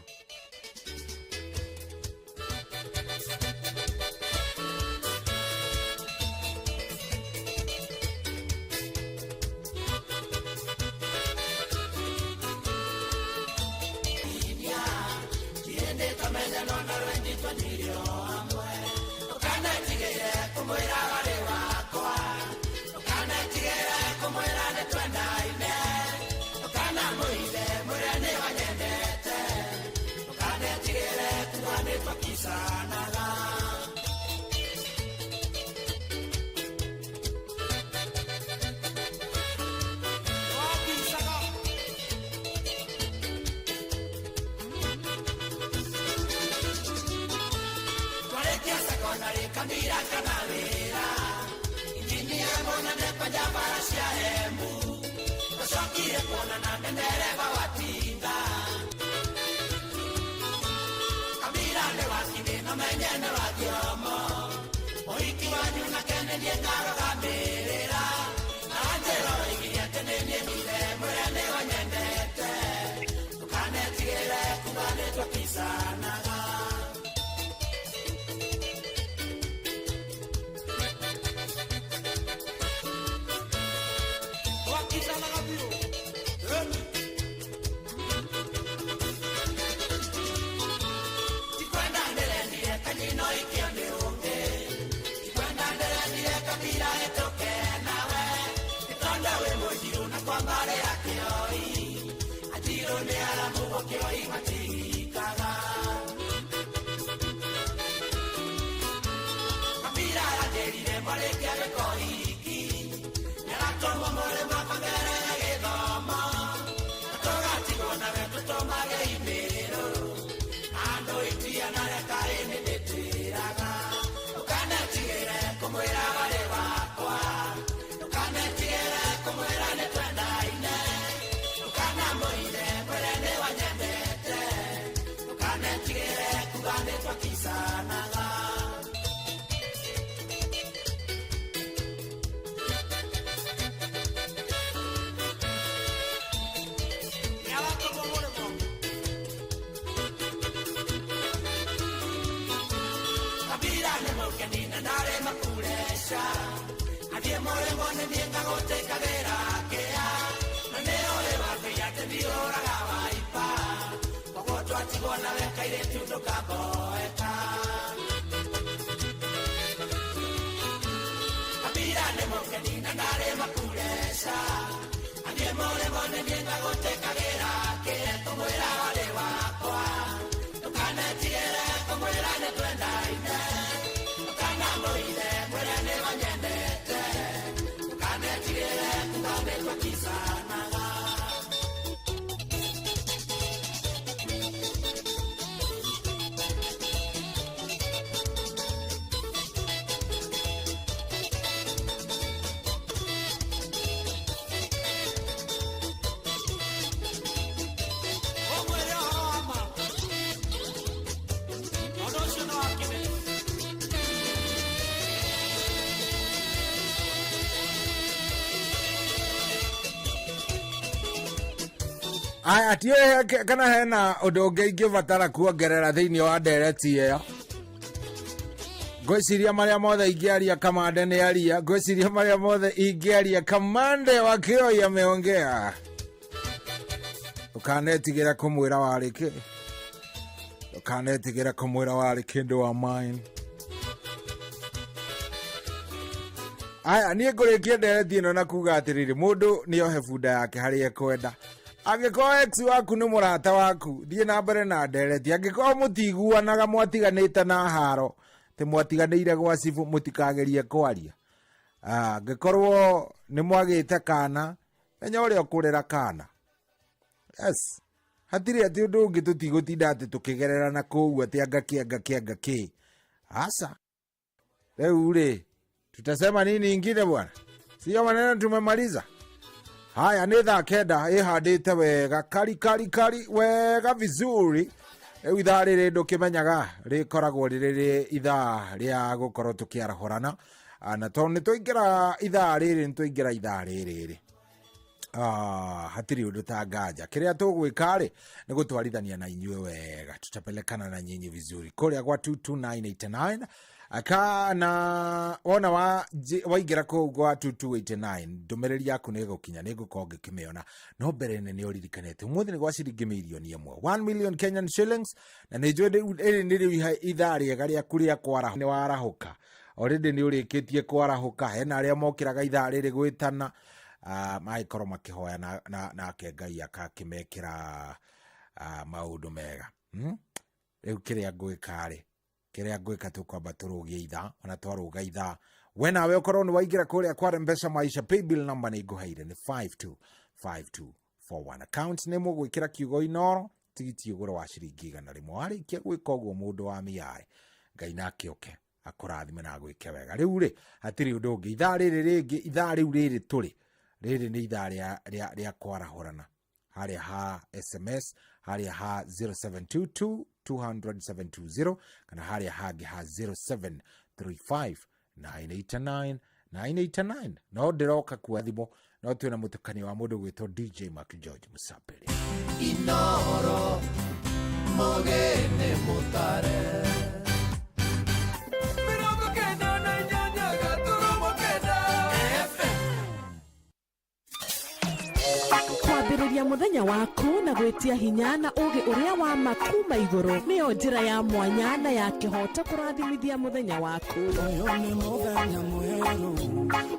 Andie more mone nienga gote kagera kea. Nane ole wake ya te biora gawa ipa. Kogoto atigona weka ile tuto kaboeta. Kapira ne mokenina nare makulesa. Andie more mone nienga gote kagera kea. Como era vale wakwa. Tokane tigere como era ne tuenda ine. Tokana moide mwere ne banyendete. Tokane tigere kubabe kwa kisanaga. Ati kana hena undu ungivatara kuongerera thiini wa ndereti iyo ngwiciria maria mothe ingiaria kamande ni aria ngwiciria maria mothe ingiaria kamande wakioya ameongea ukanetigira kumwira wariki ukanetigira kumwira wari kindu wa mine aya nie ngurikia ndereti ino na kuga atiriri mundu niohe bunda yake hari ekwenda angiko ex waku ni murata waku thie na mbere na ndereti angiko mutiguanaga mwatiganite na haro te mwatiganire gwa cibu mutikagerie kwaria angikorwo ni mwagite kana menya uria ukurera kana yes hatiri ati undu ungi tutigutinda ati tukigerera na kuu ati angaki asa leo ule tutasema nini ingine bwana sio maneno tumemaliza. Haya ni thaa kenda ihandite wega kari wega vizuri. Ithaa riri ndukimenyaga rikoragwo riri ithaa ria gukorwo tukiarahorana na to ni tuingira ithaa riri ni tuingira ithaa riri hatiri undu ta nganja kiria tugwika ri ni gutwarithania na inyue wega tutapelekana na nyinyi vizuri kuria gwa 22989 akana wona waingira ku gwa 2289 ndumereri yaku ni gukinya ni gukorwo ngikimiona no mbere ni uririkanete umuthi ni gwa ciringi milioni 1 million Kenyan shillings na ni njwende ni ithaa riega ria kuria kwara ni warahuka already ni urikitie kwarahuka hena aria mokiraga ithaa riri gwitana maikorwo makihoya na ke Ngai akakimekira maundu mega riu kiria ngwikari kiria ngwika tukwamba turugie ithaa ona twaruga ithaa we nawe ukorwo ni waingira kuria kwa Mpesa Maisha paybill number ni nguheire ni 525241 account ni mugwikira kiugo inoro tigiti ugura wa ciringi 100 warikia gwika uguo mundu wa miare Ngai nake oke akurathime na gwike wega riu ri hatiri undu ungi ithaa riri ringi ithaa riu riri turi riri ni ithaa ria kwarahorana haria ha SMS haria ha 0722 200-720 kana haria hagi ha 0735-989-989 no ndiroka kwa thimo no twina mutukani wa mundu gwitwo DJ Mark George Musapele Inoro mogene mutare kwambĩrĩria muthenya waku na gwitia hinya na ugi uria wa makuma iguru niyo njira ya mwanya na ya kihota kurathimithia muthenya waku uyu ni muthenya mweru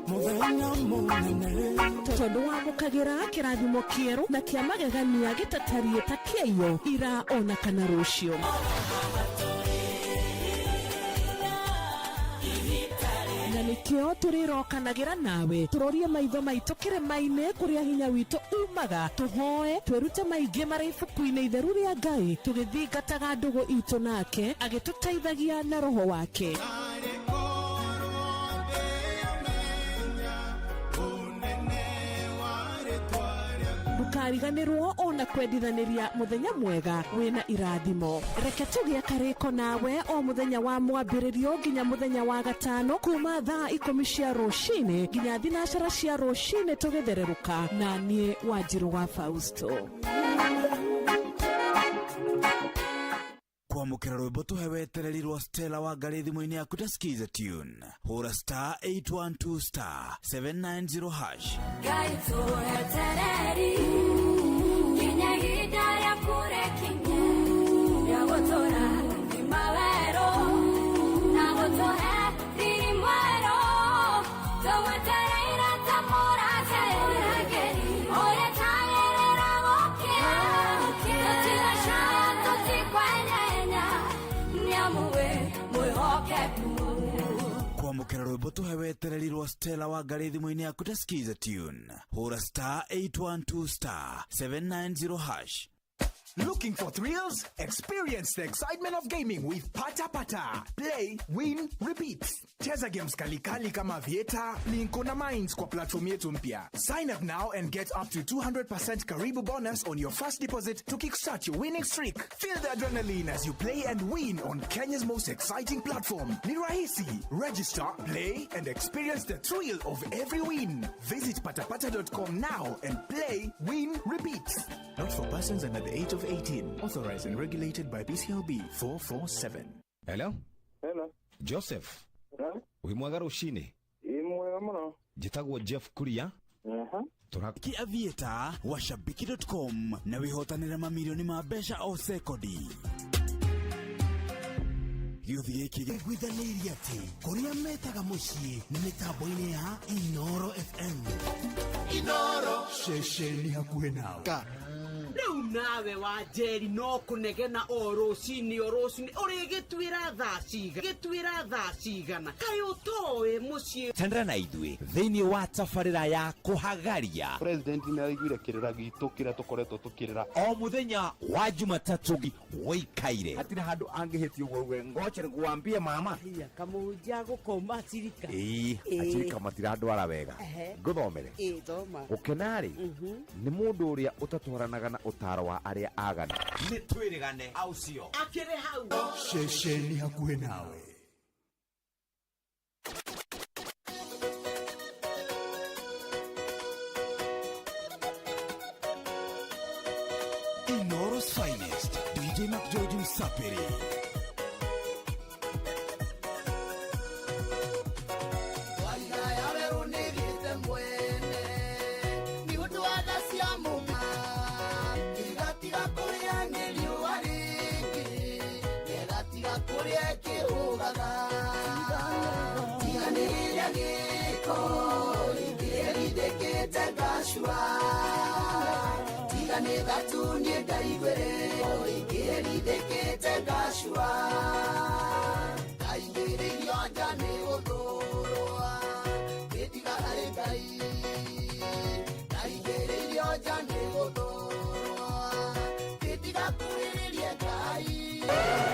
muthenya munene tondu wa gukagira kirathimo kieru na kia magegania gitatarie ta kieyo ira ona kana rucio na nikio turirokanagira nawe turorie maitho maitu kirema-ini kuria hinya witu umaga tuhoe twirute maingi mari ibuku-ini itheru ria Ngai tugithingataga ndugu itu nake agituteithagia na roho wake ndukariganirwo ona kwendithaniria muthenya mwega wina irathimo reke tugie kariko nawe o muthenya wa mwambiririo nginya muthenya wa gatano kuma thaa 10 cia rucini nginya thinacara cia rucini tugithereruka na nie Wanjiru wa Fausto kwamukira rwimbo tuhewetereri rwa Stella wa Ngari thimũ-inĩ yaku ta skiza tune hũra star 812 star 790 hash. Ngai tuhetereri kinya hinda rĩa kũrekinya rĩa gũtũra imawero na gũtũhe thiri mwero tũmwetereire ta mũrageri ũrĩa tagĩrĩra gũkĩa tũtigacaya tũtikwenyenya nĩamuwe mwĩhokeku. Kwamukira rwimbo tuhewetereri rwa Stella wa Ngari thimũ-inĩ yaku ta skiza tune hũra star 812 star 790 hash. Looking for thrills? Experience the excitement of gaming with Pata Pata. Play, win, repeat. Cheza games kali kama Aviator, Linko na Mines kwa platform yetu mpya. Sign up now and get up to 200% Karibu bonus on your first deposit to kickstart your winning streak. Feel the adrenaline as you play and win on Kenya's most exciting platform. Ni rahisi. Register, play, and experience the thrill of every win. Visit patapata.com now and play, win, repeat. Not for persons under the age of 18. Authorized and regulated by BCLB 447. Hello? Hello. Joseph. Hello? Wimwaga rushini. Mwega muno. Jitagwo Jeff Kuria. Ki Aviator wa shabiki.com na wihotanira mamilioni ma mbeca o sekodi. Gĩuthi gĩkĩ gĩgwithanĩirie atĩ kũrĩa metaga mũciĩ nĩ mĩtambo-inĩ ya Inoro FM. Inoro ceceni hakuhĩ nawe. Rĩu nawe wa Njeri no kũnegena o rũcinĩ ũrĩgĩtuĩra thaa cigana kaĩ ũtoĩ mũciĩ tendera na ithuĩ thĩinĩ wa tabarĩra ya kũhagaria. President nĩ araiguire kĩrĩra gitũ kĩrĩa tũkoretwo tũkĩrĩra o mũthenya wa Jumatatũ woikaire hatirĩ handũ angĩhĩtio gwe ngoche nĩguambie mama kamũhunjia gũkoma acirika acirika matirandwara wega ngũthomere gũkenarĩ nĩ mũndũ ũrĩa ũtatwaranaga na ũtaro wa arĩa agana nĩ twĩrĩgane aucio akĩrĩ hau ceceni hakuhĩ nawe. Inoro's finest DJ McGeorge Msapiri. Tigane daigwere oigeri dekete gashua daigere yonja ne odoroa betiga arengai daigere yonja ne odoroa betiga kuririe kai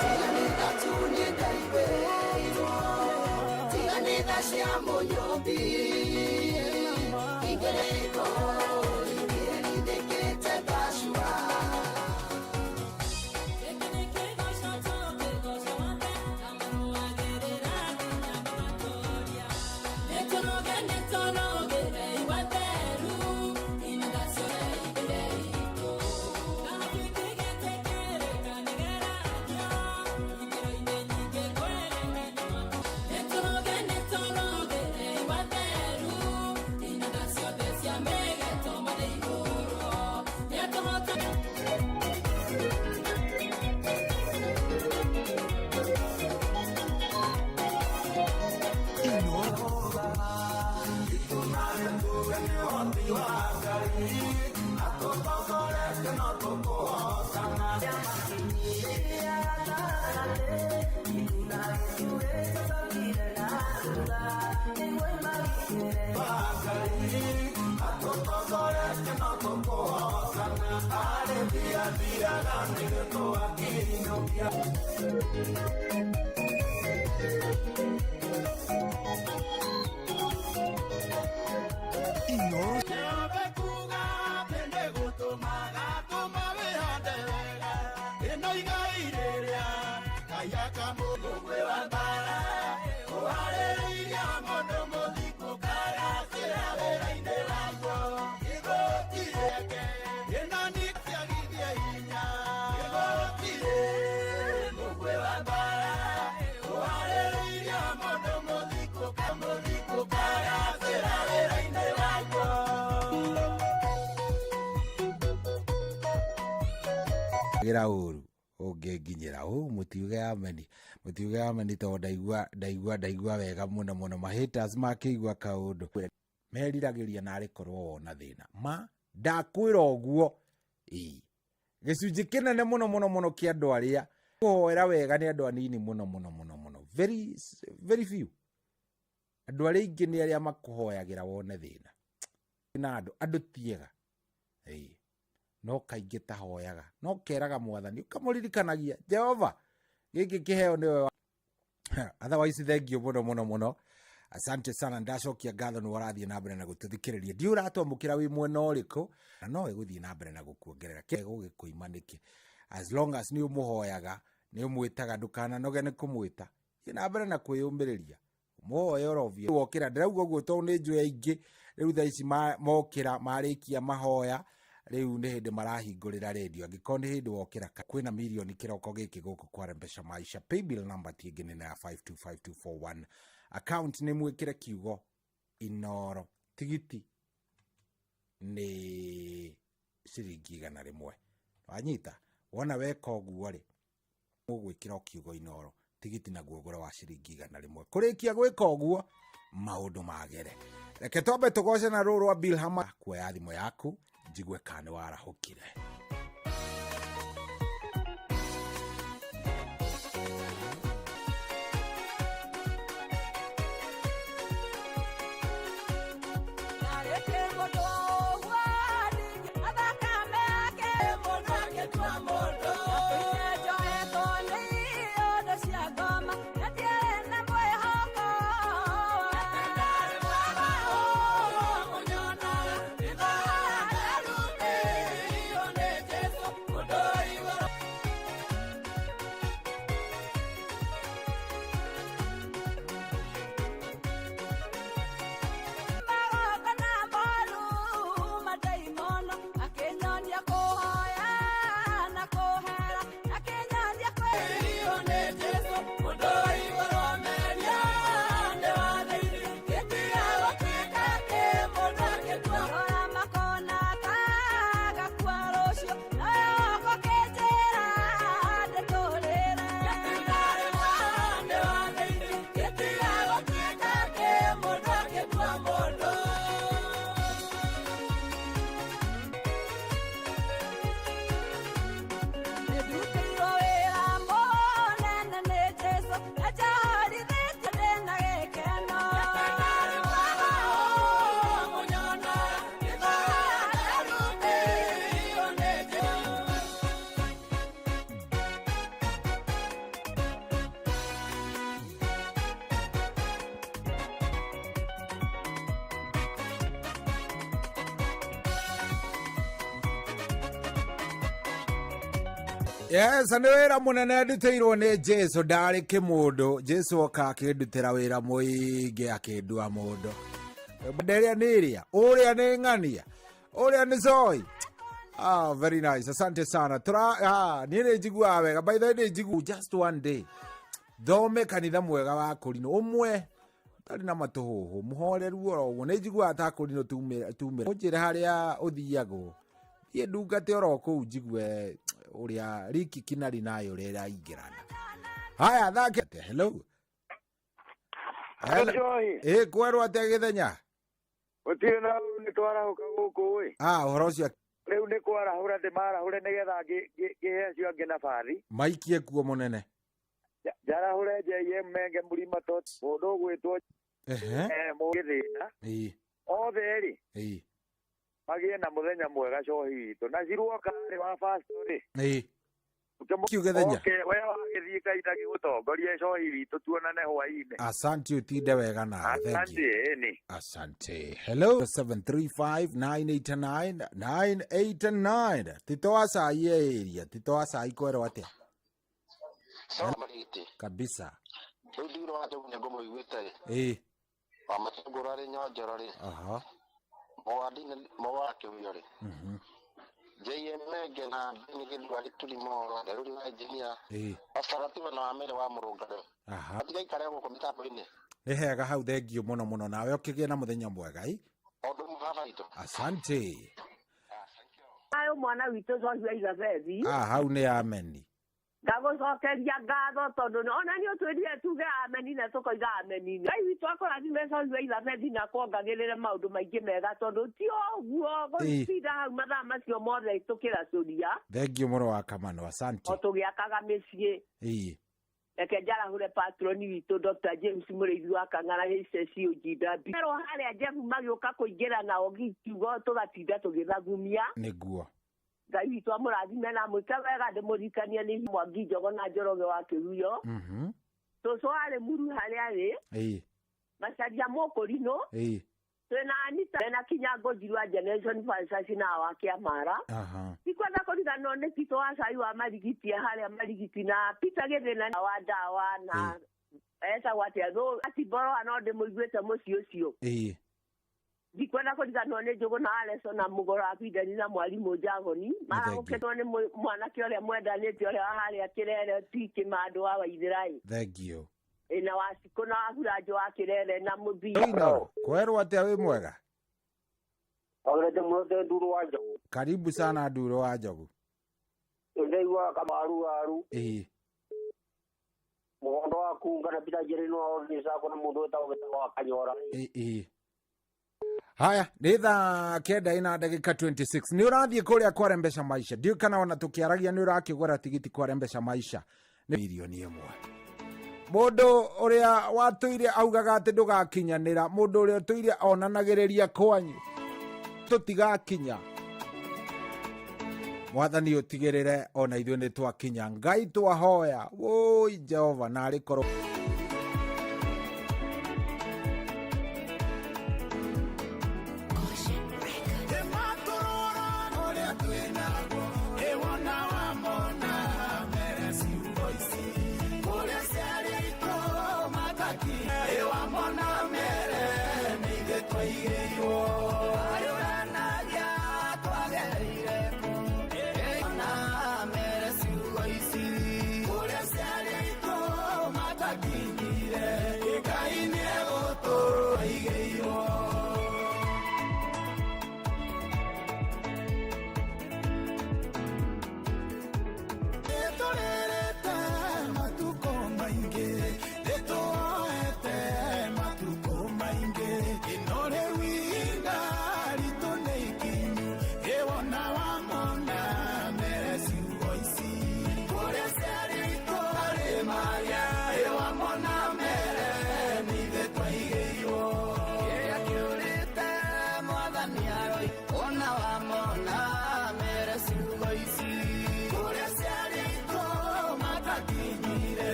tigane daigwere tigane dashia monyobi igereko gira uru ungenginyira mutiuge ameni to ndaigua wega muno mahaters makigua kaundu meriragiria na rikorwo wona thina ma ndakwira uguo gicunji kinene muno kia andu aria kuhoera wega ni andu anini muno very few andu aria ingi ni aria makuhoyagira wone thina na andu tiega no kaingi tahoyaga no keraga mwathani ukamuririkanagia Jehova giki kiheo niwe otherwise thank you muno asante sana ndacokia ngatho ni warathie na mbere na gututhikiriria ndi uratwamukira wi mwena uriku na no iguthie na mbere na gukuongerera kego gikuimaniki as long as ni umuhoyaga ni umwitaga ndukana noge ni kumwita ina mbere na kwiyumbiriria muhoyo rovio wokira ndirauga guo to ni njue ingi riu tha ici mokira marikia mahoya riu ni hindi marahingurira radio angiko ni hindi wokira kwina milioni kiroko giki guku kwa Mpesa Maisha paybill number tigini na 525241 account ni mwikire kiugo Inoro tigiti ni ciringi 100 wanyita wona weka uguo ri ugwikira kiugo Inoro tigiti na guogora wa ciringi 100 kurikia gwika uguo maundu magere reke tobe tugoce na rurwa bill hama kwa thimo yaku jigwe kane warahukire Yes, and wera munene ndutiirwo ni Jesu ndari kimundu Jesu oka akindutira wira muingi akindua mundu nderia niria uria ni ng'ania uria ni zoi very nice asante sana nire njigua wega by the way njigu just one day thome kanitha mwega wa kurino umwe tari na matuhuhu muhoreru oro ne njigua atakurino tumira njire haria uthiago ye ndungate oro ku njigwe uria riki kinari nayo rera ingirana haya thake hello kwerwo atia githenya utire na ni twara guku wi horo cia riu ni kwara hura de mara hure nigetha gihe cio angi na bari maikie kuo munene jara hure je ye menge murima tot mundu gwitwo mugithina othe ri magie na muthenya mwega cohi itu na ciruoka ri wa pastori kiugethenya we wagithii kaita gigutongoria cohi witu tuonane hwaini asante utinde wega na asante hello 735989989 titoa sai area titoa sai kwero atia kabisa ndiro watu ngomo igwete amatungura ri nyonjoro ri mawake uyore JMG na binigi wali tulimo daruri na engineer asaratiwa na amere wa murungano atiga ikare go komitapo ine hega hau thengio muno nawe ukigie na muthenya mwega ondo muhava ito asante nayo mwana witũ Joshua Elizabeth. Hau nĩ ameni. Ndagũcokeria ngatho tondũ ona nĩ ũtwĩrire tuge ameni na tũkoiga ameni. Ngai witũ akũrathime Joshua Elizabeth na kuongagĩrĩre maũndũ maingĩ mega tondũ ti ũguo gũtinda hau mathaa macio mothe tũkĩracũria. Thengiũ mũno wa Kamano, asante. O tũgĩakaga mĩciĩ. Reke njarahũre patroni witũ Dr. James Mũrĩithi wa Kang'ara HCUGW. Pero harĩa Jeff magĩũka kũingĩra nao kiugo tũgatinda tũgĩthagumia. Nĩguo. Ngai witũ amũrathime na mwĩke wega ndĩmũrikania nĩ Mwangi Njogo na Njoroge wa Kĩhuyo. Tũcũ arĩ Muru harĩa arĩ. Macaria Mũkũrinũ. Twĩna Anita na Kinyango Njirwa Generation Fantasy na wa Kĩamara. Ikwenda kũriganwo nĩ Tito wa Cai wa Marigiti harĩa Marigiti na Peter Gĩthĩna wa Ndawa na etagwo atĩa thũ Atiboro no ndĩmũiguĩte mũciĩ ũcio. Ndikwenda kũriganwo nĩ Njũgũ na Aleso na Mũgoro wa Bideni na Mwarimũ Njagoni. Maragũkĩtwo nĩ mwanake ũrĩa mwendanĩte ũrĩa harĩa Kĩrere ti Kĩmandũ wa Waithĩrai. Thengiũ. Na Wacikũ na Waburanjo wa Kĩrere na Mũthii. Kwerwo atĩa wĩ mwega? Orete mwote Nduru wa Njogu. Karibu sana Nduru wa Njogu. Ndeigua kamaru. Mũgondo waku ngana pita jerino ofisa kuna mũndũ wetagwo wa Kanyora. Haya, nĩ thaa 9:26. Nĩ ũrathiĩ kũrĩa kwa Rembesha Maisha. Ndiũ kana ona tũkĩaragia nĩ ũrakĩgũra tigiti kwa Rembesha Maisha. Nĩ milioni 1. Mũndũ ũrĩa watũire augaga atĩ ndũgakinyanĩra, mũndũ ũrĩa ũtũire onanagĩrĩria kwanyu tũtigakinya. Mwathani ũtigĩrĩre ona ithuĩ nĩ twakinya. Ngai twahoya, woi Jehova narĩ korwo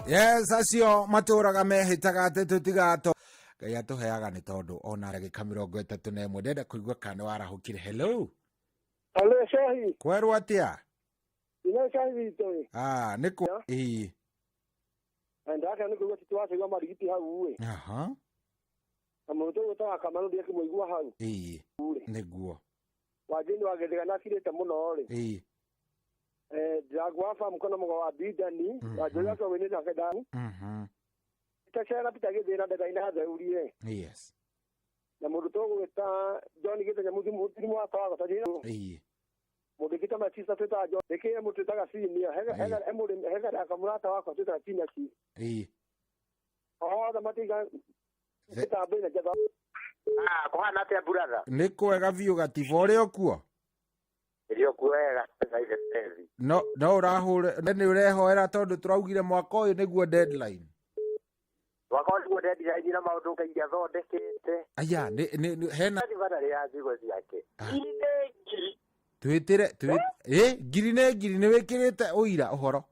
Yes, acio matũraga mehĩtaga atĩ tũtigato. Ngai atũheaga nĩ tondũ ona ndagĩka 31 ndenda kũigua kana warahũkire. Hello. Hello, Shahi. Kwerwo atĩa? Ino Shahi witũ. Nĩkũ? Ndaka nĩ kũigua tũtwacĩga Marigiti hau we. Na mũndũ ũyũ Kamano ndiye kĩmũigua hau. Nĩguo. Wajini wagethega na kirĩte mũno rĩ. Ndagwa mkono mwa wa Bidani wajoya kwa wenye na kedani itachara pita githina ndagaina theurie. Yes. Na mũndũ tũgwĩta John Githenya mũthimũ wa tawa tajina. Mũndũ kita machisa twĩta John deke mũndũ twĩtaga senior hega akamurata wako twĩta senior ci. Othe matiga kitambe na jaba. Kuhana atĩa brother? Nĩ kwega biũ gatiba ũrĩ okuo? Irio kuega no ũrahũre nĩ ũrehoera tondũ tũraugire mwaka ũyũ nĩguo deadline. Mwaka ũyũ nĩguo deadline na maũndũ kaingĩ athondekete. Aya hena badari ya zigo ciake. Twĩtire ngiri nĩ wĩkĩrĩte ũira ũhoro.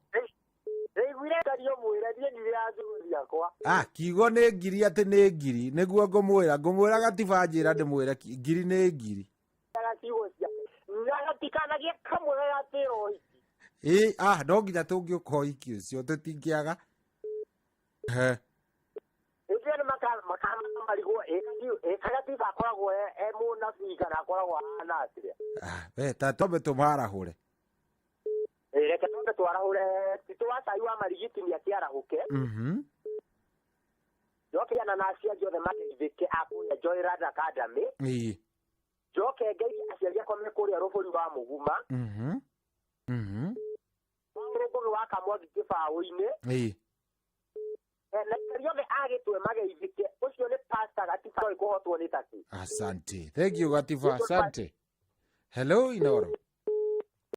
Ngwire kario mwĩra nĩ ya zigo ciakwa. Kiugo nĩ ngiri atĩ nĩ ngiri nĩguo ngũmwĩra gatiba njĩra ndĩmwĩra ngiri nĩ ngiri. Ndĩrĩkagia kamwe gatĩro hiki. No nginya tũngĩũka hiki ũcio tũtingĩaga. Ĩthuĩ nĩ makamarigwo Gatiba akoragwo mũnabii kana akoragwo ahana atĩa. Ta twambe tũmarahũre. Reke twambe twarahũre titũ Cai wa Marigiti nĩakĩarahũke. Njokeana na aciari othe mateithĩke akũrĩa Joyland Academy. Njoke ngeithie aciari akwa me kũrĩa rũbũri wa Mũguma. Mũrũngũgĩ wa Kamwangi Kĩbaũ-inĩ. Na ikari othe agĩtwe mageithĩke. Ũcio nĩ Pastor Gatiba kũhotwo nĩ taki. Asante. Thank you Gatiba. Asante. Hello Inoro.